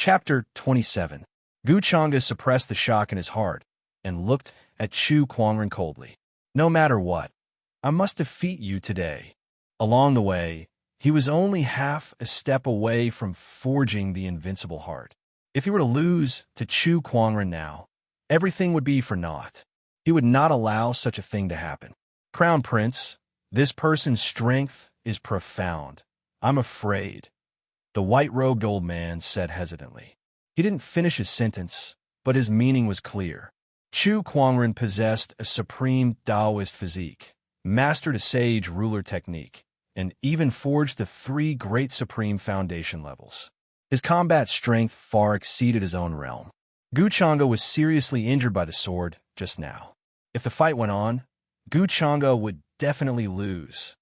Chapter 27. Gu Chang'e suppressed the shock in his heart and looked at Chu Kuangren coldly. No matter what, I must defeat you today. Along the way, he was only half a step away from forging the invincible heart. If he were to lose to Chu Kuangren now, everything would be for naught. He would not allow such a thing to happen. Crown Prince, this person's strength is profound. I'm afraid, the white-robed old man said hesitantly. He didn't finish his sentence, but his meaning was clear. Chu Kuangren possessed a supreme Taoist physique, mastered a sage ruler technique, and even forged the 3 great supreme foundation levels. His combat strength far exceeded his own realm. Gu Chang'e was seriously injured by the sword just now. If the fight went on, Gu Chang'e would definitely lose.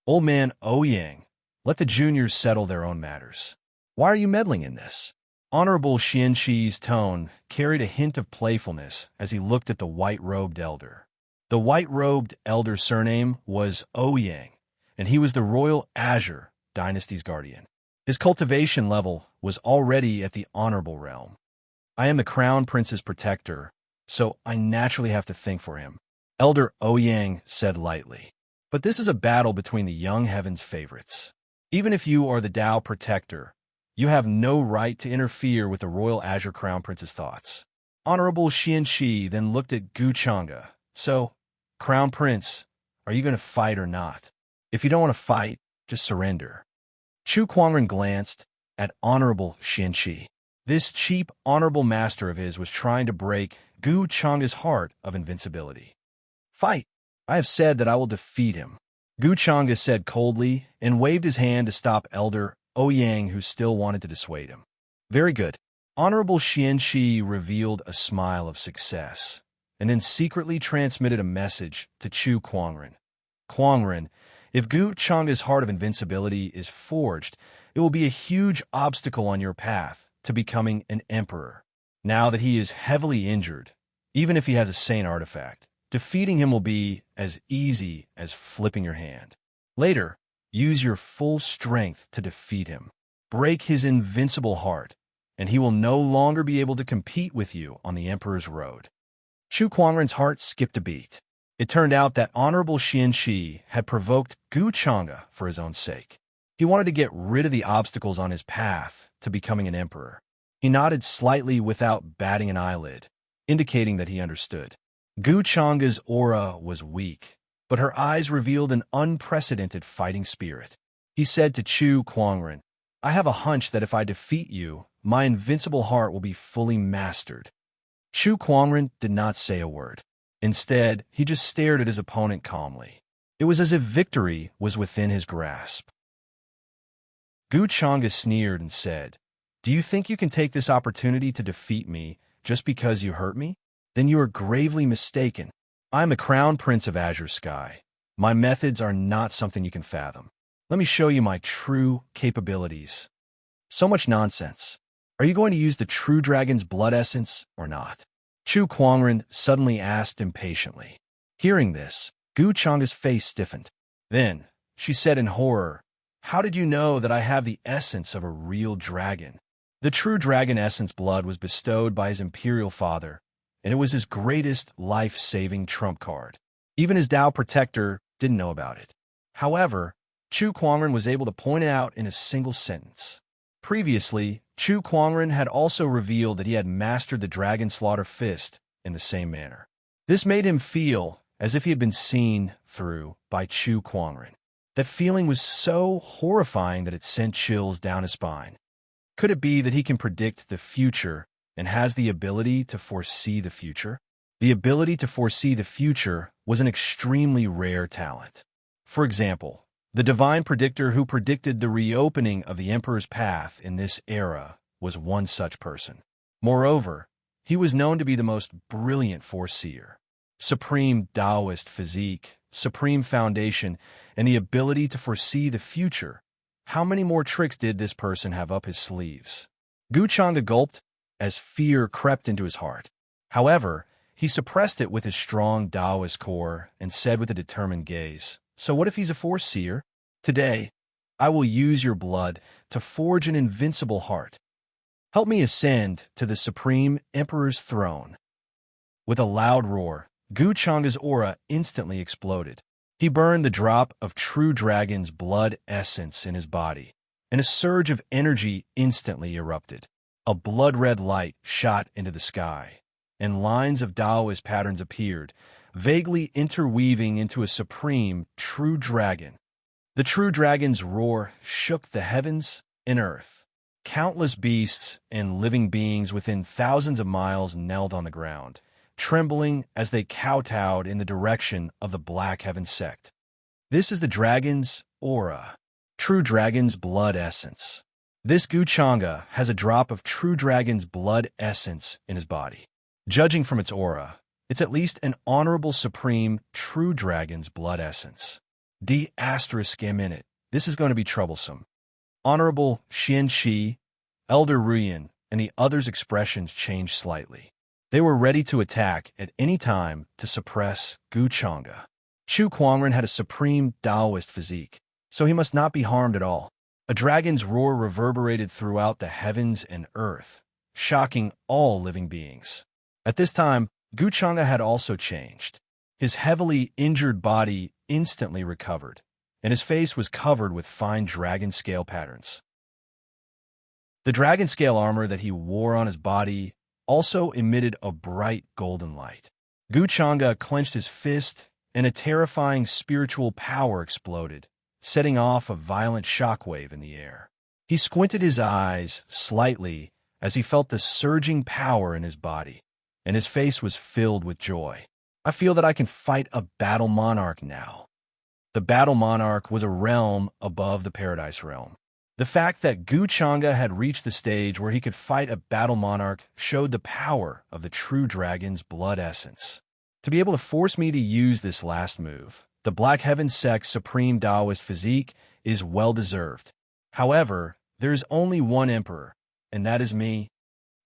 Old man Ouyang, let the juniors settle their own matters. Why are you meddling in this? Honorable Xianqi's tone carried a hint of playfulness as he looked at the white-robed elder. The white-robed elder's surname was Ouyang, and he was the royal Azure dynasty's guardian. His cultivation level was already at the honorable realm. I am the Crown Prince's protector, so I naturally have to think for him, Elder Ouyang said lightly. But this is a battle between the young heaven's favorites. Even if you are the Tao protector, you have no right to interfere with the royal Azure Crown Prince's thoughts. Honorable Xianqi then looked at Gu Chang'e. So, Crown Prince, are you going to fight or not? If you don't want to fight, just surrender. Chu Kuangren glanced at Honorable Xianqi. This cheap, honorable master of his was trying to break Gu Chang'e's heart of invincibility. Fight! I have said that I will defeat him, Gu Chang'e said coldly and waved his hand to stop Elder Ouyang, who still wanted to dissuade him. Very good. Honorable Xianqi revealed a smile of success, and then secretly transmitted a message to Chu Kuangren. Kuangren, if Gu Chang'e's heart of invincibility is forged, it will be a huge obstacle on your path to becoming an emperor. Now that he is heavily injured, even if he has a sane artifact, defeating him will be as easy as flipping your hand. Later, use your full strength to defeat him. Break his invincible heart, and he will no longer be able to compete with you on the Emperor's road. Chu Kuangren's heart skipped a beat. It turned out that Honorable Xianqi had provoked Gu Chang'e for his own sake. He wanted to get rid of the obstacles on his path to becoming an emperor. He nodded slightly without batting an eyelid, indicating that he understood. Gu Chang'e's aura was weak, but her eyes revealed an unprecedented fighting spirit. He said to Chu Kuangren, I have a hunch that if I defeat you, my invincible heart will be fully mastered. Chu Kuangren did not say a word. Instead, he just stared at his opponent calmly. It was as if victory was within his grasp. Gu Chang'e sneered and said, Do you think you can take this opportunity to defeat me just because you hurt me? Then you are gravely mistaken. I am the Crown Prince of Azure Sky. My methods are not something you can fathom. Let me show you my true capabilities. So much nonsense. Are you going to use the true dragon's blood essence or not? Chu Kuangren suddenly asked impatiently. Hearing this, Gu Chang'e's face stiffened. Then, she said in horror, How did you know that I have the essence of a real dragon? The true dragon essence blood was bestowed by his imperial father, and it was his greatest life-saving trump card. Even his Tao protector didn't know about it. However, Chu Kuangren was able to point it out in a single sentence. Previously, Chu Kuangren had also revealed that he had mastered the Dragon Slaughter Fist in the same manner. This made him feel as if he had been seen through by Chu Kuangren. That feeling was so horrifying that it sent chills down his spine. Could it be that he can predict the future and has the ability to foresee the future? The ability to foresee the future was an extremely rare talent. For example, the divine predictor who predicted the reopening of the Emperor's path in this era was one such person. Moreover, he was known to be the most brilliant foreseer. Supreme Taoist physique, supreme foundation, and the ability to foresee the future. How many more tricks did this person have up his sleeves? Gu Chang'e gulped as fear crept into his heart. However, he suppressed it with his strong Taoist core and said with a determined gaze, So what if he's a foreseer? Today, I will use your blood to forge an invincible heart. Help me ascend to the Supreme Emperor's throne. With a loud roar, Gu Changa's aura instantly exploded. He burned the drop of true dragon's blood essence in his body, and a surge of energy instantly erupted. A blood-red light shot into the sky, and lines of Taoist patterns appeared, vaguely interweaving into a supreme, true dragon. The true dragon's roar shook the heavens and earth. Countless beasts and living beings within thousands of miles knelt on the ground, trembling as they kowtowed in the direction of the Black Heaven sect. This is the dragon's aura, true dragon's blood essence. This Gu Changa has a drop of true dragon's blood essence in his body. Judging from its aura, it's at least an honorable supreme true dragon's blood essence. D***M in it. This is going to be troublesome. Honorable Xian Qi, Elder Ruyan, and the others' expressions changed slightly. They were ready to attack at any time to suppress Gu Changa. Chu Kuangren had a supreme Taoist physique, so he must not be harmed at all. A dragon's roar reverberated throughout the heavens and earth, shocking all living beings. At this time, Gu Changa had also changed. His heavily injured body instantly recovered, and his face was covered with fine dragon scale patterns. The dragon scale armor that he wore on his body also emitted a bright golden light. Gu Changa clenched his fist, and a terrifying spiritual power exploded, setting off a violent shockwave in the air. He squinted his eyes slightly as he felt the surging power in his body, and his face was filled with joy. I feel that I can fight a battle monarch now. The battle monarch was a realm above the paradise realm. The fact that Gu Changa had reached the stage where he could fight a battle monarch showed the power of the true dragon's blood essence. To be able to force me to use this last move, the Black Heaven sect's supreme Taoist physique is well-deserved. However, there is only one emperor, and that is me.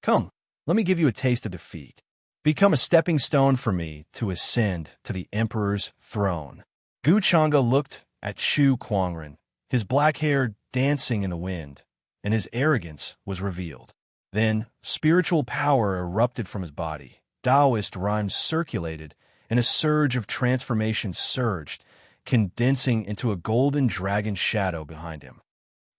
Come, let me give you a taste of defeat. Become a stepping stone for me to ascend to the emperor's throne. Gu Changa looked at Chu Kuangren, his black hair dancing in the wind, and his arrogance was revealed. Then, spiritual power erupted from his body. Taoist rhymes circulated, and a surge of transformation surged, condensing into a golden dragon shadow behind him.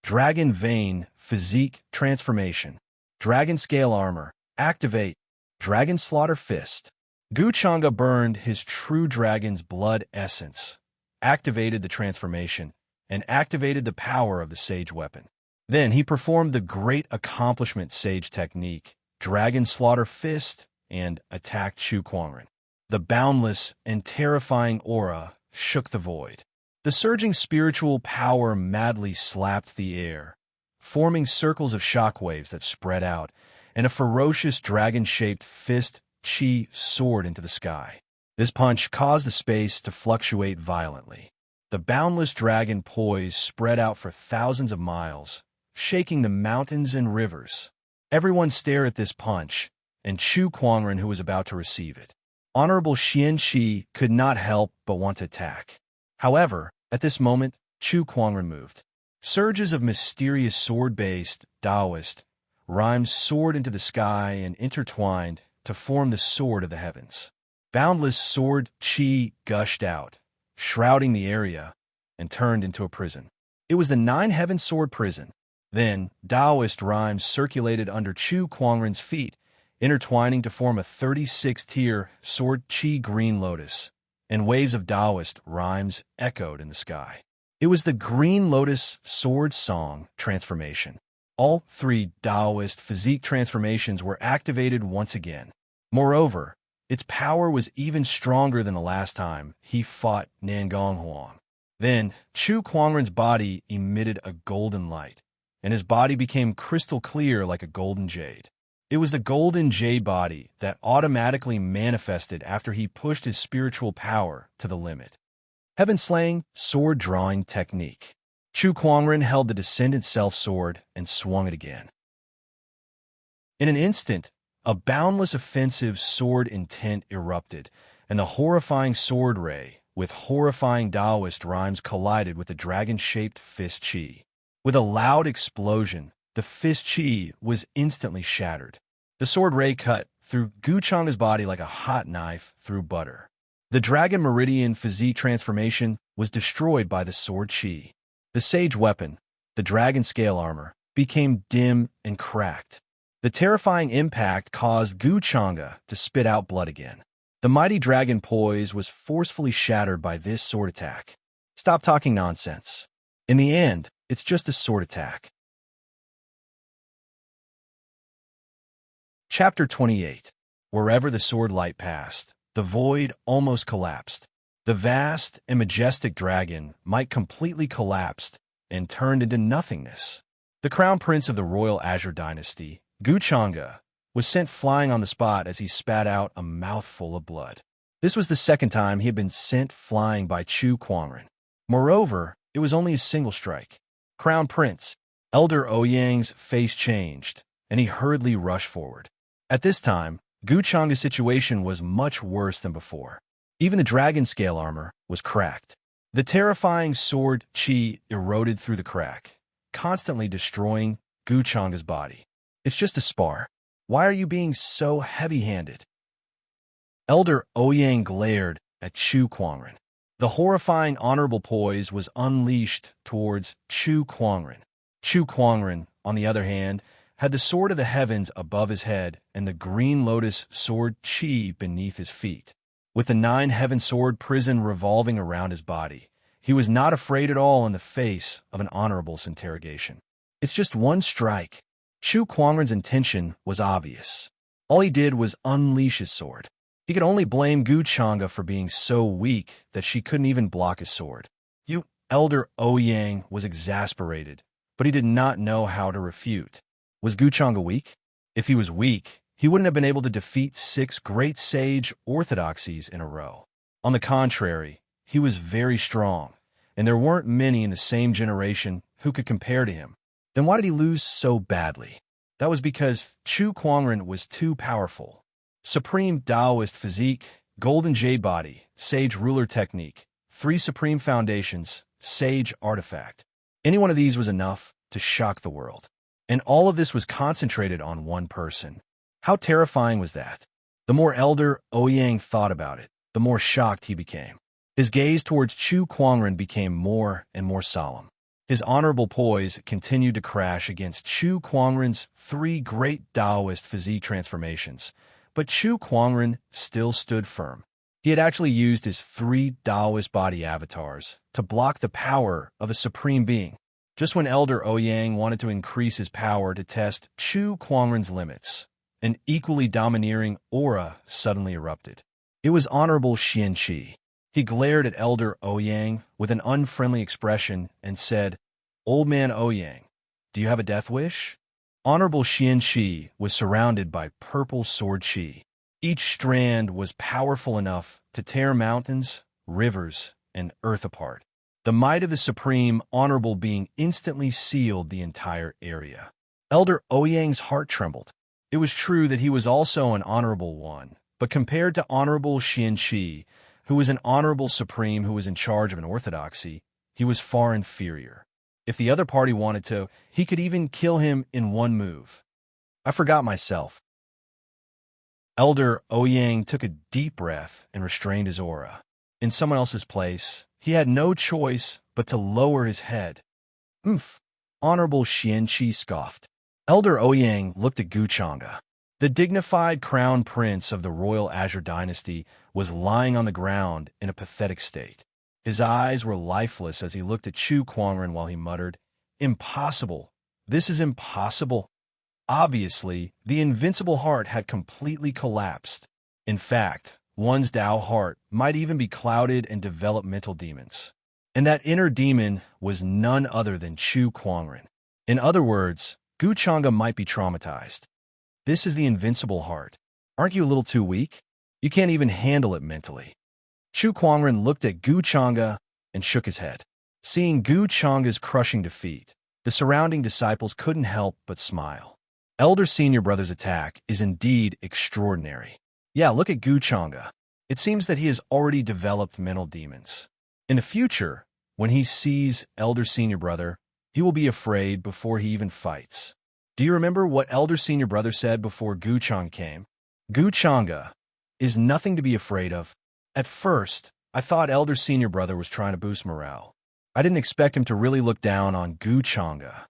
Dragon Vein Physique Transformation. Dragon Scale Armor. Activate. Dragon Slaughter Fist. Gu Changa burned his true dragon's blood essence, activated the transformation, and activated the power of the Sage weapon. Then he performed the great accomplishment Sage technique, Dragon Slaughter Fist, and attacked Chu Kuangren. The boundless and terrifying aura shook the void. The surging spiritual power madly slapped the air, forming circles of shockwaves that spread out, and a ferocious dragon-shaped fist chi soared into the sky. This punch caused the space to fluctuate violently. The boundless dragon poise spread out for thousands of miles, shaking the mountains and rivers. Everyone stared at this punch, and Chu Kuangren, who was about to receive it. Honorable Xian Qi could not help but want to attack. However, at this moment, Chu Kuangren moved. Surges of mysterious sword-based Taoist rhymes soared into the sky and intertwined to form the sword of the heavens. Boundless sword chi gushed out, shrouding the area, and turned into a prison. It was the Nine-Heaven Sword Prison. Then, Taoist rhymes circulated under Chu Kuangren's feet, intertwining to form a 36-tier sword chi green lotus, and waves of Taoist rhymes echoed in the sky. It was the Green Lotus Sword Song transformation. All three Taoist physique transformations were activated once again. Moreover, its power was even stronger than the last time he fought Nangong Huang. Then, Chu Kuangren's body emitted a golden light, and his body became crystal clear like a golden jade. It was the golden jade body that automatically manifested after he pushed his spiritual power to the limit. Heaven-slaying sword-drawing technique. Chu Kuangren held the Descendant Self-Sword and swung it again. In an instant, a boundless offensive sword intent erupted, and the horrifying sword ray with horrifying Taoist rhymes collided with the dragon-shaped fist chi. With a loud explosion, the fist chi was instantly shattered. The sword ray cut through Guchanga's body like a hot knife through butter. The Dragon Meridian physique transformation was destroyed by the sword chi. The sage weapon, the dragon scale armor, became dim and cracked. The terrifying impact caused Guchanga to spit out blood again. The mighty dragon poise was forcefully shattered by this sword attack. Stop talking nonsense. In the end, it's just a sword attack. Chapter 28. Wherever the sword light passed, the void almost collapsed. The vast and majestic dragon might completely collapsed and turned into nothingness. The crown prince of the royal Azure dynasty, Guchanga, was sent flying on the spot as he spat out a mouthful of blood. This was the second time he had been sent flying by Chu Kuangren. Moreover, it was only a single strike. Crown Prince, Elder Ouyang's face changed, and he hurriedly rushed forward. At this time, Guchanga's situation was much worse than before. Even the dragon scale armor was cracked. The terrifying sword chi eroded through the crack, constantly destroying Guchanga's body. It's just a spar. Why are you being so heavy-handed? Elder Ouyang glared at Chu Kuangren. The horrifying honorable poise was unleashed towards Chu Kuangren. Chu Kuangren, on the other hand, had the sword of the heavens above his head and the green lotus sword chi beneath his feet. With the 9 heaven sword prison revolving around his body, he was not afraid at all in the face of an honorable's interrogation. It's just one strike. Chu Kuangren's intention was obvious. All he did was unleash his sword. He could only blame Guchanga for being so weak that she couldn't even block his sword. Elder Ouyang was exasperated, but he did not know how to refute. Was Guchanga weak? If he was weak, he wouldn't have been able to defeat 6 great sage orthodoxies in a row. On the contrary, he was very strong, and there weren't many in the same generation who could compare to him. Then why did he lose so badly? That was because Chu Kuangren was too powerful. Supreme Taoist physique, golden jade body, sage ruler technique, 3 supreme foundations, sage artifact. Any one of these was enough to shock the world. And all of this was concentrated on one person. How terrifying was that? The more Elder Ouyang thought about it, the more shocked he became. His gaze towards Chu Kuangren became more and more solemn. His honorable poise continued to crash against Chu Kuangren's 3 great Taoist physique transformations, but Chu Kuangren still stood firm. He had actually used his 3 Taoist body avatars to block the power of a supreme being. Just when Elder Ouyang wanted to increase his power to test Chu Kuangren's limits, an equally domineering aura suddenly erupted. It was Honorable Xian Qi. He glared at Elder Ouyang with an unfriendly expression and said, "Old man Ouyang, do you have a death wish?" Honorable Xian Qi was surrounded by purple sword chi. Each strand was powerful enough to tear mountains, rivers, and earth apart. The might of the supreme honorable being instantly sealed the entire area. Elder Ouyang's heart trembled. It was true that he was also an honorable one, but compared to Honorable Xian Qi, who was an honorable supreme who was in charge of an orthodoxy, he was far inferior. If the other party wanted to, he could even kill him in one move. I forgot myself. Elder Ouyang took a deep breath and restrained his aura. In someone else's place, he had no choice but to lower his head. "Umph," Honorable Xian Qi scoffed. Elder Ouyang looked at Guchanga. The dignified crown prince of the royal Azure dynasty was lying on the ground in a pathetic state. His eyes were lifeless as he looked at Chu Kuangren while he muttered, "Impossible. This is impossible." Obviously, the invincible heart had completely collapsed. In fact, one's Tao heart might even be clouded and develop mental demons. And that inner demon was none other than Chu Kuangren. In other words, Guchanga might be traumatized. This is the invincible heart. Aren't you a little too weak? You can't even handle it mentally. Chu Kuangren looked at Guchanga and shook his head. Seeing Guchanga's crushing defeat, the surrounding disciples couldn't help but smile. Elder Senior Brother's attack is indeed extraordinary. Yeah, look at Guchanga. It seems that he has already developed mental demons. In the future, when he sees Elder Senior Brother, he will be afraid before he even fights. Do you remember what Elder Senior Brother said before Guchang came? Guchanga is nothing to be afraid of. At first, I thought Elder Senior Brother was trying to boost morale. I didn't expect him to really look down on Guchanga.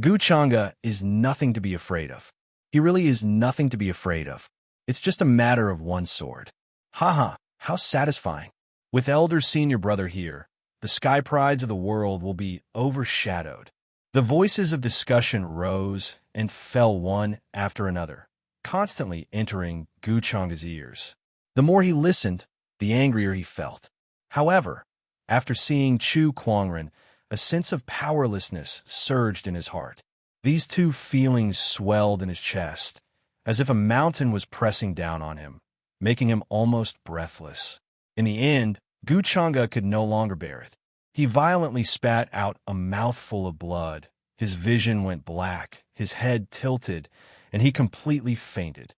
Guchanga is nothing to be afraid of. He really is nothing to be afraid of. It's just a matter of one sword. Haha, how satisfying. With Elder Senior Brother here, the sky prides of the world will be overshadowed. The voices of discussion rose and fell one after another, constantly entering Guchanga's ears. The more he listened, the angrier he felt. However, after seeing Chu Kuangren, a sense of powerlessness surged in his heart. These two feelings swelled in his chest, as if a mountain was pressing down on him, making him almost breathless. In the end, Guchanga could no longer bear it. He violently spat out a mouthful of blood. His vision went black, his head tilted, and he completely fainted.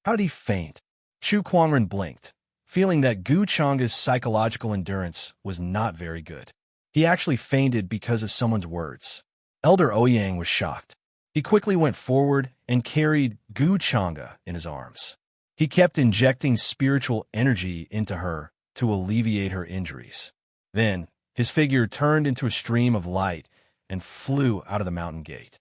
How did he faint? Chu Kuangren blinked, feeling that Guchanga's psychological endurance was not very good. He actually fainted because of someone's words. Elder Ouyang was shocked. He quickly went forward and carried Guchanga in his arms. He kept injecting spiritual energy into her to alleviate her injuries. Then, his figure turned into a stream of light and flew out of the mountain gate.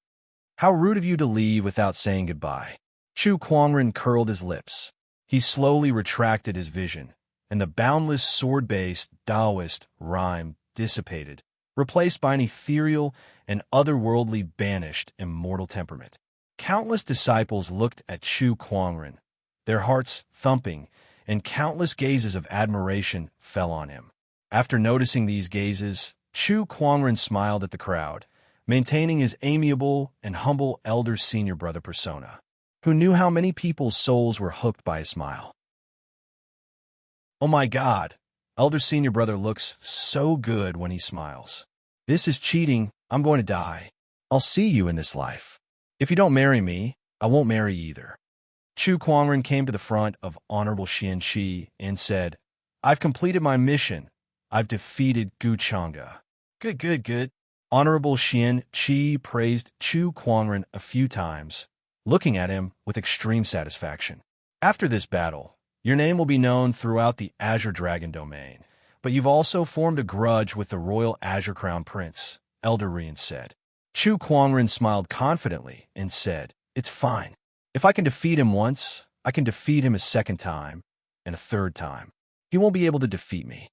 How rude of you to leave without saying goodbye. Chu Kuangren curled his lips. He slowly retracted his vision, and the boundless sword-based Taoist rhyme dissipated, replaced by an ethereal and otherworldly banished immortal temperament. Countless disciples looked at Chu Kuangren, their hearts thumping, and countless gazes of admiration fell on him. After noticing these gazes, Chu Kuangren smiled at the crowd, maintaining his amiable and humble elder senior brother persona, who knew how many people's souls were hooked by his smile. Oh my God, elder senior brother looks so good when he smiles. This is cheating. I'm going to die. I'll see you in this life. If you don't marry me, I won't marry either. Chu Kuangren came to the front of Honorable Xian Qi and said, I've completed my mission. I've defeated Guchanga. Good. Honorable Xian Qi praised Chu Kuangren a few times, looking at him with extreme satisfaction. After this battle, your name will be known throughout the Azure Dragon domain, but you've also formed a grudge with the Royal Azure Crown Prince, Elder Rian said. Chu Kuangren smiled confidently and said, It's fine. If I can defeat him once, I can defeat him a second time, and a third time. He won't be able to defeat me.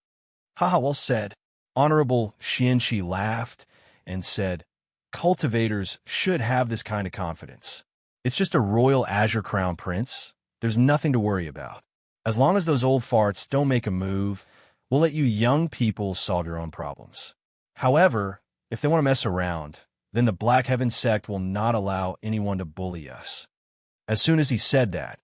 Haha, well said. Honorable Xianqi laughed and said, Cultivators should have this kind of confidence. It's just a Royal Azure Crown Prince. There's nothing to worry about. As long as those old farts don't make a move, we'll let you young people solve your own problems. However, if they want to mess around, then the Black Heaven sect will not allow anyone to bully us. As soon as he said that,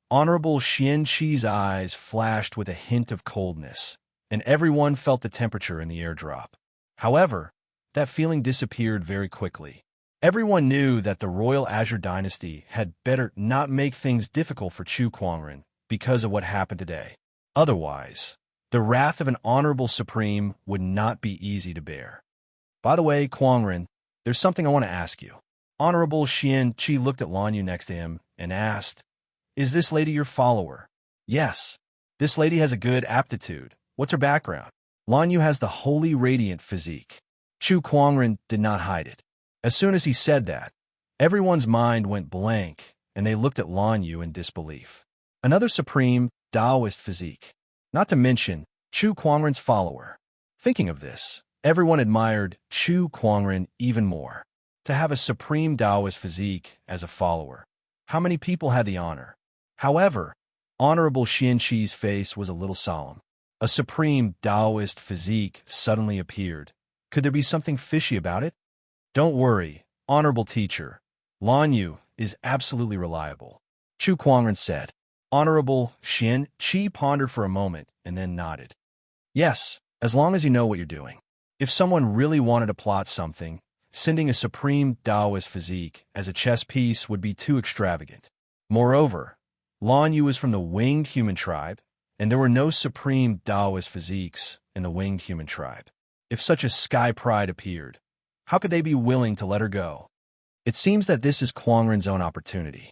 Honorable Xianqi's eyes flashed with a hint of coldness, and everyone felt the temperature in the air drop. However, that feeling disappeared very quickly. Everyone knew that the Royal Azure Dynasty had better not make things difficult for Chu Kuangren because of what happened today. Otherwise, the wrath of an Honorable Supreme would not be easy to bear. By the way, Kuangren, there's something I want to ask you. Honorable Xian Qi looked at Lan Yu next to him and asked, Is this lady your follower? Yes. This lady has a good aptitude. What's her background? Lan Yu has the holy radiant physique. Chu Kuangren did not hide it. As soon as he said that, everyone's mind went blank, and they looked at Lan Yu in disbelief. Another supreme Taoist physique. Not to mention Chu Kuangren's follower. Thinking of this, everyone admired Chu Kuangren even more. To have a supreme Taoist physique as a follower. How many people had the honor? However, Honorable Xianqi's face was a little solemn. A supreme Taoist physique suddenly appeared. Could there be something fishy about it? Don't worry, honorable teacher. Lan Yu is absolutely reliable. Chu Kuangren said. Honorable Xian Qi pondered for a moment and then nodded. Yes, as long as you know what you're doing. If someone really wanted to plot something, sending a supreme Taoist physique as a chess piece would be too extravagant. Moreover, Lan Yu is from the winged human tribe, and there were no supreme Taoist physiques in the winged human tribe. If such a sky pride appeared, how could they be willing to let her go? It seems that this is Kwangren's own opportunity.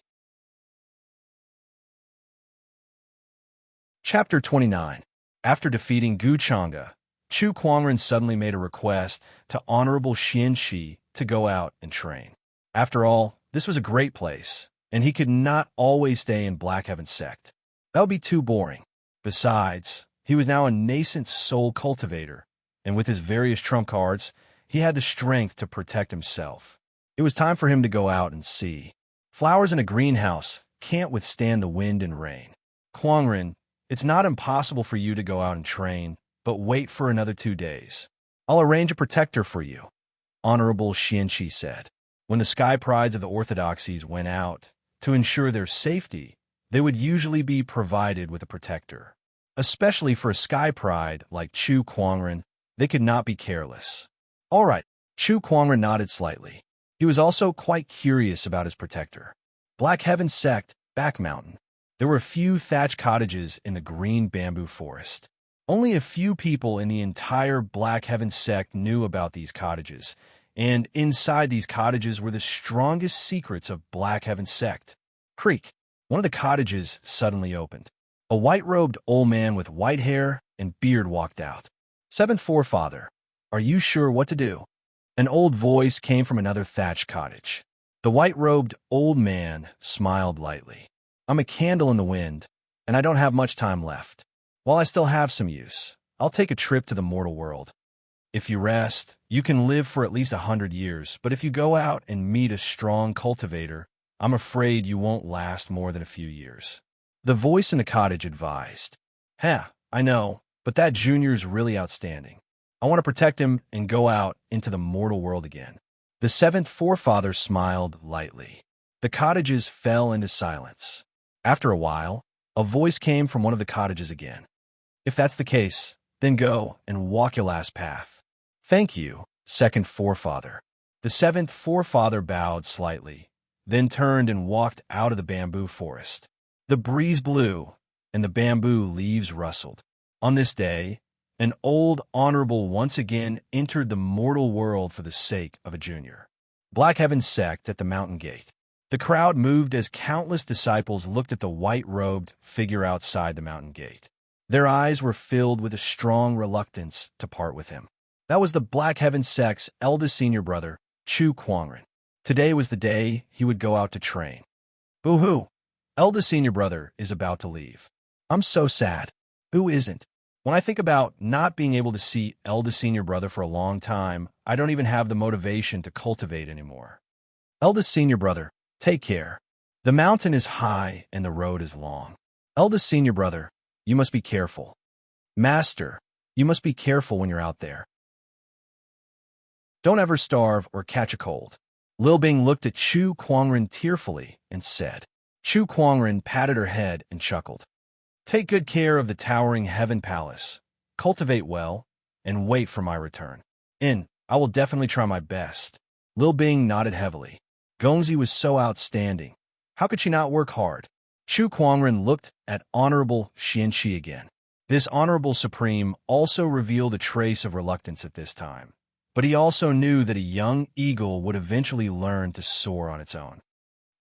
Chapter 29. After defeating Gu Chang'e, Chu Kwangren suddenly made a request to Honorable Xian Shi to go out and train. After all, this was a great place, and he could not always stay in Black Heaven Sect. That would be too boring. Besides, he was now a nascent soul cultivator, and with his various trump cards, he had the strength to protect himself. It was time for him to go out and see. Flowers in a greenhouse can't withstand the wind and rain. Kwangren, it's not impossible for you to go out and train, but wait for another 2 days. I'll arrange a protector for you, Honorable Xianqi said. When the sky prides of the orthodoxies went out, to ensure their safety, they would usually be provided with a protector. Especially for a sky pride like Chu Kwangren, they could not be careless. All right, Chu Kwangren nodded slightly. He was also quite curious about his protector. Black Heaven Sect, Back Mountain. There were a few thatched cottages in the green bamboo forest. Only a few people in the entire Black Heaven Sect knew about these cottages, and inside these cottages were the strongest secrets of Black Heaven Sect. Creak. One of the cottages suddenly opened. A white-robed old man with white hair and beard walked out. Seventh Forefather, are you sure what to do? An old voice came from another thatched cottage. The white-robed old man smiled lightly. I'm a candle in the wind, and I don't have much time left. While I still have some use, I'll take a trip to the mortal world. If you rest, you can live for at least 100 years, but if you go out and meet a strong cultivator, I'm afraid you won't last more than a few years. The voice in the cottage advised. I know, but that junior's really outstanding. I want to protect him and go out into the mortal world again. The seventh forefather smiled lightly. The cottages fell into silence. After a while, a voice came from one of the cottages again. If that's the case, then go and walk your last path. Thank you, second forefather. The seventh forefather bowed slightly, then turned and walked out of the bamboo forest. The breeze blew, and the bamboo leaves rustled. On this day, an old honorable once again entered the mortal world for the sake of a junior. Black Heaven Sect at the mountain gate. The crowd moved as countless disciples looked at the white-robed figure outside the mountain gate. Their eyes were filled with a strong reluctance to part with him. That was the Black Heaven Sect's eldest senior brother, Chu Kwangren. Today was the day he would go out to train. Boo-hoo! Eldest senior brother is about to leave. I'm so sad. Who isn't? When I think about not being able to see eldest senior brother for a long time, I don't even have the motivation to cultivate anymore. Eldest senior brother, take care. The mountain is high and the road is long. Eldest senior brother, you must be careful. Master, you must be careful when you're out there. Don't ever starve or catch a cold. Lil Bing looked at Chu Kwangren tearfully and said. Chu Kwangren patted her head and chuckled. Take good care of the towering heaven palace. Cultivate well, and wait for my return. I will definitely try my best. Lil Bing nodded heavily. Gongzi was so outstanding. How could she not work hard? Chu Kwangren looked at Honorable Xianqi again. This Honorable Supreme also revealed a trace of reluctance at this time, but he also knew that a young eagle would eventually learn to soar on its own.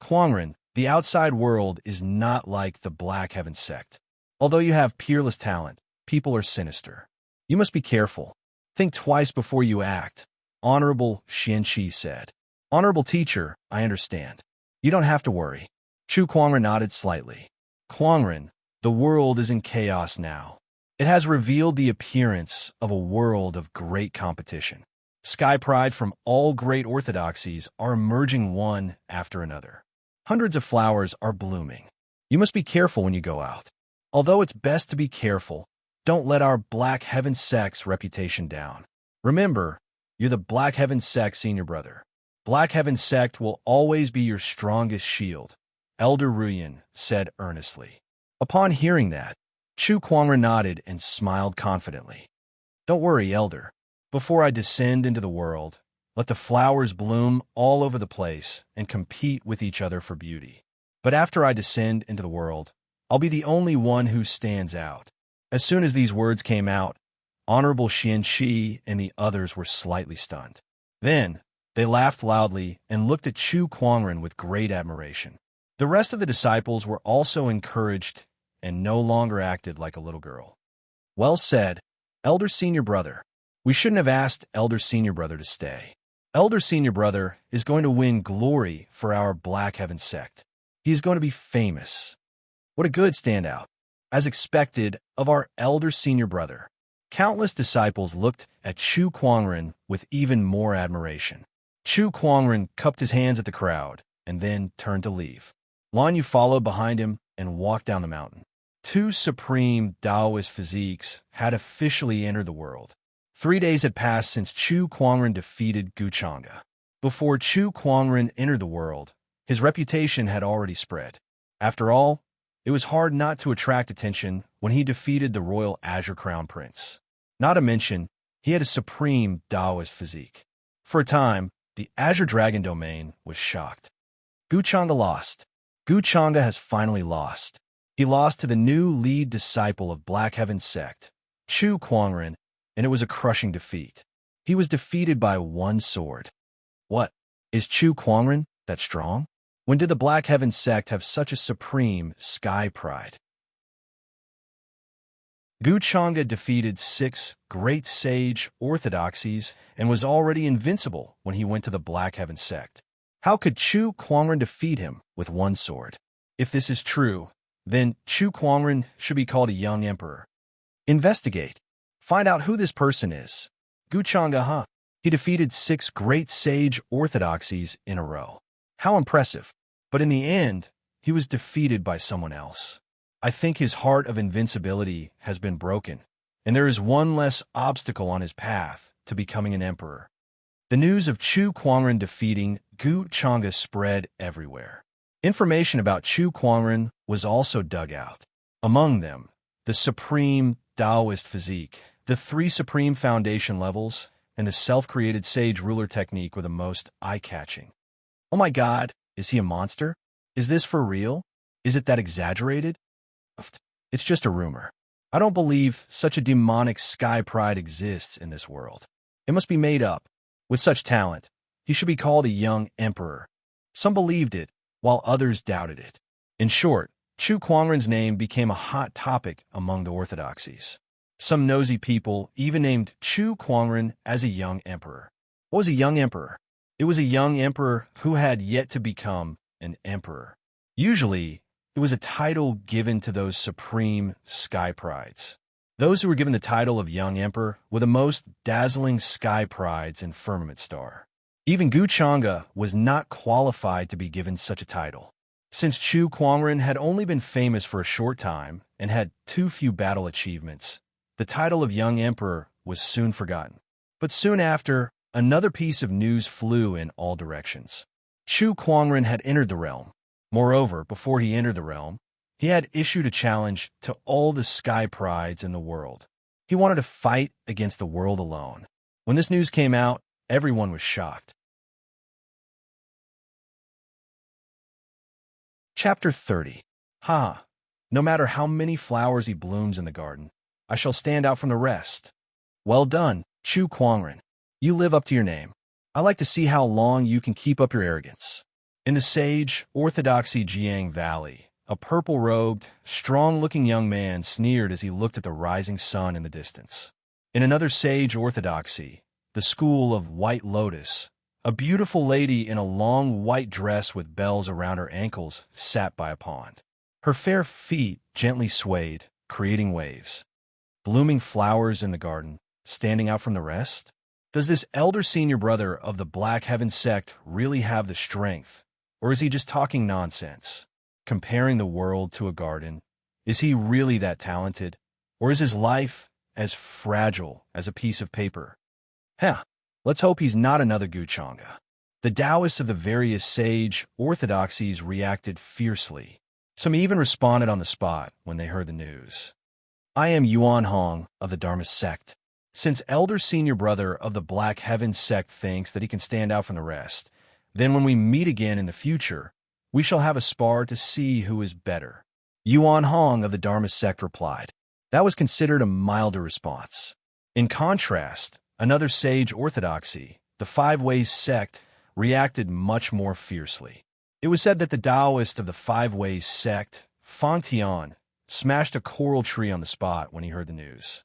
Kwangren, the outside world is not like the Black Heaven Sect. Although you have peerless talent, people are sinister. You must be careful. Think twice before you act, Honorable Xianqi said. Honorable teacher, I understand. You don't have to worry. Chu Kwangren nodded slightly. Kwangren, the world is in chaos now. It has revealed the appearance of a world of great competition. Sky pride from all great orthodoxies are emerging one after another. Hundreds of flowers are blooming. You must be careful when you go out. Although it's best to be careful, don't let our Black Heaven Sect's reputation down. Remember, you're the Black Heaven Sect senior brother. Black Heaven Sect will always be your strongest shield, Elder Ruyan said earnestly. Upon hearing that, Chu Kwangren nodded and smiled confidently. Don't worry, Elder. Before I descend into the world, let the flowers bloom all over the place and compete with each other for beauty. But after I descend into the world, I'll be the only one who stands out. As soon as these words came out, Honorable Xianqi and the others were slightly stunned. Then, They laughed loudly and looked at Chu Kuangren with great admiration. The rest of the disciples were also encouraged and no longer acted like a little girl. Well said, Elder Senior Brother. We shouldn't have asked Elder Senior Brother to stay. Elder Senior Brother is going to win glory for our Black Heaven sect. He is going to be famous. What a good standout. As expected of our Elder Senior Brother, countless disciples looked at Chu Kuangren with even more admiration. Chu Kuangren cupped his hands at the crowd and then turned to leave. Lan Yu followed behind him and walked down the mountain. Two supreme Taoist physiques had officially entered the world. 3 days had passed since Chu Kuangren defeated Gu Chang'e. Before Chu Kuangren entered the world, his reputation had already spread. After all, it was hard not to attract attention when he defeated the royal Azure Crown Prince. Not to mention, he had a supreme Taoist physique. For a time, the Azure Dragon domain was shocked. Gu Chang'e lost. Gu Chang'e has finally lost. He lost to the new lead disciple of Black Heaven sect, Chu Kuangren, and it was a crushing defeat. He was defeated by one sword. What? Is Chu Kuangren that strong? When did the Black Heaven sect have such a supreme sky pride? Gu Chang'e defeated 6 great sage orthodoxies and was already invincible when he went to the Black Heaven sect. How could Chu Kuangren defeat him with one sword? If this is true, then Chu Kuangren should be called a young emperor. Investigate. Find out who this person is. Gu Chang'e, huh? He defeated 6 great sage orthodoxies in a row. How impressive. But in the end, he was defeated by someone else. I think his heart of invincibility has been broken, and there is one less obstacle on his path to becoming an emperor. The news of Chu Kuangren defeating Gu Chang'e spread everywhere. Information about Chu Kuangren was also dug out. Among them, the supreme Taoist physique, the 3 supreme foundation levels, and the self-created sage ruler technique were the most eye-catching. Oh my God, is he a monster? Is this for real? Is it that exaggerated? It's just a rumor. I don't believe such a demonic sky pride exists in this world. It must be made up. With such talent, he should be called a young emperor. Some believed it, while others doubted it. In short, Chu Kuangren's name became a hot topic among the orthodoxies. Some nosy people even named Chu Kuangren as a young emperor. What was a young emperor? It was a young emperor who had yet to become an emperor. Usually, it was a title given to those supreme sky prides. Those who were given the title of young emperor were the most dazzling sky prides in Firmament Star. Even Gu Chang'e was not qualified to be given such a title. Since Chu Kuangren had only been famous for a short time and had too few battle achievements, the title of young emperor was soon forgotten. But soon after, another piece of news flew in all directions. Chu Kuangren had entered the realm. Moreover, before he entered the realm, he had issued a challenge to all the sky prides in the world. He wanted to fight against the world alone. When this news came out, everyone was shocked. Chapter 30. Ha! No matter how many flowers he blooms in the garden, I shall stand out from the rest. Well done, Chu Kuangren. You live up to your name. I like to see how long you can keep up your arrogance. In the sage orthodoxy Jiang Valley, a purple-robed, strong-looking young man sneered as he looked at the rising sun in the distance. In another sage orthodoxy, the school of White Lotus, a beautiful lady in a long white dress with bells around her ankles sat by a pond. Her fair feet gently swayed, creating waves. Blooming flowers in the garden, standing out from the rest? Does this elder senior brother of the Black Heaven sect really have the strength? Or is he just talking nonsense? Comparing the world to a garden, is he really that talented? Or is his life as fragile as a piece of paper? Let's hope he's not another Gu Chang'e. The Taoists of the various sage orthodoxies reacted fiercely. Some even responded on the spot when they heard the news. I am Yuan Hong of the Dharma sect. Since elder senior brother of the Black Heaven sect thinks that he can stand out from the rest, then when we meet again in the future, we shall have a spar to see who is better. Yuan Hong of the Dharma sect replied. That was considered a milder response. In contrast, another sage orthodoxy, the Five Ways sect reacted much more fiercely. It was said that the Taoist of the Five Ways sect, Fang Tian, smashed a coral tree on the spot when he heard the news.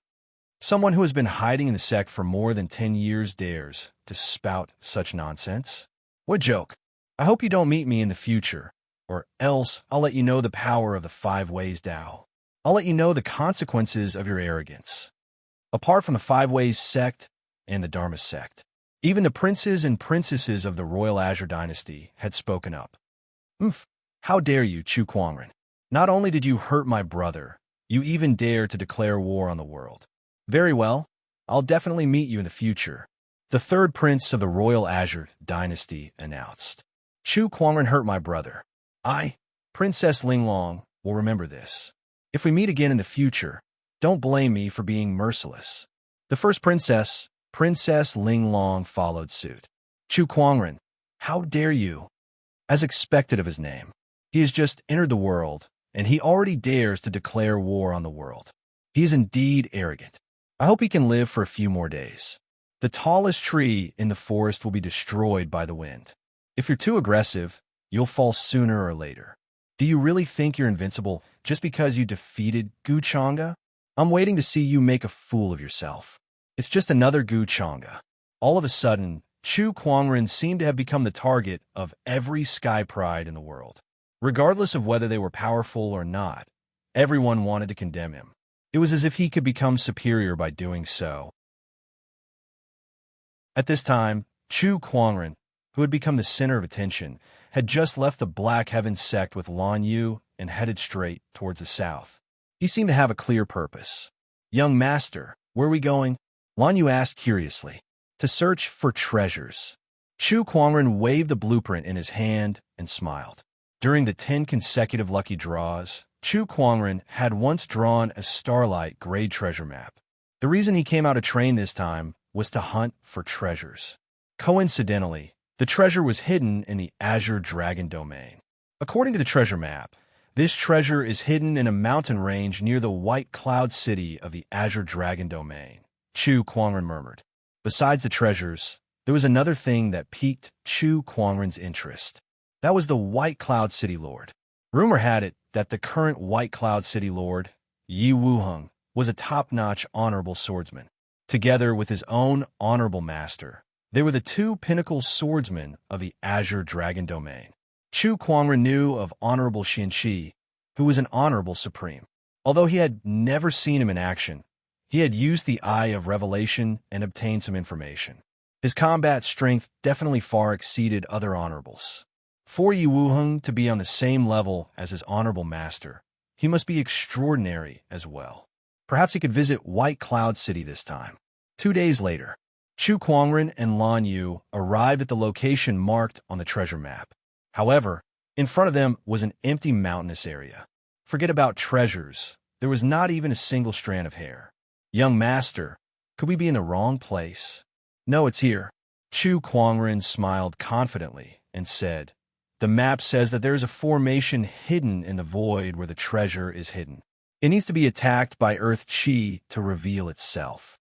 Someone who has been hiding in the sect for more than 10 years dares to spout such nonsense? What joke. I hope you don't meet me in the future, or else I'll let you know the power of the Five Ways Tao. I'll let you know the consequences of your arrogance. Apart from the Five Ways sect and the Dharma sect, even the princes and princesses of the Royal Azure Dynasty had spoken up. How dare you, Chu Kuangren? Not only did you hurt my brother, you even dare to declare war on the world. Very well, I'll definitely meet you in the future, the third prince of the Royal Azure Dynasty announced. Chu Kuangren hurt my brother. I, Princess Linglong, will remember this. If we meet again in the future, don't blame me for being merciless. The first princess, Princess Linglong, followed suit. Chu Kuangren, how dare you? As expected of his name, he has just entered the world, and he already dares to declare war on the world. He is indeed arrogant. I hope he can live for a few more days. The tallest tree in the forest will be destroyed by the wind. If you're too aggressive, you'll fall sooner or later. Do you really think you're invincible just because you defeated Gu Chang'e? I'm waiting to see you make a fool of yourself. It's just another Gu Chang'e. All of a sudden, Chu Kuangren seemed to have become the target of every sky pride in the world. Regardless of whether they were powerful or not, everyone wanted to condemn him. It was as if he could become superior by doing so. At this time, Chu Kuangren, who had become the center of attention, had just left the Black Heaven sect with Lan Yu and headed straight towards the south. He seemed to have a clear purpose. Young master, where are we going? Lan Yu asked curiously. To search for treasures. Chu Kuangren waved the blueprint in his hand and smiled. During the 10 consecutive lucky draws, Chu Kuangren had once drawn a Starlight grade treasure map. The reason he came out to train this time was to hunt for treasures. Coincidentally, the treasure was hidden in the Azure Dragon domain. According to the treasure map, this treasure is hidden in a mountain range near the White Cloud City of the Azure Dragon domain, Chu Kuangren murmured. Besides the treasures, there was another thing that piqued Chu Kuangren's interest. That was the White Cloud City Lord. Rumor had it that the current White Cloud City Lord, Yi Wuheng, was a top-notch honorable swordsman. Together with his own honorable master, they were the two pinnacle swordsmen of the Azure Dragon domain. Chu Kuangren knew of Honorable Xinqi, who was an honorable supreme. Although he had never seen him in action, he had used the Eye of Revelation and obtained some information. His combat strength definitely far exceeded other honorables. For Yi Wuheng to be on the same level as his honorable master, he must be extraordinary as well. Perhaps he could visit White Cloud City this time. 2 days later, Chu Kuangren and Lan Yu arrived at the location marked on the treasure map. However, in front of them was an empty mountainous area. Forget about treasures. There was not even a single strand of hair. Young master, could we be in the wrong place? No, it's here. Chu Kuangren smiled confidently and said, the map says that there is a formation hidden in the void where the treasure is hidden. It needs to be attacked by Earth Qi to reveal itself.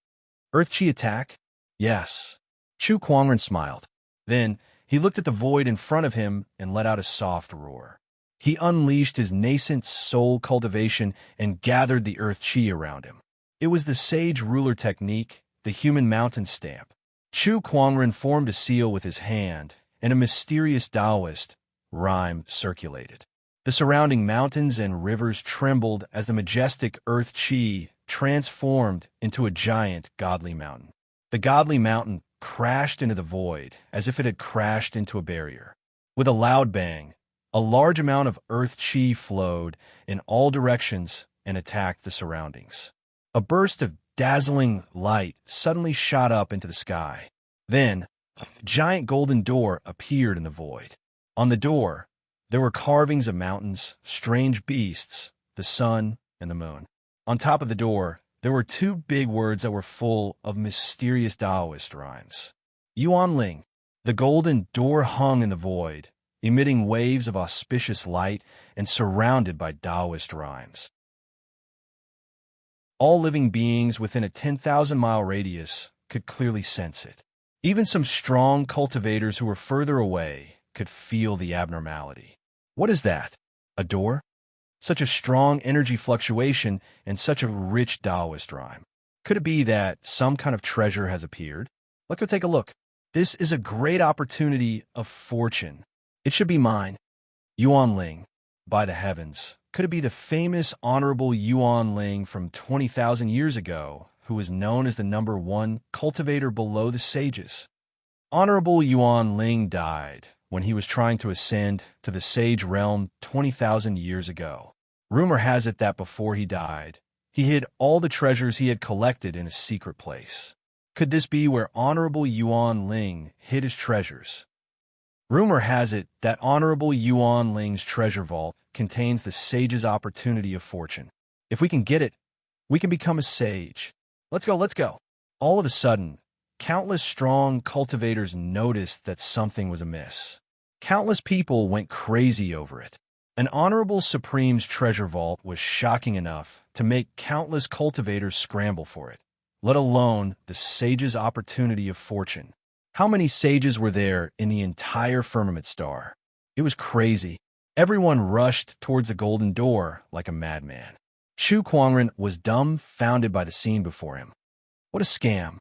Earth Qi attack? Yes. Chu Kuangren smiled. Then, he looked at the void in front of him and let out a soft roar. He unleashed his nascent soul cultivation and gathered the Earth Qi around him. It was the sage ruler technique, the human mountain stamp. Chu Kuangren formed a seal with his hand, and a mysterious Taoist rhyme circulated. The surrounding mountains and rivers trembled as the majestic Earth Qi transformed into a giant godly mountain. The godly mountain crashed into the void as if it had crashed into a barrier. With a loud bang, a large amount of Earth Qi flowed in all directions and attacked the surroundings. A burst of dazzling light suddenly shot up into the sky. Then, a giant golden door appeared in the void. On the door, there were carvings of mountains, strange beasts, the sun, and the moon. On top of the door, there were 2 big words that were full of mysterious Taoist rhymes. Yuanling. The golden door hung in the void, emitting waves of auspicious light and surrounded by Taoist rhymes. All living beings within a 10,000-mile radius could clearly sense it. Even some strong cultivators who were further away could feel the abnormality. What is that? A door? Such a strong energy fluctuation and such a rich Taoist rhyme. Could it be that some kind of treasure has appeared? Let's go take a look. This is a great opportunity of fortune. It should be mine. Yuan Ling. By the heavens. Could it be the famous Honorable Yuan Ling from 20,000 years ago, who was known as the #1 cultivator below the sages? Honorable Yuan Ling died when he was trying to ascend to the sage realm 20,000 years ago. Rumor has it that before he died, he hid all the treasures he had collected in a secret place. Could this be where Honorable Yuan Ling hid his treasures? Rumor has it that Honorable Yuan Ling's treasure vault contains the sage's opportunity of fortune. If we can get it, we can become a sage. Let's go, let's go. All of a sudden, countless strong cultivators noticed that something was amiss. Countless people went crazy over it. An Honorable Supreme's treasure vault was shocking enough to make countless cultivators scramble for it, let alone the sage's opportunity of fortune. How many sages were there in the entire firmament star? It was crazy. Everyone rushed towards the golden door like a madman. Chu Kuangren was dumbfounded by the scene before him. What a scam.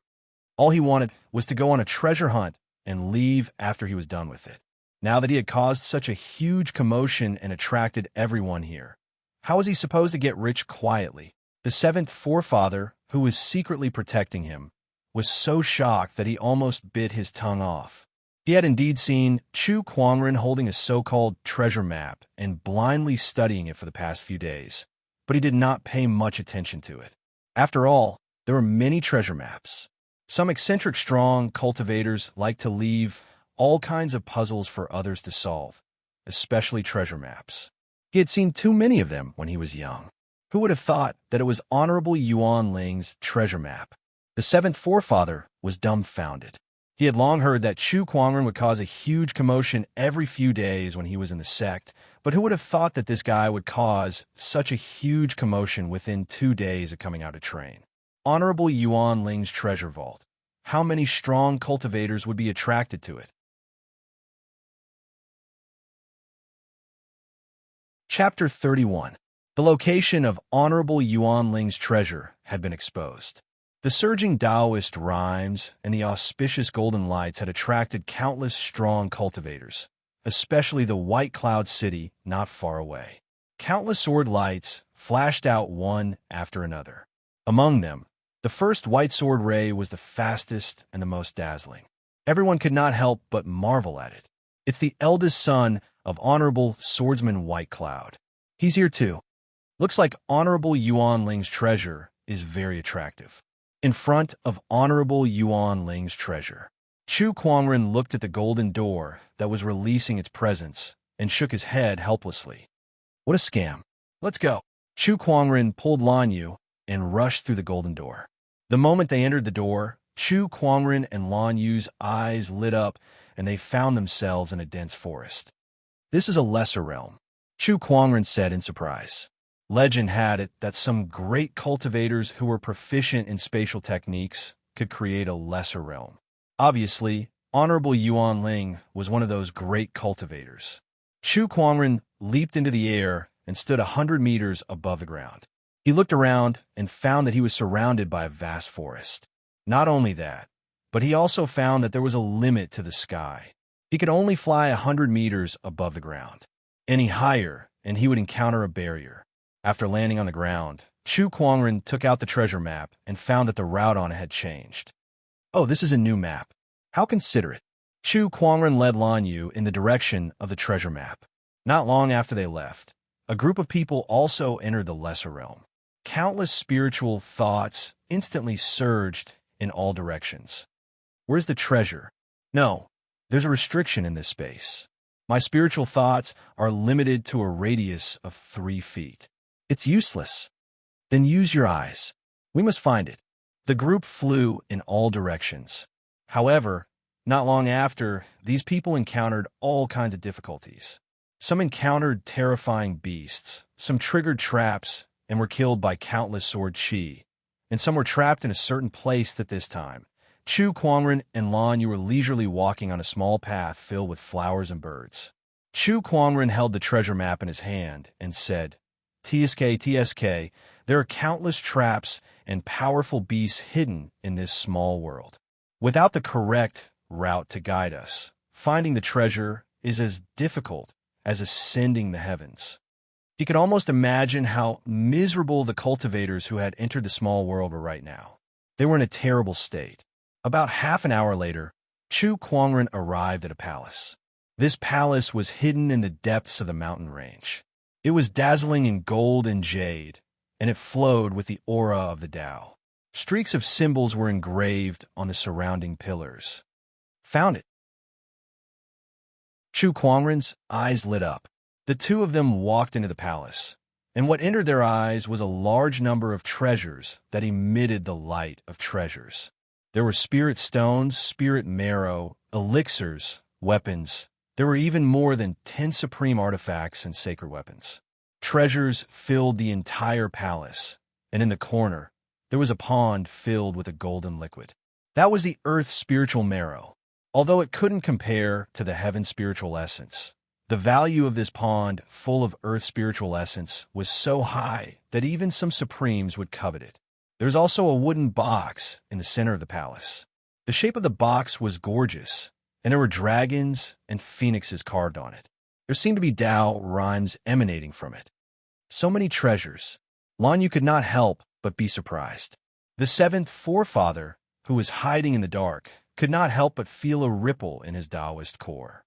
All he wanted was to go on a treasure hunt and leave after he was done with it. Now that he had caused such a huge commotion and attracted everyone here, how was he supposed to get rich quietly? The seventh forefather, who was secretly protecting him, was so shocked that he almost bit his tongue off. He had indeed seen Chu Kuangren holding a so-called treasure map and blindly studying it for the past few days, but he did not pay much attention to it. After all, there were many treasure maps. Some eccentric strong cultivators like to leave all kinds of puzzles for others to solve, especially treasure maps. He had seen too many of them when he was young. Who would have thought that it was Honorable Yuan Ling's treasure map? The seventh forefather was dumbfounded. He had long heard that Chu Kuangren would cause a huge commotion every few days when he was in the sect, but who would have thought that this guy would cause such a huge commotion within 2 days of coming out of train? Honorable Yuan Ling's treasure vault. How many strong cultivators would be attracted to it? Chapter 31. The location of Honorable Yuan Ling's treasure had been exposed. The surging Taoist rhymes and the auspicious golden lights had attracted countless strong cultivators, especially the White Cloud City not far away. Countless sword lights flashed out one after another. Among them, the first white sword ray was the fastest and the most dazzling. Everyone could not help but marvel at it. It's the eldest son of Honorable Swordsman White Cloud. He's here too. Looks like Honorable Yuan Ling's treasure is very attractive. In front of Honorable Yuan Ling's treasure, Chu Kuangren looked at the golden door that was releasing its presence and shook his head helplessly. What a scam. Let's go. Chu Kuangren pulled Lan Yu and rushed through the golden door. The moment they entered the door, Chu Kuangren and Lan Yu's eyes lit up and they found themselves in a dense forest. This is a lesser realm, Chu Kuangren said in surprise. Legend had it that some great cultivators who were proficient in spatial techniques could create a lesser realm. Obviously, Honorable Yuan Ling was one of those great cultivators. Chu Kuangren leaped into the air and stood 100 meters above the ground. He looked around and found that he was surrounded by a vast forest. Not only that, but he also found that there was a limit to the sky. He could only fly 100 meters above the ground. Any higher, and he would encounter a barrier. After landing on the ground, Chu Kuangren took out the treasure map and found that the route on it had changed. Oh, this is a new map. How considerate. Chu Kuangren led Lan Yu in the direction of the treasure map. Not long after they left, a group of people also entered the lesser realm. Countless spiritual thoughts instantly surged in all directions. Where's the treasure? No, there's a restriction in this space. My spiritual thoughts are limited to a radius of 3 feet. It's useless. Then use your eyes. We must find it. The group flew in all directions. However, not long after, these people encountered all kinds of difficulties. Some encountered terrifying beasts, some triggered traps and were killed by countless sword chi, and some were trapped in a certain place at this time. Chu Kuangren and Lan Yu were leisurely walking on a small path filled with flowers and birds. Chu Kuangren held the treasure map in his hand and said, "TSK, TSK, there are countless traps and powerful beasts hidden in this small world. Without the correct route to guide us, finding the treasure is as difficult as ascending the heavens." He could almost imagine how miserable the cultivators who had entered the small world were right now. They were in a terrible state. About half an hour later, Chu Kuangren arrived at a palace. This palace was hidden in the depths of the mountain range. It was dazzling in gold and jade, and it flowed with the aura of the Tao. Streaks of symbols were engraved on the surrounding pillars. "Found it." Chu Kuangren's eyes lit up. The two of them walked into the palace, and what entered their eyes was a large number of treasures that emitted the light of treasures. There were spirit stones, spirit marrow, elixirs, weapons. There were even more than 10 supreme artifacts and sacred weapons. Treasures filled the entire palace, and in the corner, there was a pond filled with a golden liquid. That was the earth's spiritual marrow. Although it couldn't compare to the heaven's spiritual essence, the value of this pond, full of Earth's spiritual essence, was so high that even some Supremes would covet it. There was also a wooden box in the center of the palace. The shape of the box was gorgeous, and there were dragons and phoenixes carved on it. There seemed to be Tao rhymes emanating from it. So many treasures. Lan Yu could not help but be surprised. The seventh forefather, who was hiding in the dark, could not help but feel a ripple in his Taoist core.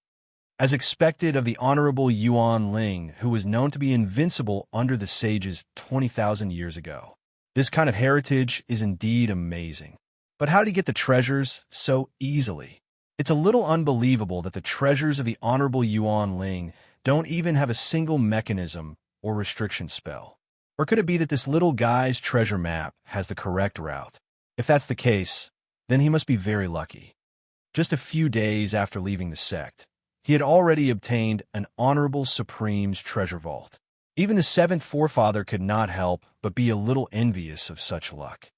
As expected of the Honorable Yuan Ling, who was known to be invincible under the sages 20,000 years ago. This kind of heritage is indeed amazing. But how did he get the treasures so easily? It's a little unbelievable that the treasures of the Honorable Yuan Ling don't even have a single mechanism or restriction spell. Or could it be that this little guy's treasure map has the correct route? If that's the case, then he must be very lucky. Just a few days after leaving the sect, he had already obtained an Honorable Supreme's treasure vault. Even the seventh forefather could not help but be a little envious of such luck.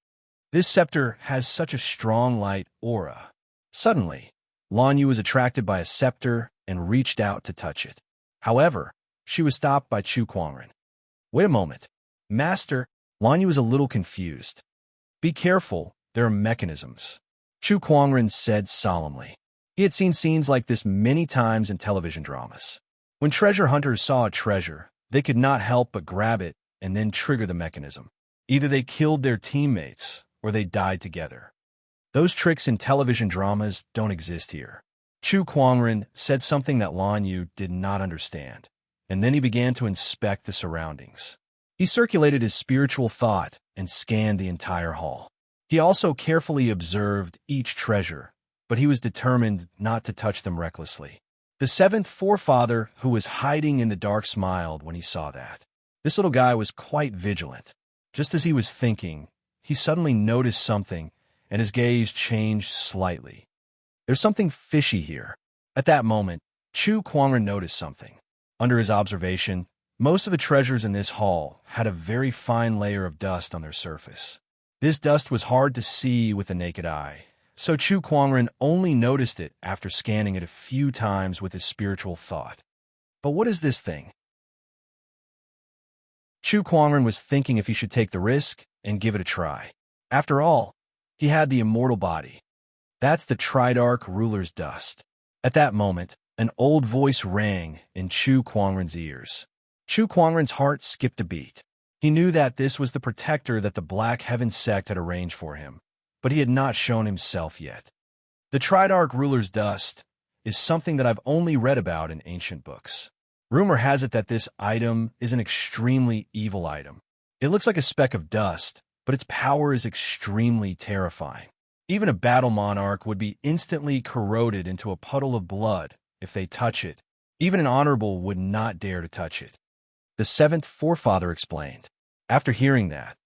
This scepter has such a strong light aura. Suddenly, Lan Yu was attracted by a scepter and reached out to touch it. However, she was stopped by Chu Kuangren. "Wait a moment. Master," Lan Yu was a little confused. "Be careful, there are mechanisms," Chu Kuangren said solemnly. He had seen scenes like this many times in television dramas. When treasure hunters saw a treasure, they could not help but grab it and then trigger the mechanism. Either they killed their teammates or they died together. Those tricks in television dramas don't exist here. Chu Kuangren said something that Lan Yu did not understand, and then he began to inspect the surroundings. He circulated his spiritual thought and scanned the entire hall. He also carefully observed each treasure, but he was determined not to touch them recklessly. The seventh forefather, who was hiding in the dark, smiled when he saw that. This little guy was quite vigilant. Just as he was thinking, he suddenly noticed something, and his gaze changed slightly. "There's something fishy here." At that moment, Chu Kuangren noticed something. Under his observation, most of the treasures in this hall had a very fine layer of dust on their surface. This dust was hard to see with the naked eye, so Chu Kuangren only noticed it after scanning it a few times with his spiritual thought. But what is this thing? Chu Kuangren was thinking if he should take the risk and give it a try. After all, he had the immortal body. That's the Tridarch ruler's dust. At that moment, an old voice rang in Chu Kuangren's ears. Chu Kuangren's heart skipped a beat. He knew that this was the protector that the Black Heaven sect had arranged for him, but he had not shown himself yet. The Tridarch ruler's dust is something that I've only read about in ancient books. Rumor has it that this item is an extremely evil item. It looks like a speck of dust, but its power is extremely terrifying. Even a battle monarch would be instantly corroded into a puddle of blood if they touch it. Even an honorable would not dare to touch it. The seventh forefather explained. After hearing that,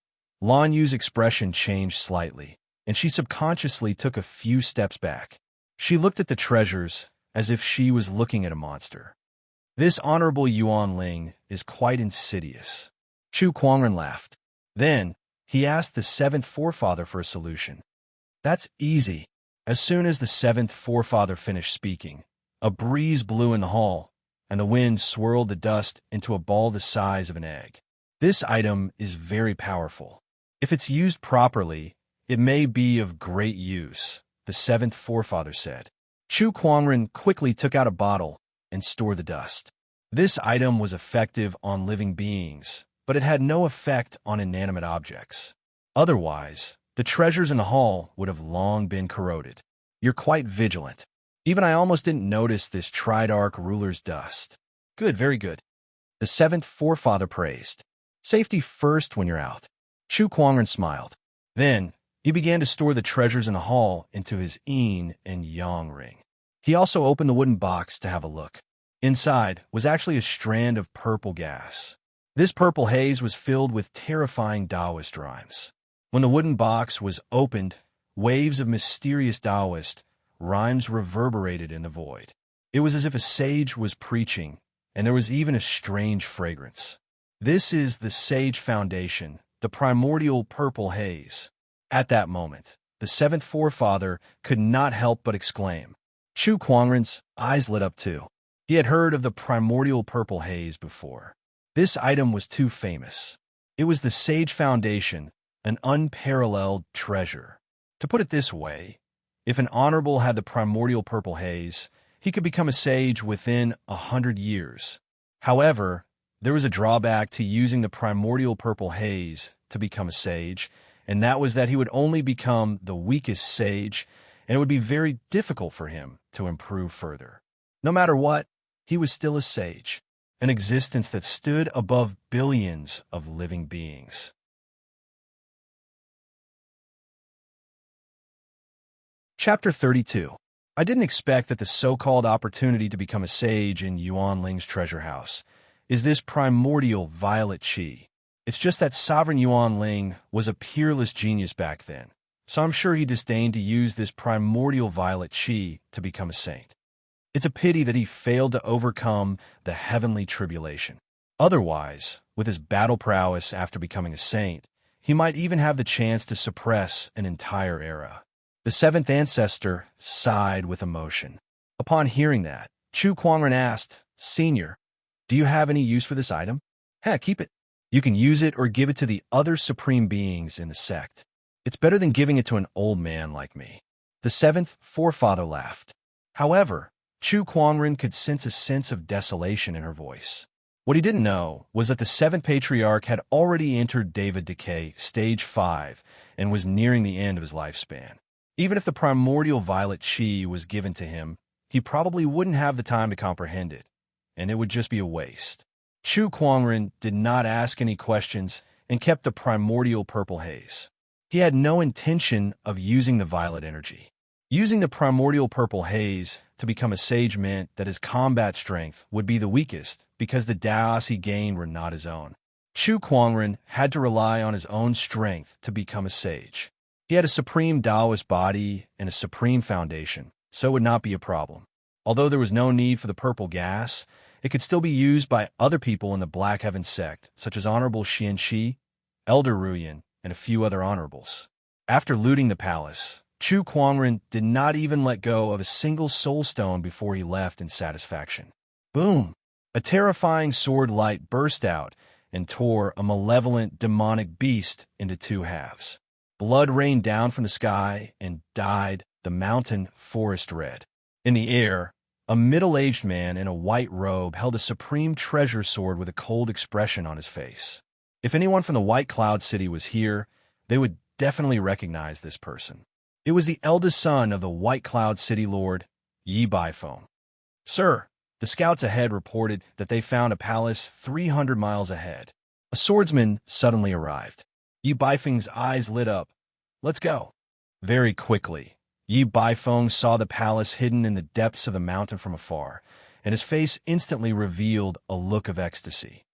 Lan Yu's expression changed slightly, and she subconsciously took a few steps back. She looked at the treasures as if she was looking at a monster. This Honorable Yuan Ling is quite insidious. Chu Kuangren laughed. Then, he asked the seventh forefather for a solution. "That's easy. As soon as the seventh forefather finished speaking, a breeze blew in the hall, and the wind swirled the dust into a ball the size of an egg. This item is very powerful. If it's used properly, it may be of great use, the seventh forefather said. Chu Kuangren quickly took out a bottle and stored the dust. This item was effective on living beings, but it had no effect on inanimate objects. Otherwise, the treasures in the hall would have long been corroded. You're quite vigilant. Even I almost didn't notice this Tridarch ruler's dust. Good, very good. The seventh forefather praised. Safety first when you're out. Chu Kuangren smiled. Then, he began to store the treasures in the hall into his yin and yang ring. He also opened the wooden box to have a look. Inside was actually a strand of purple gas. This purple haze was filled with terrifying Taoist rhymes. When the wooden box was opened, waves of mysterious Taoist rhymes reverberated in the void. It was as if a sage was preaching, and there was even a strange fragrance. This is the sage foundation, the primordial purple haze. At that moment, the seventh forefather could not help but exclaim. Chu Kuangren's eyes lit up too. He had heard of the primordial purple haze before. This item was too famous. It was the sage foundation, an unparalleled treasure. To put it this way, if an honorable had the primordial purple haze, he could become a sage within 100 years. However, there was a drawback to using the primordial purple haze to become a sage, and that was that he would only become the weakest sage, and it would be very difficult for him to improve further. No matter what, he was still a sage, an existence that stood above billions of living beings. Chapter 32. I didn't expect that the so-called opportunity to become a sage in Yuan Ling's treasure house is this primordial violet chi. It's just that Sovereign Yuan Ling was a peerless genius back then, so I'm sure he disdained to use this primordial violet chi to become a saint. It's a pity that he failed to overcome the heavenly tribulation. Otherwise, with his battle prowess after becoming a saint, he might even have the chance to suppress an entire era. The seventh ancestor sighed with emotion. Upon hearing that, Chu Kuangren asked, "Senior, do you have any use for this item?" "Heck, keep it. You can use it or give it to the other supreme beings in the sect. It's better than giving it to an old man like me." The seventh forefather laughed. However, Chu Kuangren could sense a sense of desolation in her voice. What he didn't know was that the seventh patriarch had already entered David Decay, stage 5, and was nearing the end of his lifespan. Even if the primordial violet chi was given to him, he probably wouldn't have the time to comprehend it, and it would just be a waste. Chu Kuangren did not ask any questions and kept the primordial purple haze. He had no intention of using the violet energy. Using the primordial purple haze to become a sage meant that his combat strength would be the weakest because the Daos he gained were not his own. Chu Kuangren had to rely on his own strength to become a sage. He had a supreme Taoist body and a supreme foundation, so it would not be a problem. Although there was no need for the purple gas, it could still be used by other people in the Black Heaven sect, such as Honorable Xian Shi, Elder Ruyan, and a few other honorables. After looting the palace, Chu Kuangren did not even let go of a single soul stone before he left in satisfaction. Boom! A terrifying sword light burst out and tore a malevolent demonic beast into two halves. Blood rained down from the sky and dyed the mountain forest red. In the air, a middle-aged man in a white robe held a supreme treasure sword with a cold expression on his face. If anyone from the White Cloud City was here, they would definitely recognize this person. It was the eldest son of the White Cloud City Lord, Yi Baifeng. "Sir," the scouts ahead reported that they found a palace 300 miles ahead. A swordsman suddenly arrived. Yi Baifeng's eyes lit up. "Let's go." Very quickly, Yi Baifeng saw the palace hidden in the depths of the mountain from afar, and his face instantly revealed a look of ecstasy.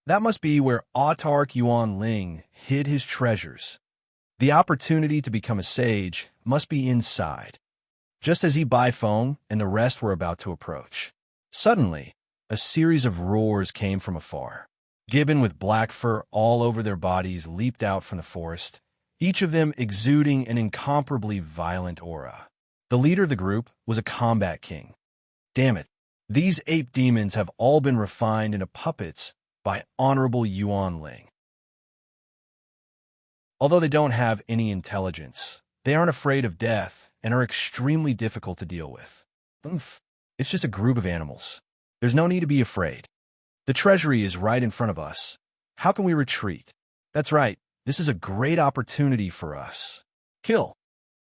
That must be where Autarch Yuan Ling hid his treasures. The opportunity to become a sage must be inside. Just as Yi Baifeng and the rest were about to approach, suddenly, a series of roars came from afar. Gibbon with black fur all over their bodies leaped out from the forest, each of them exuding an incomparably violent aura. The leader of the group was a combat king. Damn it, these ape demons have all been refined into puppets by Honorable Yuan Ling. Although they don't have any intelligence, they aren't afraid of death and are extremely difficult to deal with. It's just a group of animals. There's no need to be afraid. The treasury is right in front of us. How can we retreat? That's right, this is a great opportunity for us. Kill.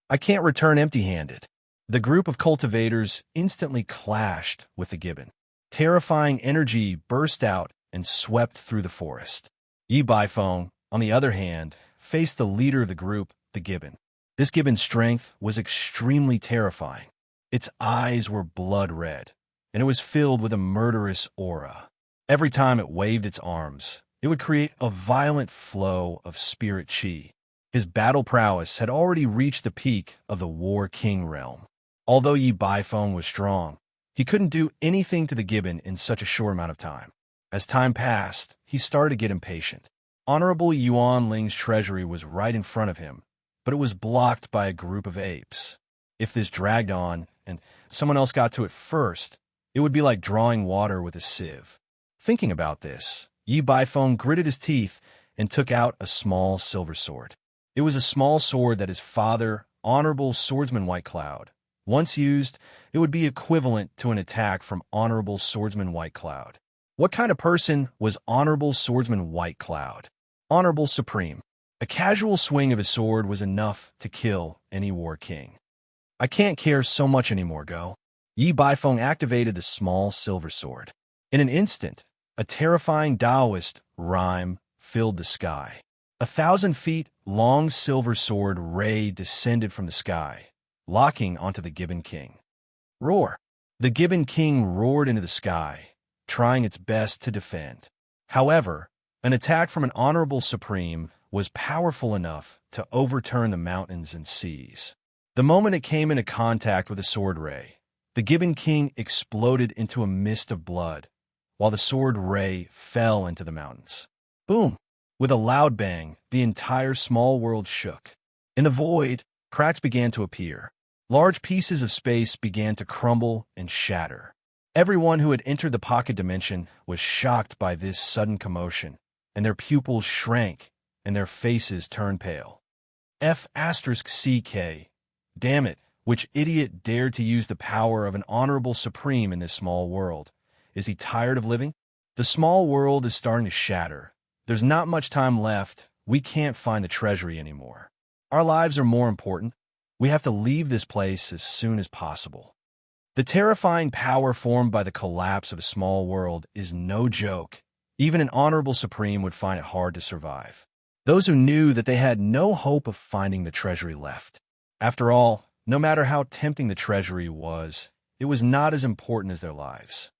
I can't return empty-handed. The group of cultivators instantly clashed with the gibbon. Terrifying energy burst out and swept through the forest. Yi Baifeng, on the other hand, faced the leader of the group, the gibbon. This gibbon's strength was extremely terrifying. Its eyes were blood red, and it was filled with a murderous aura. Every time it waved its arms, it would create a violent flow of spirit qi. His battle prowess had already reached the peak of the War King realm. Although Yi Baifeng was strong, he couldn't do anything to the gibbon in such a short amount of time. As time passed, he started to get impatient. Honorable Yuan Ling's treasury was right in front of him, but it was blocked by a group of apes. If this dragged on, and someone else got to it first, it would be like drawing water with a sieve. Thinking about this, Yi Baifeng gritted his teeth and took out a small silver sword. It was a small sword that his father, Honorable Swordsman White Cloud, once used. It would be equivalent to an attack from Honorable Swordsman White Cloud. What kind of person was Honorable Swordsman White Cloud? Honorable Supreme. A casual swing of his sword was enough to kill any war king. I can't care so much anymore, go. Yi Baifeng activated the small silver sword. In an instant, a terrifying Taoist rhyme filled the sky. 1,000 feet long silver sword ray descended from the sky, locking onto the Gibbon King. Roar! The Gibbon King roared into the sky, trying its best to defend. However, an attack from an Honorable Supreme was powerful enough to overturn the mountains and seas. The moment it came into contact with the sword ray, the Gibbon King exploded into a mist of blood, while the sword ray fell into the mountains. Boom! With a loud bang, the entire small world shook. In the void, cracks began to appear. Large pieces of space began to crumble and shatter. Everyone who had entered the pocket dimension was shocked by this sudden commotion, and their pupils shrank and their faces turned pale. F***CK. Damn it, which idiot dared to use the power of an Honorable Supreme in this small world? Is he tired of living? The small world is starting to shatter. There's not much time left. We can't find the treasury anymore. Our lives are more important. We have to leave this place as soon as possible. The terrifying power formed by the collapse of a small world is no joke. Even an Honorable Supreme would find it hard to survive. Those who knew that they had no hope of finding the treasury left. After all, no matter how tempting the treasury was, it was not as important as their lives.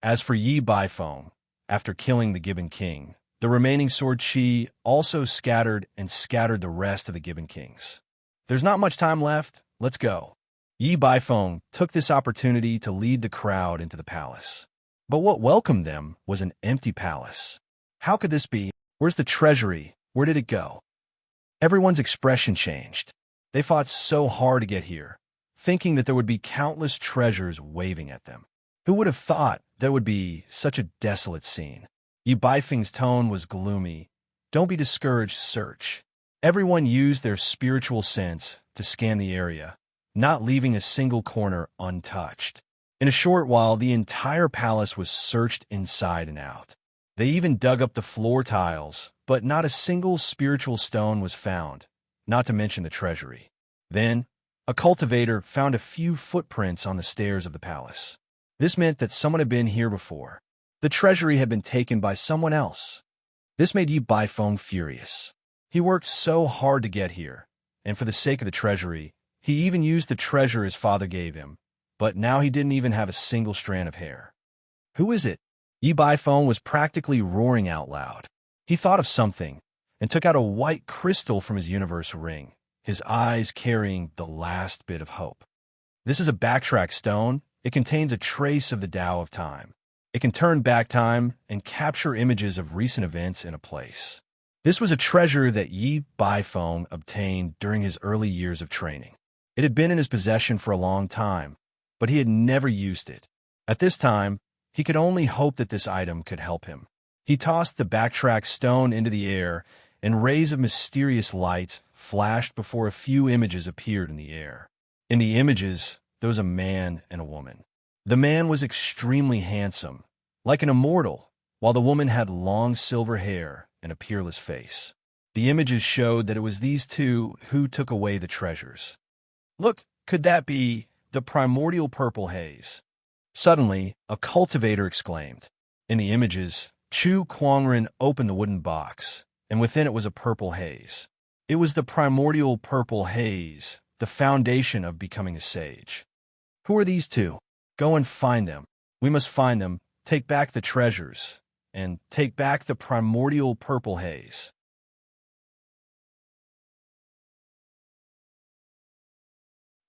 As for Yi Baifeng, after killing the Gibbon King, the remaining sword chi also scattered the rest of the Gibbon Kings. There's not much time left. Let's go. Yi Baifeng took this opportunity to lead the crowd into the palace. But what welcomed them was an empty palace. How could this be? Where's the treasury? Where did it go? Everyone's expression changed. They fought so hard to get here, thinking that there would be countless treasures waving at them. Who would have thought there would be such a desolate scene? Yi Baifeng's tone was gloomy. Don't be discouraged, search. Everyone used their spiritual sense to scan the area, not leaving a single corner untouched. In a short while, the entire palace was searched inside and out. They even dug up the floor tiles, but not a single spiritual stone was found, not to mention the treasury. Then, a cultivator found a few footprints on the stairs of the palace. This meant that someone had been here before. The treasury had been taken by someone else. This made Yi Baifeng furious. He worked so hard to get here, and for the sake of the treasury, he even used the treasure his father gave him, but now he didn't even have a single strand of hair. Who is it? Yi Baifeng was practically roaring out loud. He thought of something and took out a white crystal from his universe ring, his eyes carrying the last bit of hope. This is a backtrack stone. It contains a trace of the Tao of time. It can turn back time and capture images of recent events in a place. This was a treasure that Yi Baifeng obtained during his early years of training. It had been in his possession for a long time, but he had never used it. At this time, he could only hope that this item could help him. He tossed the backtrack stone into the air, and rays of mysterious light flashed before a few images appeared in the air. In the images, there was a man and a woman. The man was extremely handsome, like an immortal, while the woman had long silver hair and a peerless face. The images showed that it was these two who took away the treasures. Look, could that be the primordial purple haze? Suddenly, a cultivator exclaimed. In the images, Chu Kuangren opened the wooden box, and within it was a purple haze. It was the primordial purple haze, the foundation of becoming a sage. Who are these two? Go and find them. We must find them, take back the treasures, and take back the primordial purple haze.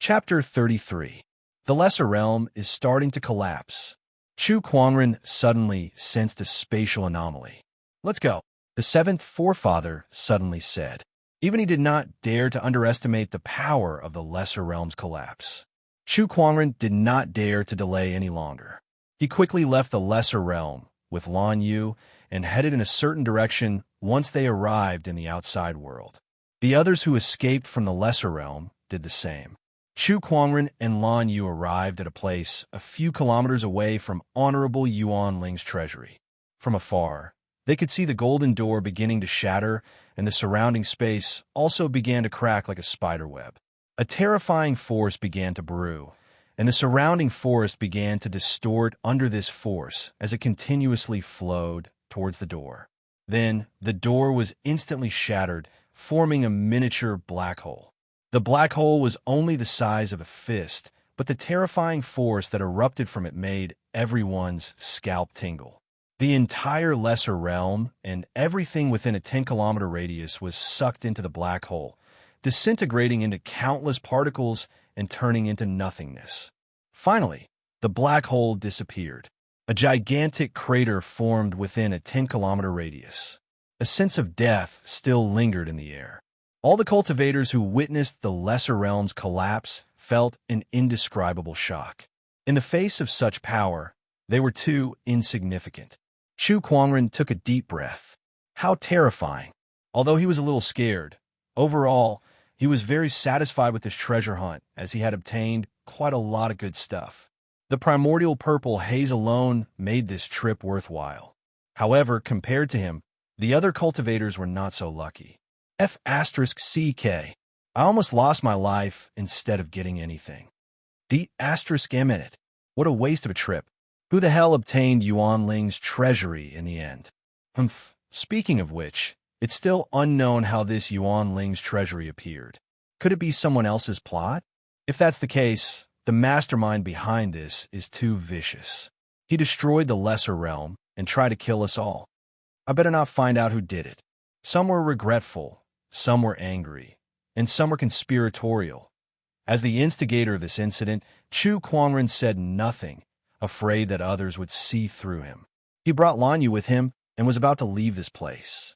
Chapter 33. The Lesser Realm is starting to collapse. Chu Kuangren suddenly sensed a spatial anomaly. Let's go, the seventh forefather suddenly said. Even he did not dare to underestimate the power of the Lesser Realm's collapse. Chu Kuangren did not dare to delay any longer. He quickly left the Lesser Realm with Lan Yu and headed in a certain direction once they arrived in the outside world. The others who escaped from the Lesser Realm did the same. Chu Kuangren and Lan Yu arrived at a place a few kilometers away from Honorable Yuan Ling's treasury. From afar, they could see the golden door beginning to shatter, and the surrounding space also began to crack like a spider web. A terrifying force began to brew, and the surrounding forest began to distort under this force as it continuously flowed towards the door. Then, the door was instantly shattered, forming a miniature black hole. The black hole was only the size of a fist, but the terrifying force that erupted from it made everyone's scalp tingle. The entire Lesser Realm and everything within a 10-kilometer radius was sucked into the black hole, disintegrating into countless particles and turning into nothingness. Finally, the black hole disappeared. A gigantic crater formed within a 10-kilometer radius. A sense of death still lingered in the air. All the cultivators who witnessed the Lesser Realm's collapse felt an indescribable shock. In the face of such power, they were too insignificant. Chu Kuangren took a deep breath. How terrifying! Although he was a little scared, overall, he was very satisfied with his treasure hunt as he had obtained quite a lot of good stuff. The primordial purple haze alone made this trip worthwhile. However, compared to him, the other cultivators were not so lucky. F*CK. I almost lost my life instead of getting anything. D*M. What a waste of a trip. Who the hell obtained Yuan Ling's treasury in the end? Speaking of which, it's still unknown how this Yuan Ling's treasury appeared. Could it be someone else's plot? If that's the case, the mastermind behind this is too vicious. He destroyed the Lesser Realm and tried to kill us all. I better not find out who did it. Some were regretful, some were angry, and some were conspiratorial. As the instigator of this incident, Chu Kuangren said nothing, afraid that others would see through him. He brought Lan Yu with him and was about to leave this place.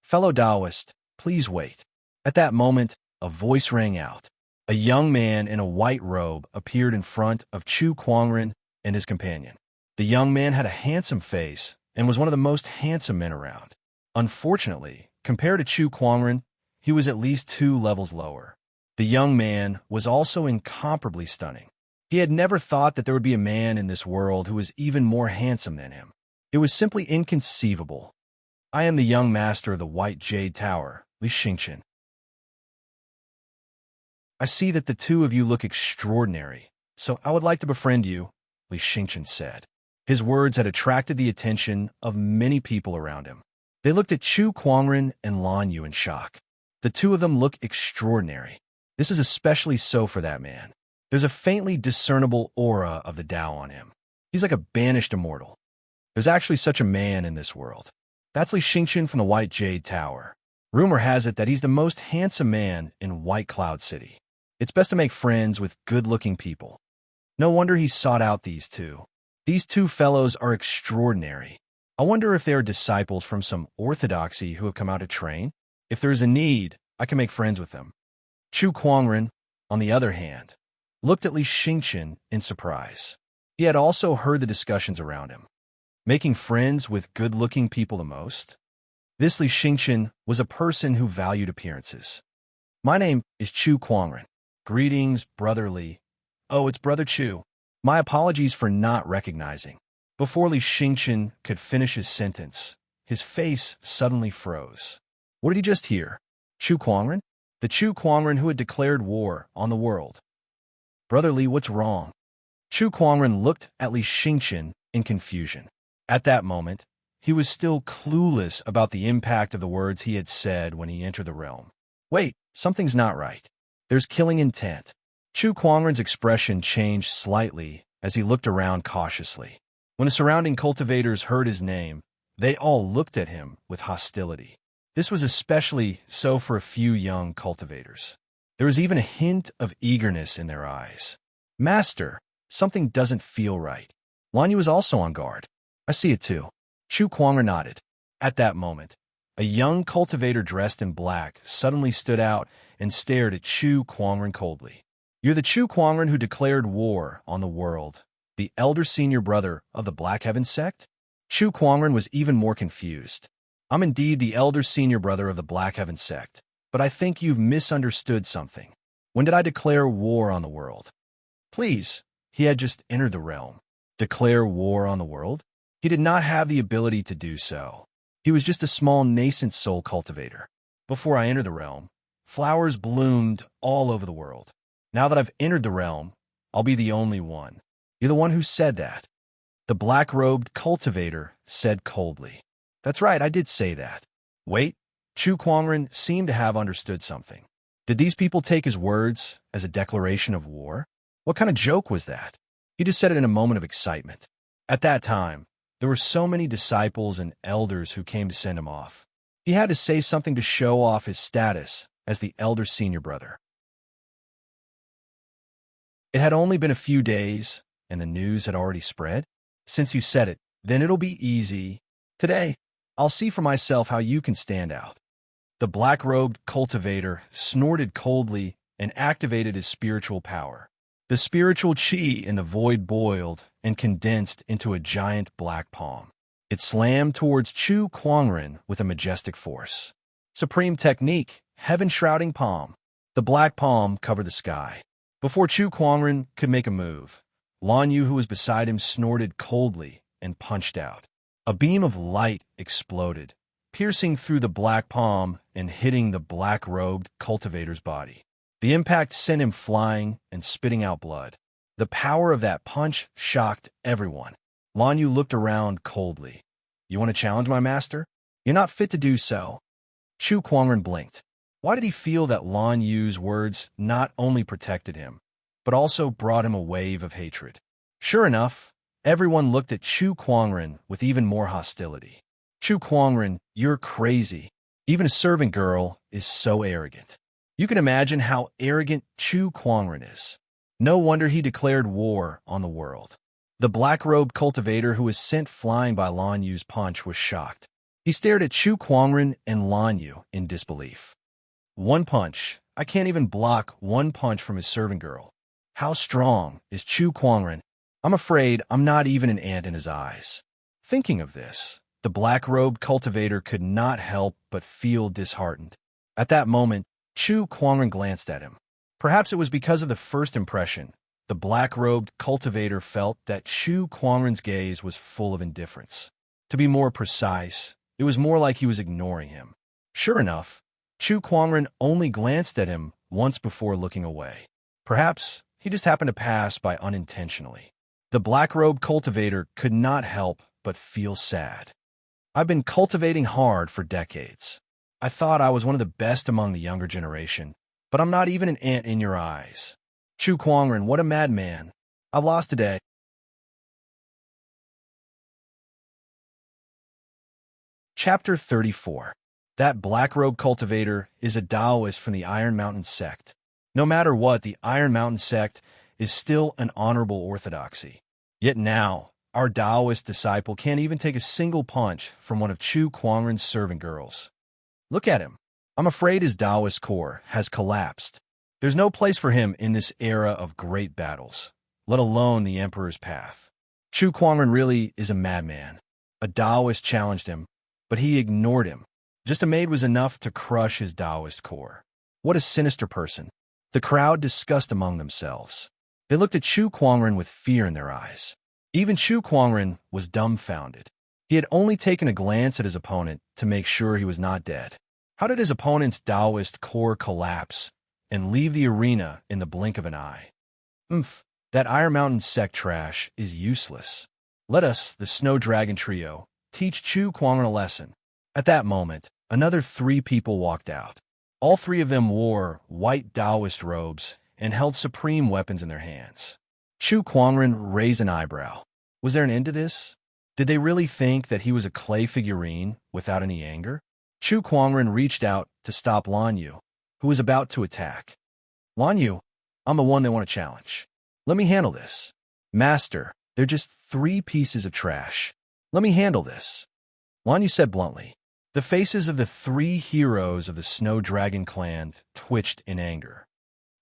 Fellow Taoist, please wait. At that moment, a voice rang out. A young man in a white robe appeared in front of Chu Kuangren and his companion. The young man had a handsome face and was one of the most handsome men around. Unfortunately, compared to Chu Kuangren, he was at least 2 levels lower. The young man was also incomparably stunning. He had never thought that there would be a man in this world who was even more handsome than him. It was simply inconceivable. I am the young master of the White Jade Tower, Li Xingqian. I see that the two of you look extraordinary, so I would like to befriend you, Li Xingqian said. His words had attracted the attention of many people around him. They looked at Chu Kuangren and Lan Yu in shock. The two of them look extraordinary. This is especially so for that man. There's a faintly discernible aura of the Tao on him. He's like a banished immortal. There's actually such a man in this world. That's Li Xingqian from the White Jade Tower. Rumor has it that he's the most handsome man in White Cloud City. It's best to make friends with good-looking people. No wonder he sought out these two. These two fellows are extraordinary. I wonder if they are disciples from some orthodoxy who have come out to train. If there is a need, I can make friends with them. Chu Kuangren, on the other hand, looked at Li Xingqian in surprise. He had also heard the discussions around him. Making friends with good-looking people the most? This Li Xingqian was a person who valued appearances. My name is Chu Kuangren. Greetings, Brother Li. Oh, it's Brother Chu. My apologies for not recognizing. Before Li Xingqian could finish his sentence, his face suddenly froze. What did he just hear? Chu Kuangren? The Chu Kuangren who had declared war on the world. Brother Li, what's wrong? Chu Kuangren looked at Li Xingqian in confusion. At that moment, he was still clueless about the impact of the words he had said when he entered the realm. Wait, something's not right. There's killing intent. Chu Kuangren's expression changed slightly as he looked around cautiously. When the surrounding cultivators heard his name, they all looked at him with hostility. This was especially so for a few young cultivators. There was even a hint of eagerness in their eyes. Master, something doesn't feel right. Lan Yu was also on guard. I see it too. Chu Kuangren nodded. At that moment, a young cultivator dressed in black suddenly stood out and stared at Chu Kuangren coldly. You're the Chu Kuangren who declared war on the world, the elder senior brother of the Black Heaven sect? Chu Kuangren was even more confused. I'm indeed the elder senior brother of the Black Heaven sect, but I think you've misunderstood something. When did I declare war on the world? Please, he had just entered the realm. Declare war on the world? He did not have the ability to do so. He was just a small nascent soul cultivator. Before I entered the realm, flowers bloomed all over the world. Now that I've entered the realm, I'll be the only one. You're the one who said that. The black-robed cultivator said coldly. That's right, I did say that. Wait, Chu Kuangren seemed to have understood something. Did these people take his words as a declaration of war? What kind of joke was that? He just said it in a moment of excitement. At that time, there were so many disciples and elders who came to send him off. He had to say something to show off his status as the elder senior brother. It had only been a few days, and the news had already spread. Since you said it, then it'll be easy. Today, I'll see for myself how you can stand out. The black-robed cultivator snorted coldly and activated his spiritual power. The spiritual chi in the void boiled and condensed into a giant black palm. It slammed towards Chu Kuangren with a majestic force. Supreme technique, heaven-shrouding palm. The black palm covered the sky. Before Chu Kuangren could make a move, Lan Yu, who was beside him, snorted coldly and punched out. A beam of light exploded, piercing through the black palm and hitting the black-robed cultivator's body. The impact sent him flying and spitting out blood. The power of that punch shocked everyone. Lan Yu looked around coldly. You want to challenge my master? You're not fit to do so. Chu Kuangren blinked. Why did he feel that Lan Yu's words not only protected him, but also brought him a wave of hatred? Sure enough, everyone looked at Chu Kuangren with even more hostility. Chu Kuangren, you're crazy. Even a servant girl is so arrogant. You can imagine how arrogant Chu Kuangren is. No wonder he declared war on the world. The black-robed cultivator who was sent flying by Lan Yu's punch was shocked. He stared at Chu Kuangren and Lan Yu in disbelief. One punch. I can't even block one punch from his servant girl. How strong is Chu Kuangren? I'm afraid I'm not even an ant in his eyes. Thinking of this, the black-robed cultivator could not help but feel disheartened. At that moment, Chu Kuangren glanced at him. Perhaps it was because of the first impression. The black-robed cultivator felt that Chu Kuangren's gaze was full of indifference. To be more precise, it was more like he was ignoring him. Sure enough, Chu Kuangren only glanced at him once before looking away. Perhaps he just happened to pass by unintentionally. The black-robed cultivator could not help but feel sad. I've been cultivating hard for decades. I thought I was one of the best among the younger generation, but I'm not even an ant in your eyes. Chu Kuangren, what a madman. I've lost today. Chapter 34. That black-robe cultivator is a Taoist from the Iron Mountain sect. No matter what, the Iron Mountain sect is still an honorable orthodoxy. Yet now, our Taoist disciple can't even take a single punch from one of Chu Kuangren's servant girls. Look at him. I'm afraid his Taoist core has collapsed. There's no place for him in this era of great battles, let alone the Emperor's path. Chu Kuangren really is a madman. A Taoist challenged him, but he ignored him. Just a maid was enough to crush his Taoist core. What a sinister person. The crowd discussed among themselves. They looked at Chu Kuangren with fear in their eyes. Even Chu Kuangren was dumbfounded. He had only taken a glance at his opponent to make sure he was not dead. How did his opponent's Taoist core collapse and leave the arena in the blink of an eye? That Iron Mountain sect trash is useless. Let us, the Snow Dragon Trio, teach Chu Kuangren a lesson. At that moment, another 3 people walked out. All 3 of them wore white Taoist robes and held supreme weapons in their hands. Chu Kuangren raised an eyebrow. Was there an end to this? Did they really think that he was a clay figurine without any anger? Chu Kuangren reached out to stop Lan Yu, who was about to attack. Lan Yu, I'm the one they want to challenge. Let me handle this. Master, they're just 3 pieces of trash. Let me handle this. Lan Yu said bluntly. The faces of the 3 heroes of the Snow Dragon clan twitched in anger.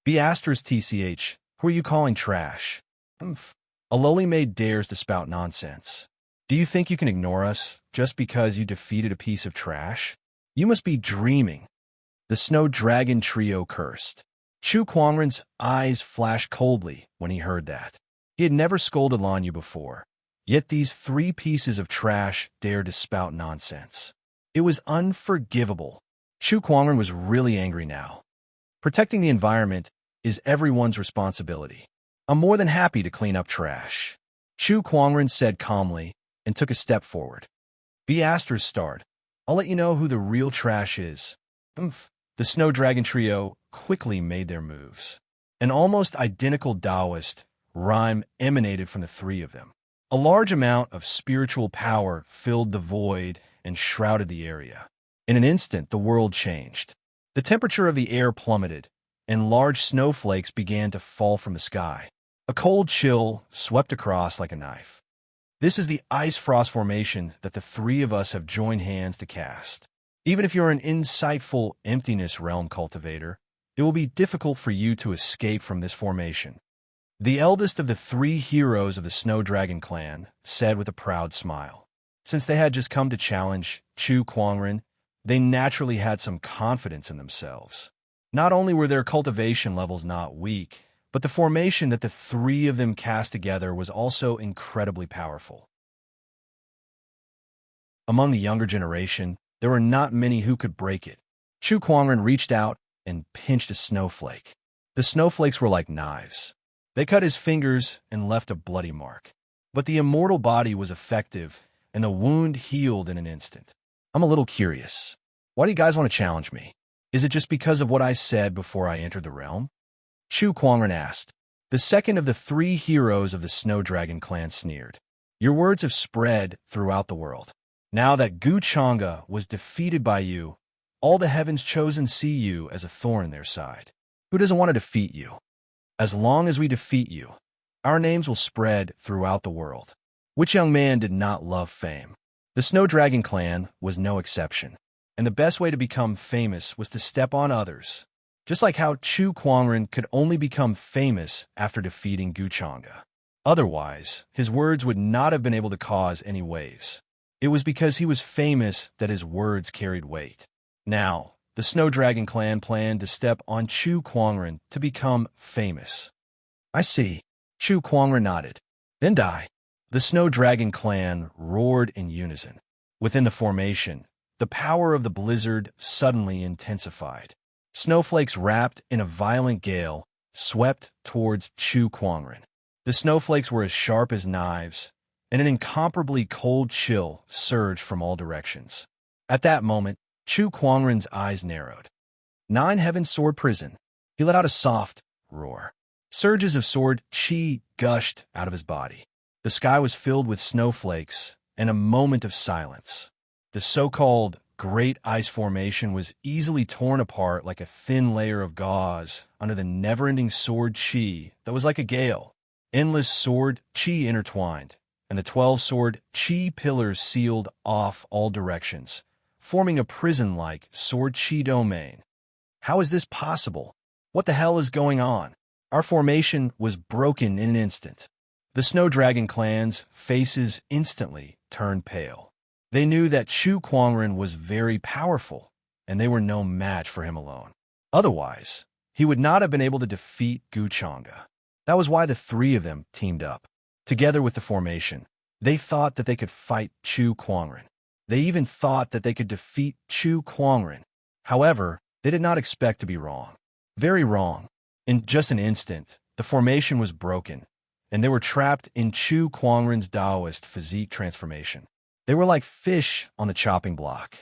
TCH, who are you calling trash? A lowly maid dares to spout nonsense. Do you think you can ignore us just because you defeated a piece of trash? You must be dreaming. The Snow Dragon Trio cursed. Chu Kuangren's eyes flashed coldly when he heard that. He had never scolded Lan Yu before, yet these 3 pieces of trash dared to spout nonsense. It was unforgivable. Chu Kuangren was really angry now. Protecting the environment is everyone's responsibility. I'm more than happy to clean up trash. Chu Kuangren said calmly and took a step forward. Start. I'll let you know who the real trash is. The Snow Dragon Trio quickly made their moves. An almost identical Taoist rhyme emanated from the 3 of them. A large amount of spiritual power filled the void and shrouded the area. In an instant, the world changed. The temperature of the air plummeted, and large snowflakes began to fall from the sky. A cold chill swept across like a knife. This is the ice frost formation that the 3 of us have joined hands to cast. Even if you're an insightful emptiness realm cultivator, it will be difficult for you to escape from this formation. The eldest of the 3 heroes of the Snow Dragon clan said with a proud smile. Since they had just come to challenge Chu Kuangren, they naturally had some confidence in themselves. Not only were their cultivation levels not weak, but the formation that the 3 of them cast together was also incredibly powerful. Among the younger generation, there were not many who could break it. Chu Kuangren reached out and pinched a snowflake. The snowflakes were like knives. They cut his fingers and left a bloody mark. But the immortal body was effective, and the wound healed in an instant. I'm a little curious. Why do you guys want to challenge me? Is it just because of what I said before I entered the realm? Chu Kuangren asked. The second of the 3 heroes of the Snow Dragon clan sneered. Your words have spread throughout the world. Now that Gu Chang'e was defeated by you, all the heavens chosen see you as a thorn in their side. Who doesn't want to defeat you? As long as we defeat you, our names will spread throughout the world. Which young man did not love fame? The Snow Dragon clan was no exception, and the best way to become famous was to step on others. Just like how Chu Kuangren could only become famous after defeating Gu Chang'e. Otherwise, his words would not have been able to cause any waves. It was because he was famous that his words carried weight. Now, the Snow Dragon clan planned to step on Chu Kuangren to become famous. I see. Chu Kuangren nodded. Then die. The Snow Dragon clan roared in unison. Within the formation, the power of the blizzard suddenly intensified. Snowflakes wrapped in a violent gale swept towards Chu Kuangren. The snowflakes were as sharp as knives, and an incomparably cold chill surged from all directions. At that moment, Chu Kuangren's eyes narrowed. 9 Heaven's Sword Prison. He let out a soft roar. Surges of sword chi gushed out of his body. The sky was filled with snowflakes, and a moment of silence. The so-called Great Ice Formation was easily torn apart like a thin layer of gauze under the never-ending sword chi that was like a gale. Endless sword chi intertwined, and the 12-sword chi pillars sealed off all directions, forming a prison-like sword chi domain. How is this possible? What the hell is going on? Our formation was broken in an instant. The Snow Dragon clan's faces instantly turned pale. They knew that Chu Kuangren was very powerful, and they were no match for him alone. Otherwise, he would not have been able to defeat Gu Chang'e. That was why the three of them teamed up. Together with the formation, they thought that they could fight Chu Kuangren. They even thought that they could defeat Chu Kuangren. However, they did not expect to be wrong. Very wrong. In just an instant, the formation was broken, and they were trapped in Chu Kuangren's Taoist physique transformation. They were like fish on the chopping block.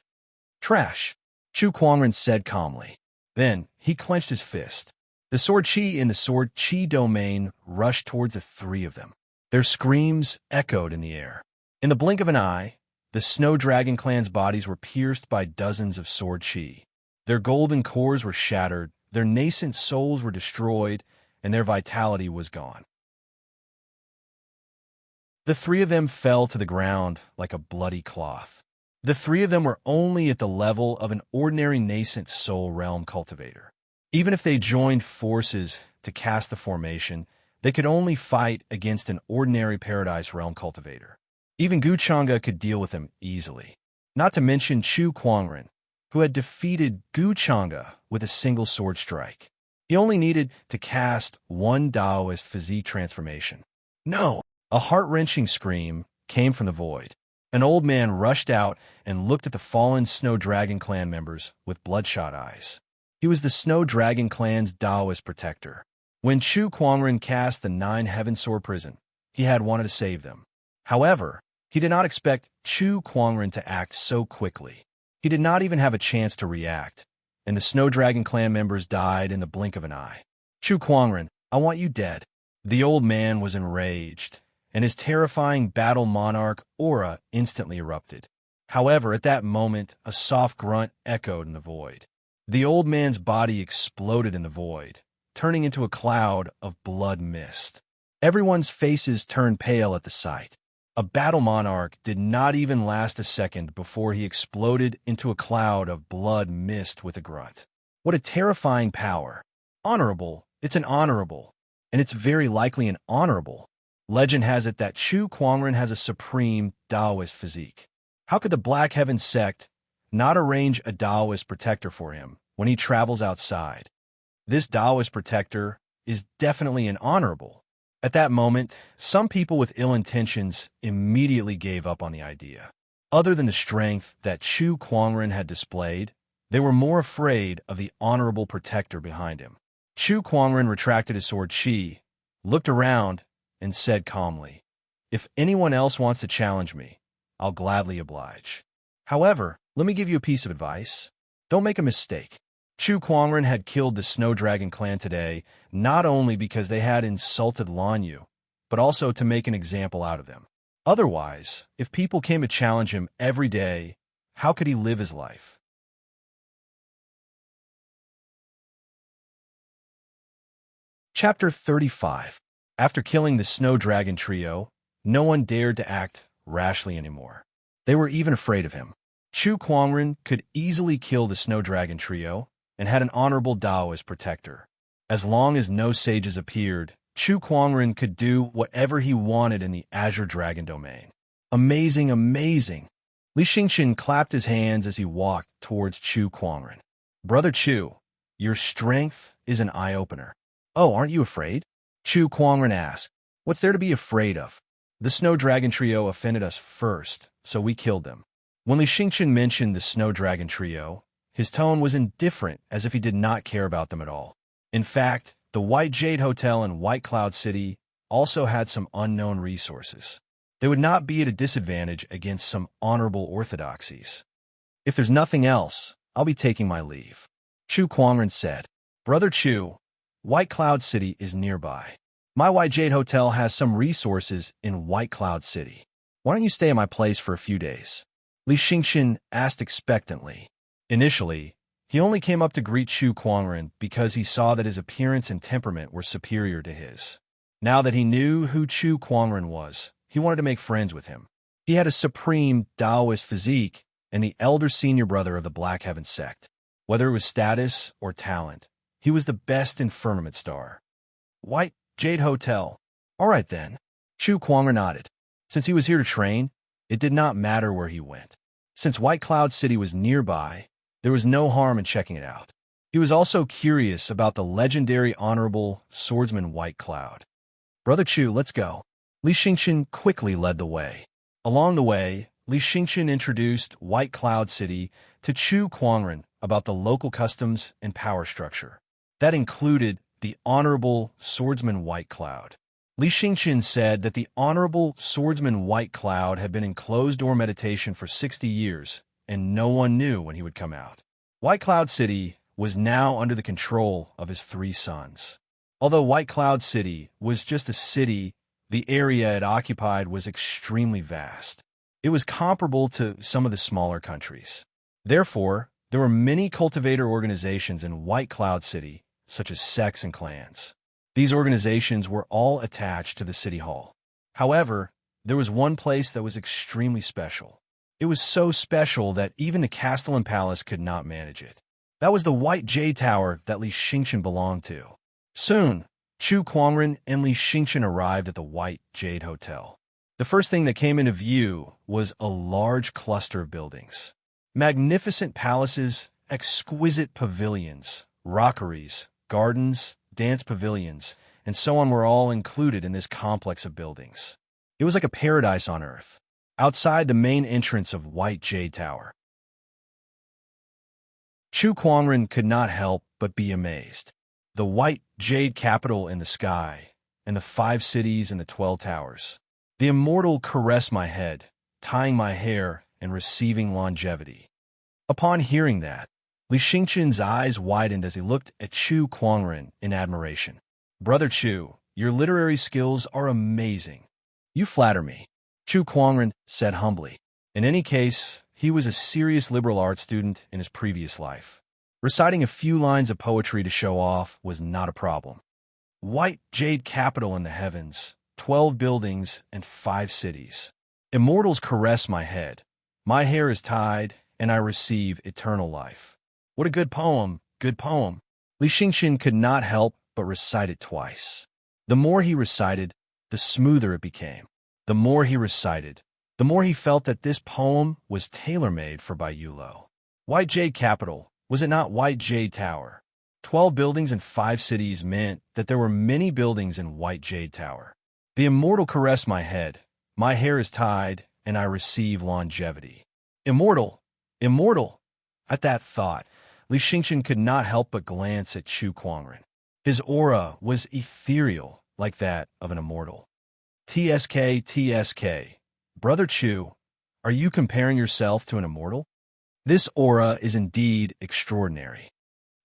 Trash, Chu Kuangren said calmly. Then, he clenched his fist. The sword chi in the sword chi domain rushed towards the three of them. Their screams echoed in the air. In the blink of an eye, the Snow Dragon clan's bodies were pierced by dozens of sword chi. Their golden cores were shattered, their nascent souls were destroyed, and their vitality was gone. The three of them fell to the ground like a bloody cloth. The three of them were only at the level of an ordinary nascent soul realm cultivator. Even if they joined forces to cast the formation, they could only fight against an ordinary Paradise Realm cultivator. Even Gu Chang'e could deal with them easily. Not to mention Chu Kuangren, who had defeated Gu Chang'e with a single sword strike. He only needed to cast one Taoist physique transformation. No! A heart-wrenching scream came from the void. An old man rushed out and looked at the fallen Snow Dragon clan members with bloodshot eyes. He was the Snow Dragon clan's Taoist protector. When Chu Kuangren cast the 9 Heaven Sword Prison, he had wanted to save them. However, he did not expect Chu Kuangren to act so quickly. He did not even have a chance to react, and the Snow Dragon clan members died in the blink of an eye. Chu Kuangren, I want you dead. The old man was enraged, and his terrifying battle monarch aura instantly erupted. However, at that moment, a soft grunt echoed in the void. The old man's body exploded in the void, turning into a cloud of blood mist. Everyone's faces turned pale at the sight. A battle monarch did not even last a second before he exploded into a cloud of blood mist with a grunt. What a terrifying power. Honorable, it's an honorable, and it's very likely an honorable. Legend has it that Chu Kuangren has a supreme Taoist physique. How could the Black Heaven sect not arrange a Taoist protector for him when he travels outside? This Taoist protector is definitely an honorable. At that moment, some people with ill intentions immediately gave up on the idea. Other than the strength that Chu Kuangren had displayed, they were more afraid of the honorable protector behind him. Chu Kuangren retracted his sword chi, looked around, and said calmly, "If anyone else wants to challenge me, I'll gladly oblige. However, let me give you a piece of advice. Don't make a mistake. Chu Kuangren had killed the Snow Dragon clan today, not only because they had insulted Lan Yu, but also to make an example out of them. Otherwise, if people came to challenge him every day, how could he live his life?" Chapter 35. After killing the Snow Dragon trio, no one dared to act rashly anymore. They were even afraid of him. Chu Kuangren could easily kill the Snow Dragon trio and had an honorable Taoist protector. As long as no sages appeared, Chu Kuangren could do whatever he wanted in the Azure Dragon domain. Amazing, amazing! Li Xingqian clapped his hands as he walked towards Chu Kuangren. "Brother Chu, your strength is an eye-opener." "Oh, aren't you afraid?" Chu Kuangren asked. "What's there to be afraid of? The Snow Dragon trio offended us first, so we killed them." When Li Xingqian mentioned the Snow Dragon trio, his tone was indifferent, as if he did not care about them at all. In fact, the White Jade Hotel in White Cloud City also had some unknown resources. They would not be at a disadvantage against some honorable orthodoxies. "If there's nothing else, I'll be taking my leave," Chu Kuangren said. "Brother Chu, White Cloud City is nearby. My White Jade Hotel has some resources in White Cloud City. Why don't you stay at my place for a few days?" Li Xingqian asked expectantly. Initially, he only came up to greet Chu Kuangren because he saw that his appearance and temperament were superior to his. Now that he knew who Chu Kuangren was, he wanted to make friends with him. He had a supreme Taoist physique and the elder senior brother of the Black Heaven sect. Whether it was status or talent, he was the best in Firmament Star. White Jade Hotel. All right then. Chu Kuangren nodded. Since he was here to train, it did not matter where he went. Since White Cloud City was nearby, there was no harm in checking it out. He was also curious about the legendary Honorable Swordsman White Cloud. Brother Chu, let's go. Li Xingqian quickly led the way. Along the way, Li Xingqian introduced White Cloud City to Chu Kuangren about the local customs and power structure. That included the Honorable Swordsman White Cloud. Li Xingqian said that the Honorable Swordsman White Cloud had been in closed-door meditation for 60 years, and no one knew when he would come out. White Cloud City was now under the control of his 3 sons. Although White Cloud City was just a city, the area it occupied was extremely vast. It was comparable to some of the smaller countries. Therefore, there were many cultivator organizations in White Cloud City, such as sects and clans. These organizations were all attached to the city hall. However, there was one place that was extremely special. It was so special that even the Castellan Palace could not manage it. That was the White Jade Tower that Li Xingqian belonged to. Soon, Chu Kuangren and Li Xingqian arrived at the White Jade Hotel. The first thing that came into view was a large cluster of buildings. Magnificent palaces, exquisite pavilions, rockeries, gardens, dance pavilions, and so on were all included in this complex of buildings. It was like a paradise on earth, outside the main entrance of White Jade Tower. Chu Kuangren could not help but be amazed. The White Jade capital in the sky, and the 5 cities and the 12 towers. The immortal caress my head, tying my hair and receiving longevity. Upon hearing that, Li Xingqian's eyes widened as he looked at Chu Kuangren in admiration. Brother Chu, your literary skills are amazing. You flatter me, Chu Kuangren said humbly. In any case, he was a serious liberal arts student in his previous life. Reciting a few lines of poetry to show off was not a problem. White Jade capital in the heavens, 12 buildings and 5 cities. Immortals caress my head. My hair is tied, and I receive eternal life. What a good poem, good poem. Li Xingqian could not help but recite it twice. The more he recited, the smoother it became. The more he recited, the more he felt that this poem was tailor-made for Bai Yulo. White Jade capital, was it not White Jade Tower? 12 buildings and 5 cities meant that there were many buildings in White Jade Tower. The immortal caress my head. My hair is tied, and I receive longevity. Immortal! Immortal! At that thought, Li Xingqian could not help but glance at Chu Kuangren. His aura was ethereal, like that of an immortal. TSK. Brother Chu, are you comparing yourself to an immortal? This aura is indeed extraordinary.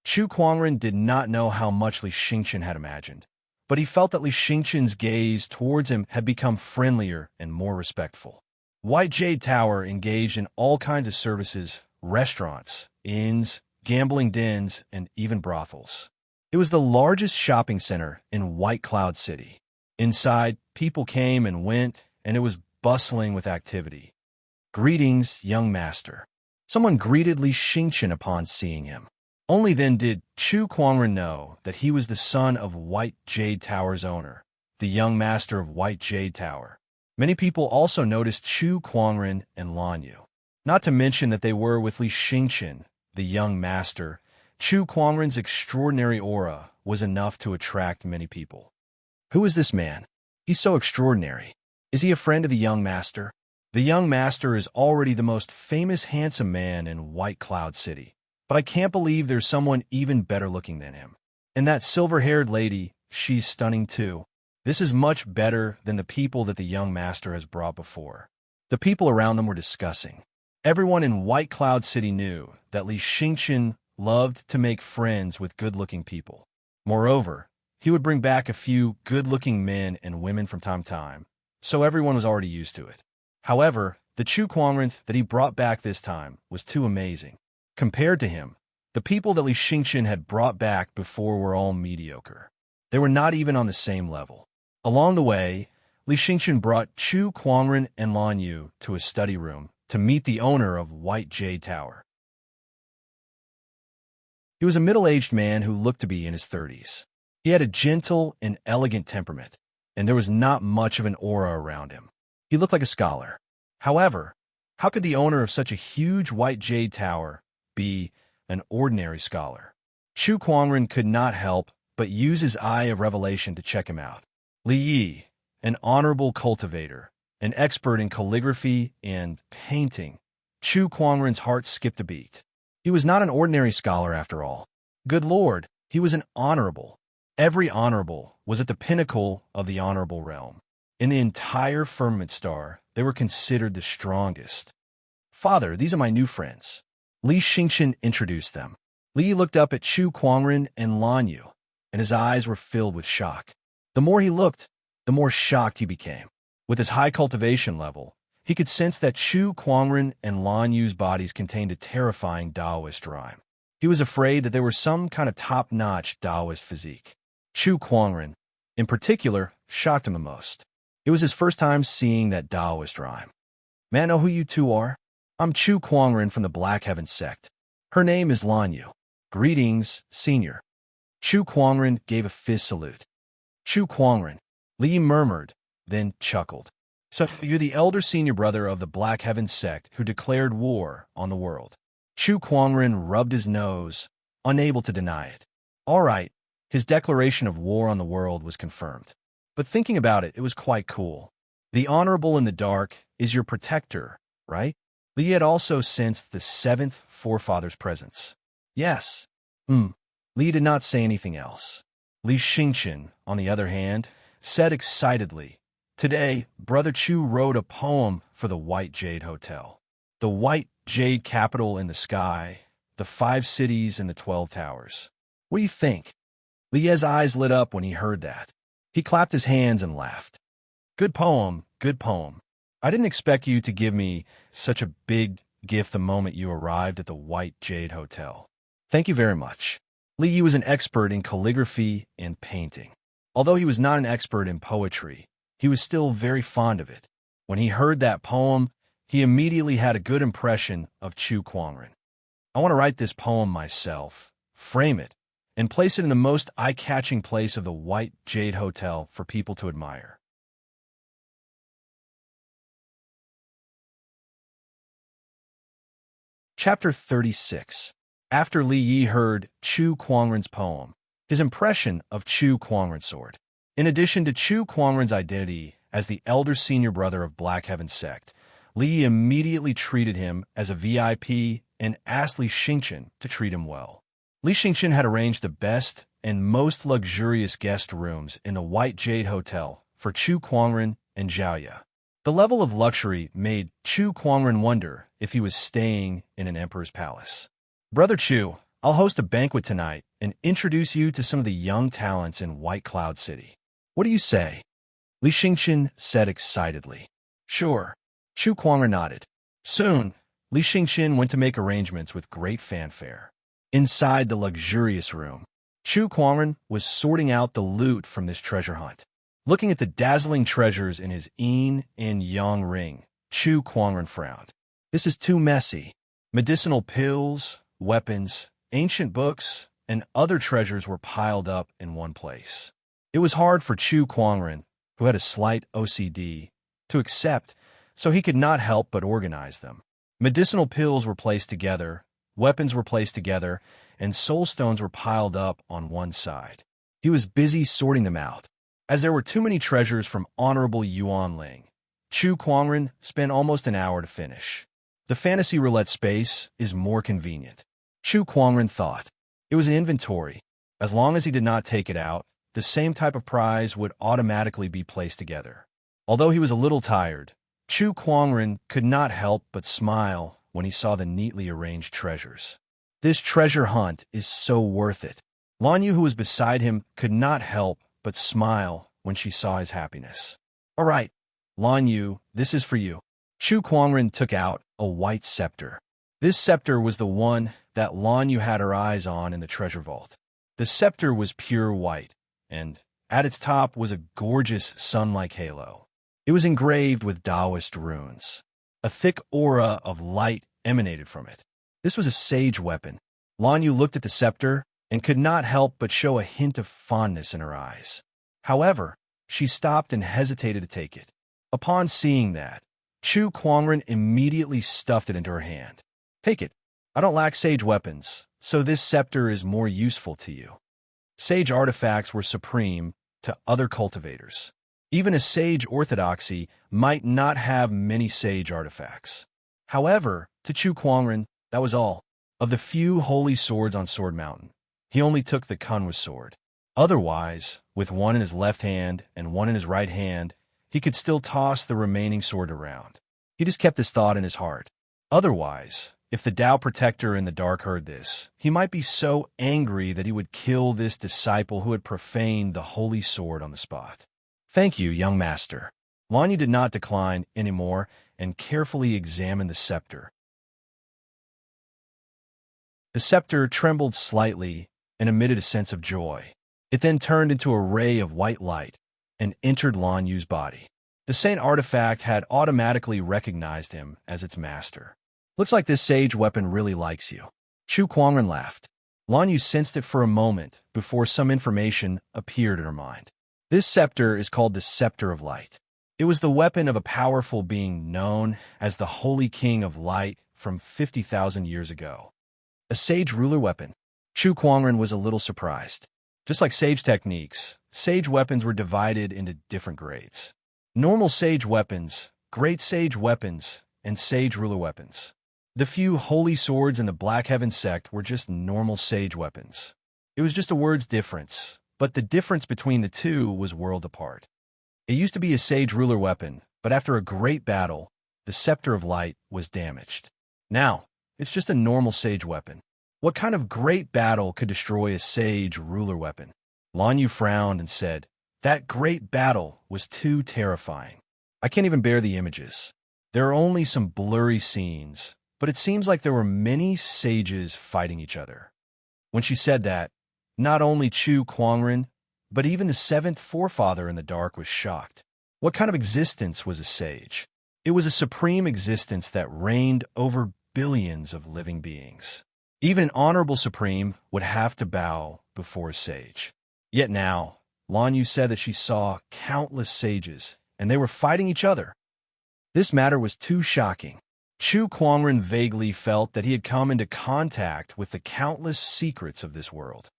Chu Kuangren did not know how much Li Xingqian had imagined, but he felt that Li Xingqian's gaze towards him had become friendlier and more respectful. White Jade Tower engaged in all kinds of services, restaurants, inns, gambling dens, and even brothels. It was the largest shopping center in White Cloud City. Inside, people came and went, and it was bustling with activity. Greetings, young master. Someone greeted Li Xingqian upon seeing him. Only then did Chu Kuangren know that he was the son of White Jade Tower's owner, the young master of White Jade Tower. Many people also noticed Chu Kuangren and Lan Yu. Not to mention that they were with Li Xingqian, the young master. Chu Kuangren's extraordinary aura was enough to attract many people. Who is this man? He's so extraordinary. Is he a friend of the young master? The young master is already the most famous handsome man in White Cloud City, but I can't believe there's someone even better looking than him. And that silver-haired lady, she's stunning too. This is much better than the people that the young master has brought before. The people around them were discussing. Everyone in White Cloud City knew that Li Xingqian loved to make friends with good-looking people. Moreover, he would bring back a few good-looking men and women from time to time, so everyone was already used to it. However, the Chu Kuangren that he brought back this time was too amazing. Compared to him, the people that Li Xingqian had brought back before were all mediocre. They were not even on the same level. Along the way, Li Li Xingchen brought Chu Kuangren and Lan Yu to his study room to meet the owner of White Jade Tower. He was a middle-aged man who looked to be in his 30s. He had a gentle and elegant temperament, and there was not much of an aura around him. He looked like a scholar. However, how could the owner of such a huge White Jade Tower be an ordinary scholar? Chu Kuangren could not help but use his eye of revelation to check him out. Li Yi, an honorable cultivator, an expert in calligraphy and painting. Chu Kuangren's heart skipped a beat. He was not an ordinary scholar after all. Good Lord, he was an honorable. Every honorable was at the pinnacle of the honorable realm. In the entire firmament star, they were considered the strongest. Father, these are my new friends. Li Xingchen introduced them. Li looked up at Chu Kuangren and Lan Yu, and his eyes were filled with shock. The more he looked, the more shocked he became. With his high cultivation level, he could sense that Chu Kuangren and Lan Yu's bodies contained a terrifying Taoist rhyme. He was afraid that they were some kind of top-notch Taoist physique. Chu Kuangren, in particular, shocked him the most. It was his first time seeing that Taoist rhyme. "May I know who you two are? I'm Chu Kuangren from the Black Heaven sect. Her name is Lan Yu. Greetings, senior." Chu Kuangren gave a fist salute. "Chu Kuangren," Li murmured, then chuckled. "So you're the elder senior brother of the Black Heaven sect who declared war on the world." Chu Kuangren rubbed his nose, unable to deny it. All right, his declaration of war on the world was confirmed. But thinking about it, it was quite cool. The honorable in the dark is your protector, right? Li had also sensed the seventh forefather's presence. Yes. Li did not say anything else. Li Xingchen, on the other hand, said excitedly, "Today, Brother Chu wrote a poem for the White Jade Hotel. The White Jade capital in the sky, the 5 cities and the 12 towers. What do you think?" Li's eyes lit up when he heard that. He clapped his hands and laughed. Good poem, good poem. I didn't expect you to give me such a big gift the moment you arrived at the White Jade Hotel. Thank you very much." Li was an expert in calligraphy and painting. Although he was not an expert in poetry, he was still very fond of it. When he heard that poem, he immediately had a good impression of Chu Kuangren. "I want to write this poem myself, frame it, and place it in the most eye-catching place of the White Jade Hotel for people to admire." Chapter 36. After Li Yi heard Chu Kuangren's poem, his impression of Chu Kuangren soared. In addition to Chu Kuangren's identity as the elder senior brother of Black Heaven sect, Li immediately treated him as a VIP and asked Li Xingchen to treat him well. Li Xingchen had arranged the best and most luxurious guest rooms in the White Jade Hotel for Chu Kuangren and Zhaoya. The level of luxury made Chu Kuangren wonder if he was staying in an emperor's palace. "Brother Chu, I'll host a banquet tonight and introduce you to some of the young talents in White Cloud City. What do you say?" Li Xingchen said excitedly. "Sure." Chu Kuangren nodded. Soon, Li Xingchen went to make arrangements with great fanfare. Inside the luxurious room, Chu Kuangren was sorting out the loot from this treasure hunt. Looking at the dazzling treasures in his yin and yang ring, Chu Kuangren frowned. "This is too messy. Medicinal pills, weapons, ancient books, and other treasures were piled up in one place." It was hard for Chu Kuangren, who had a slight OCD, to accept, so he could not help but organize them. Medicinal pills were placed together, weapons were placed together, and soul stones were piled up on one side. He was busy sorting them out. As there were too many treasures from Honorable Yuan Ling, Chu Kuangren spent almost an hour to finish. The fantasy roulette space is more convenient, Chu Kuangren thought. It was an inventory. As long as he did not take it out, the same type of prize would automatically be placed together. Although he was a little tired, Chu Kuangren could not help but smile when he saw the neatly arranged treasures. This treasure hunt is so worth it. Lan Yu, who was beside him, could not help but smile when she saw his happiness. "All right, Lan Yu, this is for you." Chu Kuangren took out a white scepter. This scepter was the one that Lan Yu had her eyes on in the treasure vault. The scepter was pure white, and at its top was a gorgeous sun-like halo. It was engraved with Taoist runes. A thick aura of light emanated from it. This was a sage weapon. Lan Yu looked at the scepter and could not help but show a hint of fondness in her eyes. However, she stopped and hesitated to take it. Upon seeing that, Chu Kuangren immediately stuffed it into her hand. Take it. I don't lack sage weapons, so this scepter is more useful to you. Sage artifacts were supreme to other cultivators. Even a sage orthodoxy might not have many sage artifacts. However, to Chu Kuangren, that was all. Of the few holy swords on Sword Mountain, he only took the Kunwa sword. Otherwise, with one in his left hand and one in his right hand, he could still toss the remaining sword around. He just kept this thought in his heart. Otherwise, if the Tao Protector in the dark heard this, he might be so angry that he would kill this disciple who had profaned the holy sword on the spot. Thank you, young master. Lan Yu did not decline anymore and carefully examined the scepter. The scepter trembled slightly and emitted a sense of joy. It then turned into a ray of white light and entered Lan Yu's body. The saint artifact had automatically recognized him as its master. Looks like this sage weapon really likes you. Chu Kuangren laughed. Lan Yu sensed it for a moment before some information appeared in her mind. This scepter is called the Scepter of Light. It was the weapon of a powerful being known as the Holy King of Light from 50,000 years ago. A sage ruler weapon. Chu Kuangren was a little surprised. Just like sage techniques, sage weapons were divided into different grades. Normal sage weapons, great sage weapons, and sage ruler weapons. The few holy swords in the Black Heaven sect were just normal sage weapons. It was just a word's difference, but the difference between the two was world apart. It used to be a sage ruler weapon, but after a great battle, the Scepter of Light was damaged. Now, it's just a normal sage weapon. What kind of great battle could destroy a sage ruler weapon? Lan Yu frowned and said, that great battle was too terrifying. I can't even bear the images. There are only some blurry scenes, but it seems like there were many sages fighting each other. When she said that, not only Chu Kuangren, but even the seventh forefather in the dark was shocked. What kind of existence was a sage? It was a supreme existence that reigned over billions of living beings. Even an honorable supreme would have to bow before a sage. Yet now, Lan Yu said that she saw countless sages, and they were fighting each other. This matter was too shocking. Chu Kuangren vaguely felt that he had come into contact with the countless secrets of this world.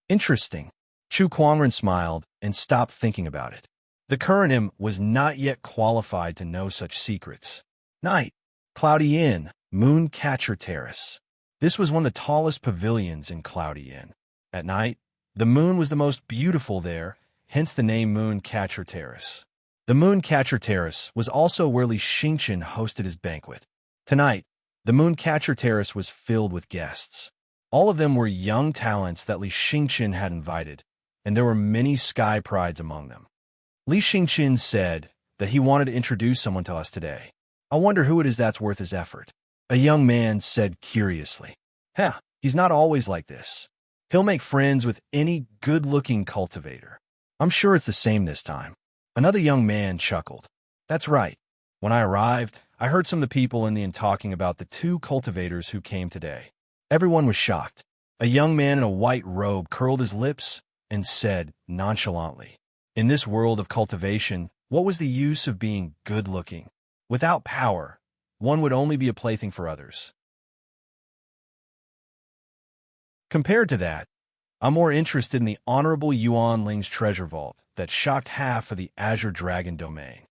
Interesting. Chu Kuangren smiled and stopped thinking about it. The current him was not yet qualified to know such secrets. Night. Cloudy Inn, Moon Catcher Terrace. This was one of the tallest pavilions in Cloudy Inn. At night, the moon was the most beautiful there, hence the name Moon Catcher Terrace. The Moon Catcher Terrace was also where Li Xingqian hosted his banquet. Tonight, the Moon Catcher Terrace was filled with guests. All of them were young talents that Li Xingqian had invited, and there were many sky prides among them. Li Xingqian said that he wanted to introduce someone to us today. I wonder who it is that's worth his effort. A young man said curiously. He's not always like this. He'll make friends with any good-looking cultivator. I'm sure it's the same this time. Another young man chuckled. That's right. When I arrived, I heard some of the people in the inn talking about the two cultivators who came today. Everyone was shocked. A young man in a white robe curled his lips and said nonchalantly, in this world of cultivation, what was the use of being good-looking? Without power, one would only be a plaything for others. Compared to that, I'm more interested in the Honorable Yuan Ling's treasure vault that shocked half of the Azure Dragon domain.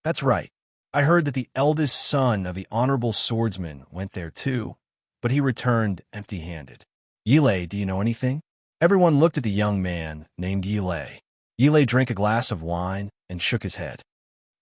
That's right. I heard that the eldest son of the Honorable Swordsman went there too, but he returned empty-handed. Yilei, do you know anything? Everyone looked at the young man named Yilei. Yilei drank a glass of wine and shook his head.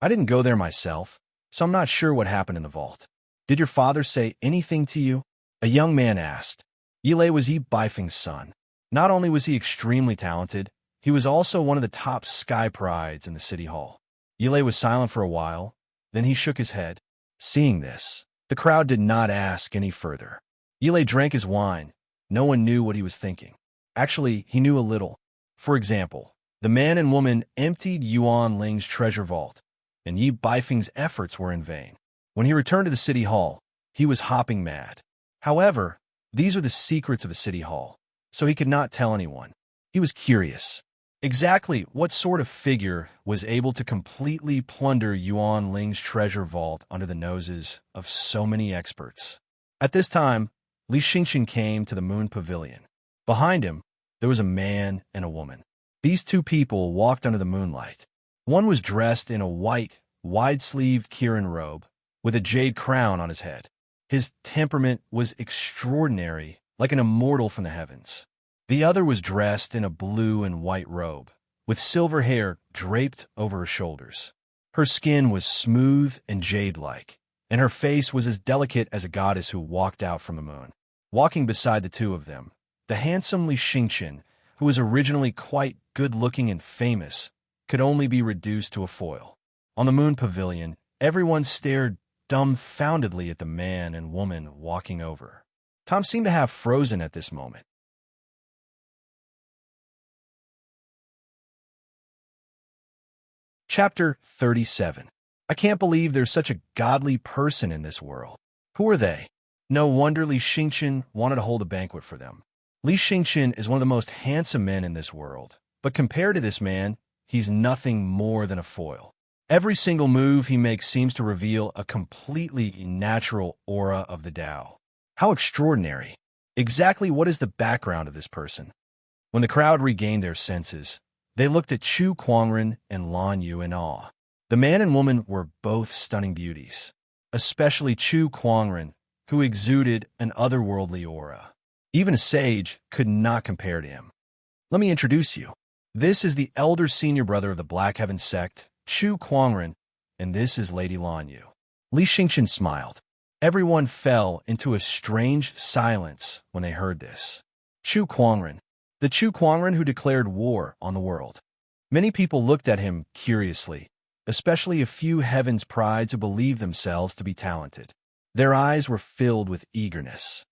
I didn't go there myself, so I'm not sure what happened in the vault. Did your father say anything to you? A young man asked. Yilei was Yi Baifeng's son. Not only was he extremely talented, he was also one of the top sky prides in the city hall. Yilei was silent for a while, then he shook his head. Seeing this, the crowd did not ask any further. Yilei drank his wine. No one knew what he was thinking. Actually, he knew a little. For example, the man and woman emptied Yuan Ling's treasure vault, and Yi Baifeng's efforts were in vain. When he returned to the city hall, he was hopping mad. However, these are the secrets of the city hall, so he could not tell anyone. He was curious. Exactly what sort of figure was able to completely plunder Yuan Ling's treasure vault under the noses of so many experts? At this time, Li Xingqian came to the Moon Pavilion. Behind him, there was a man and a woman. These two people walked under the moonlight. One was dressed in a white, wide-sleeved Kirin robe, with a jade crown on his head. His temperament was extraordinary, like an immortal from the heavens. The other was dressed in a blue and white robe, with silver hair draped over her shoulders. Her skin was smooth and jade-like, and her face was as delicate as a goddess who walked out from the moon. Walking beside the two of them, the handsome Li Xingqian, who was originally quite good-looking and famous, could only be reduced to a foil. On the Moon Pavilion, everyone stared dumbfoundedly at the man and woman walking over. Tom seemed to have frozen at this moment. Chapter 37. I can't believe there's such a godly person in this world. Who are they? No wonder Li Xingqian wanted to hold a banquet for them. Li Xingqian is one of the most handsome men in this world, but compared to this man, he's nothing more than a foil. Every single move he makes seems to reveal a completely natural aura of the Tao. How extraordinary. Exactly what is the background of this person? When the crowd regained their senses, they looked at Chu Kuangren and Lan Yu in awe. The man and woman were both stunning beauties, especially Chu Kuangren, who exuded an otherworldly aura. Even a sage could not compare to him. Let me introduce you. This is the elder senior brother of the Black Heaven sect, Chu Kuangren, and this is Lady Lan Yu. Li Xingqian smiled. Everyone fell into a strange silence when they heard this. Chu Kuangren, the Chu Kuangren who declared war on the world. Many people looked at him curiously, especially a few heaven's prides who believed themselves to be talented. Their eyes were filled with eagerness.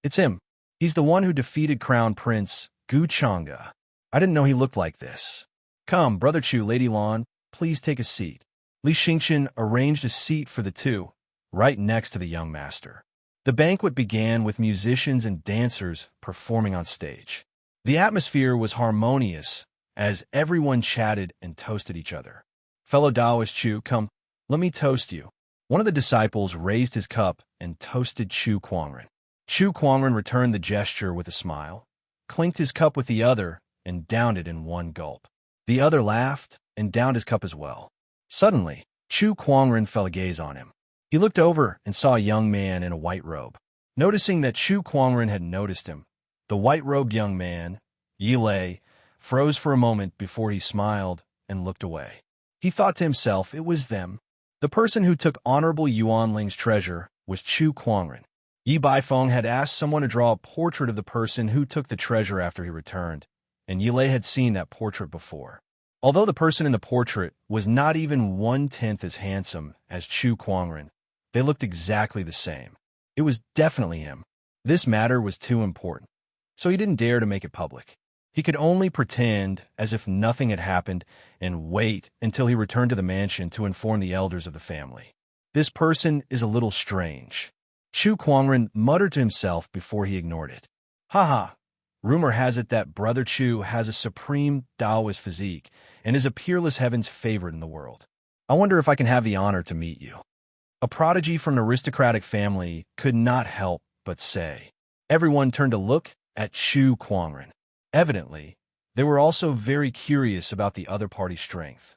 It's him. He's the one who defeated Crown Prince Gu Chang'e. I didn't know he looked like this. Come, Brother Chu, Lady Lan, please take a seat. Li Xingqian arranged a seat for the two, right next to the young master. The banquet began with musicians and dancers performing on stage. The atmosphere was harmonious as everyone chatted and toasted each other. Fellow Taoist Chu, come, let me toast you. One of the disciples raised his cup and toasted Chu Kuangren. Chu Kuangren returned the gesture with a smile, clinked his cup with the other, and downed it in one gulp. The other laughed and downed his cup as well. Suddenly, Chu Kuangren fell a gaze on him. He looked over and saw a young man in a white robe. Noticing that Chu Kuangren had noticed him, the white-robed young man, Yi Lei, froze for a moment before he smiled and looked away. He thought to himself it was them. The person who took Honorable Yuan Ling's treasure was Chu Kuangren. Yi Baifeng had asked someone to draw a portrait of the person who took the treasure after he returned, and Yi Lei had seen that portrait before. Although the person in the portrait was not even 1/10 as handsome as Chu Kuangren, they looked exactly the same. It was definitely him. This matter was too important, so he didn't dare to make it public. He could only pretend as if nothing had happened and wait until he returned to the mansion to inform the elders of the family. This person is a little strange. Chu Kuangren muttered to himself before he ignored it. Haha, rumor has it that Brother Chu has a supreme Taoist physique and is a peerless heaven's favorite in the world. I wonder if I can have the honor to meet you. A prodigy from an aristocratic family could not help but say. Everyone turned to look at Chu Kuangren. Evidently, they were also very curious about the other party's strength.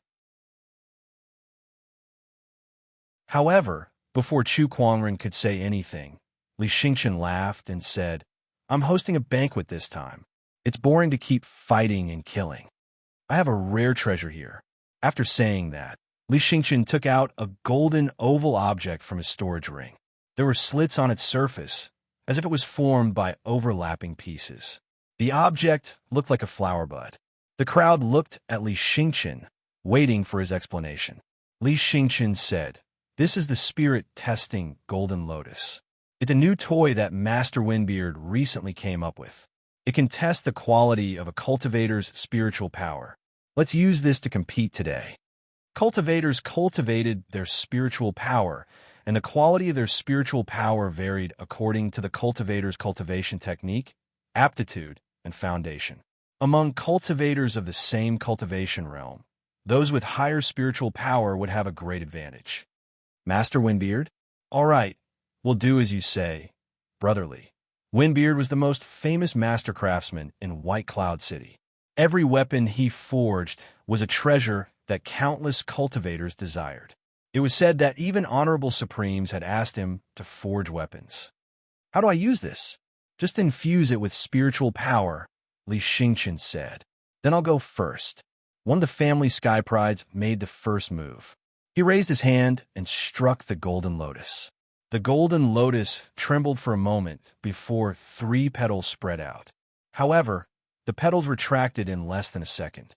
However, before Chu Kuangren could say anything, Li Xingqian laughed and said, I'm hosting a banquet this time. It's boring to keep fighting and killing. I have a rare treasure here. After saying that, Li Xingqian took out a golden oval object from his storage ring. There were slits on its surface, as if it was formed by overlapping pieces. The object looked like a flower bud. The crowd looked at Li Xingqian, waiting for his explanation. Li Xingqian said, This is the spirit-testing golden lotus. It's a new toy that Master Windbeard recently came up with. It can test the quality of a cultivator's spiritual power. Let's use this to compete today. Cultivators cultivated their spiritual power, and the quality of their spiritual power varied according to the cultivator's cultivation technique, aptitude, and foundation. Among cultivators of the same cultivation realm, those with higher spiritual power would have a great advantage. Master Windbeard? All right, we'll do as you say, brotherly. Windbeard was the most famous master craftsman in White Cloud City. Every weapon he forged was a treasure that countless cultivators desired. It was said that even honorable supremes had asked him to forge weapons. How do I use this? Just infuse it with spiritual power, Li Xingqian said. Then I'll go first. One of the family sky prides made the first move. He raised his hand and struck the golden lotus. The golden lotus trembled for a moment before 3 petals spread out. However, the petals retracted in less than a second.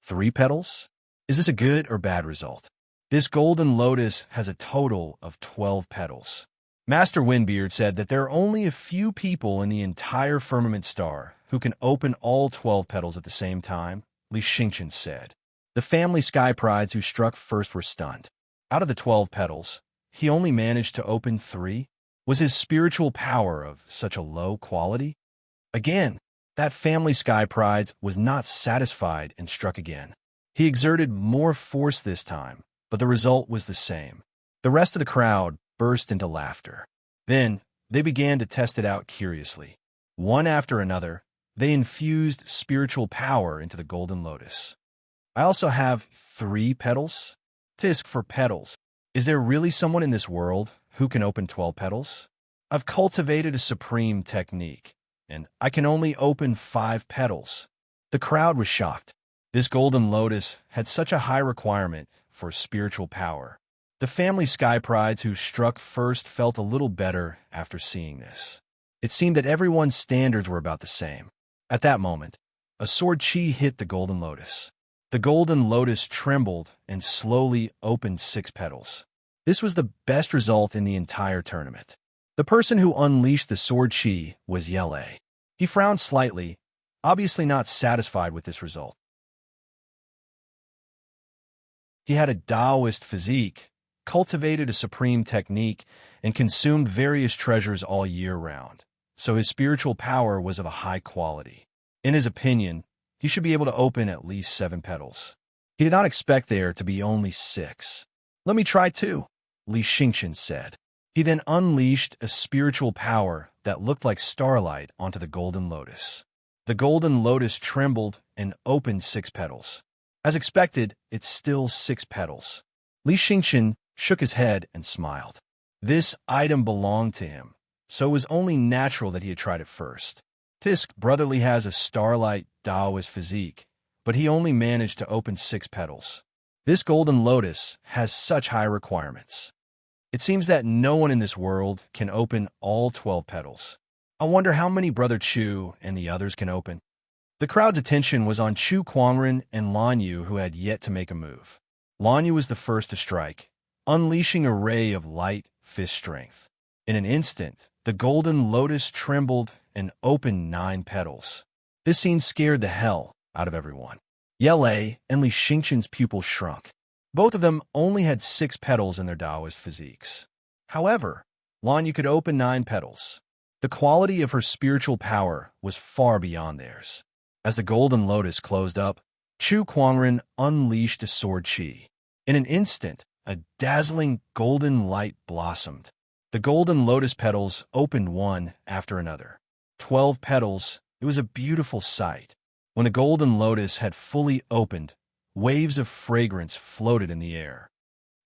3 petals? Is this a good or bad result? This golden lotus has a total of 12 petals. Master Windbeard said that there are only a few people in the entire firmament star who can open all 12 petals at the same time, Li Xingqian said. The family sky prides who struck first were stunned. Out of the 12 petals, he only managed to open 3? Was his spiritual power of such a low quality? Again, that family sky pride was not satisfied and struck again. He exerted more force this time, but the result was the same. The rest of the crowd burst into laughter. Then, they began to test it out curiously. One after another, they infused spiritual power into the golden lotus. I also have 3 petals? Tisk for petals. Is there really someone in this world who can open 12 petals? I've cultivated a supreme technique, and I can only open 5 petals. The crowd was shocked. This golden lotus had such a high requirement for spiritual power. The family sky prides who struck first felt a little better after seeing this. It seemed that everyone's standards were about the same. At that moment, a sword chi hit the golden lotus. The golden lotus trembled and slowly opened 6 petals. This was the best result in the entire tournament. The person who unleashed the sword chi was Yele. He frowned slightly, obviously not satisfied with this result. He had a Taoist physique, cultivated a supreme technique, and consumed various treasures all year round, so his spiritual power was of a high quality. In his opinion, he should be able to open at least 7 petals. He did not expect there to be only 6. Let me try too, Li Xingqian said. He then unleashed a spiritual power that looked like starlight onto the golden lotus. The golden lotus trembled and opened 6 petals. As expected, it's still 6 petals. Li Xingqian shook his head and smiled. This item belonged to him, so it was only natural that he had tried it first. Tisk brotherly has a starlight Taoist physique, but he only managed to open 6 petals. This golden lotus has such high requirements. It seems that no one in this world can open all 12 petals. I wonder how many Brother Chu and the others can open. The crowd's attention was on Chu Kuangren and Lan Yu, who had yet to make a move. Lan Yu was the first to strike, unleashing a ray of light fist strength. In an instant, the golden lotus trembled and opened 9 petals. This scene scared the hell out of everyone. Yele and Li Xingqian's pupils shrunk. Both of them only had 6 petals in their Taoist physiques. However, Lan Yu could open 9 petals. The quality of her spiritual power was far beyond theirs. As the golden lotus closed up, Chu Kuangren unleashed a sword chi. In an instant, a dazzling golden light blossomed. The golden lotus petals opened one after another. 12 petals, it was a beautiful sight. When the golden lotus had fully opened, waves of fragrance floated in the air.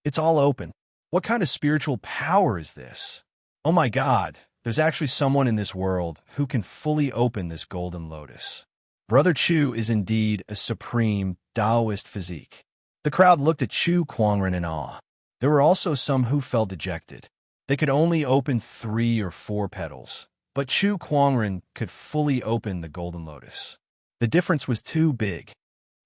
It's all open. What kind of spiritual power is this? Oh my God, there's actually someone in this world who can fully open this golden lotus. Brother Chu is indeed a supreme Taoist physique. The crowd looked at Chu Kuangren in awe. There were also some who felt dejected. They could only open 3 or 4 petals, but Chu Kuangren could fully open the golden lotus. The difference was too big.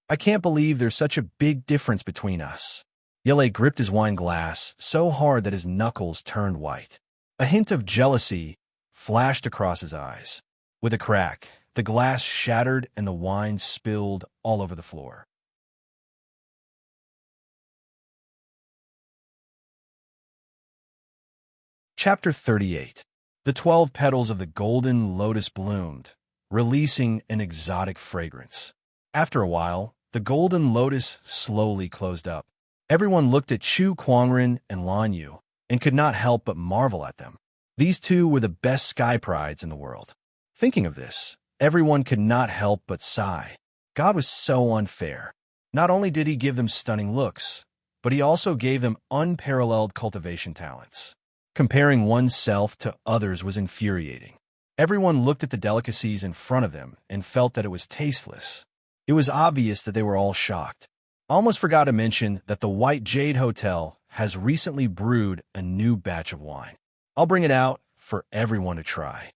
I can't believe there's such a big difference between us. Yele gripped his wine glass so hard that his knuckles turned white. A hint of jealousy flashed across his eyes. With a crack, the glass shattered and the wine spilled all over the floor. Chapter 38. The 12 petals of the golden lotus bloomed, releasing an exotic fragrance. After a while, the golden lotus slowly closed up. Everyone looked at Chu Kuangren and Lan Yu and could not help but marvel at them. These two were the best sky prides in the world. Thinking of this, everyone could not help but sigh. God was so unfair. Not only did he give them stunning looks, but he also gave them unparalleled cultivation talents. Comparing oneself to others was infuriating. Everyone looked at the delicacies in front of them and felt that it was tasteless. It was obvious that they were all shocked. I almost forgot to mention that the White Jade Hotel has recently brewed a new batch of wine. I'll bring it out for everyone to try.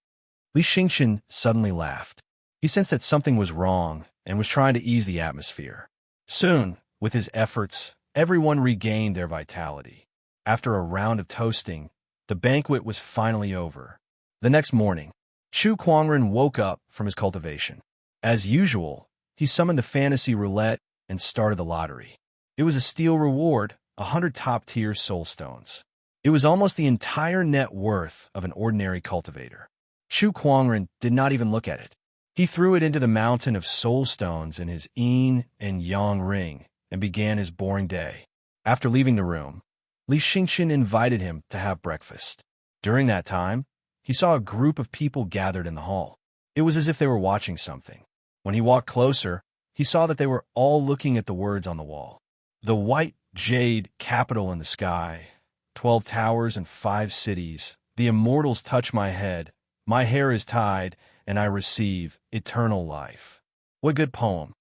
Li Xingqian suddenly laughed. He sensed that something was wrong and was trying to ease the atmosphere. Soon, with his efforts, everyone regained their vitality. After a round of toasting, the banquet was finally over. The next morning, Chu Kuangren woke up from his cultivation. As usual, he summoned the fantasy roulette and started the lottery. It was a steal reward, 100 top-tier soul stones. It was almost the entire net worth of an ordinary cultivator. Chu Kuangren did not even look at it. He threw it into the mountain of soul stones in his yin and yang ring and began his boring day. After leaving the room, Li Xingqian invited him to have breakfast. During that time, he saw a group of people gathered in the hall. It was as if they were watching something. When he walked closer, he saw that they were all looking at the words on the wall. The white jade capital in the sky, 12 towers and 5 cities. The immortals touch my head. My hair is tied, and I receive eternal life. What good poem.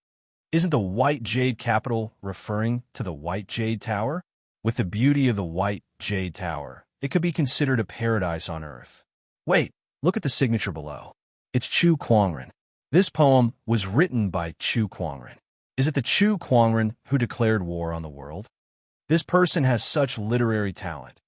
Isn't the white jade capital referring to the white jade tower? With the beauty of the white jade tower, it could be considered a paradise on earth. Wait, look at the signature below. It's Chu Kuangren. This poem was written by Chu Kuangren. Is it the Chu Kuangren who declared war on the world? This person has such literary talent.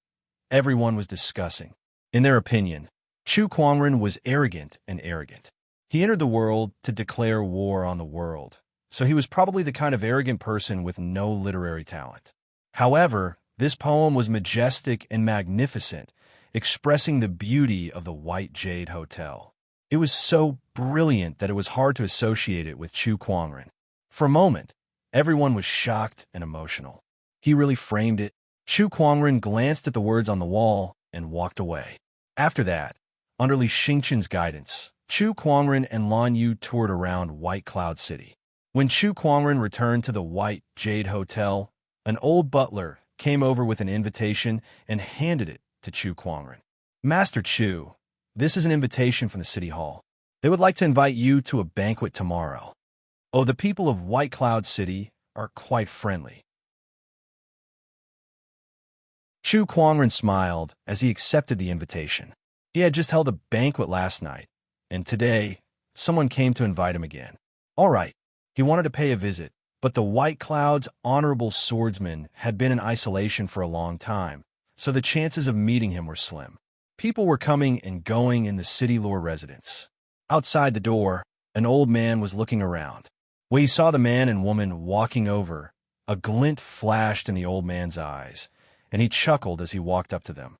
Everyone was discussing. In their opinion, Chu Kuangren was arrogant and arrogant. He entered the world to declare war on the world, so he was probably the kind of arrogant person with no literary talent. However, this poem was majestic and magnificent, expressing the beauty of the White Jade Hotel. It was so brilliant that it was hard to associate it with Chu Kuangren. For a moment, everyone was shocked and emotional. He really framed it. Chu Kuangren glanced at the words on the wall and walked away. After that, under Li Xingqian's guidance, Chu Kuangren and Lan Yu toured around White Cloud City. When Chu Kuangren returned to the White Jade Hotel, an old butler came over with an invitation and handed it to Chu Kuangren. Master Chu, this is an invitation from the city hall. They would like to invite you to a banquet tomorrow. Oh, the people of White Cloud City are quite friendly. Chu Kuangren smiled as he accepted the invitation. He had just held a banquet last night, and today, someone came to invite him again. All right, he wanted to pay a visit, but the White Cloud's honorable swordsman had been in isolation for a long time, so the chances of meeting him were slim. People were coming and going in the city lord residence. Outside the door, an old man was looking around. When he saw the man and woman walking over, a glint flashed in the old man's eyes, and he chuckled as he walked up to them.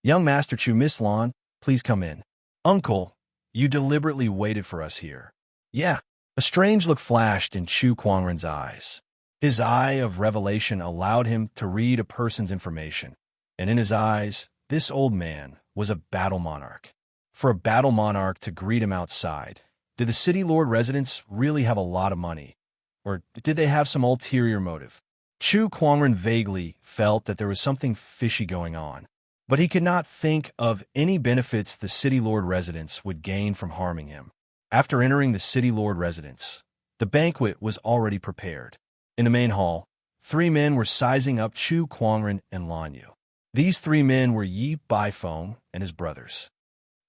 Young Master Chu, Miss Lan, please come in. Uncle, you deliberately waited for us here. Yeah. A strange look flashed in Chu Kuangren's eyes. His eye of revelation allowed him to read a person's information, and in his eyes, this old man was a battle monarch. For a battle monarch to greet him outside, did the city lord residents really have a lot of money? Or did they have some ulterior motive? Chu Kuangren vaguely felt that there was something fishy going on, but he could not think of any benefits the city lord residents would gain from harming him. After entering the city lord residence, the banquet was already prepared. In the main hall, 3 men were sizing up Chu Kuangren and Lan Yu. These 3 men were Yi Baifeng and his brothers.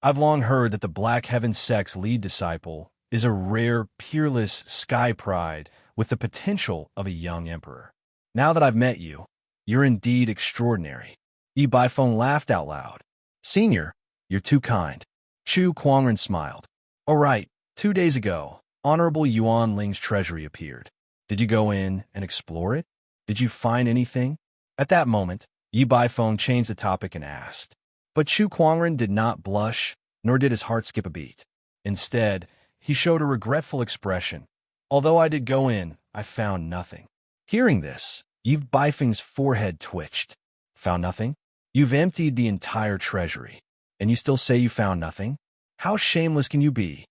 I've long heard that the Black Heaven sect's lead disciple is a rare, peerless sky pride with the potential of a young emperor. Now that I've met you, you're indeed extraordinary. Yi Baifeng laughed out loud. Senior, you're too kind. Chu Kuangren smiled. All right, 2 days ago, Honorable Yuan Ling's treasury appeared. Did you go in and explore it? Did you find anything? At that moment, Yi Baifeng changed the topic and asked. But Chu Kuangren did not blush, nor did his heart skip a beat. Instead, he showed a regretful expression. Although I did go in, I found nothing. Hearing this, Yi Baifeng's forehead twitched. Found nothing? You've emptied the entire treasury, and you still say you found nothing? How shameless can you be?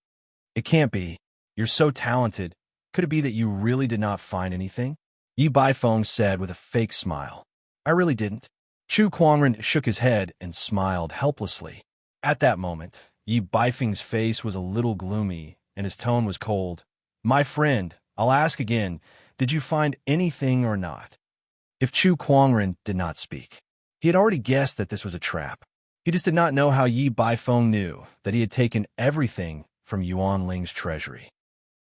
It can't be. You're so talented. Could it be that you really did not find anything? Yi Baifeng said with a fake smile. I really didn't. Chu Kuangren shook his head and smiled helplessly. At that moment, Yi Baifeng's face was a little gloomy, and his tone was cold. My friend, I'll ask again, did you find anything or not? If Chu Kuangren did not speak, he had already guessed that this was a trap. He just did not know how Yi Baifeng knew that he had taken everything from Yuan Ling's treasury.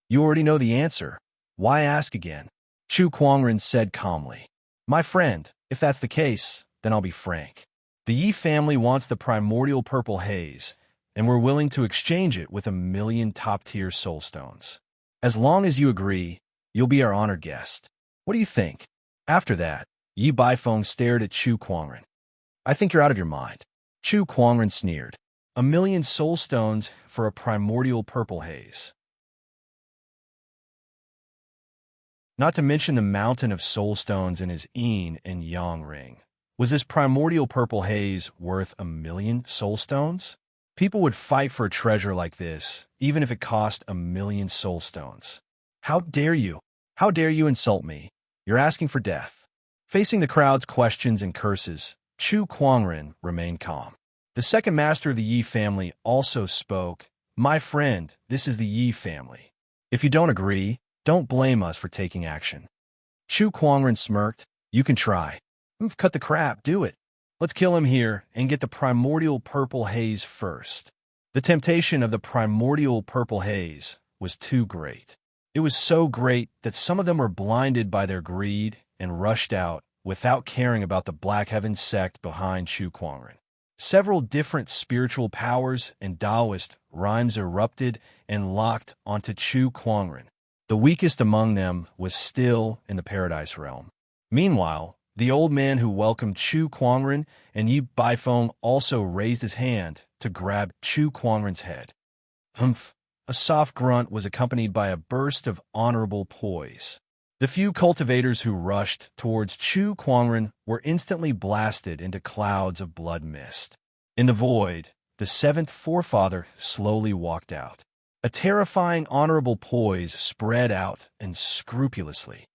You already know the answer. Why ask again? Chu Kuangren said calmly. My friend, if that's the case, then I'll be frank. The Yi family wants the primordial purple haze, and we're willing to exchange it with 1,000,000 top-tier soul stones. As long as you agree, you'll be our honored guest. What do you think? After that, Yi Baifeng stared at Chu Kuangren. I think you're out of your mind. Chu Kuangren sneered. 1,000,000 soul stones for a primordial purple haze. Not to mention the mountain of soul stones in his yin and yang ring. Was this primordial purple haze worth 1,000,000 soul stones? People would fight for a treasure like this, even if it cost 1,000,000 soul stones. How dare you? How dare you insult me? You're asking for death. Facing the crowd's questions and curses, Chu Kuangren remained calm. The second master of the Yi family also spoke. My friend, this is the Yi family. If you don't agree, don't blame us for taking action. Chu Kuangren smirked. You can try. Cut the crap, do it. Let's kill him here and get the primordial purple haze first. The temptation of the primordial purple haze was too great. It was so great that some of them were blinded by their greed and rushed out without caring about the Black Heaven sect behind Chu Kuangren. Several different spiritual powers and Taoist rhymes erupted and locked onto Chu Kuangren. The weakest among them was still in the paradise realm. Meanwhile, the old man who welcomed Chu Kuangren and Yi Baifeng also raised his hand to grab Chu Kuangren's head. Humph! A soft grunt was accompanied by a burst of honorable poise. The few cultivators who rushed towards Chu Kuangren were instantly blasted into clouds of blood mist. In the void, the seventh forefather slowly walked out. A terrifying honorable poise spread out and scrupulously.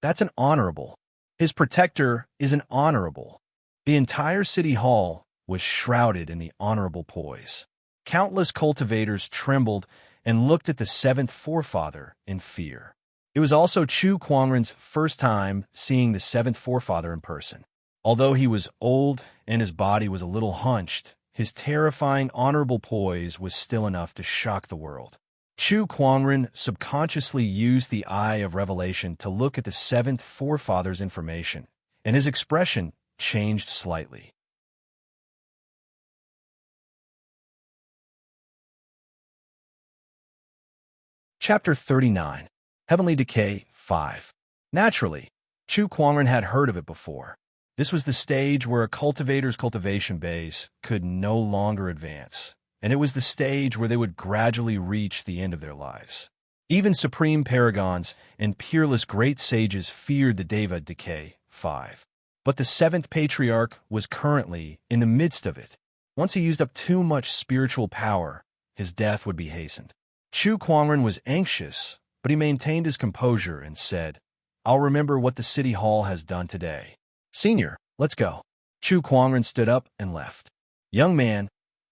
That's an honorable. His protector is an honorable. The entire city hall was shrouded in the honorable poise. Countless cultivators trembled and looked at the seventh forefather in fear. It was also Chu Kuangren's first time seeing the seventh forefather in person. Although he was old and his body was a little hunched, his terrifying honorable poise was still enough to shock the world. Chu Kuangren subconsciously used the eye of revelation to look at the seventh forefather's information, and his expression changed slightly. Chapter 39. Heavenly Decay 5. Naturally, Chu Kuangren had heard of it before. This was the stage where a cultivator's cultivation base could no longer advance, and it was the stage where they would gradually reach the end of their lives. Even supreme paragons and peerless great sages feared the Deva Decay 5. But the seventh patriarch was currently in the midst of it. Once he used up too much spiritual power, his death would be hastened. Chu Kuangren was anxious, but he maintained his composure and said, I'll remember what the city hall has done today. Senior, let's go. Chu Kuangren stood up and left. Young man,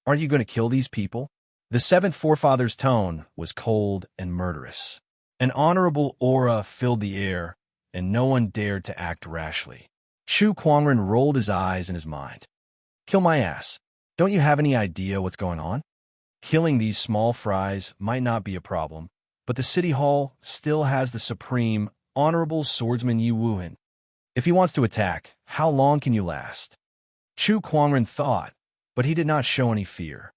aren't you going to kill these people? The seventh forefather's tone was cold and murderous. An honorable aura filled the air, and no one dared to act rashly. Chu Kuangren rolled his eyes in his mind. Kill my ass. Don't you have any idea what's going on? Killing these small fries might not be a problem, but the city hall still has the supreme, honorable swordsman Yi Wuhan. If he wants to attack, how long can you last? Chu Kuangren thought, but he did not show any fear.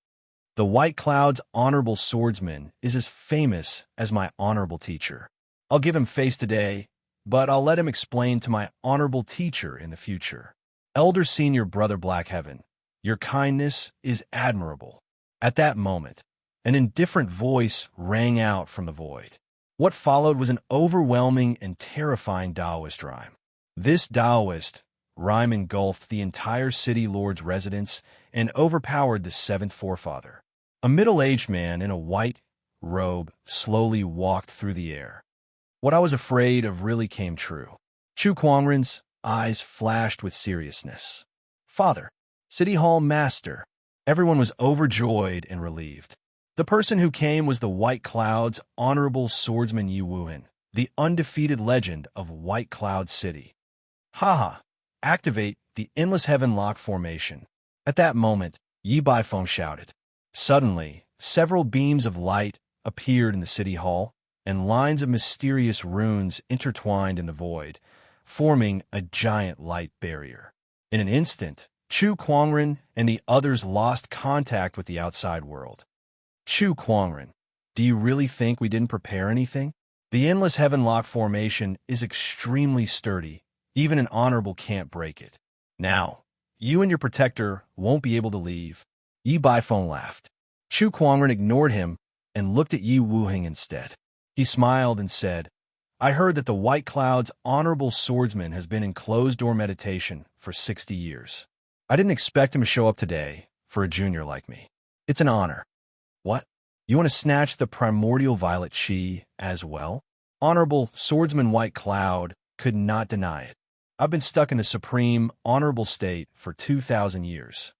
The White Cloud's honorable swordsman is as famous as my honorable teacher. I'll give him face today, but I'll let him explain to my honorable teacher in the future. Elder Senior Brother Black Heaven, Your kindness is admirable." At that moment, an indifferent voice rang out from the void. What followed was an overwhelming and terrifying Taoist rhyme. This Taoist rhyme engulfed the entire city lord's residence and overpowered the seventh forefather. A middle-aged man in a white robe slowly walked through the air. What I was afraid of really came true. Chu Kuangren's eyes flashed with seriousness. "Father, City Hall Master." Everyone was overjoyed and relieved. The person who came was the White Cloud's honorable swordsman Yi Wuhan, the undefeated legend of White Cloud City. Haha! Activate the Endless Heaven Lock formation. At that moment, Yi Baifeng shouted. Suddenly, several beams of light appeared in the city hall, and lines of mysterious runes intertwined in the void, forming a giant light barrier. In an instant, Chu Kuangren and the others lost contact with the outside world. Chu Kuangren, do you really think we didn't prepare anything? The Endless Heaven Lock formation is extremely sturdy. Even an honorable can't break it. Now, you and your protector won't be able to leave. Yi Baifeng laughed. Chu Kuangren ignored him and looked at Yi Wuheng instead. He smiled and said, I heard that the White Cloud's honorable swordsman has been in closed-door meditation for 60 years. I didn't expect him to show up today for a junior like me. It's an honor. What? You want to snatch the primordial violet chi as well? Honorable swordsman White Cloud could not deny it. I've been stuck in the supreme, honorable state for 2,000 years.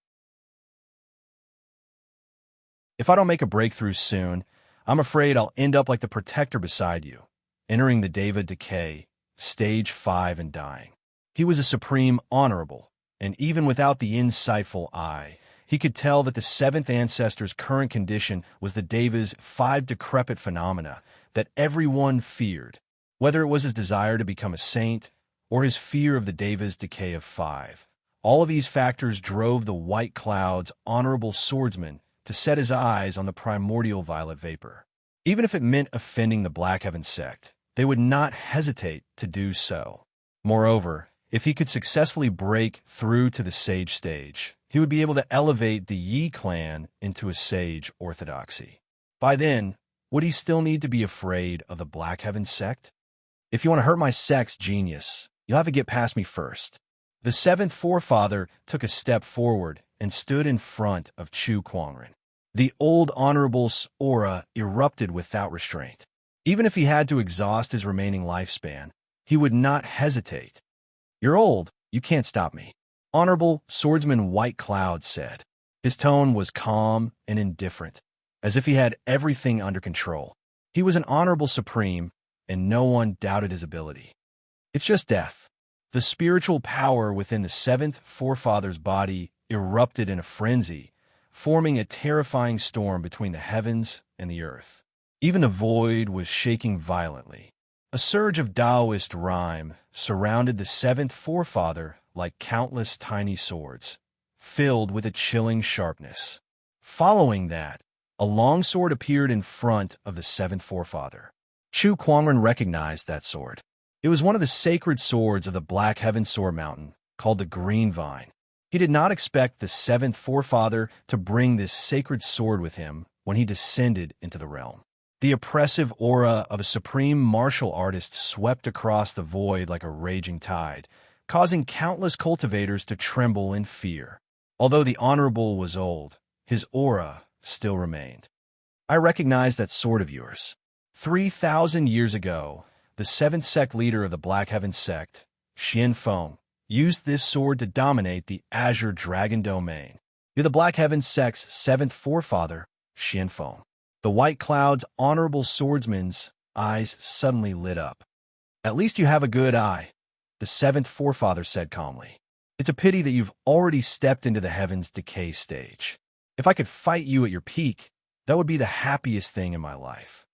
If I don't make a breakthrough soon, I'm afraid I'll end up like the protector beside you, entering the Deva decay, stage 5 and dying. He was a supreme honorable, and even without the insightful eye, he could tell that the seventh ancestor's current condition was the Deva's 5 decrepit phenomena that everyone feared, whether it was his desire to become a saint or his fear of the Deva's decay of 5. All of these factors drove the White Cloud's honorable swordsman to set his eyes on the primordial violet vapor. Even if it meant offending the Black Heaven sect, they would not hesitate to do so. Moreover, if he could successfully break through to the sage stage, he would be able to elevate the Yi clan into a sage orthodoxy. By then, would he still need to be afraid of the Black Heaven sect? If you want to hurt my sect's genius, you'll have to get past me first. The seventh forefather took a step forward and stood in front of Chu Kuangren. The old honorable's aura erupted without restraint. Even if he had to exhaust his remaining lifespan, he would not hesitate. You're old, you can't stop me, Honorable Swordsman White Cloud said. His tone was calm and indifferent, as if he had everything under control. He was an honorable supreme, and no one doubted his ability. It's just death. The spiritual power within the seventh forefather's body erupted in a frenzy, forming a terrifying storm between the heavens and the earth. Even the void was shaking violently. A surge of Taoist rhyme surrounded the seventh forefather like countless tiny swords, filled with a chilling sharpness. Following that, a long sword appeared in front of the seventh forefather. Chu Kuangren recognized that sword. It was one of the sacred swords of the Black Heaven Sword Mountain, called the Green Vine. He did not expect the seventh forefather to bring this sacred sword with him when he descended into the realm. The oppressive aura of a supreme martial artist swept across the void like a raging tide, causing countless cultivators to tremble in fear. Although the Honorable was old, his aura still remained. I recognize that sword of yours. 3,000 years ago, the seventh sect leader of the Black Heaven sect, Xian Feng, used this sword to dominate the Azure Dragon domain. You're the Black Heaven sect's seventh forefather, Xian Feng. The White Cloud's honorable swordsman's eyes suddenly lit up. At least you have a good eye, the seventh forefather said calmly. It's a pity that you've already stepped into the heaven's decay stage. If I could fight you at your peak, that would be the happiest thing in my life.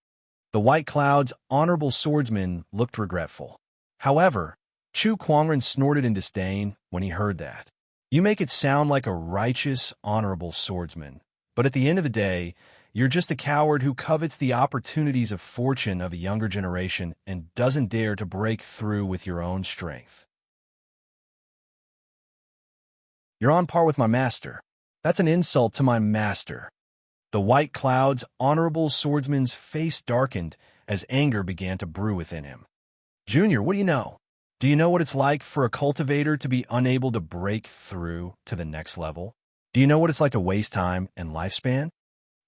The White Cloud's honorable swordsman looked regretful. However, Chu Kuangren snorted in disdain when he heard that. You make it sound like a righteous, honorable swordsman, but at the end of the day, you're just a coward who covets the opportunities of fortune of a younger generation and doesn't dare to break through with your own strength. You're on par with my master. That's an insult to my master. The White Cloud's honorable swordsman's face darkened as anger began to brew within him. Junior, what do you know? Do you know what it's like for a cultivator to be unable to break through to the next level? Do you know what it's like to waste time and lifespan?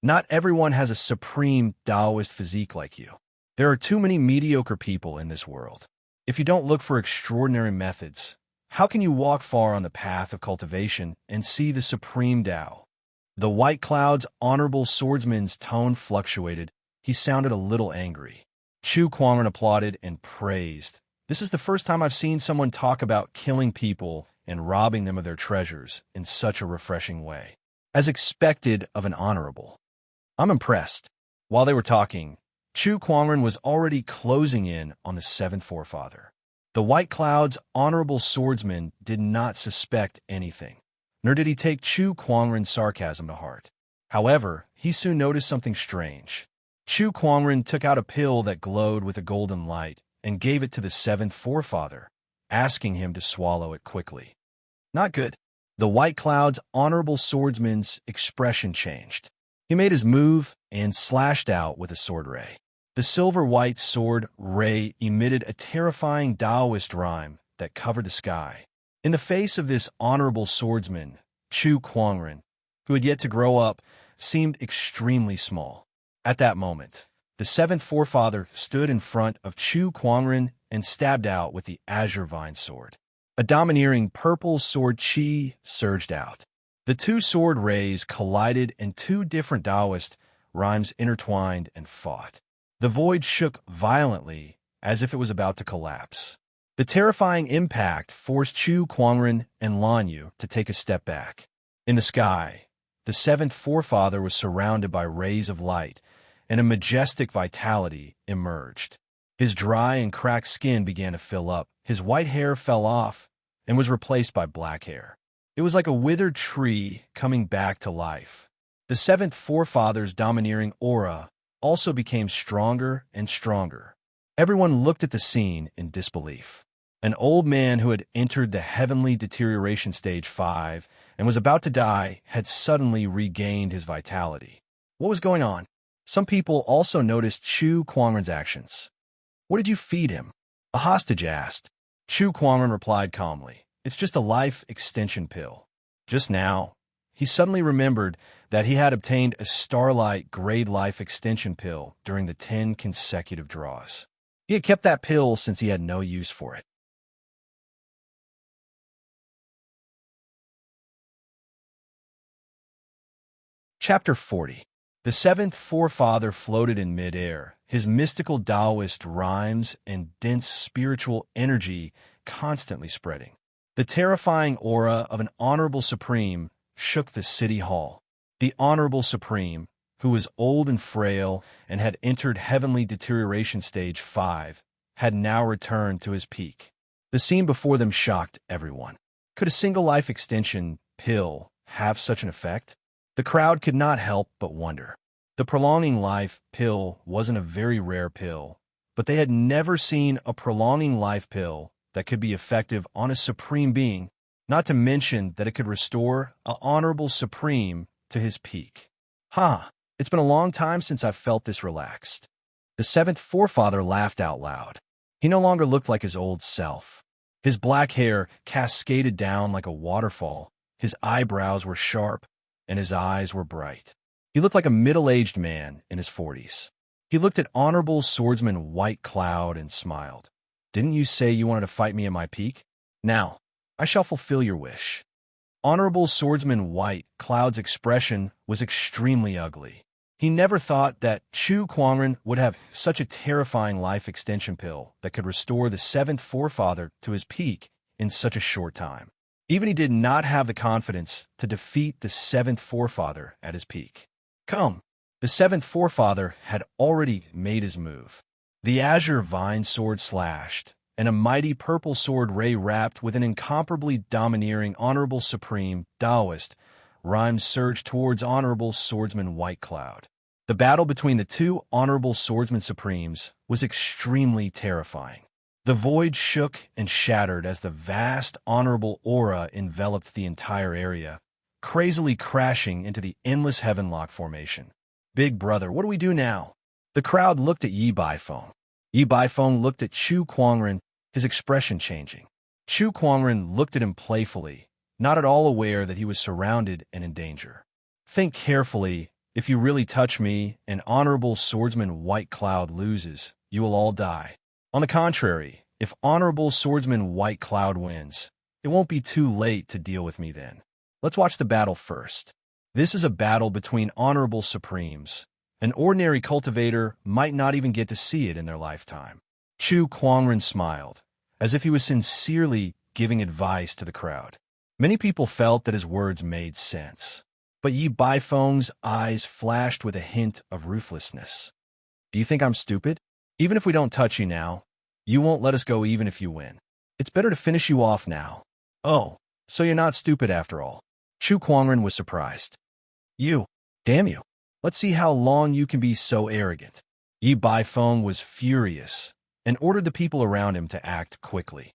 Not everyone has a supreme Taoist physique like you. There are too many mediocre people in this world. If you don't look for extraordinary methods, how can you walk far on the path of cultivation and see the supreme Tao? The White Cloud's honorable swordsman's tone fluctuated. He sounded a little angry. Chu Kuangren applauded and praised. This is the first time I've seen someone talk about killing people and robbing them of their treasures in such a refreshing way, as expected of an honorable. I'm impressed. While they were talking, Chu Kuangren was already closing in on the seventh forefather. The White Cloud's honorable swordsman did not suspect anything, nor did he take Chu Kuangren's sarcasm to heart. However, he soon noticed something strange. Chu Kuangren took out a pill that glowed with a golden light and gave it to the seventh forefather, asking him to swallow it quickly. Not good. The White Cloud's honorable swordsman's expression changed. He made his move and slashed out with a sword ray. The silver-white sword ray emitted a terrifying Taoist rhyme that covered the sky. In the face of this honorable swordsman, Chu Kuangren, who had yet to grow up, seemed extremely small. At that moment, the seventh forefather stood in front of Chu Kuangren and stabbed out with the azure vine sword. A domineering purple sword chi surged out. The two sword rays collided and two different Taoist rhymes intertwined and fought. The void shook violently as if it was about to collapse. The terrifying impact forced Chu Kuangren and Lan Yu to take a step back. In the sky, the seventh forefather was surrounded by rays of light, and a majestic vitality emerged. His dry and cracked skin began to fill up, his white hair fell off, and was replaced by black hair. It was like a withered tree coming back to life. The seventh forefather's domineering aura also became stronger and stronger. Everyone looked at the scene in disbelief. An old man who had entered the heavenly deterioration stage 5 and was about to die had suddenly regained his vitality. What was going on? Some people also noticed Chu Kuangren's actions. What did you feed him? A hostage asked. Chu Kuangren replied calmly, "It's just a life extension pill." Just now, he suddenly remembered that he had obtained a Starlight Grade Life Extension pill during the 10 consecutive draws. He had kept that pill since he had no use for it. Chapter 40. The seventh forefather floated in midair, his mystical Taoist rhymes and dense spiritual energy constantly spreading. The terrifying aura of an honorable supreme shook the city hall. The honorable supreme, who was old and frail and had entered heavenly deterioration stage 5, had now returned to his peak. The scene before them shocked everyone. Could a single life extension pill have such an effect? The crowd could not help but wonder. The prolonging life pill wasn't a very rare pill, but they had never seen a prolonging life pill that could be effective on a supreme being, not to mention that it could restore an honorable supreme to his peak. It's been a long time since I've felt this relaxed. The seventh forefather laughed out loud. He no longer looked like his old self. His black hair cascaded down like a waterfall, his eyebrows were sharp, and his eyes were bright. He looked like a middle-aged man in his 40s. He looked at Honorable Swordsman White Cloud and smiled. "Didn't you say you wanted to fight me at my peak? Now, I shall fulfill your wish." Honorable Swordsman White Cloud's expression was extremely ugly. He never thought that Chu Kuangren would have such a terrifying life extension pill that could restore the seventh forefather to his peak in such a short time. Even he did not have the confidence to defeat the seventh forefather at his peak. Come, the seventh forefather had already made his move. The azure vine sword slashed, and a mighty purple sword ray wrapped with an incomparably domineering Honorable Supreme Taoist rhyme surged towards Honorable Swordsman White Cloud. The battle between the two Honorable Swordsman Supremes was extremely terrifying. The void shook and shattered as the vast honorable aura enveloped the entire area, crazily crashing into the endless heavenlock formation. Big brother, what do we do now? The crowd looked at Yi Baifeng. Yi Baifeng looked at Chu Kuangren, his expression changing. Chu Kuangren looked at him playfully, not at all aware that he was surrounded and in danger. Think carefully. If you really touch me, and Honorable Swordsman White Cloud loses, you will all die. On the contrary, if Honorable Swordsman White Cloud wins, it won't be too late to deal with me then. Let's watch the battle first. This is a battle between Honorable Supremes. An ordinary cultivator might not even get to see it in their lifetime. Chu Kuangren smiled, as if he was sincerely giving advice to the crowd. Many people felt that his words made sense. But Yi Baifeng's eyes flashed with a hint of ruthlessness. Do you think I'm stupid? Even if we don't touch you now, you won't let us go even if you win. It's better to finish you off now. Oh, so you're not stupid after all. Chu Kuangren was surprised. You, damn you. Let's see how long you can be so arrogant. Yi Baifeng was furious and ordered the people around him to act quickly.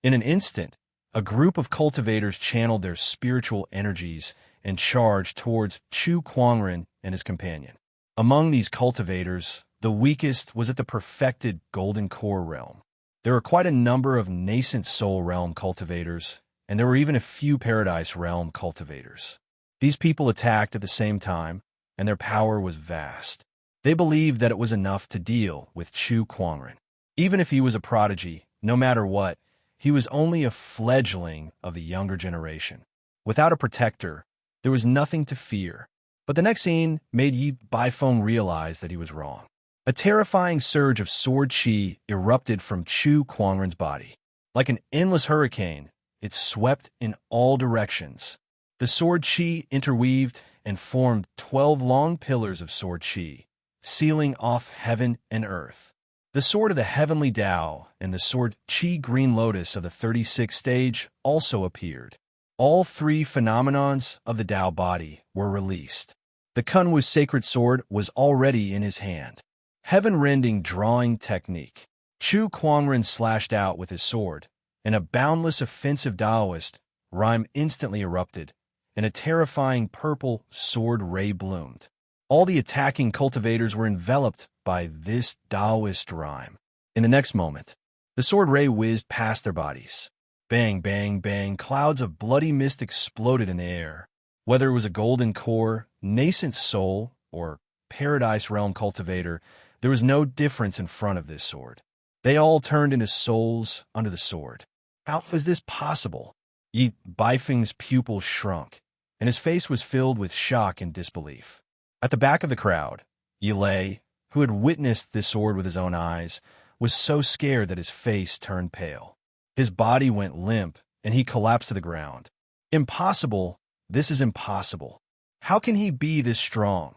In an instant, a group of cultivators channeled their spiritual energies and charged towards Chu Kuangren and his companion. Among these cultivators, the weakest was at the perfected Golden Core realm. There were quite a number of nascent Soul Realm cultivators, and there were even a few Paradise Realm cultivators. These people attacked at the same time, and their power was vast. They believed that it was enough to deal with Chu Kuangren. Even if he was a prodigy, no matter what, he was only a fledgling of the younger generation. Without a protector, there was nothing to fear. But the next scene made Yi Baifeng realize that he was wrong. A terrifying surge of sword chi erupted from Chu Kuangren's body. Like an endless hurricane, it swept in all directions. The sword chi interweaved and formed 12 long pillars of sword chi, sealing off heaven and earth. The sword of the heavenly Tao and the sword Qi Green Lotus of the 36th stage also appeared. All three phenomenons of the Tao body were released. The Kunwu sacred sword was already in his hand. Heaven-rending drawing technique. Chu Kuangren slashed out with his sword, and a boundless offensive Taoist rhyme instantly erupted, and a terrifying purple sword ray bloomed. All the attacking cultivators were enveloped by this Taoist rhyme. In the next moment, the sword ray whizzed past their bodies. Bang, bang, bang, clouds of bloody mist exploded in the air. Whether it was a golden core, nascent soul, or Paradise Realm cultivator, there was no difference in front of this sword. They all turned into souls under the sword. How was this possible? Yi Baifeng's pupils shrunk, and his face was filled with shock and disbelief. At the back of the crowd, Yi Lei, who had witnessed this sword with his own eyes, was so scared that his face turned pale. His body went limp, and he collapsed to the ground. Impossible! This is impossible. How can he be this strong?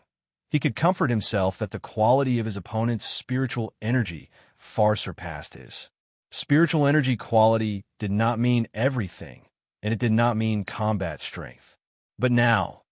He could comfort himself that the quality of his opponent's spiritual energy far surpassed his. Spiritual energy quality did not mean everything, and it did not mean combat strength. But now,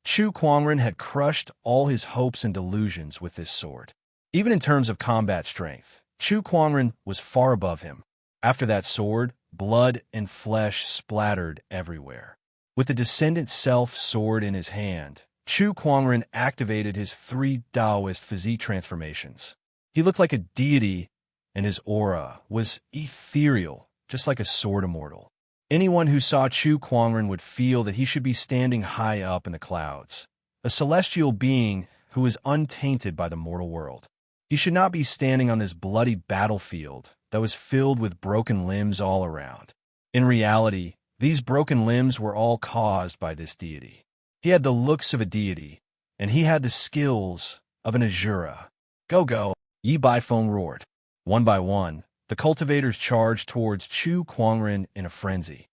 Chu Kuangren had crushed all his hopes and delusions with this sword. Even in terms of combat strength, Chu Kuangren was far above him. After that sword, blood and flesh splattered everywhere. With the Descendant Self sword in his hand, Chu Kuangren activated his 3 Taoist physique transformations. He looked like a deity, and his aura was ethereal, just like a sword immortal. Anyone who saw Chu Kuangren would feel that he should be standing high up in the clouds, a celestial being who is untainted by the mortal world. He should not be standing on this bloody battlefield that was filled with broken limbs all around. In reality, these broken limbs were all caused by this deity. He had the looks of a deity, and he had the skills of an Azura. Go, go! Yi Baifeng roared. One by one, the cultivators charged towards Chu Kuangren in a frenzy.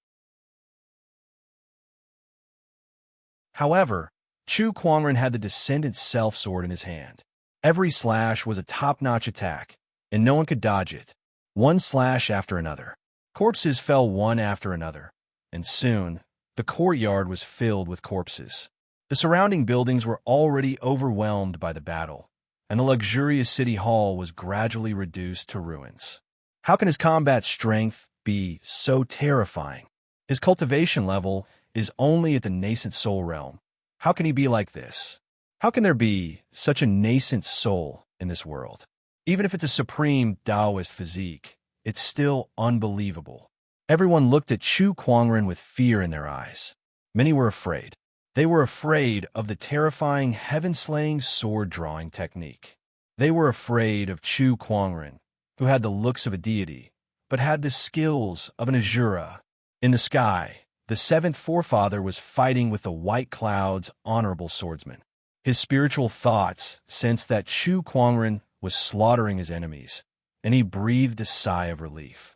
However, Chu Kuangren had the Descendant Self sword in his hand. Every slash was a top-notch attack, and no one could dodge it. One slash after another. Corpses fell one after another, and soon, the courtyard was filled with corpses. The surrounding buildings were already overwhelmed by the battle, and the luxurious city hall was gradually reduced to ruins. How can his combat strength be so terrifying? His cultivation level is only at the nascent soul realm. How can he be like this? How can there be such a nascent soul in this world? Even if it's a supreme Taoist physique, it's still unbelievable. Everyone looked at Chu Kuangren with fear in their eyes. Many were afraid. They were afraid of the terrifying heaven-slaying sword-drawing technique. They were afraid of Chu Kuangren, who had the looks of a deity, but had the skills of an Azura. In the sky, the seventh forefather was fighting with the white cloud's honorable swordsman. His spiritual thoughts sensed that Chu Kuangren was slaughtering his enemies, and he breathed a sigh of relief.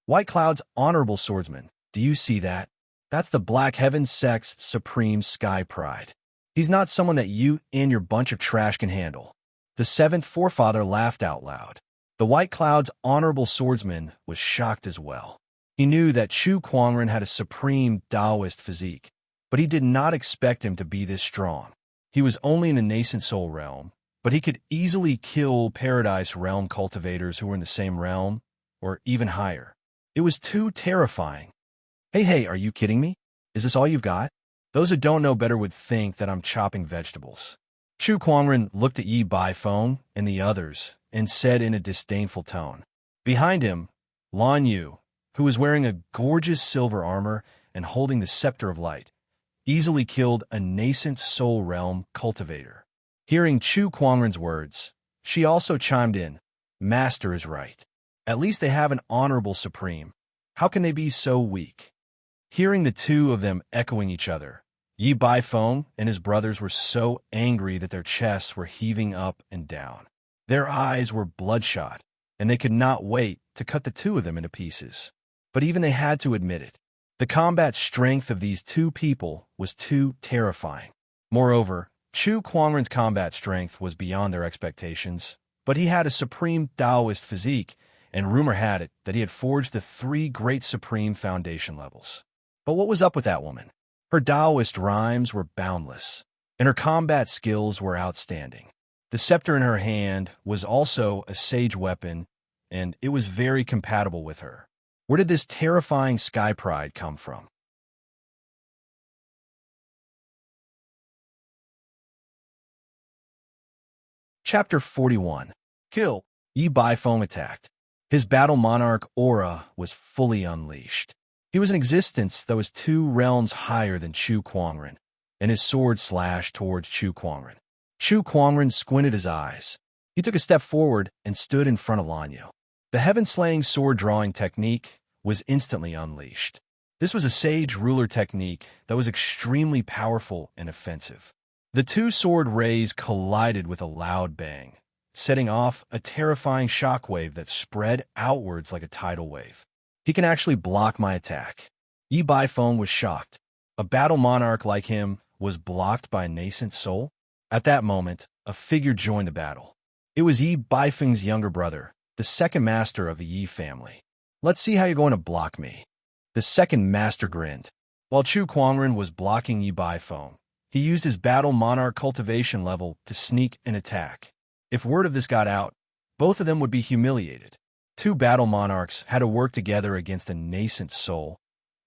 White Cloud's honorable swordsman, do you see that? That's the Black Heaven sect's supreme sky pride. He's not someone that you and your bunch of trash can handle. The seventh forefather laughed out loud. The White Cloud's honorable swordsman was shocked as well. He knew that Chu Kuangren had a supreme Taoist physique, but he did not expect him to be this strong. He was only in the nascent soul realm, but he could easily kill Paradise Realm cultivators who were in the same realm, or even higher. It was too terrifying. Hey, are you kidding me? Is this all you've got? Those who don't know better would think that I'm chopping vegetables. Chu Kuangren looked at Yi Baifeng and the others and said in a disdainful tone. Behind him, Lan Yu, who was wearing a gorgeous silver armor and holding the scepter of light, easily killed a nascent soul realm cultivator. Hearing Chu Kuangren's words, she also chimed in, Master is right. At least they have an honorable supreme. How can they be so weak? Hearing the two of them echoing each other, Yi Baifeng and his brothers were so angry that their chests were heaving up and down. Their eyes were bloodshot, and they could not wait to cut the two of them into pieces. But even they had to admit it. The combat strength of these two people was too terrifying. Moreover, Chu Kuangren's combat strength was beyond their expectations, but he had a supreme Taoist physique, and rumor had it that he had forged the 3 great supreme foundation levels. But what was up with that woman? Her Taoist rhymes were boundless, and her combat skills were outstanding. The scepter in her hand was also a sage weapon, and it was very compatible with her. Where did this terrifying sky pride come from? Chapter 41. Kill. Yi Baifeng attacked. His battle monarch aura was fully unleashed. He was in existence that was 2 realms higher than Chu Kuangren, and his sword slashed towards Chu Kuangren. Chu Kuangren squinted his eyes. He took a step forward and stood in front of Lan Yu. The heaven-slaying sword-drawing technique was instantly unleashed. This was a sage ruler technique that was extremely powerful and offensive. The 2 sword rays collided with a loud bang, setting off a terrifying shockwave that spread outwards like a tidal wave. He can actually block my attack. Yi Baifeng was shocked. A battle monarch like him was blocked by a nascent soul? At that moment, a figure joined the battle. It was Yi Baifeng's younger brother, the second master of the Yi family. Let's see how you're going to block me. The second master grinned. While Chu Kuangren was blocking Yi Baifeng, he used his battle monarch cultivation level to sneak and attack. If word of this got out, both of them would be humiliated. 2 battle monarchs had to work together against a nascent soul,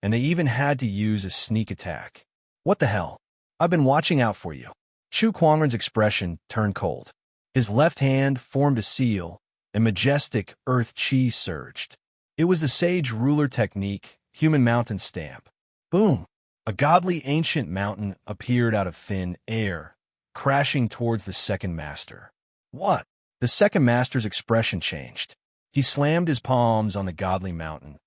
and they even had to use a sneak attack. What the hell? I've been watching out for you. Chu Kuangren's expression turned cold. His left hand formed a seal, and majestic earth chi surged. It was the sage ruler technique, human mountain stamp. Boom! A godly ancient mountain appeared out of thin air, crashing towards the second master. What? The second master's expression changed. He slammed his palms on the godly mountain,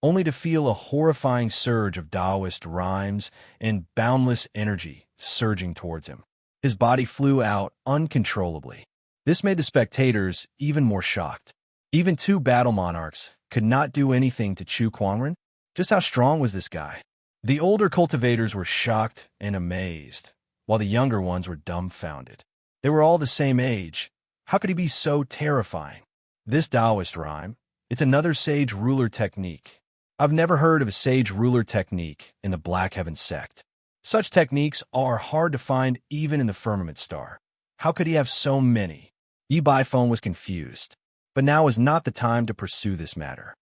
only to feel a horrifying surge of Taoist rhymes and boundless energy surging towards him. His body flew out uncontrollably. This made the spectators even more shocked. Even 2 battle monarchs could not do anything to Chu Kuangren. Just how strong was this guy? The older cultivators were shocked and amazed, while the younger ones were dumbfounded. They were all the same age. How could he be so terrifying? This Taoist rhyme, it's another sage ruler technique. I've never heard of a sage ruler technique in the Black Heaven sect. Such techniques are hard to find even in the Firmament Star. How could he have so many? Yi Baifeng was confused, but now is not the time to pursue this matter.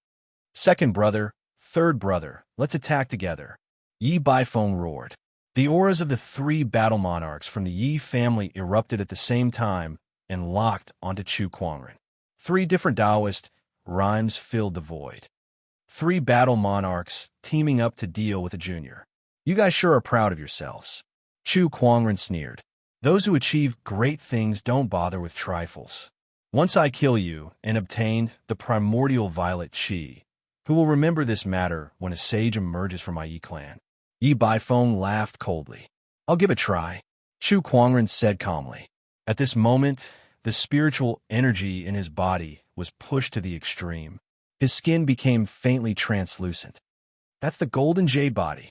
Second brother, third brother, let's attack together. Yi Baifeng roared. The auras of the three battle monarchs from the Yi family erupted at the same time and locked onto Chu Kuangren. Three different Taoist rhymes filled the void. Three battle monarchs teaming up to deal with a junior. You guys sure are proud of yourselves. Chu Kuangren sneered. Those who achieve great things don't bother with trifles. Once I kill you and obtain the primordial violet chi, who will remember this matter when a sage emerges from my Yi clan? Yi Baifeng laughed coldly. I'll give it a try, Chu Kuangren said calmly. At this moment, the spiritual energy in his body was pushed to the extreme. His skin became faintly translucent. That's the golden jade body.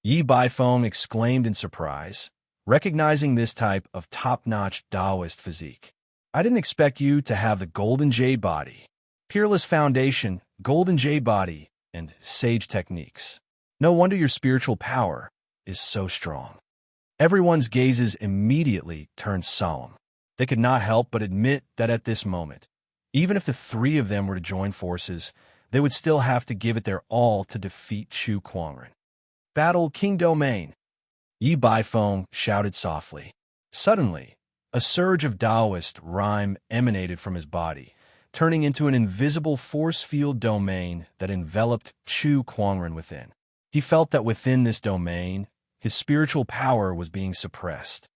Yi Baifeng exclaimed in surprise, recognizing this type of top-notch Taoist physique. I didn't expect you to have the golden jade body. Peerless foundation, golden jade body, and sage techniques. No wonder your spiritual power is so strong. Everyone's gazes immediately turned solemn. They could not help but admit that at this moment, even if the three of them were to join forces, they would still have to give it their all to defeat Chu Kuangren. Battle King Domain! Yi Baifeng shouted softly. Suddenly, a surge of Taoist rhyme emanated from his body, turning into an invisible force field domain that enveloped Chu Kuangren within. He felt that within this domain, his spiritual power was being suppressed.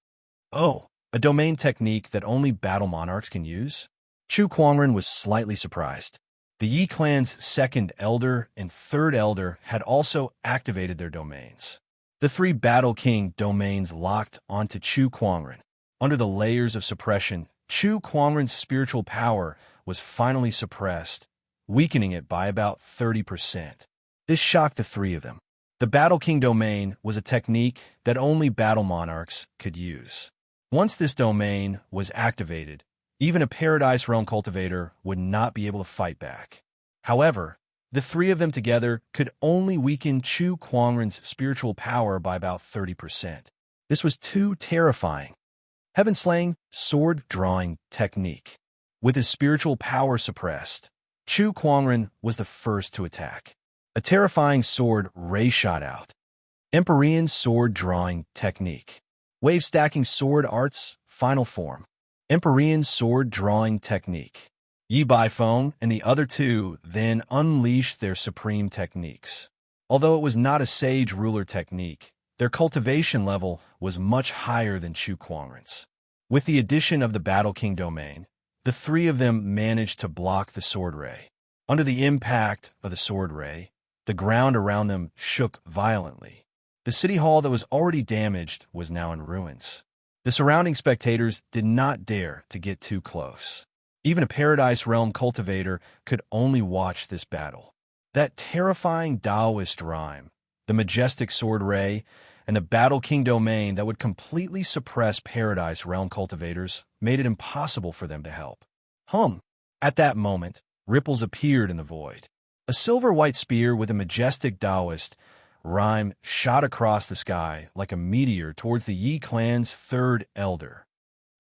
Oh, a domain technique that only battle monarchs can use? Chu Kuangren was slightly surprised. The Yi clan's second elder and third elder had also activated their domains. The three Battle King domains locked onto Chu Kuangren. Under the layers of suppression, Chu Kuangren's spiritual power was finally suppressed, weakening it by about 30%. This shocked the three of them. The Battle King domain was a technique that only battle monarchs could use. Once this domain was activated, even a Paradise Realm cultivator would not be able to fight back. However, the three of them together could only weaken Chu Kuangren's spiritual power by about 30%. This was too terrifying. Heaven-slaying, sword-drawing technique. With his spiritual power suppressed, Chu Kuangren was the first to attack. A terrifying sword ray shot out. Empyrean sword-drawing technique. Wave-stacking sword arts, final form. Empyrean sword-drawing technique. Yi Baifeng and the other two then unleashed their supreme techniques. Although it was not a sage ruler technique, their cultivation level was much higher than Chu Kuangren's. With the addition of the Battle King domain, the three of them managed to block the sword ray. Under the impact of the sword ray, the ground around them shook violently. The city hall that was already damaged was now in ruins. The surrounding spectators did not dare to get too close. Even a Paradise Realm cultivator could only watch this battle. That terrifying Taoist rhyme, the majestic sword ray, and the Battle King domain that would completely suppress Paradise Realm cultivators made it impossible for them to help. At that moment, ripples appeared in the void. A silver-white spear with a majestic Taoist rhyme shot across the sky like a meteor towards the Yi clan's third elder.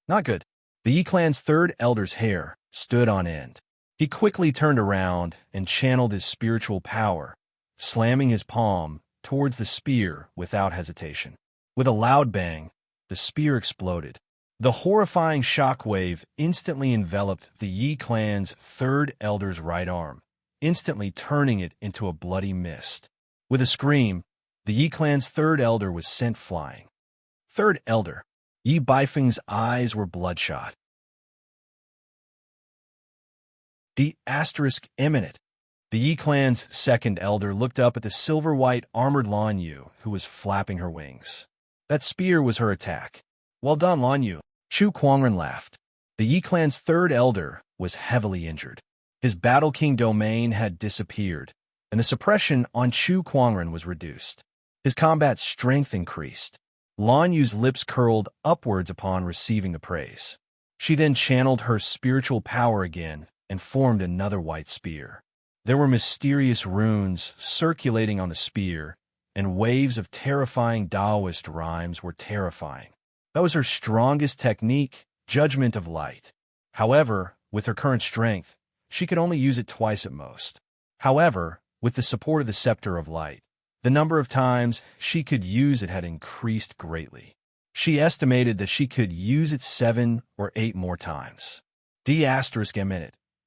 Not good. The Yi clan's third elder's hair stood on end. He quickly turned around and channeled his spiritual power, slamming his palm towards the spear without hesitation. With a loud bang, the spear exploded. The horrifying shockwave instantly enveloped the Yi clan's third elder's right arm, instantly turning it into a bloody mist. With a scream, the Yi clan's third elder was sent flying. Third elder. Yi Baifeng's eyes were bloodshot. The asterisk imminent. The Yi clan's second elder looked up at the silver-white armored Lan Yu, who was flapping her wings. That spear was her attack. Well done, Lan Yu. Chu Kuangren laughed. The Yi clan's third elder was heavily injured. His Battle King domain had disappeared, and the suppression on Chu Kuangren was reduced. His combat strength increased. Lan Yu's lips curled upwards upon receiving the praise. She then channeled her spiritual power again and formed another white spear. There were mysterious runes circulating on the spear, and waves of terrifying Taoist rhymes were terrifying. That was her strongest technique, Judgment of Light. However, with her current strength, she could only use it twice at most. However, with the support of the Scepter of Light, the number of times she could use it had increased greatly. She estimated that she could use it 7 or 8 more times. D***.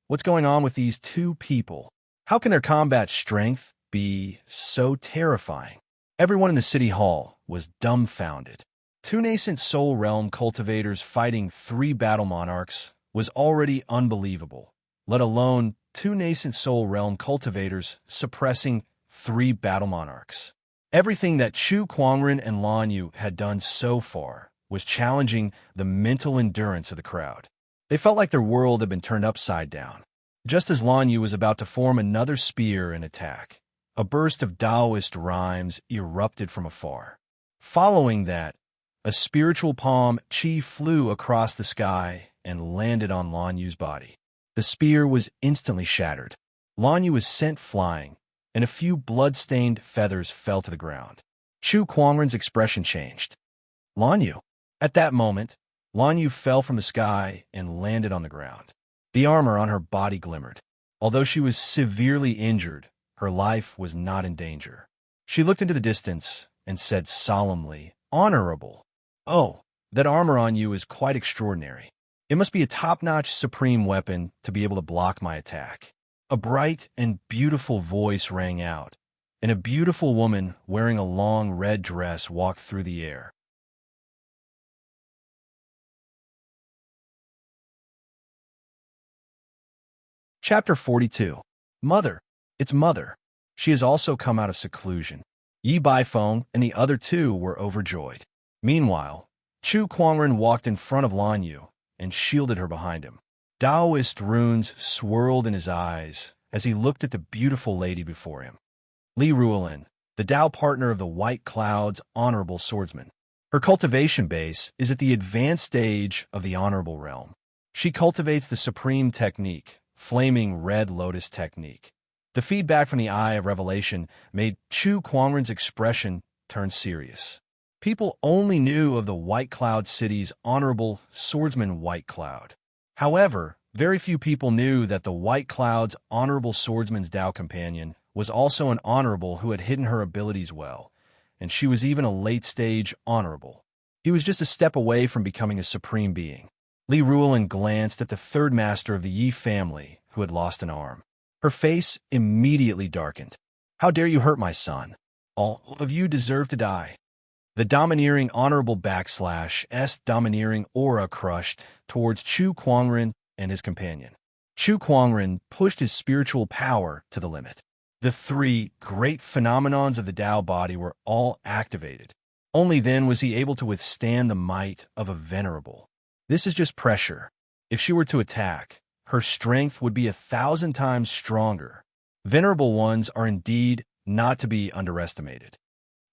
What's going on with these two people? How can their combat strength be so terrifying? Everyone in the city hall was dumbfounded. 2 nascent soul realm cultivators fighting 3 battle monarchs was already unbelievable, let alone 2 nascent soul realm cultivators suppressing 3 battle monarchs. Everything that Chu Kuangren and Lan Yu had done so far was challenging the mental endurance of the crowd. They felt like their world had been turned upside down. Just as Lan Yu was about to form another spear and attack, a burst of Taoist rhymes erupted from afar. Following that, a spiritual palm chi flew across the sky and landed on Lan Yu's body. The spear was instantly shattered. Lan Yu was sent flying, and a few blood-stained feathers fell to the ground. Chu Kuangren's expression changed. Lan Yu. At that moment, Lan Yu fell from the sky and landed on the ground. The armor on her body glimmered. Although she was severely injured, her life was not in danger. She looked into the distance and said solemnly, "Honorable. Oh, that armor on you is quite extraordinary. It must be a top-notch supreme weapon to be able to block my attack." A bright and beautiful voice rang out, and a beautiful woman wearing a long red dress walked through the air. Chapter 42. Mother. It's Mother. She has also come out of seclusion. Yi Baifeng and the other 2 were overjoyed. Meanwhile, Chu Kuangren walked in front of Lan Yu and shielded her behind him. Taoist runes swirled in his eyes as he looked at the beautiful lady before him. Li Ruolin, the Tao partner of the White Cloud's Honorable Swordsman. Her cultivation base is at the advanced stage of the Honorable Realm. She cultivates the Supreme Technique, Flaming Red Lotus Technique. The feedback from the Eye of Revelation made Chu Kuangren's expression turn serious. People only knew of the White Cloud City's Honorable Swordsman White Cloud. However, very few people knew that the White Cloud's Honorable Swordsman's Tao companion was also an Honorable who had hidden her abilities well, and she was even a late-stage Honorable. He was just a step away from becoming a Supreme Being. Li Ruolin glanced at the 3rd Master of the Yi family, who had lost an arm. Her face immediately darkened. "How dare you hurt my son? All of you deserve to die." The domineering Honorable /S domineering aura crushed towards Chu Kuangren and his companion. Chu Kuangren pushed his spiritual power to the limit. The 3 great phenomenons of the Tao body were all activated. Only then was he able to withstand the might of a venerable. This is just pressure. If she were to attack, her strength would be 1,000 times stronger. Venerable ones are indeed not to be underestimated.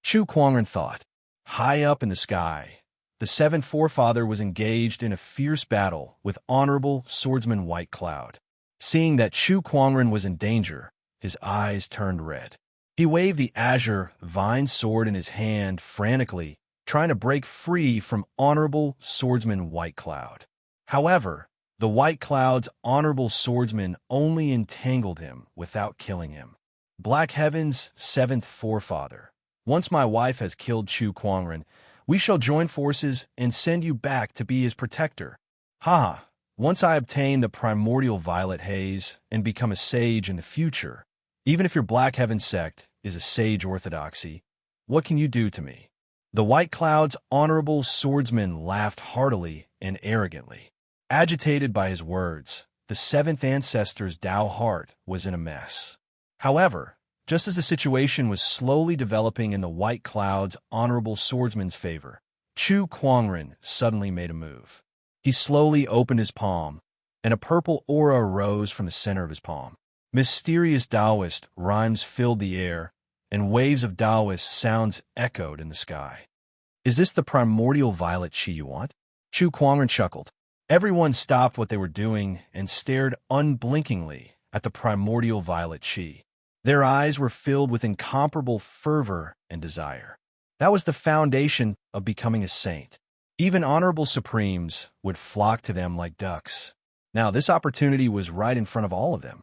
Chu Kuangren thought. High up in the sky, the 7th forefather was engaged in a fierce battle with Honorable Swordsman White Cloud. Seeing that Chu Kuangren was in danger, his eyes turned red. He waved the azure vine sword in his hand frantically, trying to break free from Honorable Swordsman White Cloud. However, the White Cloud's Honorable Swordsman only entangled him without killing him. Black Heaven's 7th forefather. Once my wife has killed Chu Kuangren, we shall join forces and send you back to be his protector. Haha, once I obtain the primordial violet haze and become a sage in the future, even if your Black Heaven sect is a sage orthodoxy, what can you do to me? The White Cloud's Honorable Swordsman laughed heartily and arrogantly. Agitated by his words, the 7th ancestor's Tao heart was in a mess. However, just as the situation was slowly developing in the White Cloud's Honorable Swordsman's favor, Chu Kuangren suddenly made a move. He slowly opened his palm, and a purple aura arose from the center of his palm. Mysterious Taoist rhymes filled the air, and waves of Taoist sounds echoed in the sky. "Is this the primordial violet chi you want?" Chu Kuangren chuckled. Everyone stopped what they were doing and stared unblinkingly at the primordial violet chi. Their eyes were filled with incomparable fervor and desire. That was the foundation of becoming a saint. Even honorable supremes would flock to them like ducks. Now, this opportunity was right in front of all of them.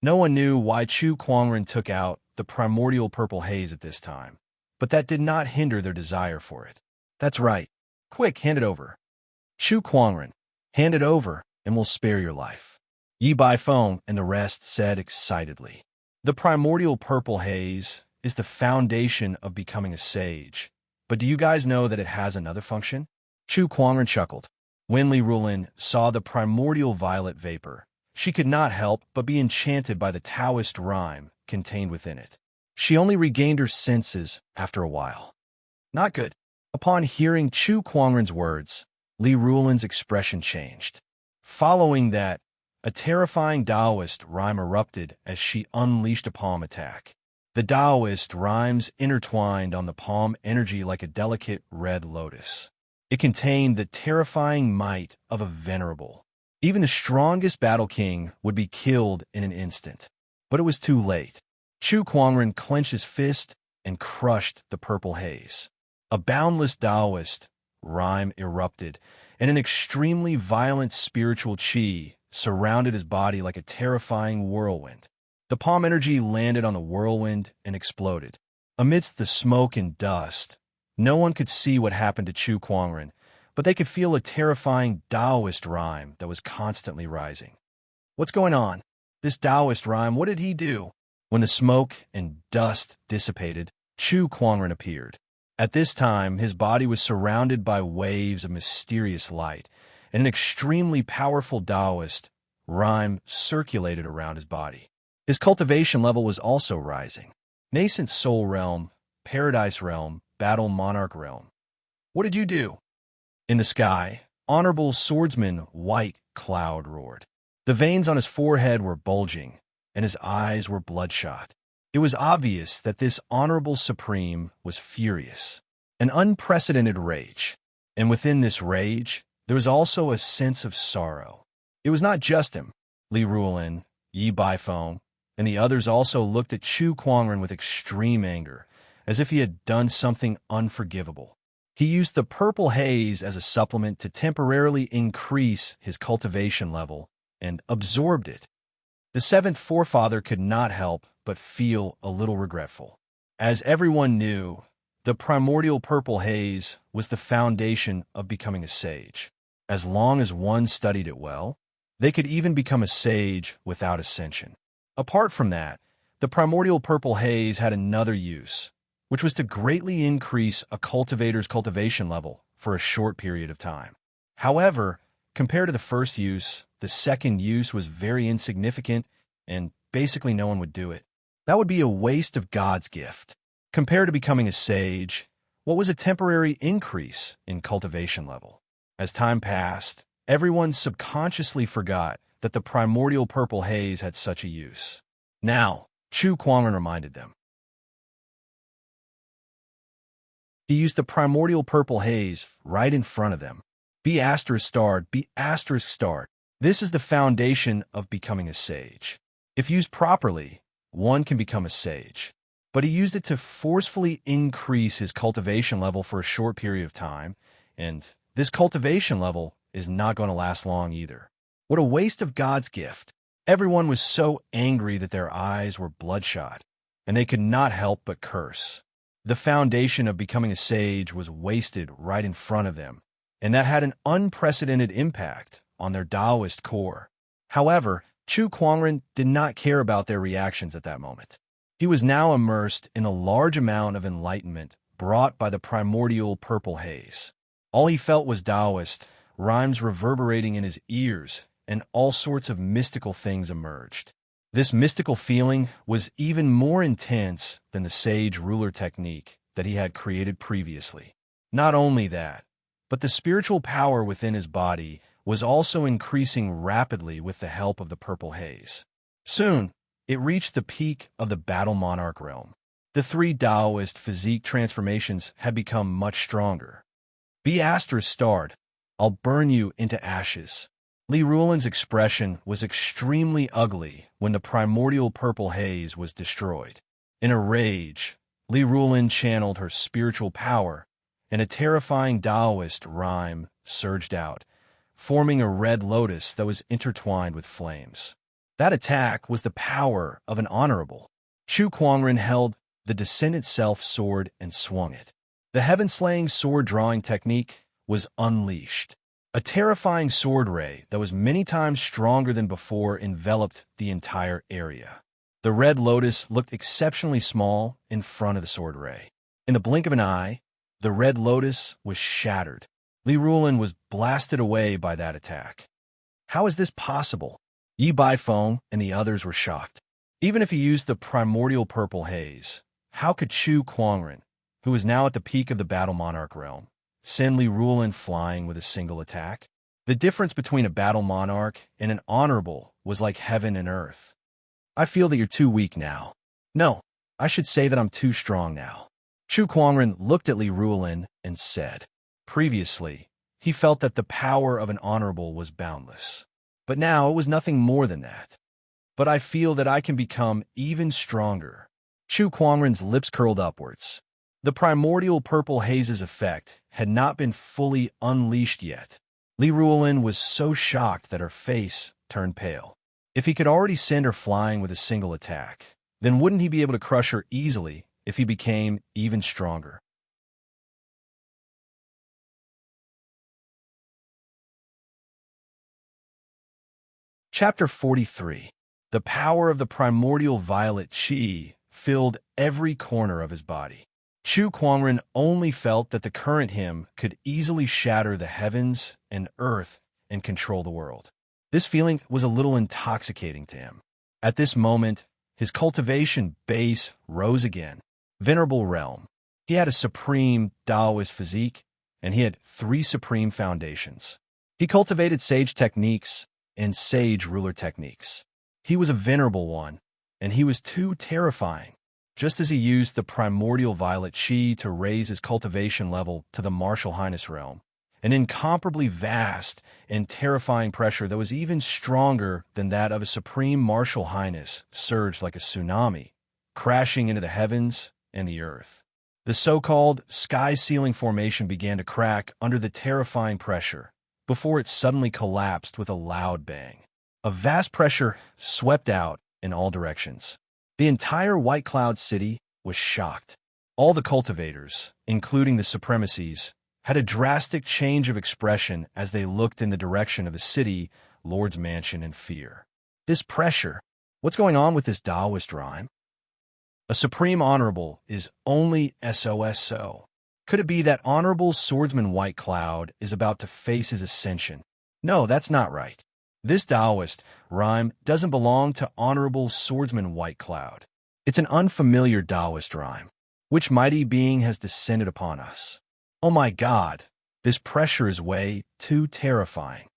No one knew why Chu Kuangren took out the primordial purple haze at this time, but that did not hinder their desire for it. That's right. Quick, hand it over. Chu Kuangren, hand it over, and we'll spare your life. Yi Baifeng and the rest said excitedly. The primordial purple haze is the foundation of becoming a sage, but do you guys know that it has another function? Chu Kuangren chuckled. When Li Rulin saw the primordial violet vapor, she could not help but be enchanted by the Taoist rhyme contained within it. She only regained her senses after a while. Not good. Upon hearing Chu Kuangren's words, Li Rulin's expression changed. Following that, a terrifying Taoist rhyme erupted as she unleashed a palm attack. The Taoist rhymes intertwined on the palm energy like a delicate red lotus. It contained the terrifying might of a venerable. Even the strongest battle king would be killed in an instant. But it was too late. Chu Kuangren clenched his fist and crushed the purple haze. A boundless Taoist rhyme erupted, and an extremely violent spiritual qi surrounded his body like a terrifying whirlwind. The palm energy landed on the whirlwind and exploded. Amidst the smoke and dust, no one could see what happened to Chu Kuangren, but they could feel a terrifying Taoist rhyme that was constantly rising. What's going on? This Taoist rhyme, what did he do? When the smoke and dust dissipated, Chu Kuangren appeared. At this time, his body was surrounded by waves of mysterious light, and an extremely powerful Taoist rhyme circulated around his body. His cultivation level was also rising. Nascent Soul Realm, Paradise Realm, Battle Monarch Realm. What did you do? In the sky, Honorable Swordsman White Cloud roared. The veins on his forehead were bulging, and his eyes were bloodshot. It was obvious that this Honorable Supreme was furious, an unprecedented rage. And within this rage, there was also a sense of sorrow. It was not just him. Li Rulin, Yi Baifeng, and the others also looked at Chu Kuangren with extreme anger, as if he had done something unforgivable. He used the purple haze as a supplement to temporarily increase his cultivation level and absorbed it. The seventh forefather could not help but feel a little regretful. As everyone knew, the primordial purple haze was the foundation of becoming a sage. As long as one studied it well, they could even become a sage without ascension. Apart from that, the primordial purple haze had another use, which was to greatly increase a cultivator's cultivation level for a short period of time. However, compared to the first use, the second use was very insignificant, and basically no one would do it. That would be a waste of God's gift. Compared to becoming a sage, what was a temporary increase in cultivation level? As time passed, everyone subconsciously forgot that the primordial purple haze had such a use. Now, Chu Kuangren reminded them. He used the primordial purple haze right in front of them. Be asterisk starred, be asterisk starred. This is the foundation of becoming a sage. If used properly, one can become a sage. But he used it to forcefully increase his cultivation level for a short period of time, and this cultivation level is not going to last long either. What a waste of God's gift. Everyone was so angry that their eyes were bloodshot, and they could not help but curse. The foundation of becoming a sage was wasted right in front of them, and that had an unprecedented impact on their Taoist core. However, Chu Kuangren did not care about their reactions at that moment. He was now immersed in a large amount of enlightenment brought by the primordial purple haze. All he felt was Taoist, rhymes reverberating in his ears, and all sorts of mystical things emerged. This mystical feeling was even more intense than the sage ruler technique that he had created previously. Not only that, but the spiritual power within his body was also increasing rapidly with the help of the purple haze. Soon, it reached the peak of the Battle Monarch realm. The three Taoist physique transformations had become much stronger. Be asterisk starred, I'll burn you into ashes. Li Rulin's expression was extremely ugly when the primordial purple haze was destroyed. In a rage, Li Rulin channeled her spiritual power and a terrifying Taoist rhyme surged out, forming a red lotus that was intertwined with flames. That attack was the power of an honorable. Chu Kuangren held the descendant self sword and swung it. The heaven-slaying sword-drawing technique was unleashed. A terrifying sword ray that was many times stronger than before enveloped the entire area. The red lotus looked exceptionally small in front of the sword ray. In the blink of an eye, the red lotus was shattered. Li Rulin was blasted away by that attack. How is this possible? Yi Baifeng and the others were shocked. Even if he used the primordial purple haze, how could Chu Kuangren, who was now at the peak of the Battle Monarch realm, send Li Rulin flying with a single attack? The difference between a Battle Monarch and an honorable was like heaven and earth. I feel that you're too weak now. No, I should say that I'm too strong now. Chu Kuangren looked at Li Rulin and said. Previously, he felt that the power of an honorable was boundless. But now it was nothing more than that. But I feel that I can become even stronger. Chu Kuangren's lips curled upwards. The primordial purple haze's effect had not been fully unleashed yet. Li Rulin was so shocked that her face turned pale. If he could already send her flying with a single attack, then wouldn't he be able to crush her easily if he became even stronger? Chapter 43. The power of the primordial violet qi filled every corner of his body. Chu Kuangren only felt that the current him could easily shatter the heavens and earth and control the world. This feeling was a little intoxicating to him. At this moment, his cultivation base rose again. Venerable realm. He had a supreme Taoist physique, and he had 3 supreme foundations. He cultivated sage techniques and sage ruler techniques. He was a venerable one, and he was too terrifying. Just as he used the primordial violet qi to raise his cultivation level to the martial highness realm, an incomparably vast and terrifying pressure that was even stronger than that of a supreme martial highness surged like a tsunami, crashing into the heavens and the earth. The so-called sky-ceiling formation began to crack under the terrifying pressure, before it suddenly collapsed with a loud bang. A vast pressure swept out in all directions. The entire White Cloud City was shocked. All the cultivators, including the supremacies, had a drastic change of expression as they looked in the direction of the city lord's mansion in fear. This pressure, what's going on with this Taoist rhyme? A supreme honorable is only SOSO. Could it be that Honorable Swordsman White Cloud is about to face his ascension? No, that's not right. This Taoist rhyme doesn't belong to Honorable Swordsman White Cloud. It's an unfamiliar Taoist rhyme. Which mighty being has descended upon us? Oh my God, this pressure is way too terrifying.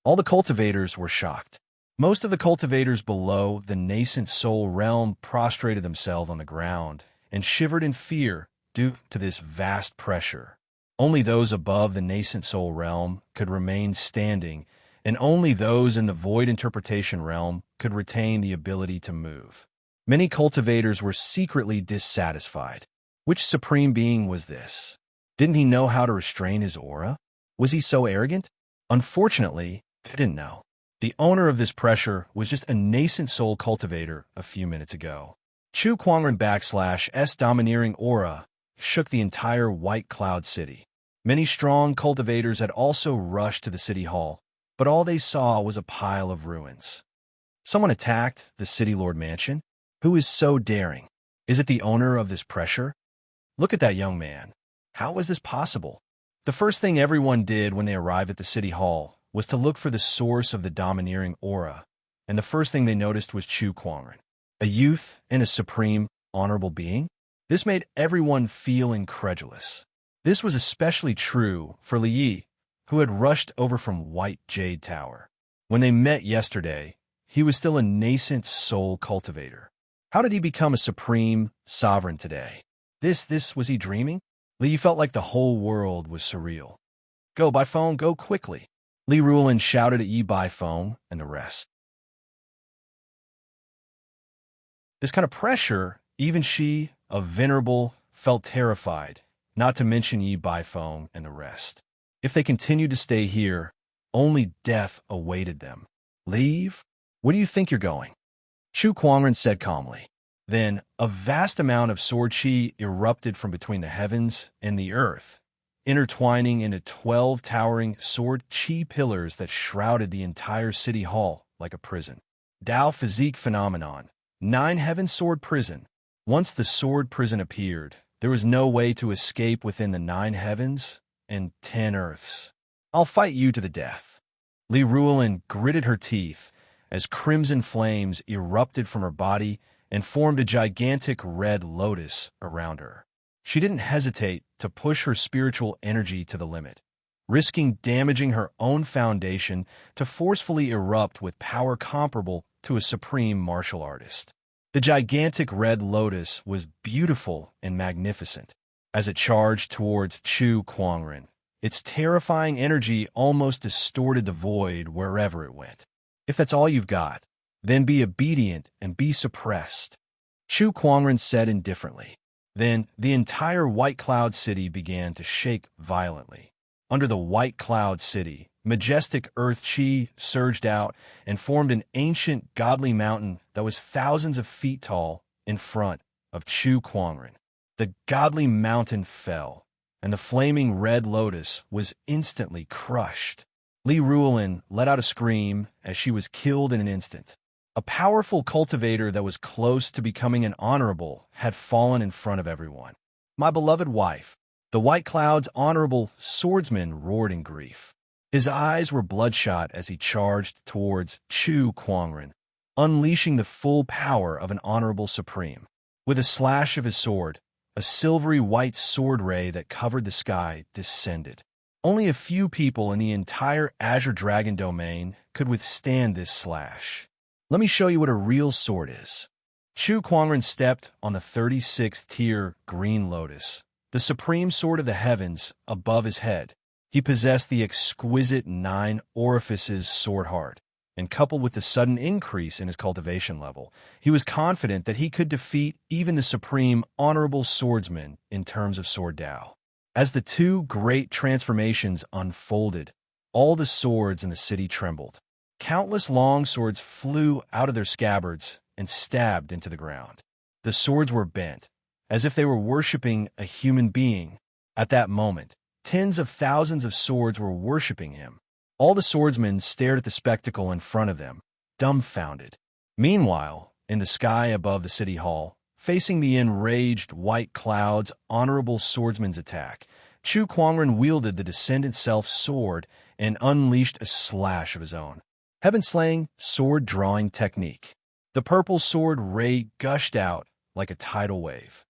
All the cultivators were shocked. Most of the cultivators below the nascent soul realm prostrated themselves on the ground and shivered in fear due to this vast pressure. Only those above the nascent soul realm could remain standing, and only those in the void interpretation realm could retain the ability to move. Many cultivators were secretly dissatisfied. Which supreme being was this? Didn't he know how to restrain his aura? Was he so arrogant? Unfortunately, they didn't know. The owner of this pressure was just a nascent soul cultivator a few minutes ago. Chu Kuangren /S domineering aura shook the entire White Cloud City. Many strong cultivators had also rushed to the city hall, but all they saw was a pile of ruins. Someone attacked the city lord mansion? Who is so daring? Is it the owner of this pressure? Look at that young man. How was this possible? The first thing everyone did when they arrived at the city hall was to look for the source of the domineering aura, and the first thing they noticed was Chu Kuangren, a youth and a supreme, honorable being. This made everyone feel incredulous. This was especially true for Li Yi, who had rushed over from White Jade Tower. When they met yesterday, he was still a nascent soul cultivator. How did he become a supreme sovereign today? Was he dreaming? Li Yi felt like the whole world was surreal. Go, Baifeng, go quickly. Li Rulin shouted at Yi Baifeng and the rest. This kind of pressure, even she, a venerable, felt terrified not to mention Yi Baifeng and the rest. If they continued to stay here, only death awaited them. Leave? Where do you think you're going? Chu Kuangren said calmly. Then, a vast amount of sword chi erupted from between the heavens and the earth, intertwining into 12 towering sword chi pillars that shrouded the entire city hall like a prison. Dao Physique Phenomenon. 9 Heaven Sword Prison. Once the sword prison appeared, there was no way to escape within the 9 heavens and 10 earths. I'll fight you to the death. Li Ruolin gritted her teeth as crimson flames erupted from her body and formed a gigantic red lotus around her. She didn't hesitate to push her spiritual energy to the limit, risking damaging her own foundation to forcefully erupt with power comparable to a supreme martial artist. The gigantic red lotus was beautiful and magnificent. As it charged towards Chu Kuangren, its terrifying energy almost distorted the void wherever it went. If that's all you've got, then be obedient and be suppressed, Chu Kuangren said indifferently. Then the entire White Cloud City began to shake violently. Under the White Cloud City, majestic earth chi surged out and formed an ancient godly mountain that was thousands of feet tall in front of Chu Kuangren. The godly mountain fell, and the flaming red lotus was instantly crushed. Li Ruolin let out a scream as she was killed in an instant. A powerful cultivator that was close to becoming an honorable had fallen in front of everyone. My beloved wife, the White Cloud's honorable swordsman, roared in grief. His eyes were bloodshot as he charged towards Chu Kuangren, unleashing the full power of an honorable supreme. With a slash of his sword, a silvery white sword ray that covered the sky descended. Only a few people in the entire Azure Dragon domain could withstand this slash. Let me show you what a real sword is. Chu Kuangren stepped on the 36th tier green lotus, the supreme sword of the heavens, above his head. He possessed the exquisite 9 orifices sword heart, and coupled with the sudden increase in his cultivation level, he was confident that he could defeat even the supreme honorable swordsman in terms of sword Dao. As the 2 great transformations unfolded, all the swords in the city trembled. Countless long swords flew out of their scabbards and stabbed into the ground. The swords were bent, as if they were worshipping a human being. At that moment, tens of thousands of swords were worshipping him. All the swordsmen stared at the spectacle in front of them, dumbfounded. Meanwhile, in the sky above the city hall, facing the enraged white clouds' honorable swordsman's attack, Chu Kuangren wielded the Descendant Self sword and unleashed a slash of his own. Heaven-slaying sword-drawing technique. The purple sword ray gushed out like a tidal wave.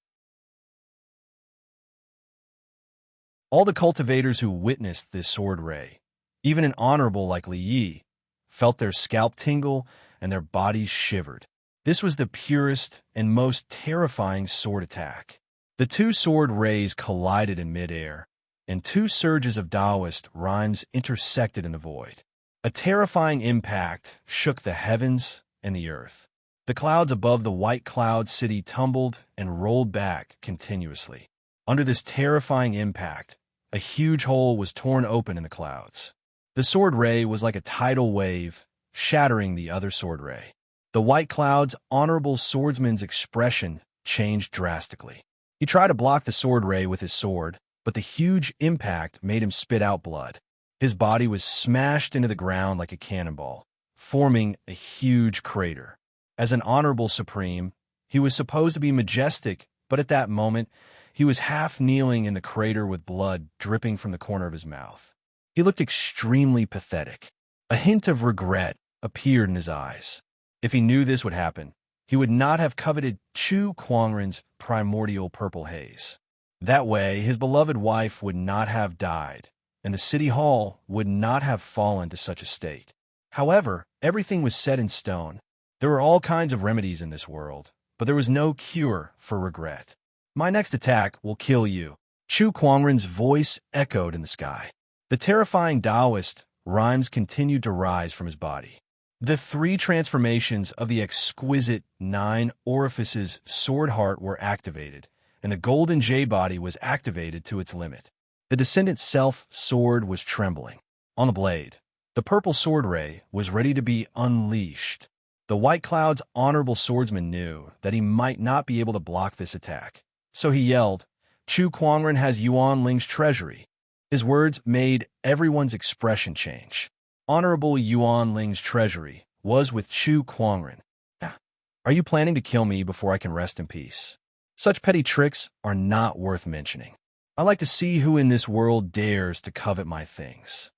All the cultivators who witnessed this sword ray, even an honorable like Li Yi, felt their scalp tingle and their bodies shivered. This was the purest and most terrifying sword attack. The 2 sword rays collided in midair, and 2 surges of Taoist rhymes intersected in the void. A terrifying impact shook the heavens and the earth. The clouds above the White Cloud City tumbled and rolled back continuously. Under this terrifying impact, a huge hole was torn open in the clouds. The sword ray was like a tidal wave, shattering the other sword ray. The White Cloud's honorable swordsman's expression changed drastically. He tried to block the sword ray with his sword, but the huge impact made him spit out blood. His body was smashed into the ground like a cannonball, forming a huge crater. As an honorable supreme, he was supposed to be majestic, but at that moment, he was half kneeling in the crater with blood dripping from the corner of his mouth. He looked extremely pathetic. A hint of regret appeared in his eyes. If he knew this would happen, he would not have coveted Chu Kuangren's primordial purple haze. That way, his beloved wife would not have died, and the city hall would not have fallen to such a state. However, everything was set in stone. There were all kinds of remedies in this world, but there was no cure for regret. My next attack will kill you. Chu Kuangren's voice echoed in the sky. The terrifying Taoist rhymes continued to rise from his body. The 3 transformations of the exquisite 9 orifices sword heart were activated, and the golden jade body was activated to its limit. The Descendant's self-sword was trembling. On the blade, the purple sword ray was ready to be unleashed. The White Cloud's honorable swordsman knew that he might not be able to block this attack. So he yelled, "Chu Kuangren has Yuan Ling's treasury." His words made everyone's expression change. Honorable Yuan Ling's treasury was with Chu Kuangren. Are you planning to kill me before I can rest in peace? Such petty tricks are not worth mentioning. I like to see who in this world dares to covet my things.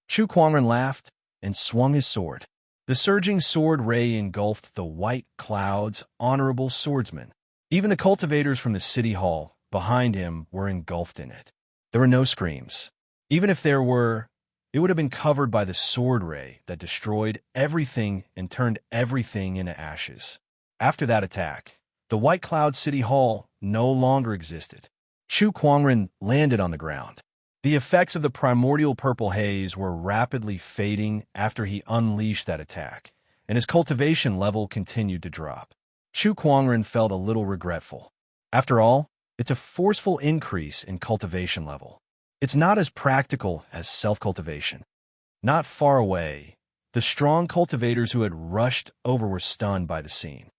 Chu Kuangren laughed and swung his sword. The surging sword ray engulfed the White Cloud's honorable swordsman. Even the cultivators from the city hall behind him were engulfed in it. There were no screams. Even if there were, it would have been covered by the sword ray that destroyed everything and turned everything into ashes. After that attack, the White Cloud City Hall no longer existed. Chu Kuangren landed on the ground. The effects of the primordial purple haze were rapidly fading after he unleashed that attack, and his cultivation level continued to drop. Chu Kuangren felt a little regretful. After all, it's a forceful increase in cultivation level. It's not as practical as self-cultivation. Not far away, the strong cultivators who had rushed over were stunned by the scene.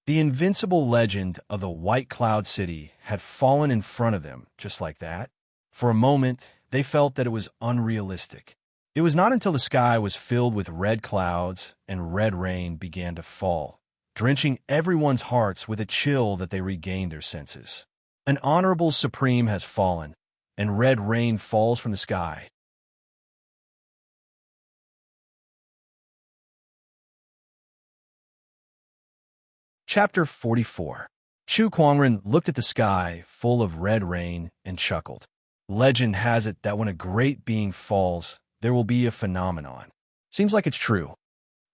The invincible legend of the White Cloud City had fallen in front of them just like that. For a moment, they felt that it was unrealistic. It was not until the sky was filled with red clouds and red rain began to fall, drenching everyone's hearts with a chill that they regained their senses. An honorable supreme has fallen, and red rain falls from the sky. Chapter 44. Chu Kuangren looked at the sky full of red rain and chuckled. Legend has it that when a great being falls, there will be a phenomenon. Seems like it's true.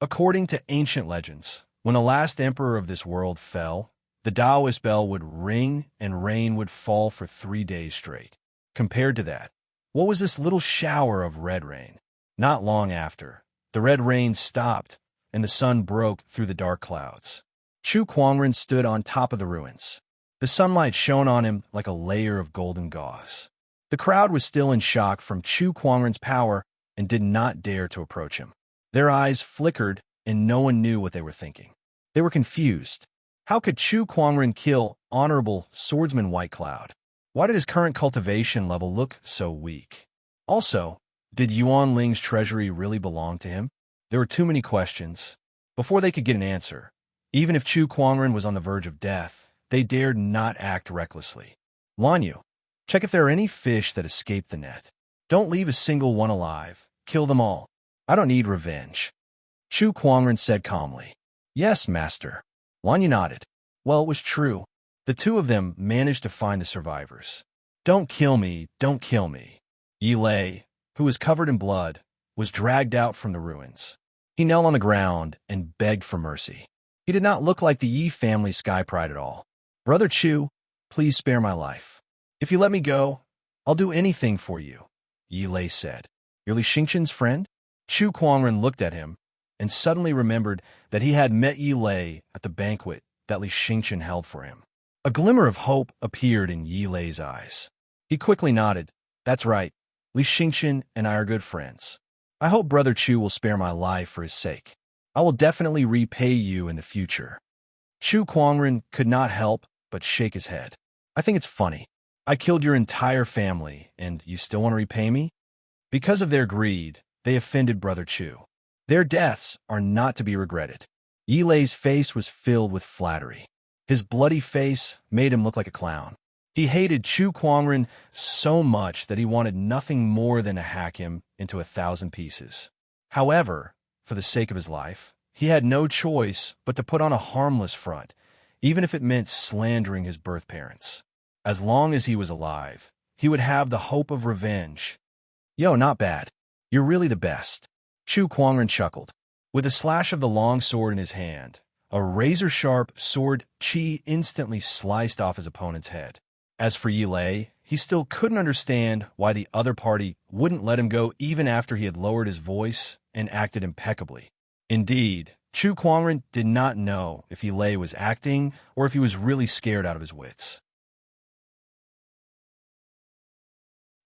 According to ancient legends, when the last emperor of this world fell, the Taoist bell would ring and rain would fall for 3 days straight. Compared to that, what was this little shower of red rain? Not long after, the red rain stopped and the sun broke through the dark clouds. Chu Kuangren stood on top of the ruins. The sunlight shone on him like a layer of golden gauze. The crowd was still in shock from Chu Kuangren's power and did not dare to approach him. Their eyes flickered and no one knew what they were thinking. They were confused. How could Chu Kuangren kill honorable swordsman White Cloud? Why did his current cultivation level look so weak? Also, did Yuan Ling's treasury really belong to him? There were too many questions. Before they could get an answer, even if Chu Kuangren was on the verge of death, they dared not act recklessly. Lan Yu, check if there are any fish that escaped the net. Don't leave a single one alive. Kill them all. I don't need revenge. Chu Kuangren said calmly. Yes, master. Lan Yu nodded. Well, it was true. The two of them managed to find the survivors. Don't kill me, don't kill me. Yi Lei, who was covered in blood, was dragged out from the ruins. He knelt on the ground and begged for mercy. He did not look like the Yi family sky pride at all. Brother Chu, please spare my life. If you let me go, I'll do anything for you, Yi Lei said. You're Li Xingqian's friend? Chu Kuangren looked at him and suddenly remembered that he had met Yi Lei at the banquet that Li Xingqian held for him. A glimmer of hope appeared in Yi Lei's eyes. He quickly nodded. That's right. Li Xingqian and I are good friends. I hope Brother Chu will spare my life for his sake. I will definitely repay you in the future. Chu Kuangren could not help but shake his head. I think it's funny. I killed your entire family, and you still want to repay me? Because of their greed, they offended Brother Chu. Their deaths are not to be regretted. Yi Lei's face was filled with flattery. His bloody face made him look like a clown. He hated Chu Kuangren so much that he wanted nothing more than to hack him into 1,000 pieces. However, for the sake of his life, he had no choice but to put on a harmless front, even if it meant slandering his birth parents. As long as he was alive, he would have the hope of revenge. Yo, not bad. You're really the best. Chu Kuangren chuckled. With a slash of the long sword in his hand, a razor-sharp sword chi instantly sliced off his opponent's head. As for Yi Lei, he still couldn't understand why the other party wouldn't let him go even after he had lowered his voice and acted impeccably. Indeed, Chu Kuangren did not know if He Lei was acting or if he was really scared out of his wits.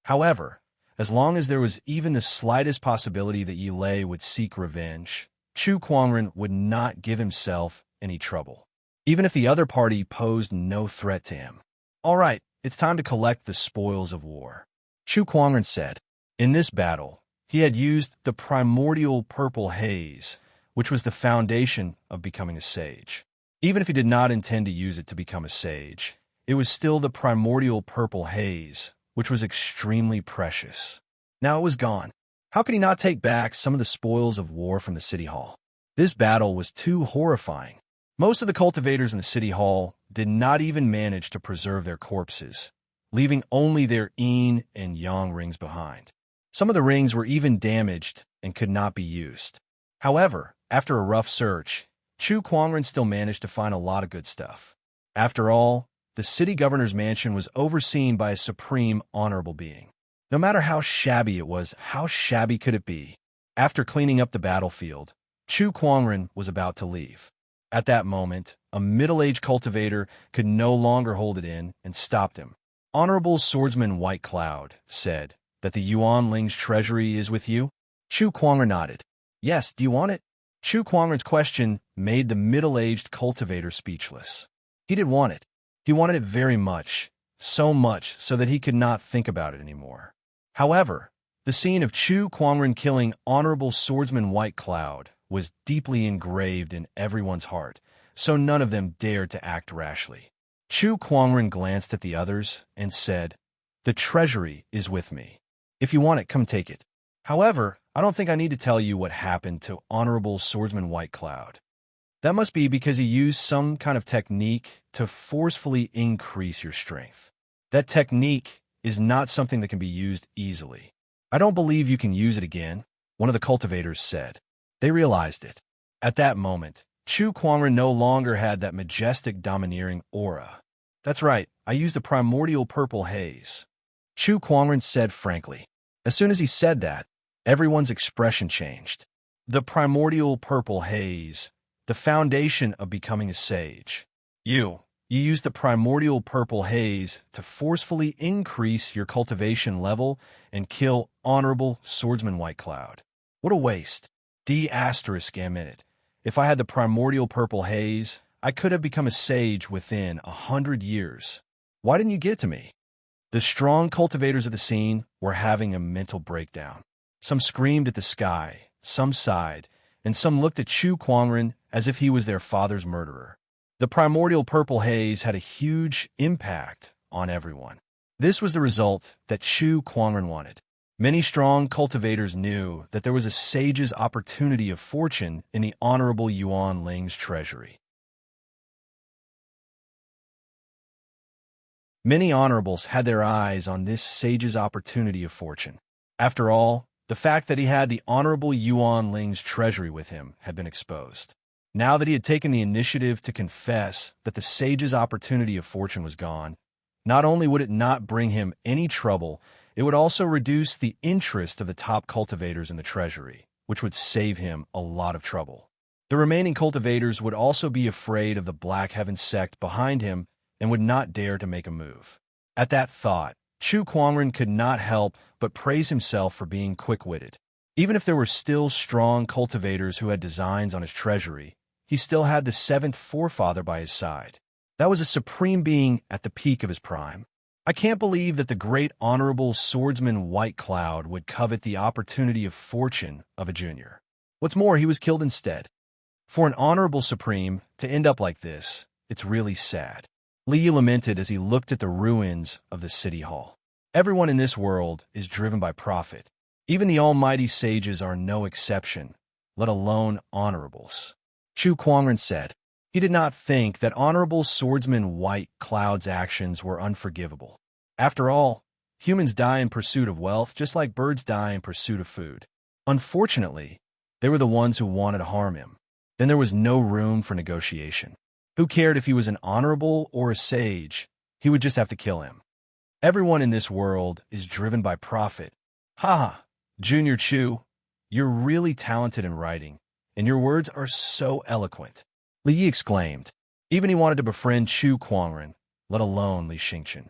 However, as long as there was even the slightest possibility that Yi Lei would seek revenge, Chu Kuangren would not give himself any trouble, even if the other party posed no threat to him. All right, it's time to collect the spoils of war, Chu Kuangren said. In this battle, he had used the primordial purple haze, which was the foundation of becoming a sage. Even if he did not intend to use it to become a sage, it was still the primordial purple haze, which was extremely precious. Now it was gone. How could he not take back some of the spoils of war from the city hall? This battle was too horrifying. Most of the cultivators in the city hall did not even manage to preserve their corpses, leaving only their yin and yang rings behind. Some of the rings were even damaged and could not be used. However, after a rough search, Chu Kuangren still managed to find a lot of good stuff. After all, the city governor's mansion was overseen by a supreme honorable being. No matter how shabby it was, how shabby could it be? After cleaning up the battlefield, Chu Kuangren was about to leave. At that moment, a middle-aged cultivator could no longer hold it in and stopped him. Honorable Swordsman White Cloud said that the Yuan Ling's treasury is with you. Chu Kuangren nodded. Yes, do you want it? Chu Kuangren's question made the middle-aged cultivator speechless. He did want it. He wanted it very much, so much so that he could not think about it anymore. However, the scene of Chu Kuangren killing Honorable Swordsman White Cloud was deeply engraved in everyone's heart, so none of them dared to act rashly. Chu Kuangren glanced at the others and said, "The treasury is with me. If you want it, come take it. However, I don't think I need to tell you what happened to Honorable Swordsman White Cloud. That must be because he used some kind of technique to forcefully increase your strength. That technique is not something that can be used easily. I don't believe you can use it again," one of the cultivators said. They realized it. At that moment, Chu Kuangren no longer had that majestic domineering aura. "That's right, I used the primordial purple haze," Chu Kuangren said frankly. As soon as he said that, everyone's expression changed. The primordial purple haze, the foundation of becoming a sage. You use the primordial purple haze to forcefully increase your cultivation level and kill Honorable Swordsman White Cloud. What a waste. D***. If I had the primordial purple haze, I could have become a sage within 100 years. Why didn't you give it to me? The strong cultivators of the scene were having a mental breakdown. Some screamed at the sky, some sighed, and some looked at Chu Kuangren as if he was their father's murderer. The primordial purple haze had a huge impact on everyone. This was the result that Chu Kuangren wanted. Many strong cultivators knew that there was a sage's opportunity of fortune in the Honorable Yuan Ling's treasury. Many honorables had their eyes on this sage's opportunity of fortune. After all, the fact that he had the Honorable Yuan Ling's treasury with him had been exposed. Now that he had taken the initiative to confess that the sage's opportunity of fortune was gone, not only would it not bring him any trouble, it would also reduce the interest of the top cultivators in the treasury, which would save him a lot of trouble. The remaining cultivators would also be afraid of the Black Heaven sect behind him and would not dare to make a move. At that thought, Chu Kuangren could not help but praise himself for being quick-witted. Even if there were still strong cultivators who had designs on his treasury, he still had the seventh forefather by his side. That was a supreme being at the peak of his prime. I can't believe that the great Honorable Swordsman White Cloud would covet the opportunity of fortune of a junior. What's more, he was killed instead. For an Honorable Supreme to end up like this, it's really sad. Li lamented as he looked at the ruins of the city hall. Everyone in this world is driven by profit. Even the almighty sages are no exception, let alone honorables. Chu Kuangren said. He did not think that Honorable Swordsman White Cloud's actions were unforgivable. After all, humans die in pursuit of wealth just like birds die in pursuit of food. Unfortunately, they were the ones who wanted to harm him. Then there was no room for negotiation. Who cared if he was an honorable or a sage? He would just have to kill him. Everyone in this world is driven by profit. Ha! Junior Chu, you're really talented in writing, and your words are so eloquent. Li Yi exclaimed. Even he wanted to befriend Chu Kuangren, let alone Li Xingchen.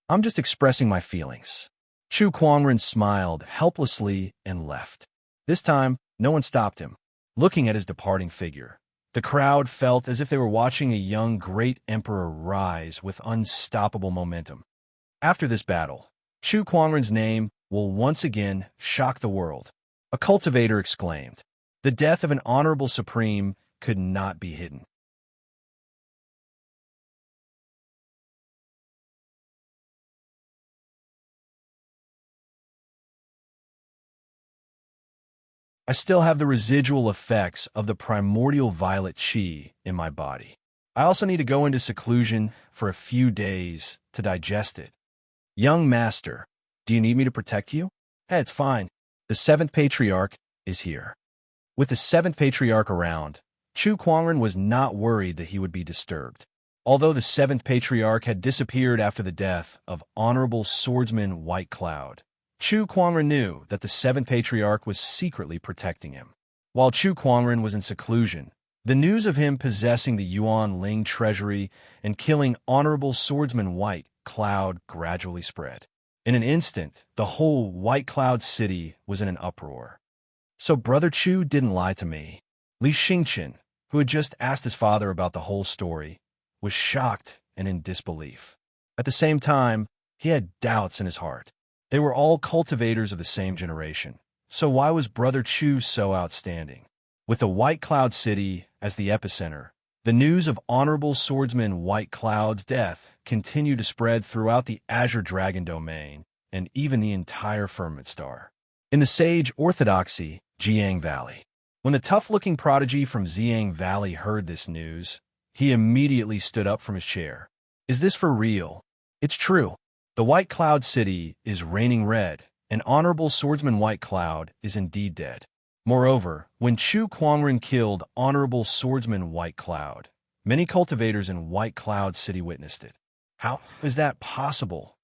I'm just expressing my feelings. Chu Kuangren smiled helplessly and left. This time, no one stopped him. Looking at his departing figure, the crowd felt as if they were watching a young great emperor rise with unstoppable momentum. After this battle, Chu Kuangren's name will once again shock the world. A cultivator exclaimed. The death of an honorable supreme could not be hidden. I still have the residual effects of the primordial violet chi in my body. I also need to go into seclusion for a few days to digest it. Young master, do you need me to protect you? Hey, it's fine. The seventh patriarch is here. With the seventh patriarch around, Chu Kuangren was not worried that he would be disturbed. Although the seventh patriarch had disappeared after the death of Honorable Swordsman White Cloud, Chu Kuangren knew that the seventh patriarch was secretly protecting him. While Chu Kuangren was in seclusion, the news of him possessing the Yuan Ling treasury and killing Honorable Swordsman White Cloud gradually spread. In an instant, the whole White Cloud city was in an uproar. So Brother Chu didn't lie to me. Li Xingchen, who had just asked his father about the whole story, was shocked and in disbelief. At the same time, he had doubts in his heart. They were all cultivators of the same generation. So why was Brother Chu so outstanding? With the White Cloud City as the epicenter, the news of Honorable Swordsman White Cloud's death continued to spread throughout the Azure Dragon domain and even the entire Firmament Star. In the Sage Orthodoxy, Jiang Valley. When the tough-looking prodigy from Jiang Valley heard this news, he immediately stood up from his chair. Is this for real? It's true. The White Cloud City is reigning red, and Honorable Swordsman White Cloud is indeed dead. Moreover, when Chu Kuangren killed Honorable Swordsman White Cloud, many cultivators in White Cloud City witnessed it. How is that possible?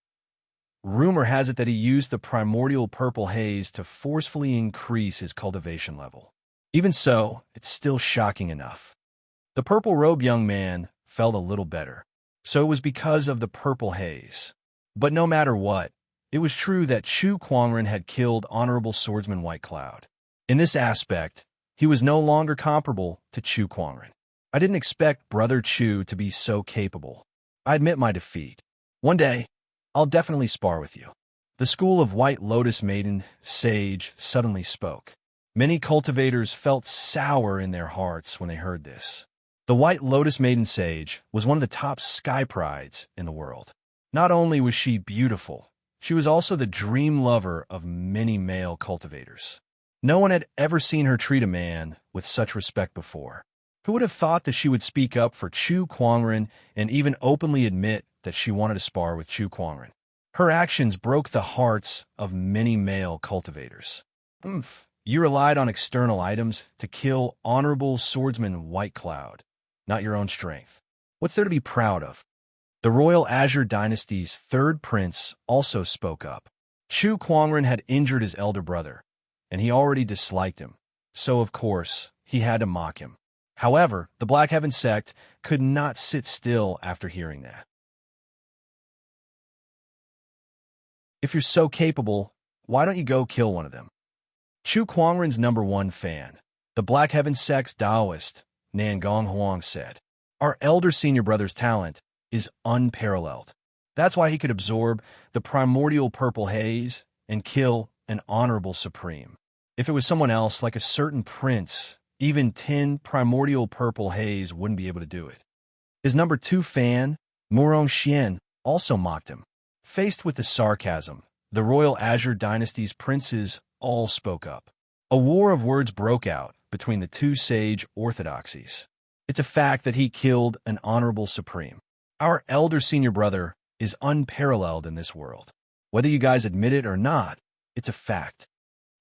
Rumor has it that he used the primordial purple haze to forcefully increase his cultivation level. Even so, it's still shocking enough. The purple-robed young man felt a little better. So it was because of the purple haze. But no matter what, it was true that Chu Kuangren had killed Honorable Swordsman White Cloud. In this aspect, he was no longer comparable to Chu Kuangren. I didn't expect Brother Chu to be so capable. I admit my defeat. One day, I'll definitely spar with you. The school of White Lotus Maiden Sage suddenly spoke. Many cultivators felt sour in their hearts when they heard this. The White Lotus Maiden Sage was one of the top sky prides in the world. Not only was she beautiful, she was also the dream lover of many male cultivators. No one had ever seen her treat a man with such respect before. Who would have thought that she would speak up for Chu Kuangren and even openly admit that she wanted to spar with Chu Kuangren? Her actions broke the hearts of many male cultivators. You relied on external items to kill Honorable Swordsman White Cloud, not your own strength. What's there to be proud of? The Royal Azure Dynasty's third prince also spoke up. Chu Kuangren had injured his elder brother, and he already disliked him, so of course, he had to mock him. However, the Black Heaven sect could not sit still after hearing that. If you're so capable, why don't you go kill one of them? Chu Kuangren's #1 fan, the Black Heaven sect's Taoist, Nan Gonghuang said, our elder senior brother's talent is unparalleled. That's why he could absorb the primordial purple haze and kill an honorable supreme. If it was someone else, like a certain prince, even 10 primordial purple haze wouldn't be able to do it. His #2 fan, Murong Xian, also mocked him. Faced with the sarcasm, the Royal Azure Dynasty's princes all spoke up. A war of words broke out between the two sage orthodoxies. It's a fact that he killed an honorable supreme. Our elder senior brother is unparalleled in this world. Whether you guys admit it or not, it's a fact.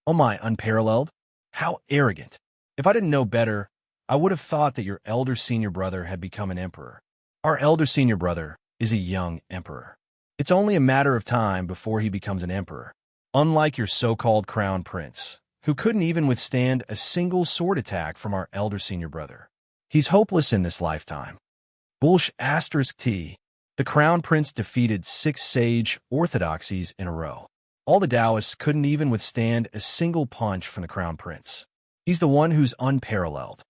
Oh my, unparalleled? How arrogant. If I didn't know better, I would have thought that your elder senior brother had become an emperor. Our elder senior brother is a young emperor. It's only a matter of time before he becomes an emperor. Unlike your so-called crown prince, who couldn't even withstand a single sword attack from our elder senior brother. He's hopeless in this lifetime. Bullsh asterisk T. The Crown Prince defeated 6 sage orthodoxies in a row. All the Taoists couldn't even withstand a single punch from the Crown Prince. He's the one who's unparalleled.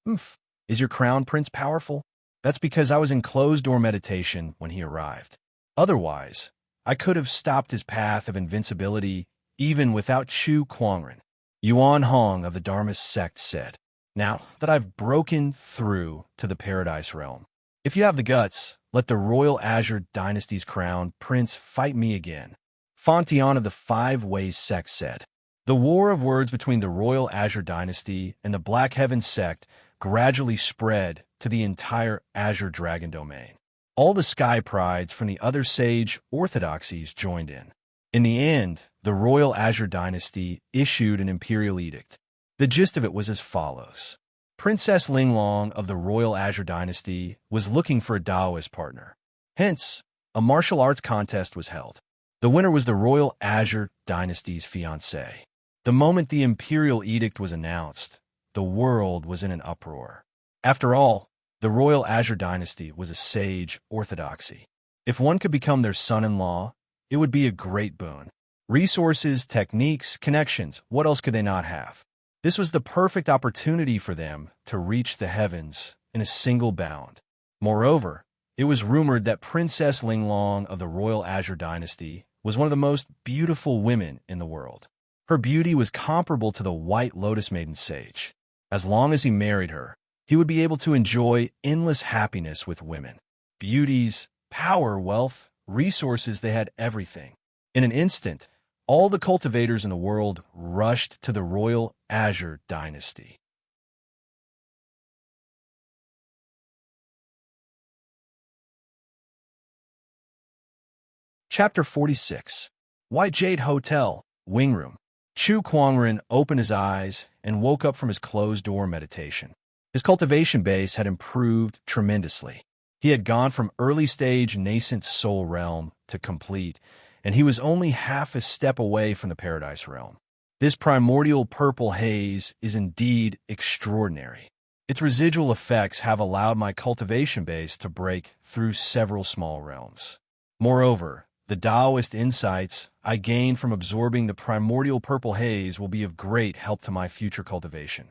Oomph. Is your Crown Prince powerful? That's because I was in closed-door meditation when he arrived. Otherwise, I could have stopped his path of invincibility even without Chu Kuangren. Yuan Hong of the Dharmist sect said, "Now that I've broken through to the Paradise Realm, if you have the guts, let the Royal Azure Dynasty's Crown Prince fight me again." Fontian of the Five Ways sect said, "The war of words between the Royal Azure Dynasty and the Black Heaven sect gradually spread to the entire Azure Dragon domain. All the Sky Prides from the other sage orthodoxies joined in. In the end, the Royal Azure Dynasty issued an imperial edict. The gist of it was as follows. Princess Linglong of the Royal Azure Dynasty was looking for a Taoist partner. Hence, a martial arts contest was held. The winner was the Royal Azure Dynasty's fiancé. The moment the imperial edict was announced, the world was in an uproar. After all, the Royal Azure Dynasty was a sage orthodoxy. If one could become their son-in-law, it would be a great boon. Resources, techniques, connections, what else could they not have? This was the perfect opportunity for them to reach the heavens in a single bound. Moreover, it was rumored that Princess Linglong of the Royal Azure Dynasty was one of the most beautiful women in the world. Her beauty was comparable to the White Lotus Maiden Sage. As long as he married her, he would be able to enjoy endless happiness with women. Beauties, power, wealth, resources, they had everything. In an instant, all the cultivators in the world rushed to the Royal Azure Dynasty. Chapter 46. White Jade Hotel, Wing Room. Chu Kuangren opened his eyes and woke up from his closed-door meditation. His cultivation base had improved tremendously. He had gone from early-stage nascent soul realm to complete, and he was only half a step away from the Paradise Realm. This primordial purple haze is indeed extraordinary. Its residual effects have allowed my cultivation base to break through several small realms. Moreover, the Taoist insights I gained from absorbing the primordial purple haze will be of great help to my future cultivation.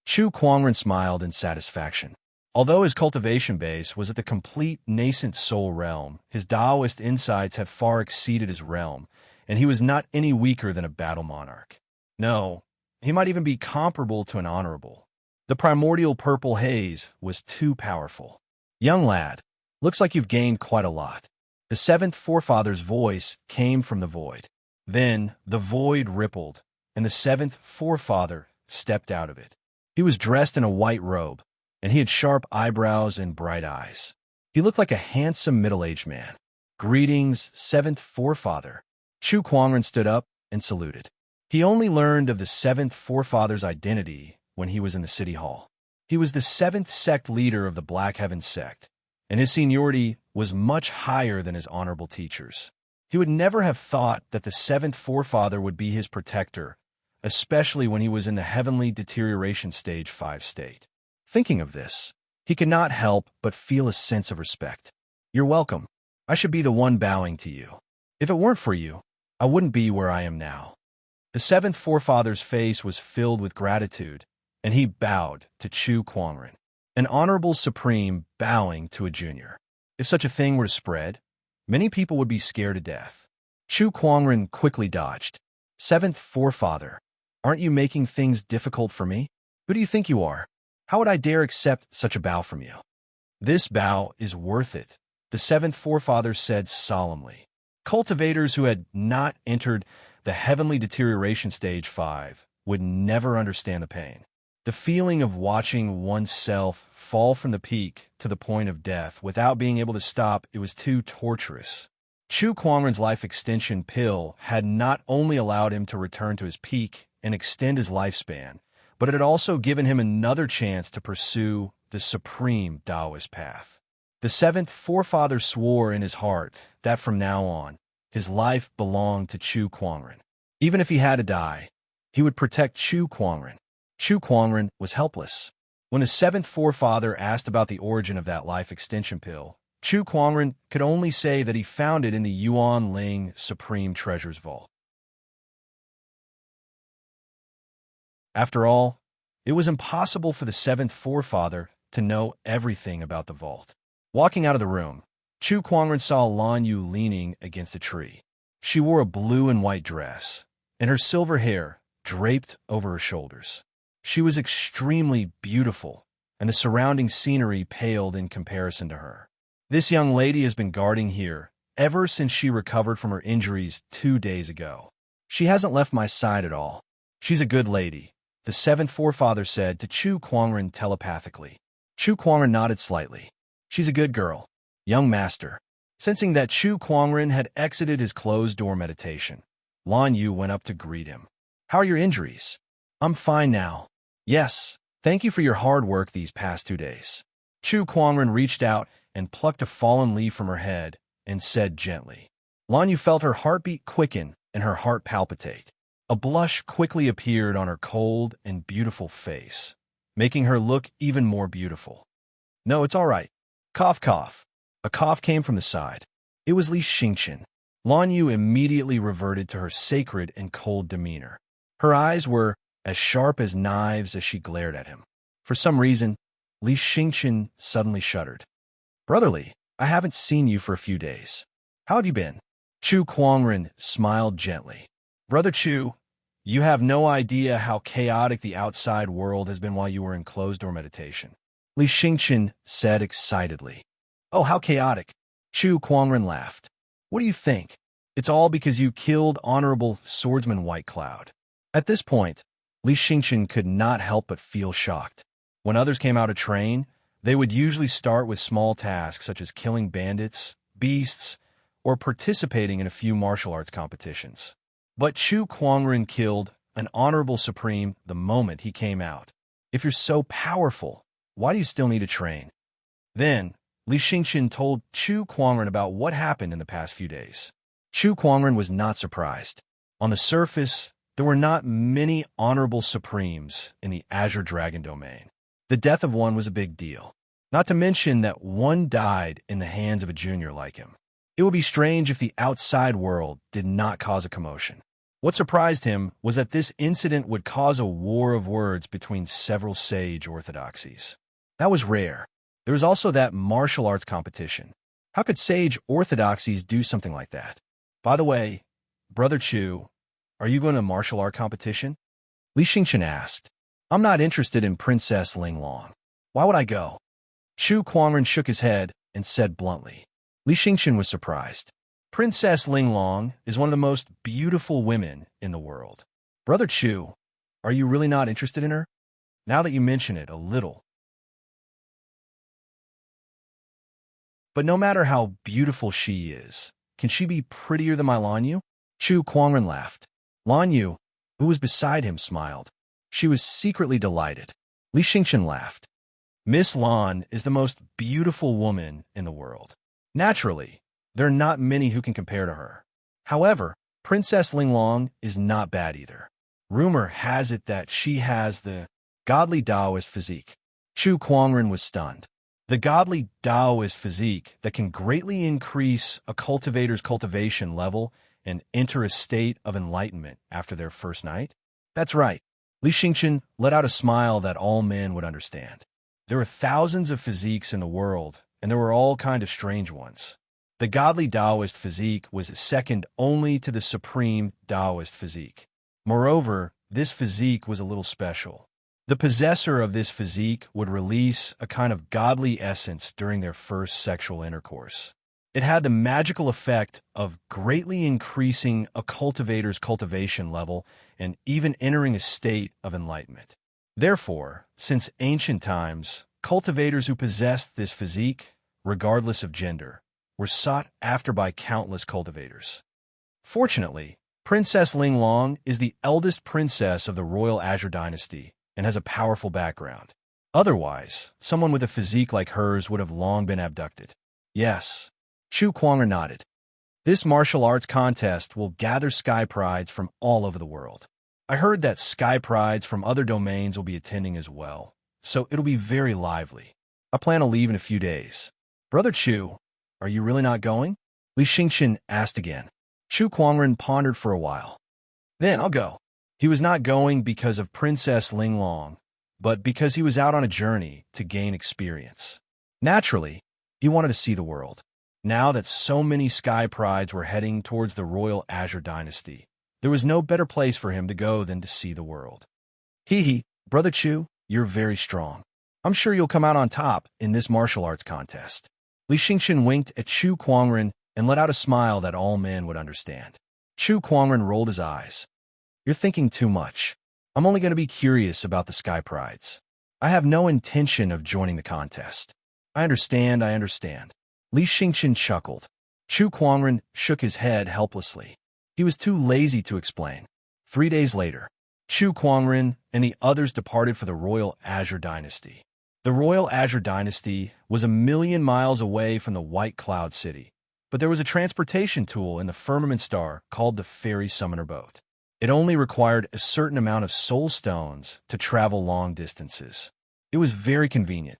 Chu Kuangren smiled in satisfaction. Although his cultivation base was at the complete nascent soul realm, his Taoist insights had far exceeded his realm, and he was not any weaker than a battle monarch. No, he might even be comparable to an honorable. The primordial purple haze was too powerful. Young lad, looks like you've gained quite a lot. The seventh forefather's voice came from the void. Then the void rippled, and the seventh forefather stepped out of it. He was dressed in a white robe, and he had sharp eyebrows and bright eyes. He looked like a handsome middle-aged man. Greetings, seventh forefather. Chu Kuangren stood up and saluted. He only learned of the seventh forefather's identity when he was in the city hall. He was the seventh sect leader of the Black Heaven sect, and his seniority was much higher than his honorable teachers. He would never have thought that the seventh forefather would be his protector, especially when he was in the heavenly deterioration stage 5 state. Thinking of this, he could not help but feel a sense of respect. You're welcome. I should be the one bowing to you. If it weren't for you, I wouldn't be where I am now. The seventh forefather's face was filled with gratitude, and he bowed to Chu Kuangren, an honorable supreme bowing to a junior. If such a thing were to spread, many people would be scared to death. Chu Kuangren quickly dodged. Seventh forefather, aren't you making things difficult for me? Who do you think you are? How would I dare accept such a bow from you? This bow is worth it, the seventh forefather said solemnly. Cultivators who had not entered the heavenly deterioration stage 5 would never understand the pain. The feeling of watching oneself fall from the peak to the point of death without being able to stop, it was too torturous. Chu Kuangren's life extension pill had not only allowed him to return to his peak and extend his lifespan, but it had also given him another chance to pursue the supreme Taoist path. The seventh forefather swore in his heart that from now on, his life belonged to Chu Kuangren. Even if he had to die, He would protect Chu Kuangren. Chu Kuangren was helpless. When the seventh forefather asked about the origin of that life extension pill, Chu Kuangren could only say that he found it in the Yuan Ling Supreme Treasures Vault. After all, it was impossible for the seventh forefather to know everything about the vault. Walking out of the room, Chu Kuangren saw Lan Yu leaning against a tree. She wore a blue and white dress, and her silver hair draped over her shoulders. She was extremely beautiful, and the surrounding scenery paled in comparison to her. This young lady has been guarding here ever since she recovered from her injuries 2 days ago. She hasn't left my side at all. She's a good lady, the seventh forefather said to Chu Kuangren telepathically. Chu Kuangren nodded slightly. She's a good girl, young master. Sensing that Chu Kuangren had exited his closed-door meditation, Lan Yu went up to greet him. How are your injuries? I'm fine now. Yes, thank you for your hard work these past 2 days. Chu Kuangren reached out and plucked a fallen leaf from her head and said gently. Lan Yu felt her heartbeat quicken and her heart palpitate. A blush quickly appeared on her cold and beautiful face, making her look even more beautiful. No, it's all right. Cough, cough. A cough came from the side. It was Li Xingqian. Lan Yu immediately reverted to her sacred and cold demeanor. Her eyes were as sharp as knives as she glared at him. For some reason, Li Xingqian suddenly shuddered. Brotherly, I haven't seen you for a few days. How have you been? Chu Kuangren smiled gently. Brother Chu, you have no idea how chaotic the outside world has been while you were in closed-door meditation. Li Xingqian said excitedly. Oh, how chaotic. Chu Kuangren laughed. What do you think? It's all because you killed Honorable Swordsman White Cloud. At this point, Li Xingqian could not help but feel shocked. When others came out to train, they would usually start with small tasks such as killing bandits, beasts, or participating in a few martial arts competitions. But Chu Kuangren killed an Honorable Supreme the moment he came out. If you're so powerful, why do you still need to train? Then, Li Xingqian told Chu Kuangren about what happened in the past few days. Chu Kuangren was not surprised. On the surface, there were not many Honorable Supremes in the Azure Dragon domain. The death of one was a big deal. Not to mention that one died in the hands of a junior like him. It would be strange if the outside world did not cause a commotion. What surprised him was that this incident would cause a war of words between several sage orthodoxies. That was rare. There was also that martial arts competition. How could sage orthodoxies do something like that? By the way, Brother Chu, are you going to a martial art competition? Li Xingqian asked. I'm not interested in Princess Linglong. Why would I go? Chu Kuangren shook his head and said bluntly. Li Xingqian was surprised. Princess Linglong is one of the most beautiful women in the world. Brother Chu, are you really not interested in her? Now that you mention it a little. But no matter how beautiful she is, can she be prettier than my Lan Yu? Chu Kuangren laughed. Lan Yu, who was beside him, smiled. She was secretly delighted. Li Xingqian laughed. Miss Lan is the most beautiful woman in the world. Naturally, there are not many who can compare to her. However, Princess Linglong is not bad either. Rumor has it that she has the godly Taoist physique. Chu Kuangren was stunned. The godly Taoist physique that can greatly increase a cultivator's cultivation level and enter a state of enlightenment after their first night? That's right. Li Xingqian let out a smile that all men would understand. There are thousands of physiques in the world, and there were all kind of strange ones. The godly Taoist physique was second only to the supreme Taoist physique. Moreover, this physique was a little special. The possessor of this physique would release a kind of godly essence during their first sexual intercourse. It had the magical effect of greatly increasing a cultivator's cultivation level and even entering a state of enlightenment. Therefore, since ancient times, cultivators who possessed this physique, regardless of gender, were sought after by countless cultivators. Fortunately, Princess Linglong is the eldest princess of the Royal Azure Dynasty and has a powerful background. Otherwise, someone with a physique like hers would have long been abducted. Yes, Chu Kuangren nodded. This martial arts contest will gather sky prides from all over the world. I heard that sky prides from other domains will be attending as well, so it'll be very lively. I plan to leave in a few days. Brother Chu, are you really not going? Li Xingqian asked again. Chu Kuangren pondered for a while. Then I'll go. He was not going because of Princess Linglong, but because he was out on a journey to gain experience. Naturally, he wanted to see the world. Now that so many sky prides were heading towards the royal Azure dynasty, there was no better place for him to go than to see the world. Hee, Brother Chu, you're very strong. I'm sure you'll come out on top in this martial arts contest. Li Xingqian winked at Chu Kuangren and let out a smile that all men would understand. Chu Kuangren rolled his eyes. You're thinking too much. I'm only going to be curious about the sky prides. I have no intention of joining the contest. I understand. Li Xingqian chuckled. Chu Kuangren shook his head helplessly. He was too lazy to explain. 3 days later, Chu Kuangren and the others departed for the royal Azure dynasty. The royal Azure dynasty was 1,000,000 miles away from the White Cloud City, but there was a transportation tool in the firmament star called the Fairy Summoner Boat. It only required a certain amount of soul stones to travel long distances. It was very convenient.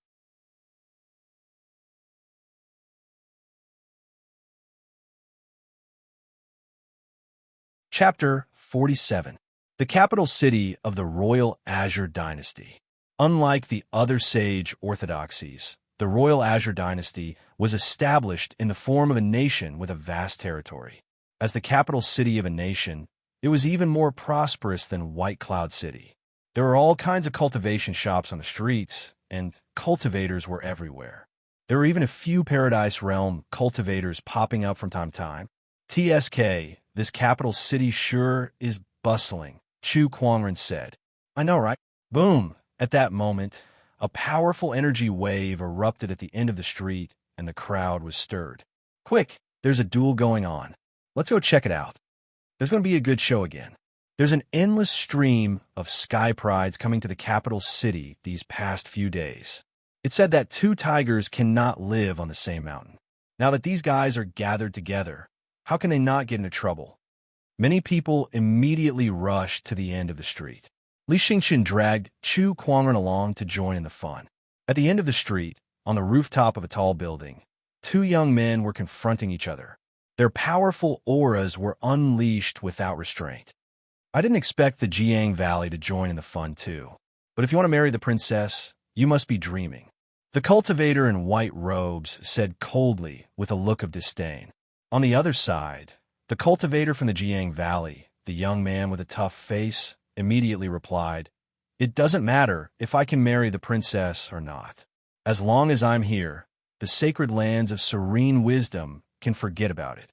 Chapter 47. The capital city of the Royal Azure Dynasty. Unlike the other sage orthodoxies, the Royal Azure Dynasty was established in the form of a nation with a vast territory. As the capital city of a nation, it was even more prosperous than White Cloud City. There were all kinds of cultivation shops on the streets, and cultivators were everywhere. There were even a few Paradise Realm cultivators popping up from time to time. TSK, this capital city sure is bustling, Chu Kuangren said. I know, right? Boom! At that moment, a powerful energy wave erupted at the end of the street, and the crowd was stirred. Quick, there's a duel going on. Let's go check it out. There's going to be a good show again. There's an endless stream of sky prides coming to the capital city these past few days. It said that 2 tigers cannot live on the same mountain. Now that these guys are gathered together, how can they not get into trouble? Many people immediately rushed to the end of the street. Li Xingqian dragged Chu Kuangren along to join in the fun. At the end of the street, on the rooftop of a tall building, 2 young men were confronting each other. Their powerful auras were unleashed without restraint. I didn't expect the Jiang Valley to join in the fun too. But if you want to marry the princess, you must be dreaming. The cultivator in white robes said coldly with a look of disdain. On the other side, the cultivator from the Jiang Valley, the young man with a tough face, immediately replied, It doesn't matter if I can marry the princess or not. As long as I'm here, the sacred lands of serene wisdom can forget about it.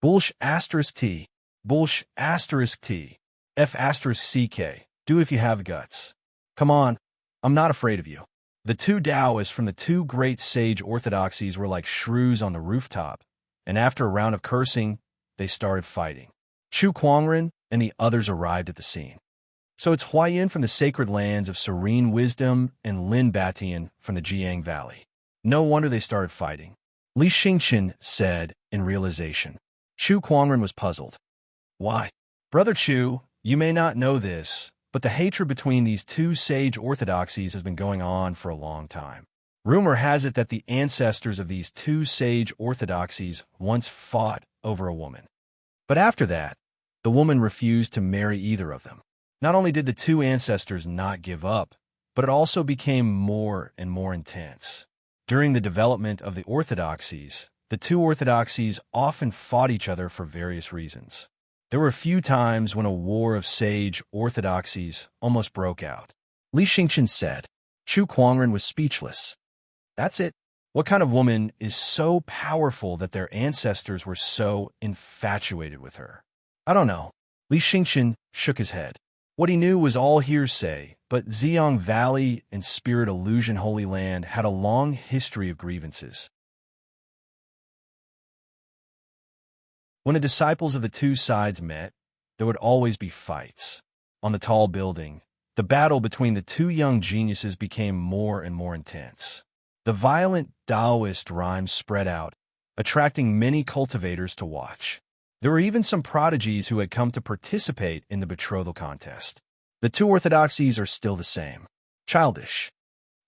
Bulsh asterisk T. Bulsh asterisk T. F asterisk CK. Do if you have guts. Come on, I'm not afraid of you. The 2 Taoists from the 2 great sage orthodoxies were like shrews on the rooftop, and after a round of cursing, they started fighting. Chu Kuangren and the others arrived at the scene. So it's Huayan from the sacred lands of serene wisdom and Lin Batian from the Jiang Valley. No wonder they started fighting. Li Xingqian said in realization. Chu Kuangren was puzzled. Why? Brother Chu, you may not know this, but the hatred between these 2 sage orthodoxies has been going on for a long time. Rumor has it that the ancestors of these 2 sage orthodoxies once fought over a woman. But after that, the woman refused to marry either of them. Not only did the 2 ancestors not give up, but it also became more and more intense. During the development of the orthodoxies, the 2 orthodoxies often fought each other for various reasons. There were a few times when a war of sage orthodoxies almost broke out. Li Xingqian said. Chu Kuangren was speechless. That's it. What kind of woman is so powerful that their ancestors were so infatuated with her? I don't know. Li Xingqian shook his head. What he knew was all hearsay, but Xiang Valley and Spirit Illusion Holy Land had a long history of grievances. When the disciples of the 2 sides met, there would always be fights. On the tall building, the battle between the 2 young geniuses became more and more intense. The violent Taoist rhymes spread out, attracting many cultivators to watch. There were even some prodigies who had come to participate in the betrothal contest. The two orthodoxies are still the same. Childish.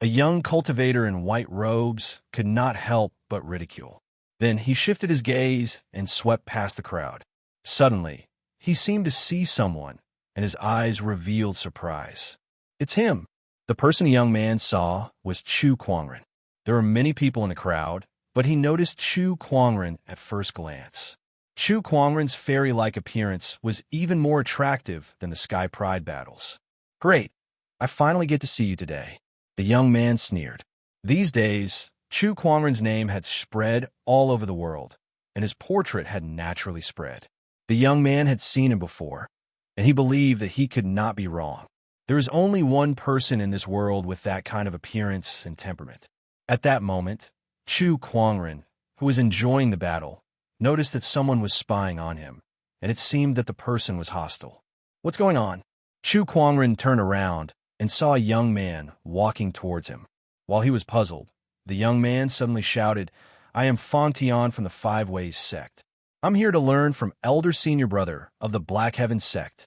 A young cultivator in white robes could not help but ridicule. Then he shifted his gaze and swept past the crowd. Suddenly, he seemed to see someone, and his eyes revealed surprise. It's him. The person the young man saw was Chu Kuangren. There were many people in the crowd, but he noticed Chu Kuangren at first glance. Chu Kuangren's fairy-like appearance was even more attractive than the Sky Pride battles. Great, I finally get to see you today. The young man sneered. These days, Chu Kuangren's name had spread all over the world, and his portrait had naturally spread. The young man had seen him before, and he believed that he could not be wrong. There is only one person in this world with that kind of appearance and temperament. At that moment, Chu Kuangren, who was enjoying the battle, noticed that someone was spying on him, and it seemed that the person was hostile. What's going on? Chu Kuangren turned around and saw a young man walking towards him. While he was puzzled, the young man suddenly shouted, I am Fang Tian from the Five Ways sect. I'm here to learn from Elder Senior Brother of the Black Heaven sect.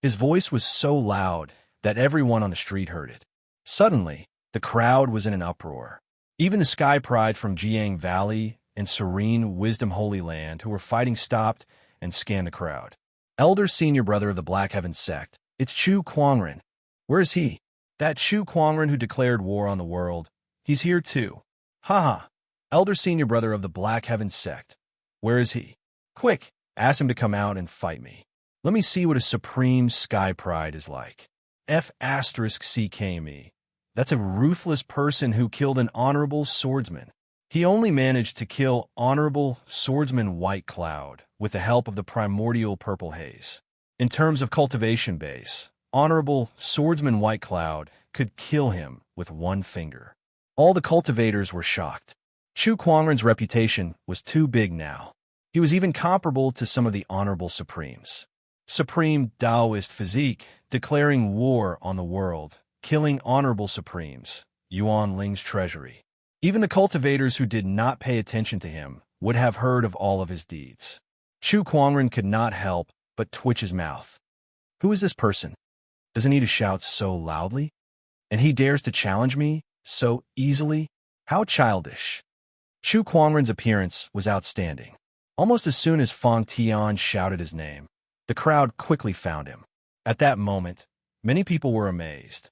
His voice was so loud that everyone on the street heard it. Suddenly, the crowd was in an uproar. Even the Sky Pride from Jiang Valley and Serene Wisdom Holy Land who were fighting stopped and scanned the crowd. Elder Senior Brother of the Black Heaven sect, it's Chu Kuangren. Where is he? That Chu Kuangren who declared war on the world. He's here too. Haha. Elder Senior Brother of the Black Heaven sect. Where is he? Quick, ask him to come out and fight me. Let me see what a supreme Sky Pride is like. F***CKME. That's a ruthless person who killed an honorable swordsman. He only managed to kill Honorable Swordsman White Cloud with the help of the primordial purple haze. In terms of cultivation base, Honorable Swordsman White Cloud could kill him with one finger. All the cultivators were shocked. Chu Kuangren's reputation was too big now. He was even comparable to some of the Honorable Supremes. Supreme Taoist physique, declaring war on the world, killing Honorable Supremes, Yuan Ling's treasury. Even the cultivators who did not pay attention to him would have heard of all of his deeds. Chu Kuangren could not help but twitch his mouth. Who is this person? Doesn't he shout so loudly? And he dares to challenge me so easily? How childish. Chu Kuangren's appearance was outstanding. Almost as soon as Fang Tian shouted his name, the crowd quickly found him. At that moment, many people were amazed.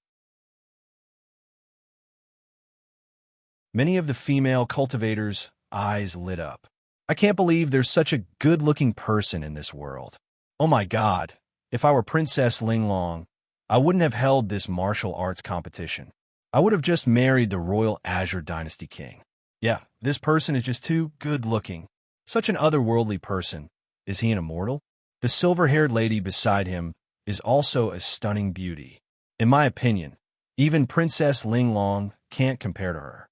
Many of the female cultivators' eyes lit up. I can't believe there's such a good-looking person in this world. Oh my God, if I were Princess Linglong, I wouldn't have held this martial arts competition. I would have just married the Royal Azure Dynasty King. Yeah, this person is just too good-looking. Such an otherworldly person. Is he an immortal? The silver-haired lady beside him is also a stunning beauty. In my opinion, even Princess Linglong can't compare to her.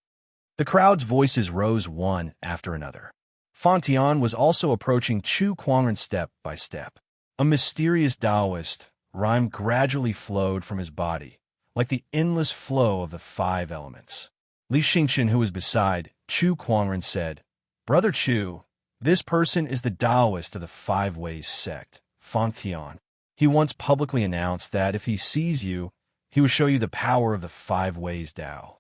The crowd's voices rose one after another. Fang Tian was also approaching Chu Kuangren step by step. A mysterious Taoist rhyme gradually flowed from his body, like the endless flow of the five elements. Li Xingchen, who was beside Chu Kuangren, said, Brother Chu, this person is the Taoist of the Five Ways sect, Fang Tian. He once publicly announced that if he sees you, he will show you the power of the Five Ways Tao.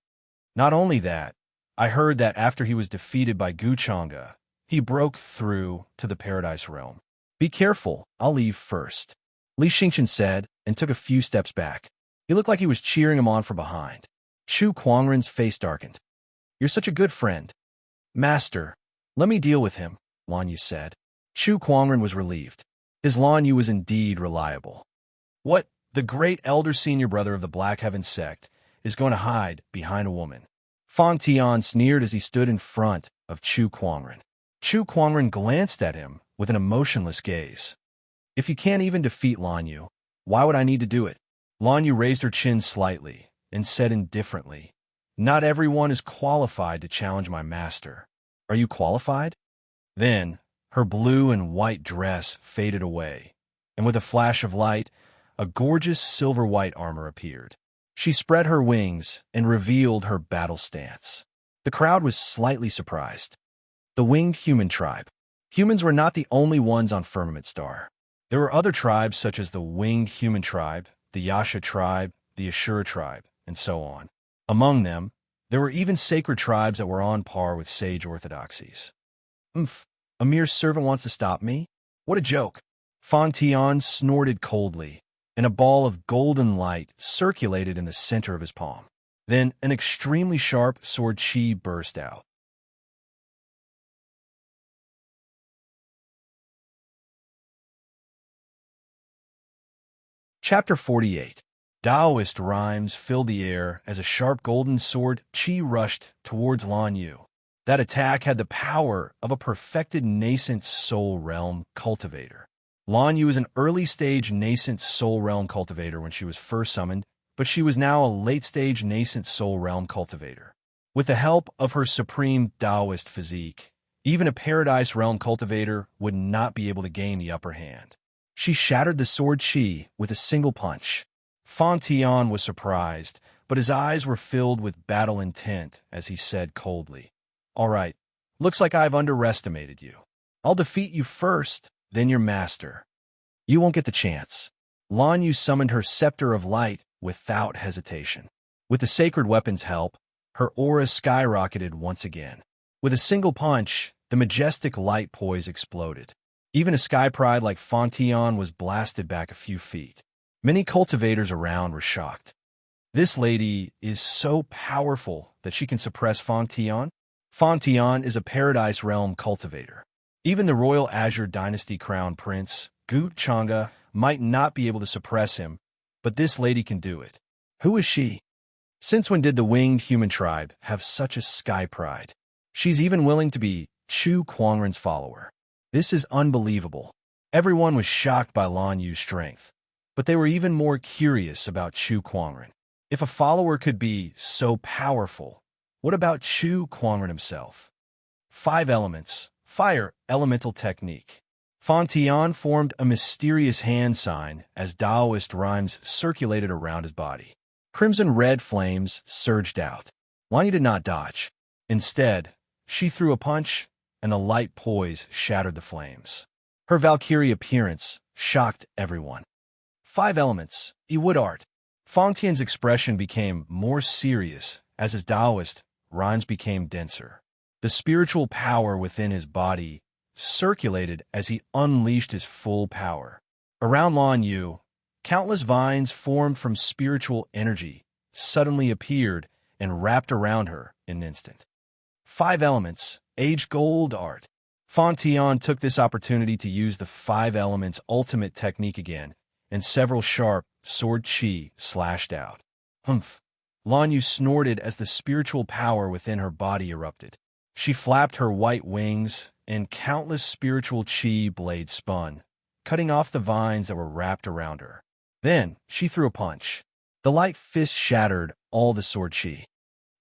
Not only that, I heard that after he was defeated by Guchanga, he broke through to the Paradise Realm. Be careful, I'll leave first. Li Xingchen said and took a few steps back. He looked like he was cheering him on from behind. Chu Kuangren's face darkened. You're such a good friend. Master, let me deal with him, Lan Yu said. Chu Kuangren was relieved. His Lan Yu was indeed reliable. What? The great elder senior brother of the Black Heaven sect is going to hide behind a woman. Fang Tian sneered as he stood in front of Chu Kuangren. Chu Kuangren glanced at him with an emotionless gaze. If you can't even defeat Lan Yu, why would I need to do it? Lan Yu raised her chin slightly and said indifferently, Not everyone is qualified to challenge my master. Are you qualified? Then, her blue and white dress faded away, and with a flash of light, a gorgeous silver-white armor appeared. She spread her wings and revealed her battle stance. The crowd was slightly surprised. The winged human tribe. Humans were not the only ones on Firmament Star. There were other tribes such as the Winged Human Tribe, the Yasha Tribe, the Ashura Tribe, and so on. Among them, there were even sacred tribes that were on par with sage orthodoxies. A mere servant wants to stop me? What a joke! Fontion snorted coldly, and a ball of golden light circulated in the center of his palm. Then an extremely sharp sword chi burst out. Chapter 48. Taoist rhymes filled the air as a sharp golden sword chi rushed towards Lan Yu. That attack had the power of a perfected nascent soul realm cultivator. Lan Yu was an early-stage nascent soul realm cultivator when she was first summoned, but she was now a late-stage nascent soul realm cultivator. With the help of her supreme Taoist physique, even a paradise realm cultivator would not be able to gain the upper hand. She shattered the sword chi with a single punch. Fontion was surprised, but his eyes were filled with battle intent as he said coldly, "All right, looks like I've underestimated you. I'll defeat you first, then your master. You won't get the chance." Lan Yu summoned her Scepter of Light without hesitation. With the sacred weapon's help, her aura skyrocketed once again. With a single punch, the majestic light poise exploded. Even a sky pride like Fontion was blasted back a few feet. Many cultivators around were shocked. This lady is so powerful that she can suppress Fontion? Fontion is a Paradise Realm cultivator. Even the Royal Azure Dynasty Crown Prince, Gu Changa, might not be able to suppress him, but this lady can do it. Who is she? Since when did the Winged Human Tribe have such a sky pride? She's even willing to be Chu Kuangren's follower. This is unbelievable. Everyone was shocked by Lan Yu's strength, but they were even more curious about Chu Kuangren. If a follower could be so powerful, what about Chu Kuangren himself? 5 elements. Fire elemental technique. Fontion formed a mysterious hand sign as Taoist rhymes circulated around his body. Crimson-red flames surged out. Lan Yu did not dodge. Instead, she threw a punch, and a light poise shattered the flames. Her Valkyrie appearance shocked everyone. 5 elements. Wood art. Fontion's expression became more serious as his Taoist rhymes became denser. The spiritual power within his body circulated as he unleashed his full power. Around Lan Yu, countless vines formed from spiritual energy suddenly appeared and wrapped around her in an instant. 5 elements. Aged gold art. Fontion took this opportunity to use the 5 elements ultimate technique again, and several sharp sword chi slashed out. Humph! Lan Yu snorted as the spiritual power within her body erupted. She flapped her white wings, and countless spiritual chi blades spun, cutting off the vines that were wrapped around her. Then she threw a punch. The light fist shattered all the sword chi.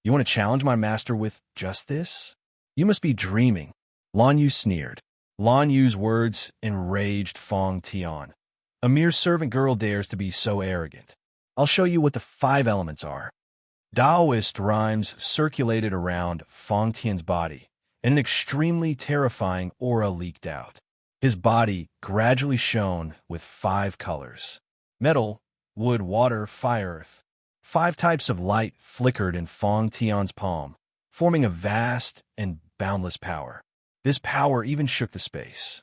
"You want to challenge my master with just this? You must be dreaming." Lan Yu sneered. Lan Yu's words enraged Fontion. A mere servant girl dares to be so arrogant. "I'll show you what the 5 elements are." Taoist rhymes circulated around Fontion's body, and an extremely terrifying aura leaked out. His body gradually shone with 5 colors. Metal, wood, water, fire, earth. 5 types of light flickered in Fontion's palm, forming a vast and boundless power. This power even shook the space.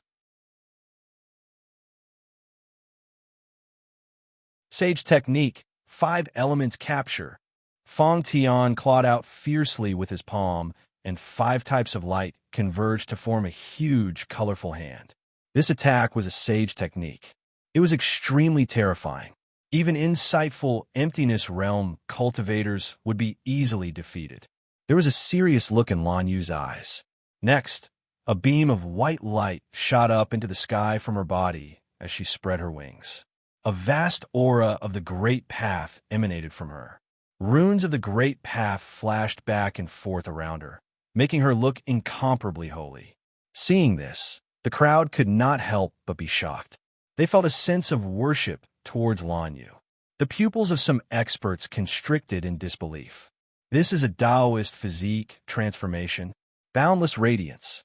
Sage technique, 5 elements capture. Fontion clawed out fiercely with his palm, and 5 types of light converged to form a huge, colorful hand. This attack was a sage technique. It was extremely terrifying. Even insightful emptiness realm cultivators would be easily defeated. There was a serious look in Lan Yu's eyes. Next, a beam of white light shot up into the sky from her body as she spread her wings. A vast aura of the Great Path emanated from her. Runes of the Great Path flashed back and forth around her, making her look incomparably holy. Seeing this, the crowd could not help but be shocked. They felt a sense of worship towards Lan Yu. The pupils of some experts constricted in disbelief. This is a Taoist physique transformation, boundless radiance.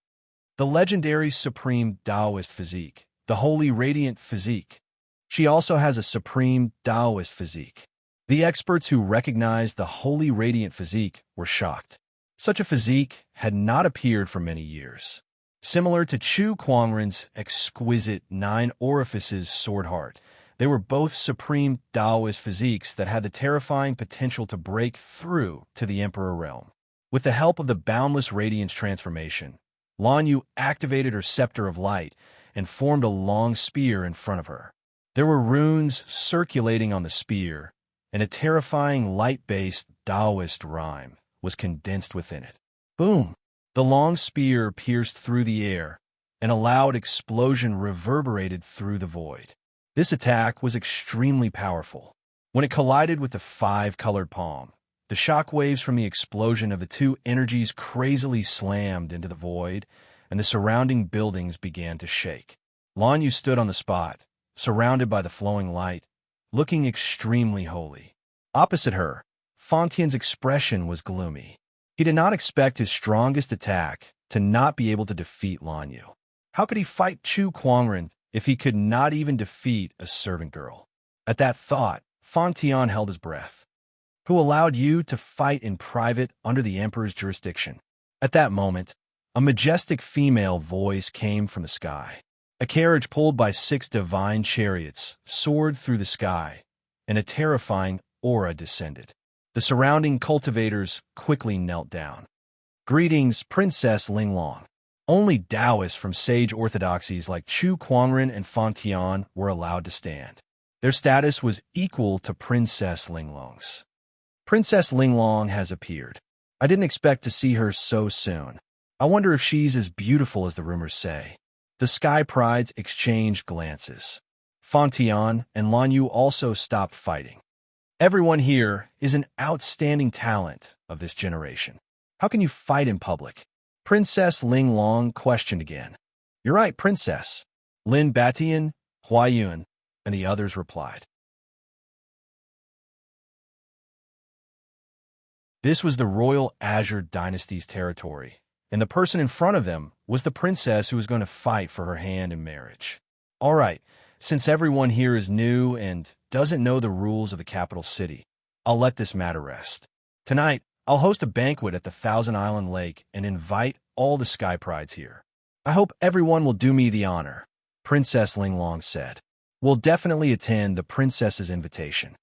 the legendary Supreme Taoist Physique, the Holy Radiant Physique. She also has a Supreme Taoist Physique. The experts who recognized the Holy Radiant Physique were shocked. Such a physique had not appeared for many years. Similar to Chu Kuangren's exquisite nine orifices sword heart, they were both supreme Taoist physiques that had the terrifying potential to break through to the Emperor realm. With the help of the Boundless Radiance transformation, Lan Yu activated her Scepter of Light and formed a long spear in front of her. There were runes circulating on the spear, and a terrifying light-based Taoist rhyme was condensed within it. Boom! The long spear pierced through the air, and a loud explosion reverberated through the void. This attack was extremely powerful. When it collided with the five-colored palm, the shock waves from the explosion of the two energies crazily slammed into the void, and the surrounding buildings began to shake. Lan Yu stood on the spot, surrounded by the flowing light, looking extremely holy. Opposite her, Fontian's expression was gloomy. He did not expect his strongest attack to not be able to defeat Lan Yu. How could he fight Chu Kuangren if he could not even defeat a servant girl? At that thought, Fontian held his breath. Who allowed you to fight in private under the Emperor's jurisdiction? At that moment, a majestic female voice came from the sky. A carriage pulled by 6 divine chariots soared through the sky, and a terrifying aura descended. The surrounding cultivators quickly knelt down. Greetings, Princess Linglong. Only Taoists from sage orthodoxies like Chu Kuangren and Fontian were allowed to stand. Their status was equal to Princess Linglong's. Princess Linglong has appeared. I didn't expect to see her so soon. I wonder if she's as beautiful as the rumors say. The Sky Prides exchanged glances. Fontian and Lan Yu also stopped fighting. Everyone here is an outstanding talent of this generation. How can you fight in public? Princess Linglong questioned again. You're right, Princess. Lin Batian, Huayun, and the others replied. This was the royal Azure Dynasty's territory, and the person in front of them was the princess who was going to fight for her hand in marriage. All right, since everyone here is new and doesn't know the rules of the capital city, I'll let this matter rest. Tonight, I'll host a banquet at the Thousand Island Lake and invite all the Sky Prides here. I hope everyone will do me the honor, Princess Linglong said. We'll definitely attend the princess's invitation.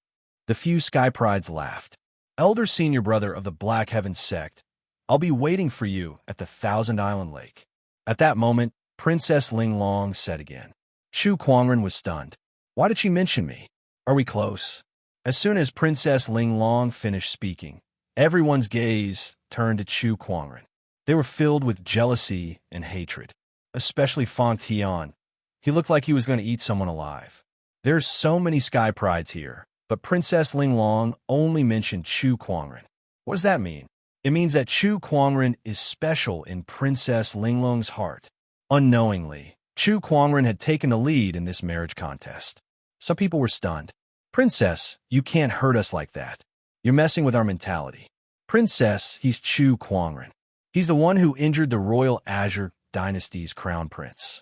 The few Sky Prides laughed. Elder Senior Brother of the Black Heaven sect, I'll be waiting for you at the Thousand Island Lake. At that moment, Princess Linglong said again. Chu Kuangren was stunned. Why did she mention me? Are we close? As soon as Princess Linglong finished speaking, everyone's gaze turned to Chu Kuangren. They were filled with jealousy and hatred, especially Fong Tian. He looked like he was going to eat someone alive. There's so many Sky Prides here, but Princess Linglong only mentioned Chu Kuangren. What does that mean? It means that Chu Kuangren is special in Princess Linglong's heart. Unknowingly, Chu Kuangren had taken the lead in this marriage contest. Some people were stunned. Princess, you can't hurt us like that. You're messing with our mentality. Princess, he's Chu Kuangren. He's the one who injured the royal Azure Dynasty's crown prince.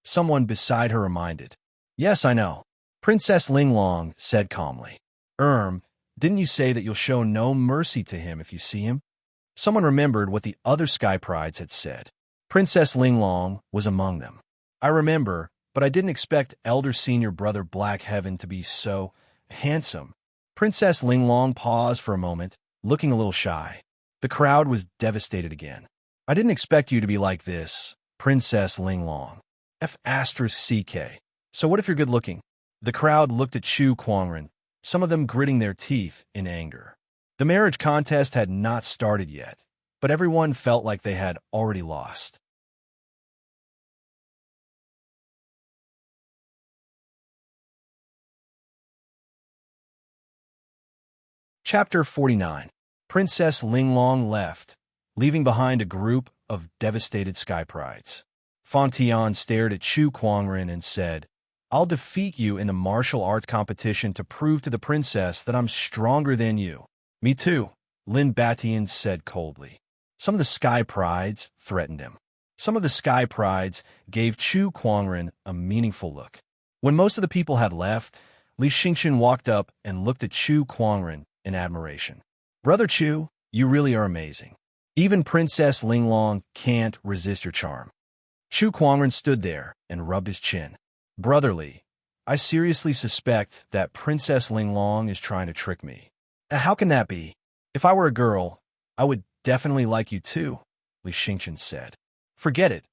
Someone beside her reminded. Yes, I know. Princess Linglong said calmly. Didn't you say that you'll show no mercy to him if you see him? Someone remembered what the other Sky Prides had said. Princess Linglong was among them. I remember, but I didn't expect Elder Senior Brother Black Heaven to be so handsome. Princess Linglong paused for a moment, looking a little shy. The crowd was devastated again. I didn't expect you to be like this, Princess Linglong. F***CK. So what if you're good looking? The crowd looked at Chu Kuangren, some of them gritting their teeth in anger. The marriage contest had not started yet, but everyone felt like they had already lost. Chapter 49. Princess Linglong left, leaving behind a group of devastated Sky Prides. Fontian stared at Chu Kuangren and said, I'll defeat you in the martial arts competition to prove to the princess that I'm stronger than you. Me too, Lin Batian said coldly. Some of the Sky Prides threatened him. Some of the sky prides gave Chu Kuangren a meaningful look. When most of the people had left, Li Xingqian walked up and looked at Chu Kuangren in admiration. "Brother Chu, you really are amazing. Even Princess Linglong can't resist your charm." Chu Kuangren stood there and rubbed his chin. "Brotherly, I seriously suspect that Princess Linglong is trying to trick me." "How can that be? If I were a girl, I would definitely like you too," Li Xingqian said. "Forget it.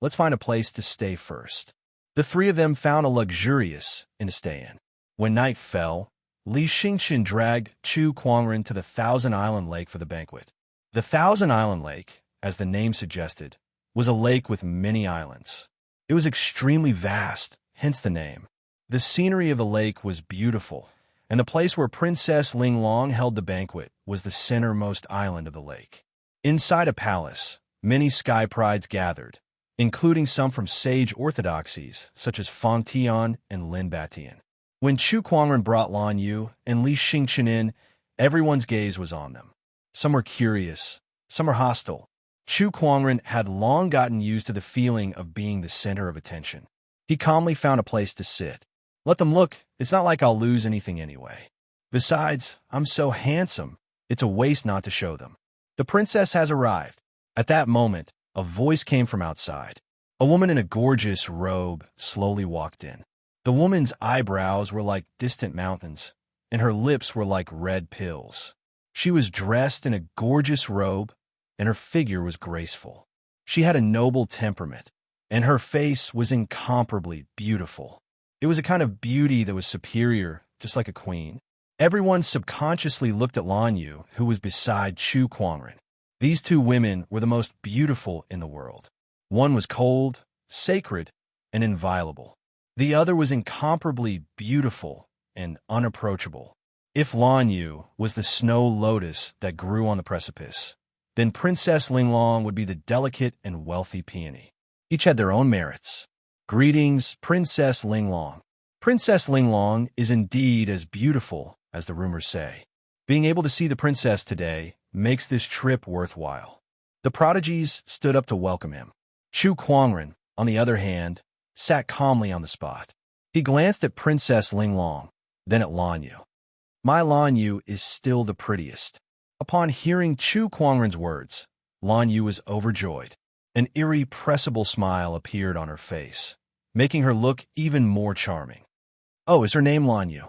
Let's find a place to stay first." The three of them found a luxurious inn to stay in. When night fell, Li Xingqian dragged Chu Kuangren to the Thousand Island Lake for the banquet. The Thousand Island Lake, as the name suggested, was a lake with many islands. It was extremely vast, hence the name. The scenery of the lake was beautiful, and the place where Princess Linglong held the banquet was the centermost island of the lake. Inside a palace, many sky prides gathered, including some from sage orthodoxies such as Fang Tian and Lin Batian. When Chu Kuangren brought Lan Yu and Li Xingqian in, everyone's gaze was on them. Some were curious, some were hostile. Chu Kuangren had long gotten used to the feeling of being the center of attention. He calmly found a place to sit. "Let them look. It's not like I'll lose anything anyway. Besides, I'm so handsome, it's a waste not to show them. The princess has arrived." At that moment, a voice came from outside. A woman in a gorgeous robe slowly walked in. The woman's eyebrows were like distant mountains, and her lips were like red pills. She was dressed in a gorgeous robe, and her figure was graceful. She had a noble temperament, and her face was incomparably beautiful. It was a kind of beauty that was superior, just like a queen. Everyone subconsciously looked at Lan Yu, who was beside Chu Kuangren. These two women were the most beautiful in the world. One was cold, sacred, and inviolable. The other was incomparably beautiful and unapproachable. If Lan Yu was the snow lotus that grew on the precipice, then Princess Linglong would be the delicate and wealthy peony. Each had their own merits. "Greetings, Princess Linglong." Princess Linglong is indeed as beautiful as the rumors say. Being able to see the princess today makes this trip worthwhile. The prodigies stood up to welcome him. Chu Kuangren, on the other hand, sat calmly on the spot. He glanced at Princess Linglong, then at Lan Yu. "My Lan Yu is still the prettiest." Upon hearing Chu Kuangren's words, Lan Yu was overjoyed. An irrepressible smile appeared on her face, making her look even more charming. "Oh, is her name Lan Yu?"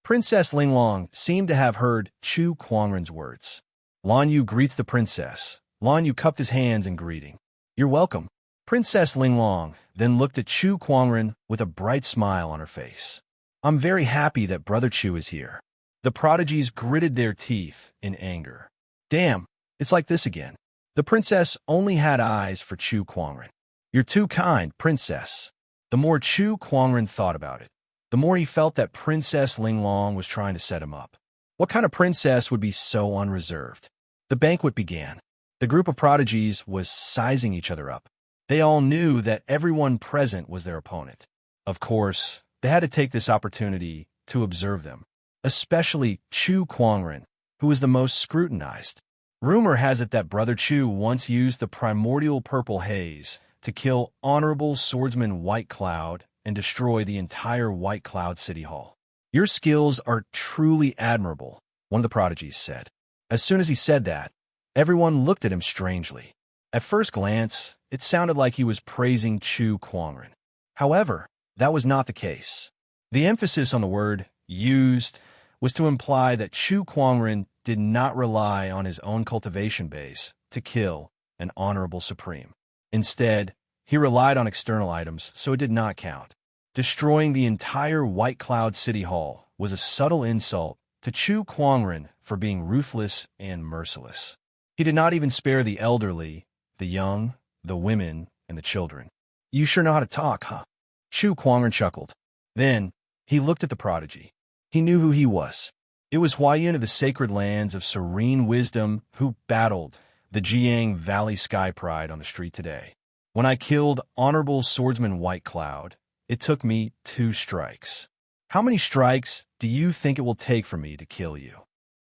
Princess Linglong seemed to have heard Chu Kuangren's words. Lan Yu greets the princess. Lan Yu cupped his hands in greeting. "You're welcome." Princess Linglong then looked at Chu Kuangren with a bright smile on her face. "I'm very happy that Brother Chu is here." The prodigies gritted their teeth in anger. "Damn, it's like this again." The princess only had eyes for Chu Kuangren. "You're too kind, princess." The more Chu Kuangren thought about it, the more he felt that Princess Linglong was trying to set him up. What kind of princess would be so unreserved? The banquet began. The group of prodigies was sizing each other up. They all knew that everyone present was their opponent. Of course, they had to take this opportunity to observe them, especially Chu Kuangren, who was the most scrutinized. Rumor has it that Brother Chu once used the primordial purple haze to kill Honorable Swordsman White Cloud and destroy the entire White Cloud City Hall. "Your skills are truly admirable," one of the prodigies said. As soon as he said that, everyone looked at him strangely. At first glance, it sounded like he was praising Chu Kuangren. However, that was not the case. The emphasis on the word "used" was to imply that Chu Kuangren did not rely on his own cultivation base to kill an honorable supreme. Instead, he relied on external items, so it did not count. Destroying the entire White Cloud City Hall was a subtle insult to Chu Kuangren for being ruthless and merciless. He did not even spare the elderly, the young, the women, and the children. "You sure know how to talk, huh?" Chu Kuangren chuckled. Then, he looked at the prodigy. He knew who he was. It was Huayan of the sacred lands of serene wisdom who battled the Jiang Valley Sky Pride on the street today. "When I killed Honorable Swordsman White Cloud, it took me 2 strikes. How many strikes do you think it will take for me to kill you?"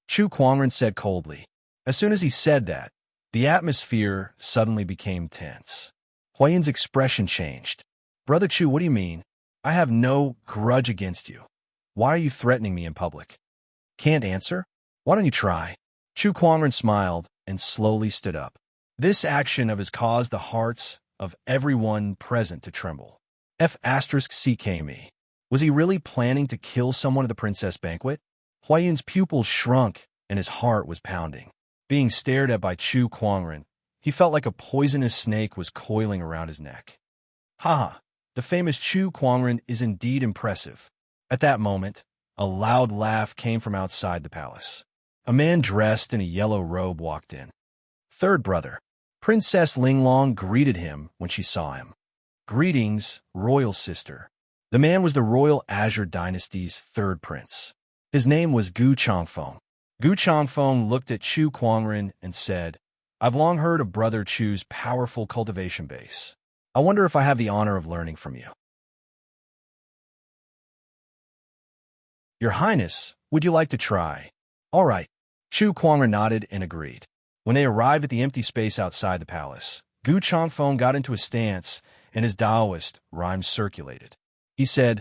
Chu Kuangren said coldly. As soon as he said that, the atmosphere suddenly became tense. Huayin's expression changed. Brother Chu, what do you mean? I have no grudge against you. Why are you threatening me in public? Can't answer? Why don't you try? Chu Kuangren smiled and slowly stood up. This action of his caused the hearts of everyone present to tremble. F*CK me. Was he really planning to kill someone at the princess banquet? Huayin's pupils shrunk and his heart was pounding. Being stared at by Chu Kuangren, he felt like a poisonous snake was coiling around his neck. Ha! The famous Chu Kuangren is indeed impressive. At that moment, a loud laugh came from outside the palace. A man dressed in a yellow robe walked in. Third brother. Princess Linglong greeted him when she saw him. Greetings, royal sister. The man was the royal Azure dynasty's third prince. His name was Gu Changfeng. Gu Changfeng looked at Chu Kuangren and said, I've long heard of Brother Chu's powerful cultivation base. I wonder if I have the honor of learning from you. Your Highness, would you like to try? All right. Chu Kuangren nodded and agreed. When they arrived at the empty space outside the palace, Gu Changfeng got into a stance and his Taoist rhymes circulated. He said,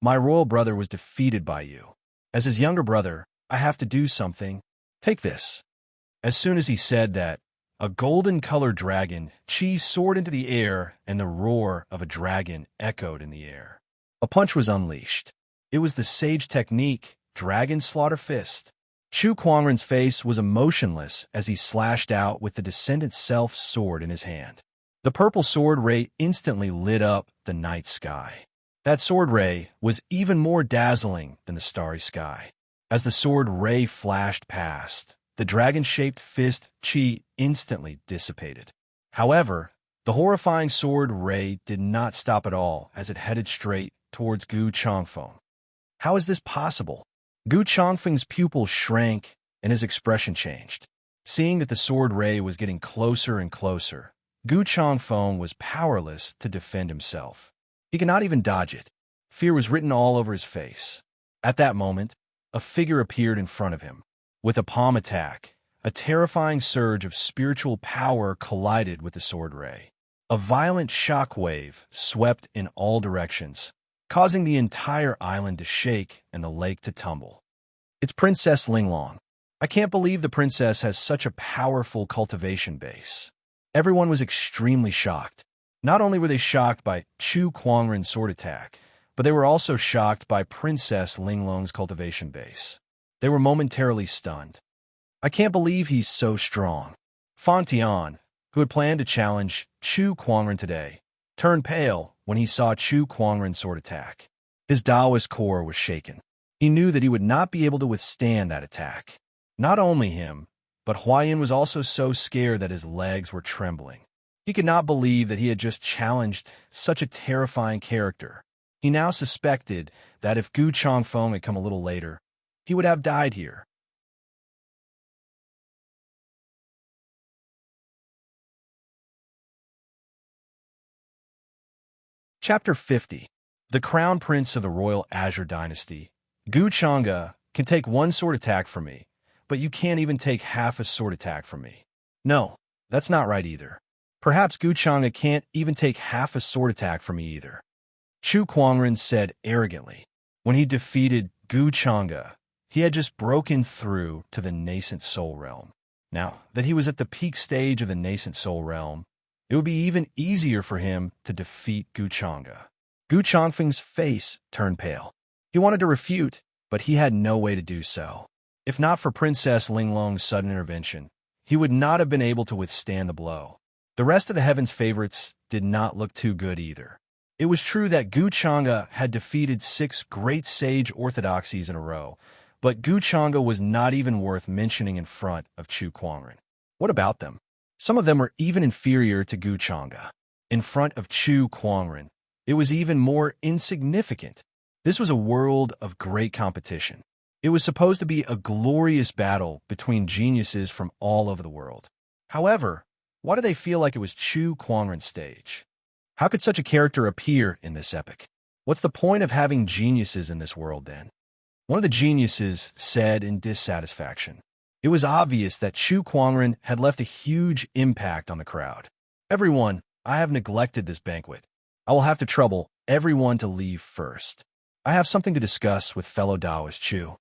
My royal brother was defeated by you. As his younger brother, I have to do something. Take this. As soon as he said that, a golden-colored dragon chi soared into the air and the roar of a dragon echoed in the air. A punch was unleashed. It was the sage technique, Dragon Slaughter Fist. Chu Kuangren's face was emotionless as he slashed out with the descendant's self-sword in his hand. The purple sword ray instantly lit up the night sky. That sword ray was even more dazzling than the starry sky. As the sword ray flashed past, the dragon-shaped fist chi instantly dissipated. However, the horrifying sword ray did not stop at all as it headed straight towards Gu Changfeng. How is this possible? Gu Changfeng's pupil shrank and his expression changed. Seeing that the sword ray was getting closer and closer, Gu Changfeng was powerless to defend himself. He could not even dodge it. Fear was written all over his face. At that moment, a figure appeared in front of him. With a palm attack, a terrifying surge of spiritual power collided with the sword ray. A violent shockwave swept in all directions, causing the entire island to shake and the lake to tumble. It's Princess Linglong. I can't believe the princess has such a powerful cultivation base. Everyone was extremely shocked. Not only were they shocked by Chu Kuangren's sword attack, but they were also shocked by Princess Linglong's cultivation base. They were momentarily stunned. I can't believe he's so strong. Fan Tian, who had planned to challenge Chu Kuangren today, turned pale when he saw Chu Kuangren's sword attack. His Taoist core was shaken. He knew that he would not be able to withstand that attack. Not only him, but Huayin was also so scared that his legs were trembling. He could not believe that he had just challenged such a terrifying character. He now suspected that if Gu Changfeng had come a little later, he would have died here. Chapter 50. The Crown Prince of the Royal Azure Dynasty. Gu Chang'e can take one sword attack from me, but you can't even take half a sword attack from me. No, that's not right either. Perhaps Gu Chang'e can't even take half a sword attack from me either. Chu Kuangren said arrogantly. When he defeated Gu Chang'e, he had just broken through to the nascent soul realm. Now that he was at the peak stage of the nascent soul realm, it would be even easier for him to defeat Gu Chang'e. Gu Changfeng's face turned pale. He wanted to refute, but he had no way to do so. If not for Princess Linglong's sudden intervention, he would not have been able to withstand the blow. The rest of the Heaven's favorites did not look too good either. It was true that Gu Chang'e had defeated 6 great sage orthodoxies in a row, but Gu Chang'e was not even worth mentioning in front of Chu Kuangren. What about them? Some of them were even inferior to Gu Chang'e. In front of Chu Kuangren, it was even more insignificant. This was a world of great competition. It was supposed to be a glorious battle between geniuses from all over the world. However, why do they feel like it was Chu Kuangren's stage? How could such a character appear in this epic? What's the point of having geniuses in this world then? One of the geniuses said in dissatisfaction. It was obvious that Chu Kuangren had left a huge impact on the crowd. Everyone, I have neglected this banquet. I will have to trouble everyone to leave first. I have something to discuss with fellow Taoist Chu.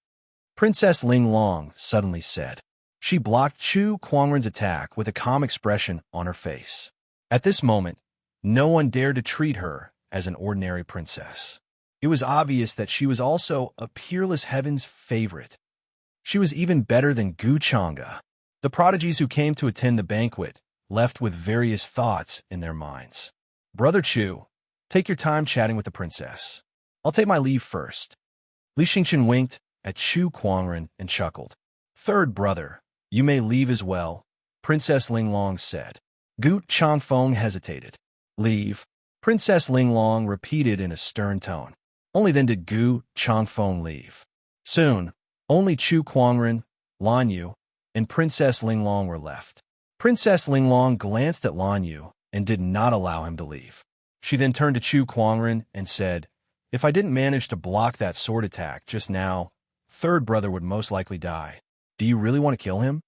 Princess Ling Long suddenly said. She blocked Chu Kuangren's attack with a calm expression on her face. At this moment, no one dared to treat her as an ordinary princess. It was obvious that she was also a peerless heaven's favorite. She was even better than Gu Chang'e. The prodigies who came to attend the banquet left with various thoughts in their minds. Brother Chu, take your time chatting with the princess. I'll take my leave first. Li Xingchen winked at Chu Kuangren and chuckled. Third brother, you may leave as well, Princess Ling Long said. Gu Changfeng hesitated. Leave, Princess Ling Long repeated in a stern tone. Only then did Gu Changfeng leave. Soon, only Chu Kuangren, Lan Yu, and Princess Ling Long were left. Princess Ling Long glanced at Lan Yu and did not allow him to leave. She then turned to Chu Kuangren and said, If I didn't manage to block that sword attack just now, third brother would most likely die. Do you really want to kill him?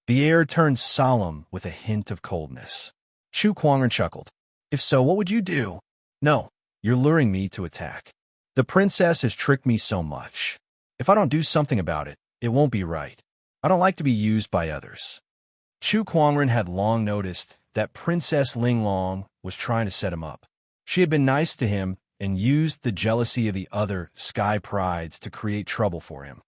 The air turned solemn with a hint of coldness. Chu Kuangren chuckled. If so, what would you do? No, you're luring me to attack. The princess has tricked me so much. If I don't do something about it, it won't be right. I don't like to be used by others. Chu Kuangren had long noticed that Princess Ling Long was trying to set him up. She had been nice to him and used the jealousy of the other sky prides to create trouble for him.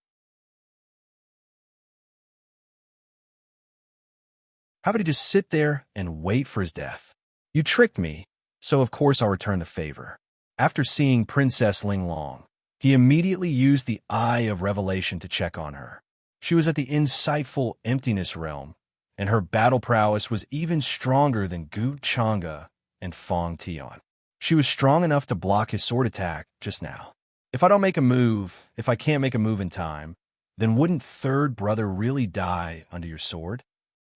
How would he just sit there and wait for his death? You tricked me, so of course I'll return the favor. After seeing Princess Ling Long, he immediately used the Eye of Revelation to check on her. She was at the insightful emptiness realm, and her battle prowess was even stronger than Gu Chang'e and Fong Tian. She was strong enough to block his sword attack just now. If I can't make a move in time, then wouldn't third brother really die under your sword?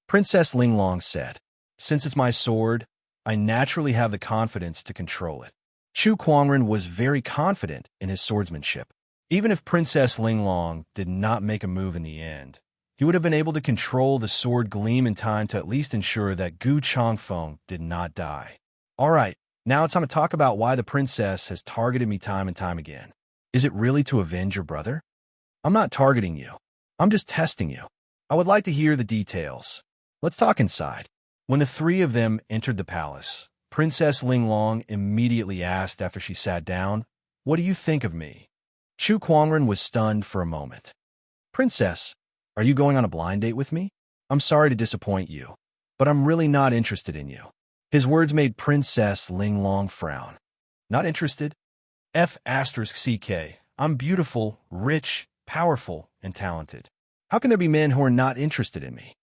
Princess Ling Long said, Since it's my sword, I naturally have the confidence to control it. Chu Kuangren was very confident in his swordsmanship. Even if Princess Ling Long did not make a move in the end, he would have been able to control the sword gleam in time to at least ensure that Gu Changfeng did not die. All right, now it's time to talk about why the princess has targeted me time and time again. Is it really to avenge your brother? I'm not targeting you. I'm just testing you. I would like to hear the details. Let's talk inside. When the three of them entered the palace, Princess Ling Long immediately asked after she sat down, What do you think of me? Chu Kuangren was stunned for a moment. Princess, are you going on a blind date with me? I'm sorry to disappoint you, but I'm really not interested in you. His words made Princess Ling Long frown. Not interested? F*CK. I'm beautiful, rich, powerful, and talented. How can there be men who are not interested in me?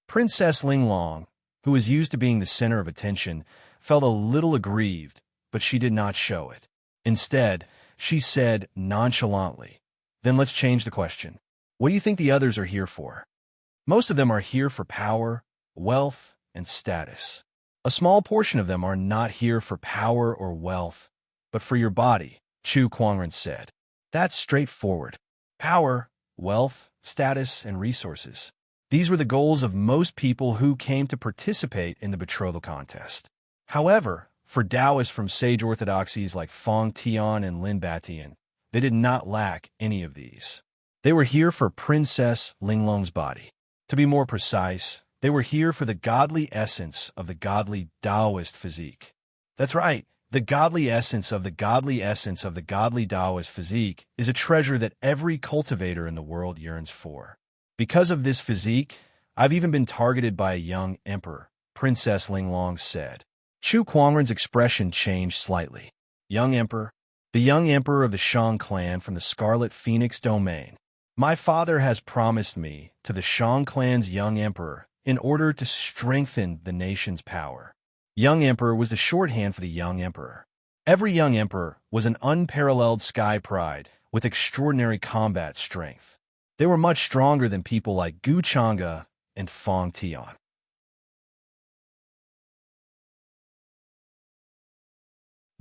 Princess Ling Long, who was used to being the center of attention, felt a little aggrieved, but she did not show it. Instead, she said nonchalantly, Then let's change the question. What do you think the others are here for? Most of them are here for power, wealth, and status. A small portion of them are not here for power or wealth, but for your body, Chu Kuangren said. That's straightforward. Power, wealth, status, and resources. These were the goals of most people who came to participate in the betrothal contest. However, for Taoists from sage orthodoxies like Fong Tian and Lin Batian, they did not lack any of these. They were here for Princess Ling Long's body. To be more precise, they were here for the godly essence of the godly Taoist physique. That's right, the godly essence of the godly essence of the godly Taoist physique is a treasure that every cultivator in the world yearns for. Because of this physique, I've even been targeted by a young emperor, Princess Ling Long said. Chu Kuangren's expression changed slightly. Young emperor? The young emperor of the Shang clan from the Scarlet Phoenix domain. My father has promised me to the Shang clan's young emperor in order to strengthen the nation's power. Young emperor was the shorthand for the young emperor. Every young emperor was an unparalleled sky pride with extraordinary combat strength. They were much stronger than people like Gu Chang'e and Fong Tian.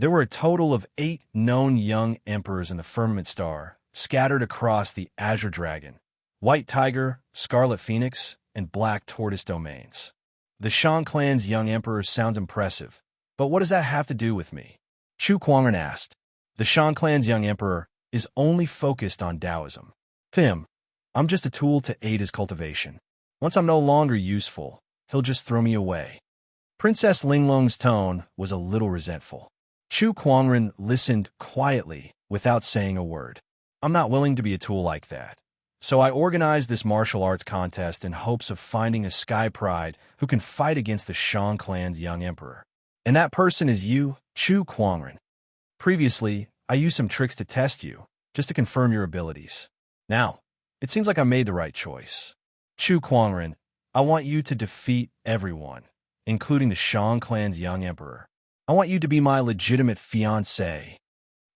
There were a total of 8 known young emperors in the firmament star, scattered across the Azure Dragon, White Tiger, Scarlet Phoenix, and Black Tortoise domains. The Shan clan's young emperor sounds impressive, but what does that have to do with me? Chu Kuangren asked. The Shan clan's young emperor is only focused on Taoism. To him, I'm just a tool to aid his cultivation. Once I'm no longer useful, he'll just throw me away. Princess Linglong's tone was a little resentful. Chu Kuangren listened quietly without saying a word. I'm not willing to be a tool like that. So I organized this martial arts contest in hopes of finding a sky pride who can fight against the Shan clan's young emperor. And that person is you, Chu Kuangren. Previously, I used some tricks to test you, just to confirm your abilities. Now, it seems like I made the right choice. Chu Kuangren, I want you to defeat everyone, including the Shan clan's young emperor. I want you to be my legitimate fiancé.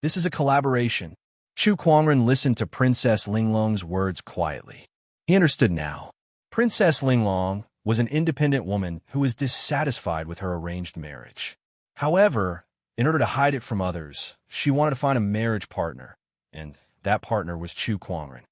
This is a collaboration. Chu Kuangren listened to Princess Linglong's words quietly. He understood now. Princess Linglong was an independent woman who was dissatisfied with her arranged marriage. However, in order to hide it from others, she wanted to find a marriage partner, and that partner was Chu Kuangren.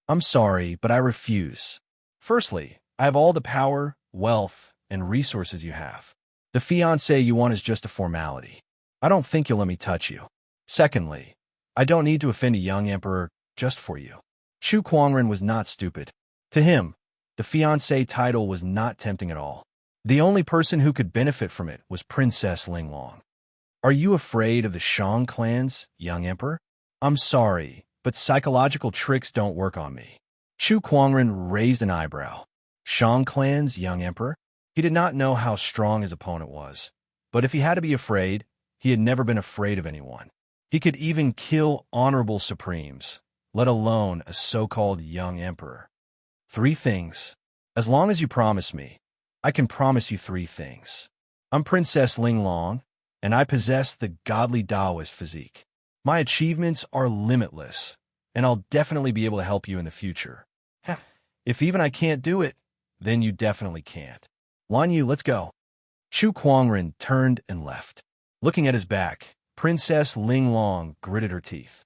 I'm sorry, but I refuse. Firstly, I have all the power, wealth, and resources you have. The fiancé you want is just a formality. I don't think you'll let me touch you. Secondly, I don't need to offend a young emperor just for you. Chu Kuangren was not stupid. To him, the fiancé title was not tempting at all. The only person who could benefit from it was Princess Linglong. Are you afraid of the Shan clan's young emperor? I'm sorry, but psychological tricks don't work on me. Chu Kuangren raised an eyebrow. Shan clan's young emperor? He did not know how strong his opponent was, but if he had to be afraid, he had never been afraid of anyone. He could even kill honorable supremes, let alone a so-called young emperor. 3 things. As long as you promise me, I can promise you 3 things. I'm Princess Linglong, and I possess the godly Taoist physique. My achievements are limitless, and I'll definitely be able to help you in the future. If even I can't do it, then you definitely can't. Wan Yu, let's go. Chu Kuangren turned and left. Looking at his back, Princess Linglong gritted her teeth.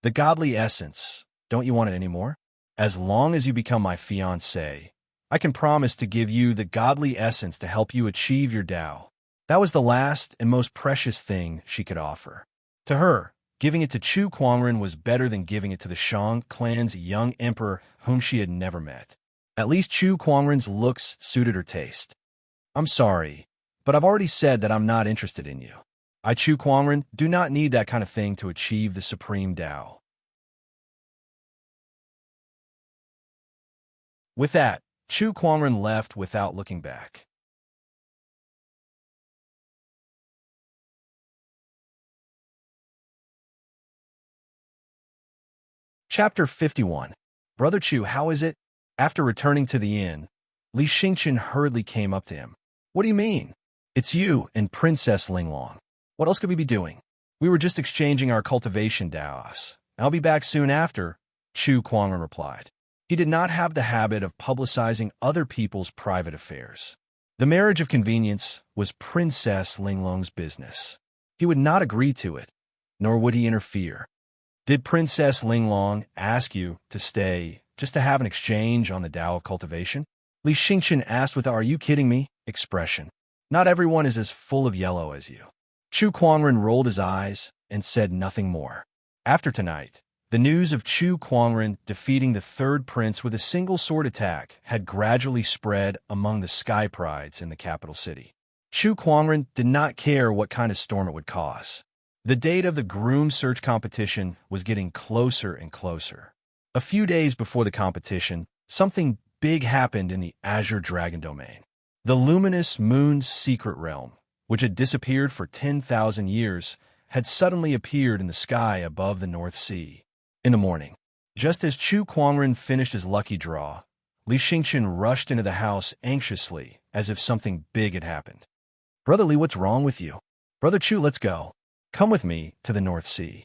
The godly essence, don't you want it anymore? As long as you become my fiancé, I can promise to give you the godly essence to help you achieve your Tao. That was the last and most precious thing she could offer. To her, giving it to Chu Kuangren was better than giving it to the Shan clan's young emperor whom she had never met. At least Chu Kuangren's looks suited her taste. I'm sorry, but I've already said that I'm not interested in you. I, Chu Kuangren, do not need that kind of thing to achieve the supreme Tao. With that, Chu Kuangren left without looking back. Chapter 51. Brother Chu, how is it? After returning to the inn, Li Xingchen hurriedly came up to him. What do you mean? It's you and Princess Linglong. What else could we be doing? We were just exchanging our cultivation daos. I'll be back soon after, Chu Kuangren replied. He did not have the habit of publicizing other people's private affairs. The marriage of convenience was Princess Linglong's business. He would not agree to it, nor would he interfere. Did Princess Linglong ask you to stay just to have an exchange on the Tao of cultivation? Li Xingchen asked with a "are you kidding me" expression. Not everyone is as full of yellow as you. Chu Kuangren rolled his eyes and said nothing more. After tonight, the news of Chu Kuangren defeating the third prince with a single sword attack had gradually spread among the sky prides in the capital city. Chu Kuangren did not care what kind of storm it would cause. The date of the groom search competition was getting closer and closer. A few days before the competition, something big happened in the Azure Dragon domain. The luminous moon's secret realm, which had disappeared for 10,000 years, had suddenly appeared in the sky above the North Sea. In the morning, just as Chu Kuangren finished his lucky draw, Li Xingchen rushed into the house anxiously, as if something big had happened. Brother Li, what's wrong with you? Brother Chu, let's go. Come with me to the North Sea.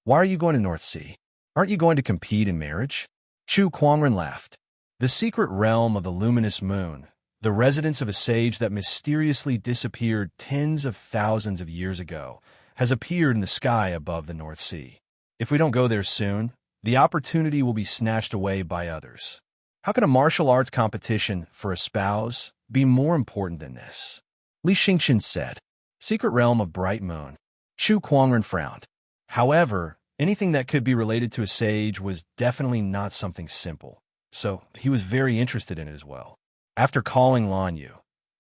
Why are you going to North Sea? Aren't you going to compete in marriage? Chu Kuangren laughed. The secret realm of the luminous moon, the residence of a sage that mysteriously disappeared tens of thousands of years ago, has appeared in the sky above the North Sea. If we don't go there soon, the opportunity will be snatched away by others. How can a martial arts competition for a spouse be more important than this? Li Xingqian said. Secret Realm of Bright Moon. Chu Kuangren frowned. However, anything that could be related to a sage was definitely not something simple, so he was very interested in it as well. After calling Lan Yu,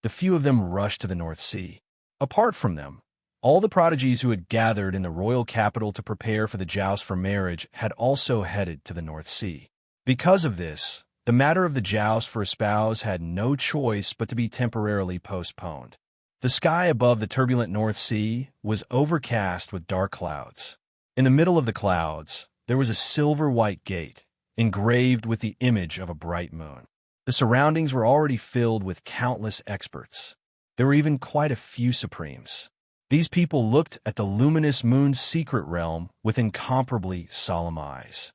the few of them rushed to the North Sea. Apart from them, all the prodigies who had gathered in the royal capital to prepare for the joust for marriage had also headed to the North Sea. Because of this, the matter of the joust for a spouse had no choice but to be temporarily postponed. The sky above the turbulent North Sea was overcast with dark clouds. In the middle of the clouds, there was a silver-white gate, engraved with the image of a bright moon. The surroundings were already filled with countless experts. There were even quite a few supremes. These people looked at the luminous moon's secret realm with incomparably solemn eyes.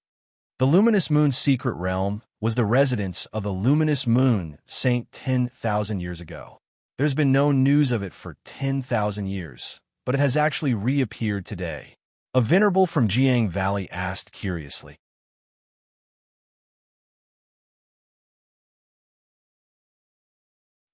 The luminous moon's secret realm was the residence of the luminous moon saint 10,000 years ago. There's been no news of it for 10,000 years, but it has actually reappeared today. A venerable from Jiang Valley asked curiously.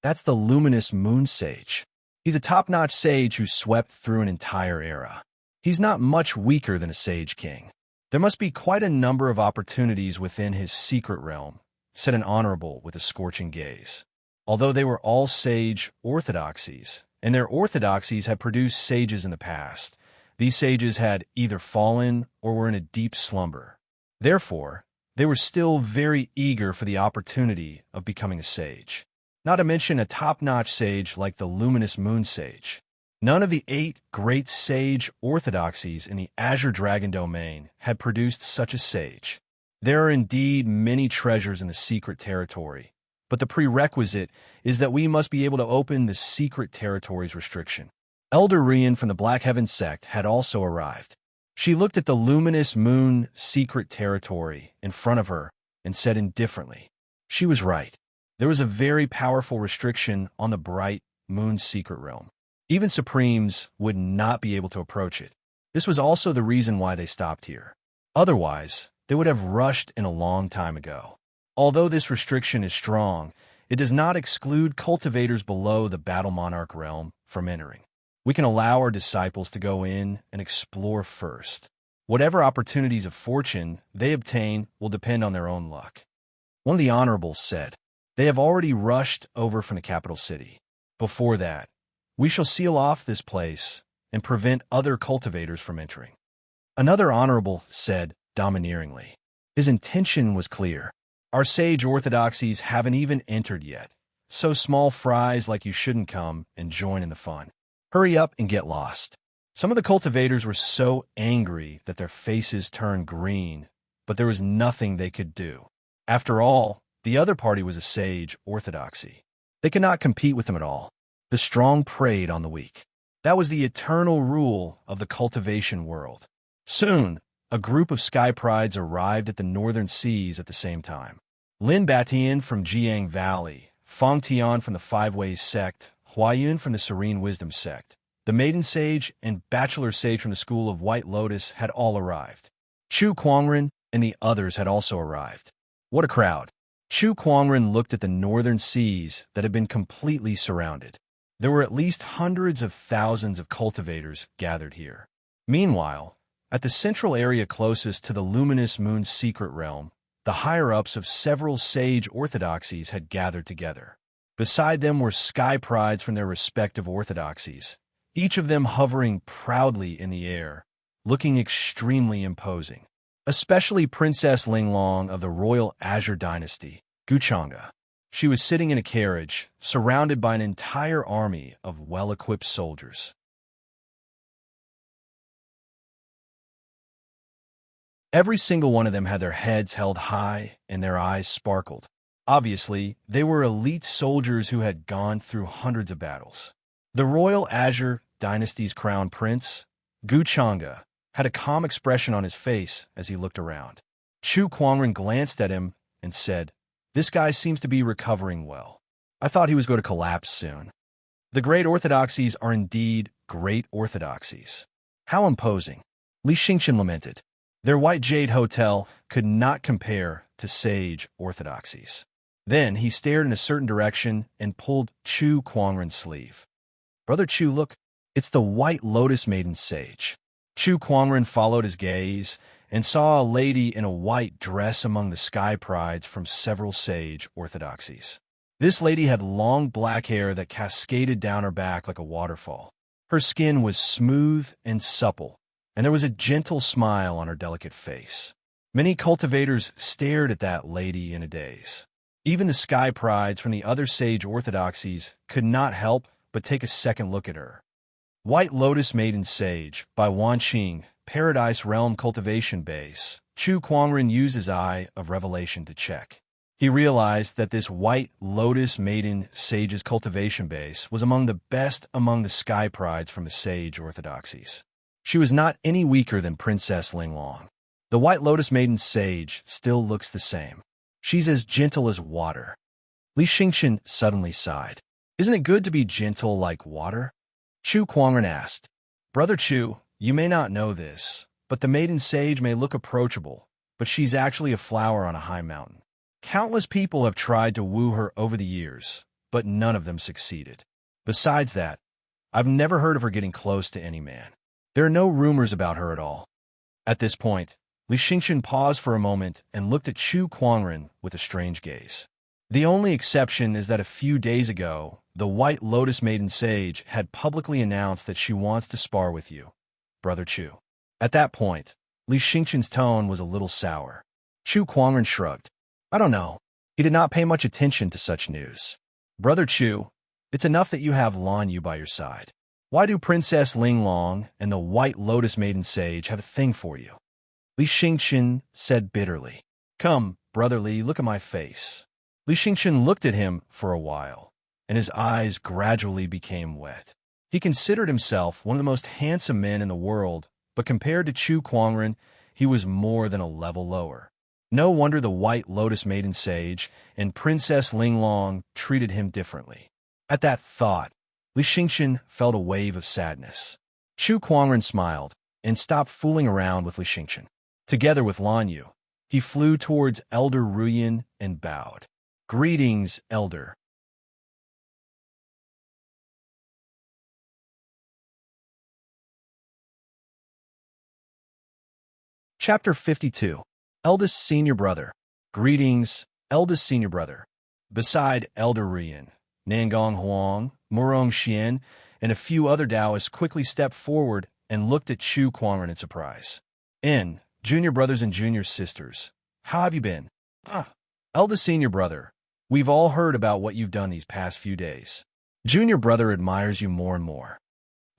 That's the luminous moon sage. He's a top-notch sage who swept through an entire era. He's not much weaker than a sage king. There must be quite a number of opportunities within his secret realm, said an honorable with a scorching gaze. Although they were all sage orthodoxies, and their orthodoxies had produced sages in the past, these sages had either fallen or were in a deep slumber. Therefore, they were still very eager for the opportunity of becoming a sage. Not to mention a top-notch sage like the luminous moon sage. None of the 8 great sage orthodoxies in the Azure Dragon domain had produced such a sage. There are indeed many treasures in the secret territory, but the prerequisite is that we must be able to open the secret territory's restriction. Elder Rian from the Black Heaven sect had also arrived. She looked at the luminous moon secret territory in front of her and said indifferently, she was right. There was a very powerful restriction on the bright moon's secret realm. Even Supremes would not be able to approach it. This was also the reason why they stopped here. Otherwise, they would have rushed in a long time ago. Although this restriction is strong, it does not exclude cultivators below the Battle Monarch realm from entering. We can allow our disciples to go in and explore first. Whatever opportunities of fortune they obtain will depend on their own luck. One of the honorables said, they have already rushed over from the capital city. Before that, we shall seal off this place and prevent other cultivators from entering. Another honorable said domineeringly. His intention was clear. Our sage orthodoxies haven't even entered yet, so small fries like you shouldn't come and join in the fun. Hurry up and get lost. Some of the cultivators were so angry that their faces turned green, but there was nothing they could do. After all, the other party was a sage orthodoxy. They could not compete with them at all. The strong preyed on the weak. That was the eternal rule of the cultivation world. Soon, a group of sky prides arrived at the northern seas at the same time. Lin Batian from Jiang Valley, Fang Tian from the Five Ways sect, Huayun from the Serene Wisdom sect, the Maiden Sage and Bachelor Sage from the School of White Lotus had all arrived. Chu Kuangren and the others had also arrived. What a crowd! Chu Kuangren looked at the northern seas that had been completely surrounded. There were at least hundreds of thousands of cultivators gathered here. Meanwhile, at the central area closest to the luminous moon's secret realm, the higher-ups of several sage orthodoxies had gathered together. Beside them were sky prides from their respective orthodoxies, each of them hovering proudly in the air, looking extremely imposing. Especially Princess Linglong of the Royal Azure Dynasty, Guchanga. She was sitting in a carriage, surrounded by an entire army of well-equipped soldiers. Every single one of them had their heads held high and their eyes sparkled. Obviously, they were elite soldiers who had gone through hundreds of battles. The Royal Azure Dynasty's crown prince, Guchanga, had a calm expression on his face as he looked around. Chu Kuangren glanced at him and said, "This guy seems to be recovering well. I thought he was going to collapse soon." The great orthodoxies are indeed great orthodoxies. How imposing. Li Xingqian lamented. Their white jade hotel could not compare to sage orthodoxies. Then he stared in a certain direction and pulled Chu Kuangren's sleeve. "Brother Chu, look, it's the White Lotus Maiden Sage." Chu Kuangren followed his gaze and saw a lady in a white dress among the sky prides from several sage orthodoxies. This lady had long black hair that cascaded down her back like a waterfall. Her skin was smooth and supple, and there was a gentle smile on her delicate face. Many cultivators stared at that lady in a daze. Even the sky prides from the other sage orthodoxies could not help but take a second look at her. White Lotus Maiden Sage by Wanqing, Paradise Realm Cultivation Base. Chu Kuangren used his eye of revelation to check. He realized that this White Lotus Maiden Sage's cultivation base was among the best among the sky prides from the sage orthodoxies. She was not any weaker than Princess Linglong. The White Lotus Maiden Sage still looks the same. She's as gentle as water. Li Xingqian suddenly sighed. "Isn't it good to be gentle like water?" Chu Kuangren asked. "Brother Chu, you may not know this, but the Maiden Sage may look approachable, but she's actually a flower on a high mountain. Countless people have tried to woo her over the years, but none of them succeeded. Besides that, I've never heard of her getting close to any man. There are no rumors about her at all." At this point, Li Xingqian paused for a moment and looked at Chu Kuangren with a strange gaze. The only exception is that a few days ago, the White Lotus Maiden Sage had publicly announced that she wants to spar with you, Brother Chu. At that point, Li Xingqian's tone was a little sour. Chu Kuangren shrugged. "I don't know." He did not pay much attention to such news. "Brother Chu, it's enough that you have Lan Yu by your side. Why do Princess Linglong and the White Lotus Maiden Sage have a thing for you?" Li Xingqian said bitterly. "Come, Brother Li, look at my face." Li Xingqian looked at him for a while, and his eyes gradually became wet. He considered himself one of the most handsome men in the world, but compared to Chu Kuangren, he was more than a level lower. No wonder the White Lotus Maiden Sage and Princess Linglong treated him differently. At that thought, Li Xingqian felt a wave of sadness. Chu Kuangren smiled and stopped fooling around with Li Xingqian. Together with Lan Yu, he flew towards Elder Ruyan and bowed. "Greetings, Elder." Chapter 52. Eldest Senior Brother. "Greetings, Eldest Senior Brother." Beside Elder Ruyan, Nangong Huang, Murong Xian, and a few other Taoists quickly stepped forward and looked at Chu Kuangren in surprise. Junior brothers and junior sisters, how have you been?" Eldest Senior Brother, we've all heard about what you've done these past few days. Junior Brother admires you more and more."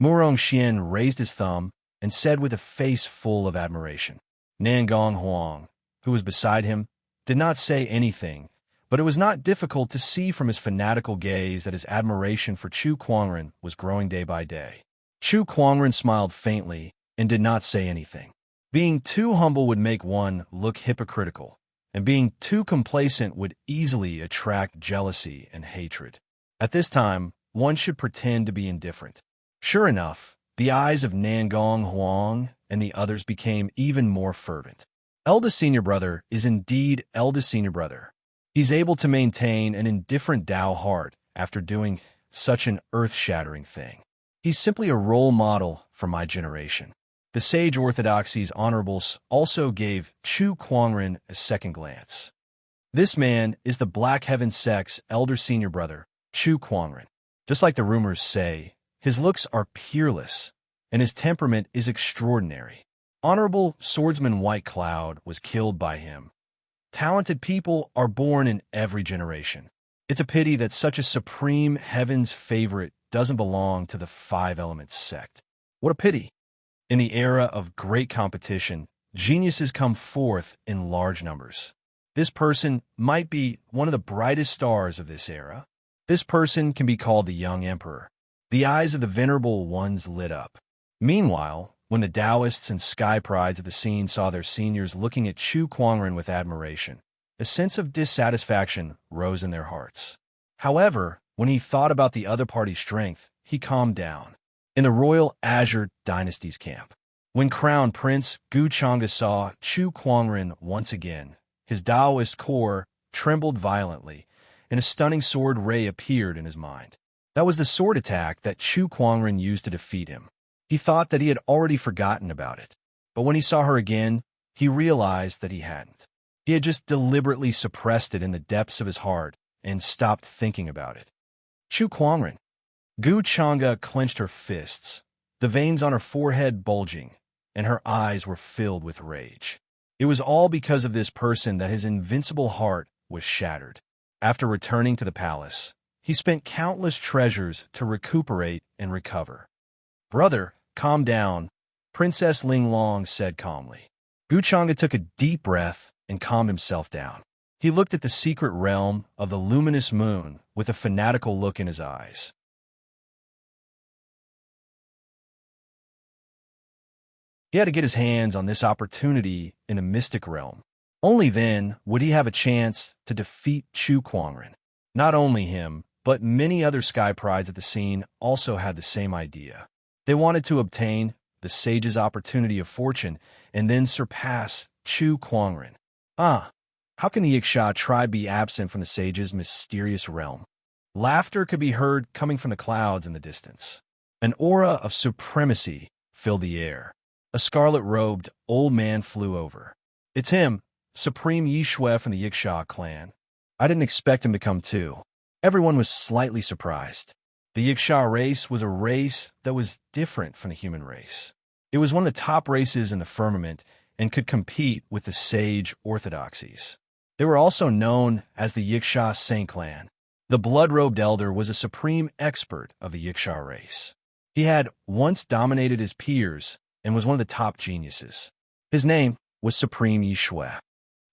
Murong Xian raised his thumb and said with a face full of admiration. Nangong Huang, who was beside him, did not say anything, but it was not difficult to see from his fanatical gaze that his admiration for Chu Kuangren was growing day by day. Chu Kuangren smiled faintly and did not say anything. Being too humble would make one look hypocritical, and being too complacent would easily attract jealousy and hatred. At this time, one should pretend to be indifferent. Sure enough, the eyes of Nangong Huang and the others became even more fervent. Eldest Senior Brother is indeed Eldest Senior Brother. He's able to maintain an indifferent Tao heart after doing such an earth-shattering thing. He's simply a role model for my generation. The Sage Orthodoxy's honorables also gave Chu Kuangren a second glance. This man is the Black Heaven Sect's Elder Senior Brother, Chu Kuangren. Just like the rumors say, his looks are peerless, and his temperament is extraordinary. Honorable Swordsman White Cloud was killed by him. Talented people are born in every generation. It's a pity that such a supreme heaven's favorite doesn't belong to the Five Elements sect. What a pity! In the era of great competition, geniuses come forth in large numbers. This person might be one of the brightest stars of this era. This person can be called the Young Emperor. The eyes of the venerable ones lit up. Meanwhile, when the Taoists and sky prides of the scene saw their seniors looking at Chu Kuangren with admiration, a sense of dissatisfaction rose in their hearts. However, when he thought about the other party's strength, he calmed down. In the Royal Azure Dynasty's camp, When Crown Prince Gu Changa saw Chu Kuangren once again, his Taoist core trembled violently, and a stunning sword ray appeared in his mind. That was the sword attack that Chu Kuangren used to defeat him. He thought that he had already forgotten about it, but when he saw her again, he realized that he hadn't. He had just deliberately suppressed it in the depths of his heart and stopped thinking about it. Chu Kuangren. Gu Changa clenched her fists, the veins on her forehead bulging, and her eyes were filled with rage. It was all because of this person that his invincible heart was shattered. After returning to the palace, he spent countless treasures to recuperate and recover. "Brother, calm down," Princess Ling Long said calmly. Gu Changa took a deep breath and calmed himself down. He looked at the secret realm of the luminous moon with a fanatical look in his eyes. He had to get his hands on this opportunity in the mystic realm. Only then would he have a chance to defeat Chu Kuangren. Not only him, but many other sky prides at the scene also had the same idea. They wanted to obtain the sage's opportunity of fortune and then surpass Chu Kuangren. How can the Yiksha tribe be absent from the sage's mysterious realm? Laughter could be heard coming from the clouds in the distance. An aura of supremacy filled the air. A scarlet-robed old man flew over. "It's him, Supreme Yishui from the Yiksha clan. I didn't expect him to come too." Everyone was slightly surprised. The Yiksha race was a race that was different from the human race. It was one of the top races in the firmament and could compete with the sage orthodoxies. They were also known as the Yiksha Saint clan. The blood-robed elder was a supreme expert of the Yiksha race. He had once dominated his peers and was one of the top geniuses. His name was Supreme Yishui.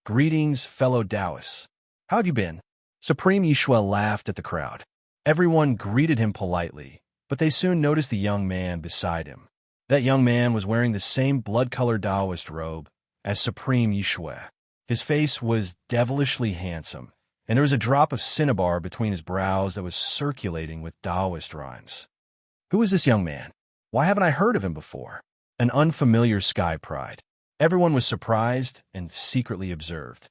"Greetings, fellow Taoists. How'd you been?" Supreme Yishui laughed at the crowd. Everyone greeted him politely, but they soon noticed the young man beside him. That young man was wearing the same blood-colored Taoist robe as Supreme Yishui. His face was devilishly handsome, and there was a drop of cinnabar between his brows that was circulating with Taoist rhymes. Who is this young man? Why haven't I heard of him before? An unfamiliar sky pride. Everyone was surprised and secretly observed.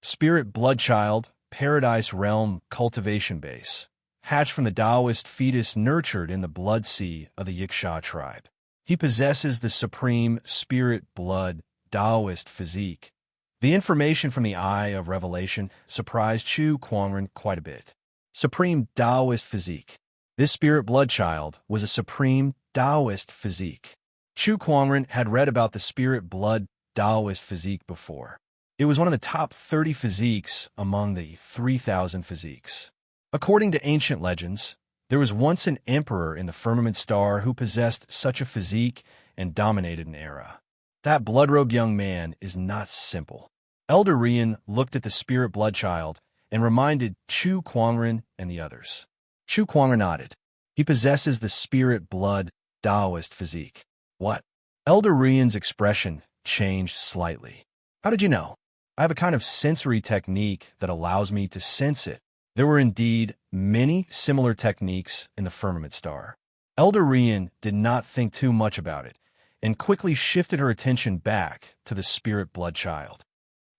Spirit Bloodchild, Paradise Realm Cultivation Base, hatched from the Taoist fetus nurtured in the blood sea of the Yiksha tribe. He possesses the supreme spirit blood Taoist physique. The information from the Eye of Revelation surprised Chu Kuangren quite a bit. Supreme Taoist physique. This spirit bloodchild was a supreme Taoist physique. Chu Kuangren had read about the spirit blood Taoist physique before. It was one of the top 30 physiques among the 3,000 physiques. According to ancient legends, there was once an emperor in the firmament star who possessed such a physique and dominated an era. That blood-robed young man is not simple. Elder Rian looked at the spirit bloodchild and reminded Chu Kuangren and the others. Chu Kuangren nodded. He possesses the spirit blood Taoist physique. What? Elder Rian's expression changed slightly. How did you know? I have a kind of sensory technique that allows me to sense it. There were indeed many similar techniques in the firmament star. Elder Rian did not think too much about it and quickly shifted her attention back to the spirit blood child.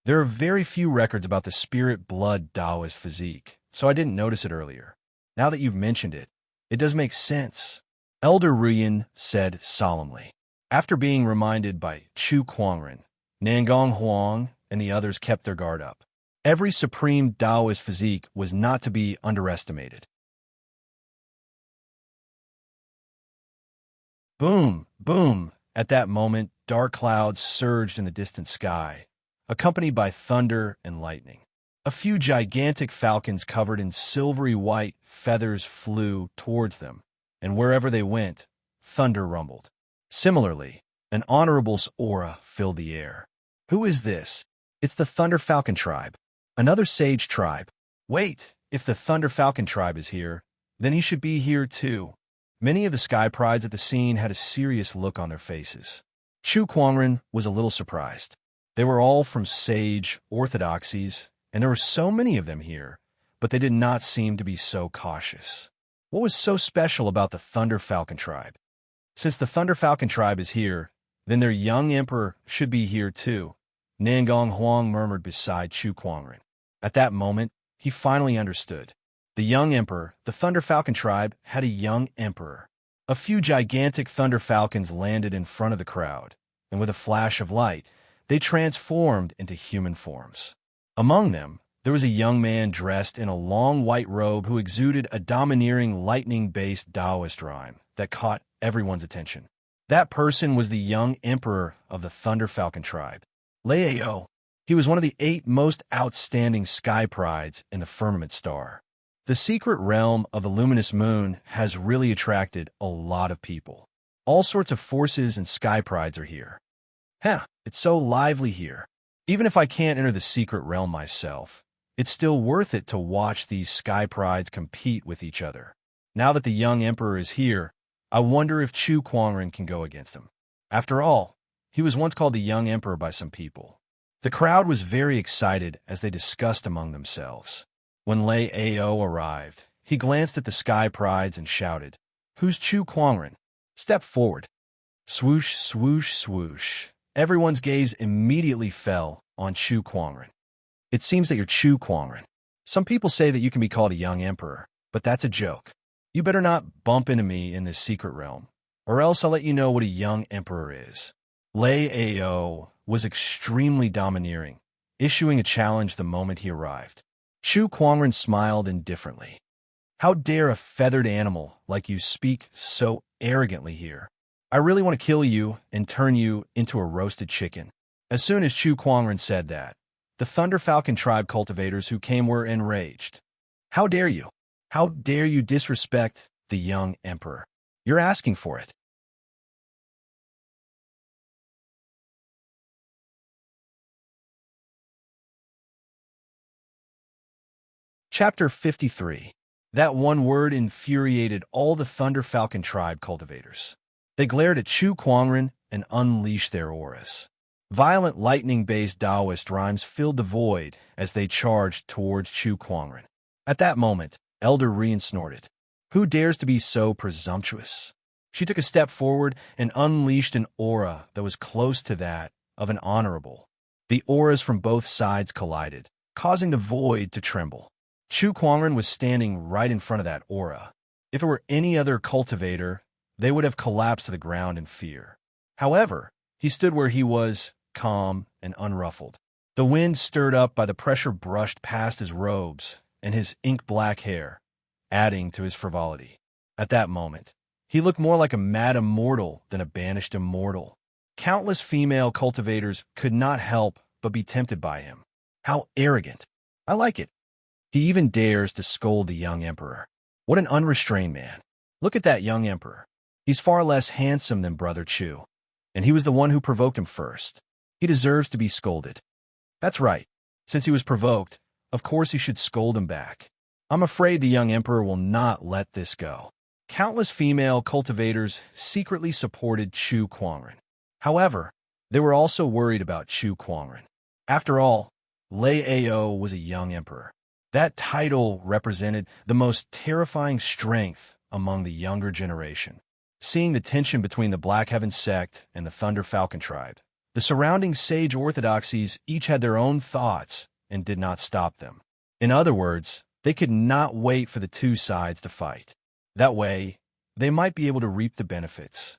There are very few records about the spirit blood Taoist physique, so I didn't notice it earlier. Now that you've mentioned it, it does make sense, Elder Rian said solemnly. After being reminded by Chu Kuangren, Nangong Huang and the others kept their guard up. Every supreme Taoist physique was not to be underestimated. Boom, boom. At that moment, dark clouds surged in the distant sky, accompanied by thunder and lightning. A few gigantic falcons covered in silvery white feathers flew towards them, and wherever they went, thunder rumbled. Similarly, an honorable's aura filled the air. Who is this? It's the Thunder Falcon tribe. Another sage tribe. Wait, if the Thunder Falcon tribe is here, then he should be here too. Many of the sky prides at the scene had a serious look on their faces. Chu Kuangren was a little surprised. They were all from sage orthodoxies, and there were so many of them here, but they did not seem to be so cautious. What was so special about the Thunder Falcon tribe? Since the Thunder Falcon tribe is here, Then their young emperor should be here too, Nangong Huang murmured beside Chu Kuangren. At that moment, he finally understood. The young emperor, the Thunder Falcon tribe, had a young emperor. A few gigantic Thunder Falcons landed in front of the crowd, and with a flash of light, they transformed into human forms. Among them, there was a young man dressed in a long white robe who exuded a domineering lightning-based Taoist rhyme that caught everyone's attention. That person was the young emperor of the Thunder Falcon tribe, Lao. He was one of the 8 most outstanding sky prides in the firmament star. The secret realm of the luminous moon has really attracted a lot of people. All sorts of forces and sky prides are here. It's so lively here. Even if I can't enter the secret realm myself, it's still worth it to watch these sky prides compete with each other. Now that the young emperor is here, I wonder if Chu Kuangren can go against him. After all, he was once called the young emperor by some people. The crowd was very excited as they discussed among themselves. When Lei Ao arrived, he glanced at the sky prides and shouted, "Who's Chu Kuangren? Step forward." Swoosh, swoosh, swoosh. Everyone's gaze immediately fell on Chu Kuangren. It seems that you're Chu Kuangren. Some people say that you can be called a young emperor, but that's a joke. You better not bump into me in this secret realm, or else I'll let you know what a young emperor is. Lei Ao was extremely domineering, issuing a challenge the moment he arrived. Chu Kuangren smiled indifferently. How dare a feathered animal like you speak so arrogantly here? I really want to kill you and turn you into a roasted chicken. As soon as Chu Kuangren said that, the Thunder Falcon tribe cultivators who came were enraged. How dare you? How dare you disrespect the young emperor? You're asking for it. Chapter 53. That one word infuriated all the Thunder Falcon tribe cultivators. They glared at Chu Kuangren and unleashed their auras. Violent lightning-based Taoist rhymes filled the void as they charged towards Chu Kuangren. At that moment, Elder Rian snorted. Who dares to be so presumptuous? She took a step forward and unleashed an aura that was close to that of an honorable. The auras from both sides collided, causing the void to tremble. Chu Kuangren was standing right in front of that aura. If it were any other cultivator, they would have collapsed to the ground in fear. However, he stood where he was, calm and unruffled. The wind stirred up by the pressure brushed past his robes and his ink-black hair, adding to his frivolity. At that moment, he looked more like a mad immortal than a banished immortal. Countless female cultivators could not help but be tempted by him. How arrogant! I like it. He even dares to scold the young emperor. What an unrestrained man. Look at that young emperor. He's far less handsome than Brother Chu, and he was the one who provoked him first. He deserves to be scolded. That's right. Since he was provoked, of course he should scold him back. I'm afraid the young emperor will not let this go. Countless female cultivators secretly supported Chu Kuangren. However, they were also worried about Chu Kuangren. After all, Lei Ao was a young emperor. That title represented the most terrifying strength among the younger generation. Seeing the tension between the Black Heaven sect and the Thunder Falcon tribe, the surrounding sage orthodoxies each had their own thoughts and did not stop them. In other words, they could not wait for the two sides to fight. That way, they might be able to reap the benefits.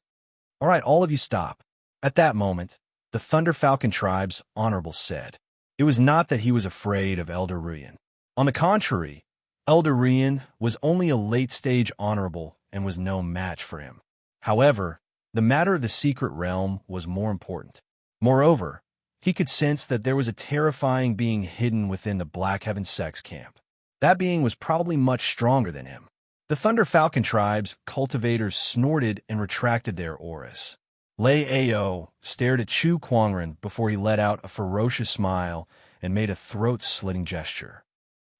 All right, all of you stop. At that moment, the Thunder Falcon tribe's honorable said. It was not that he was afraid of Elder Rian. On the contrary, Elder Rian was only a late-stage honorable and was no match for him. However, the matter of the secret realm was more important. Moreover, he could sense that there was a terrifying being hidden within the Black Heaven sect's camp. That being was probably much stronger than him. The Thunder Falcon tribe's cultivators snorted and retracted their auras. Lei Ao stared at Chu Kuangren before he let out a ferocious smile and made a throat-slitting gesture.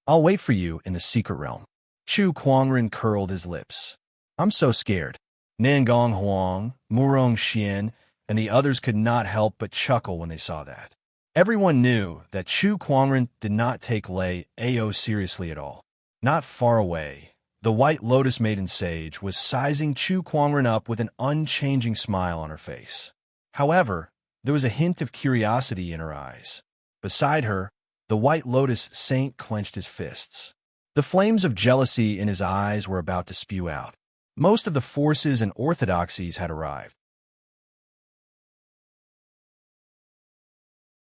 I'll wait for you in the secret realm. Chu Kuangren curled his lips. I'm so scared. Nangong Huang, Murong Xian, and the others could not help but chuckle when they saw that. Everyone knew that Chu Kuangren did not take Lei Ao seriously at all. Not far away, the White Lotus Maiden Sage was sizing Chu Kuangren up with an unchanging smile on her face. However, there was a hint of curiosity in her eyes. Beside her, the White Lotus Saint clenched his fists. The flames of jealousy in his eyes were about to spew out. Most of the forces and orthodoxies had arrived.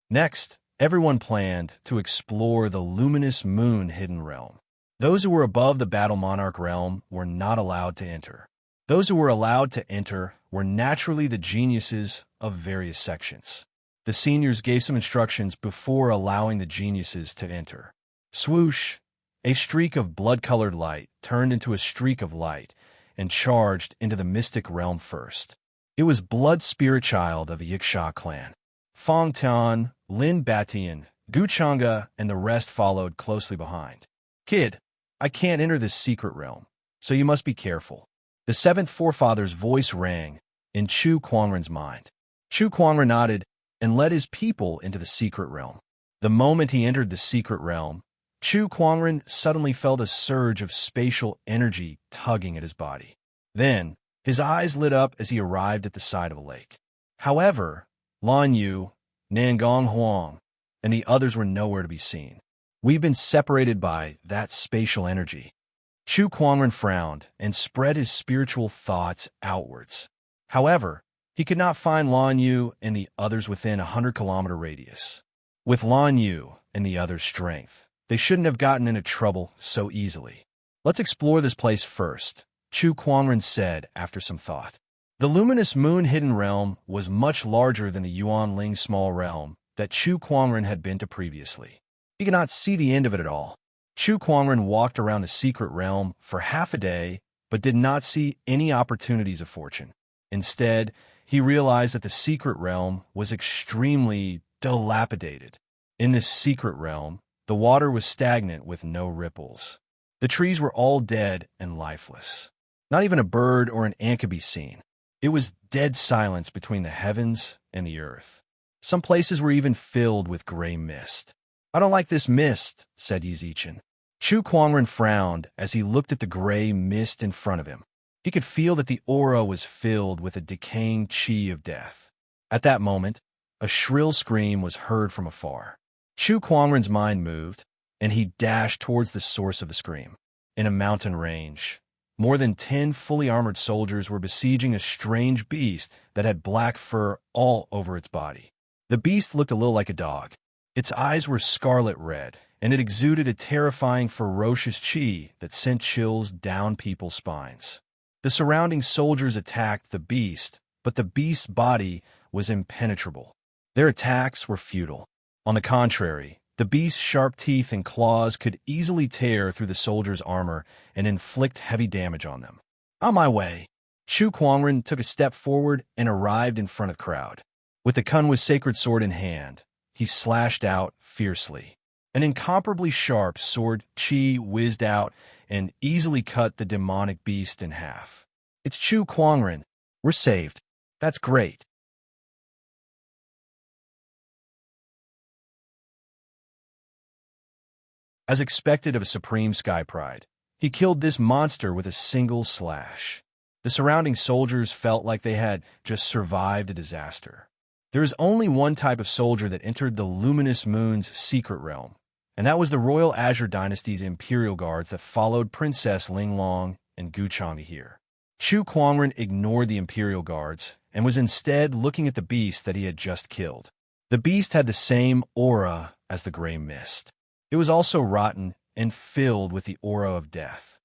Next, everyone planned to explore the luminous moon hidden realm. Those who were above the Battle Monarch realm were not allowed to enter. Those who were allowed to enter were naturally the geniuses of various sections. The seniors gave some instructions before allowing the geniuses to enter. Swoosh! A streak of blood-colored light turned into a streak of light and charged into the mystic realm first. It was Blood Spirit Child of the Yiksha clan. Fong Tian, Lin Batian, Gu Changa, and the rest followed closely behind. Kid, I can't enter this secret realm, so you must be careful. The seventh forefather's voice rang in Chu Kuangren's mind. Chu Kuangren nodded and led his people into the secret realm. The moment he entered the secret realm, Chu Kuangren suddenly felt a surge of spatial energy tugging at his body. Then, his eyes lit up as he arrived at the side of a lake. However, Lan Yu, Nangong Huang, and the others were nowhere to be seen. We've been separated by that spatial energy. Chu Kuangren frowned and spread his spiritual thoughts outwards. However, he could not find Lan Yu and the others within a 100-kilometer radius. With Lan Yu and the others' strength, they shouldn't have gotten into trouble so easily. Let's explore this place first, Chu Kuangren said after some thought. The luminous moon hidden realm was much larger than the Yuan Ling small realm that Chu Kuangren had been to previously. He could not see the end of it at all. Chu Kuangren walked around the secret realm for half a day, but did not see any opportunities of fortune. Instead, he realized that the secret realm was extremely dilapidated. In this secret realm, the water was stagnant with no ripples. The trees were all dead and lifeless. Not even a bird or an ant could be seen. It was dead silence between the heavens and the earth. Some places were even filled with gray mist. I don't like this mist, said Yizichin. Chu Kuangren frowned as he looked at the gray mist in front of him. He could feel that the aura was filled with a decaying qi of death. At that moment, a shrill scream was heard from afar. Chu Kuangren's mind moved, and he dashed towards the source of the scream. In a mountain range, more than 10 fully armored soldiers were besieging a strange beast that had black fur all over its body. The beast looked a little like a dog. Its eyes were scarlet red, and it exuded a terrifying, ferocious qi that sent chills down people's spines. The surrounding soldiers attacked the beast, but the beast's body was impenetrable. Their attacks were futile. On the contrary, the beast's sharp teeth and claws could easily tear through the soldiers' armor and inflict heavy damage on them. On my way, Chu Kuangren took a step forward and arrived in front of the crowd. With the Kunwa's sacred sword in hand, he slashed out fiercely. An incomparably sharp sword qi whizzed out and easily cut the demonic beast in half. It's Chu Kuangren. We're saved. That's great. As expected of a supreme sky pride, he killed this monster with a single slash. The surrounding soldiers felt like they had just survived a disaster. There is only one type of soldier that entered the luminous moon's secret realm, and that was the Royal Azure Dynasty's Imperial Guards that followed Princess Linglong and Gu Chang'e here. Chu Kuangren ignored the Imperial Guards and was instead looking at the beast that he had just killed. The beast had the same aura as the gray mist. It was also rotten and filled with the aura of death.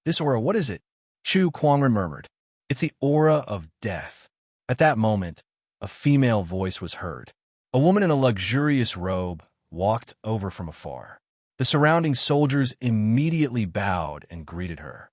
This aura, what is it? Chu Kuangren murmured. It's the aura of death. At that moment, a female voice was heard. A woman in a luxurious robe walked over from afar. The surrounding soldiers immediately bowed and greeted her.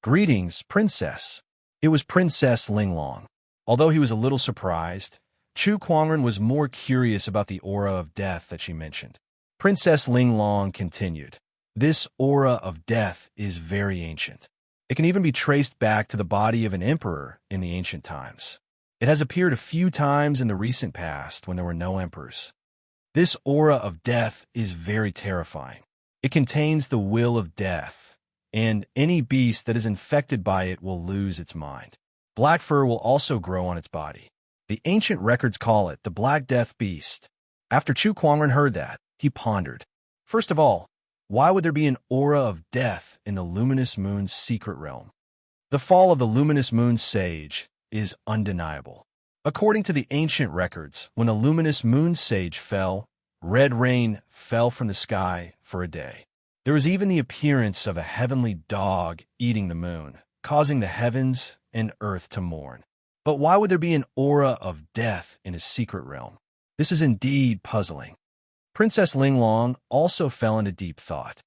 Greetings, Princess. It was Princess Linglong. Although he was a little surprised, Chu Kuangren was more curious about the aura of death that she mentioned. Princess Linglong continued, "This aura of death is very ancient. It can even be traced back to the body of an emperor in the ancient times. It has appeared a few times in the recent past when there were no emperors. This aura of death is very terrifying. It contains the will of death, and any beast that is infected by it will lose its mind. Black fur will also grow on its body. The ancient records call it the Black Death Beast. After Chu Kuangren heard that, he pondered. First of all, why would there be an aura of death in the luminous moon's secret realm? The fall of the luminous moon sage is undeniable. According to the ancient records, when the luminous moon sage fell, red rain fell from the sky for a day. There was even the appearance of a heavenly dog eating the moon, causing the heavens and earth to mourn. But why would there be an aura of death in a secret realm? This is indeed puzzling. Princess Linglong also fell into deep thought.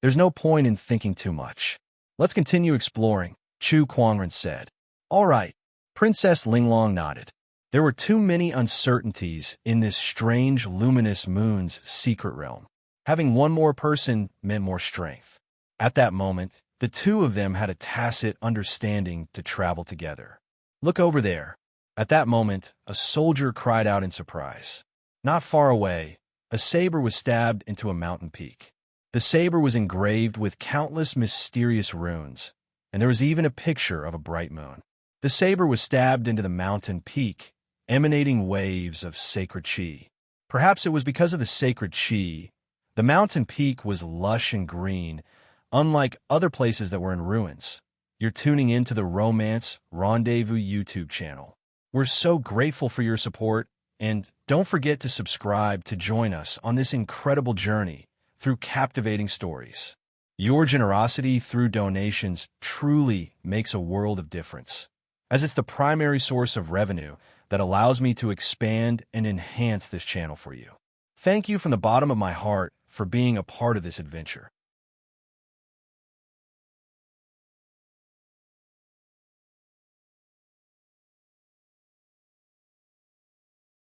There's no point in thinking too much. Let's continue exploring, Chu Kuangren said. All right, Princess Linglong nodded. There were too many uncertainties in this strange luminous moon's secret realm. Having one more person meant more strength. At that moment, the two of them had a tacit understanding to travel together. Look over there. At that moment, a soldier cried out in surprise. Not far away, a saber was stabbed into a mountain peak. The saber was engraved with countless mysterious runes, and there was even a picture of a bright moon. The saber was stabbed into the mountain peak, emanating waves of sacred qi. Perhaps it was because of the sacred qi. The mountain peak was lush and green, unlike other places that were in ruins. You're tuning into the Romance Rendezvous YouTube channel. We're so grateful for your support, and don't forget to subscribe to join us on this incredible journey through captivating stories. Your generosity through donations truly makes a world of difference, as it's the primary source of revenue that allows me to expand and enhance this channel for you. Thank you from the bottom of my heart for being a part of this adventure.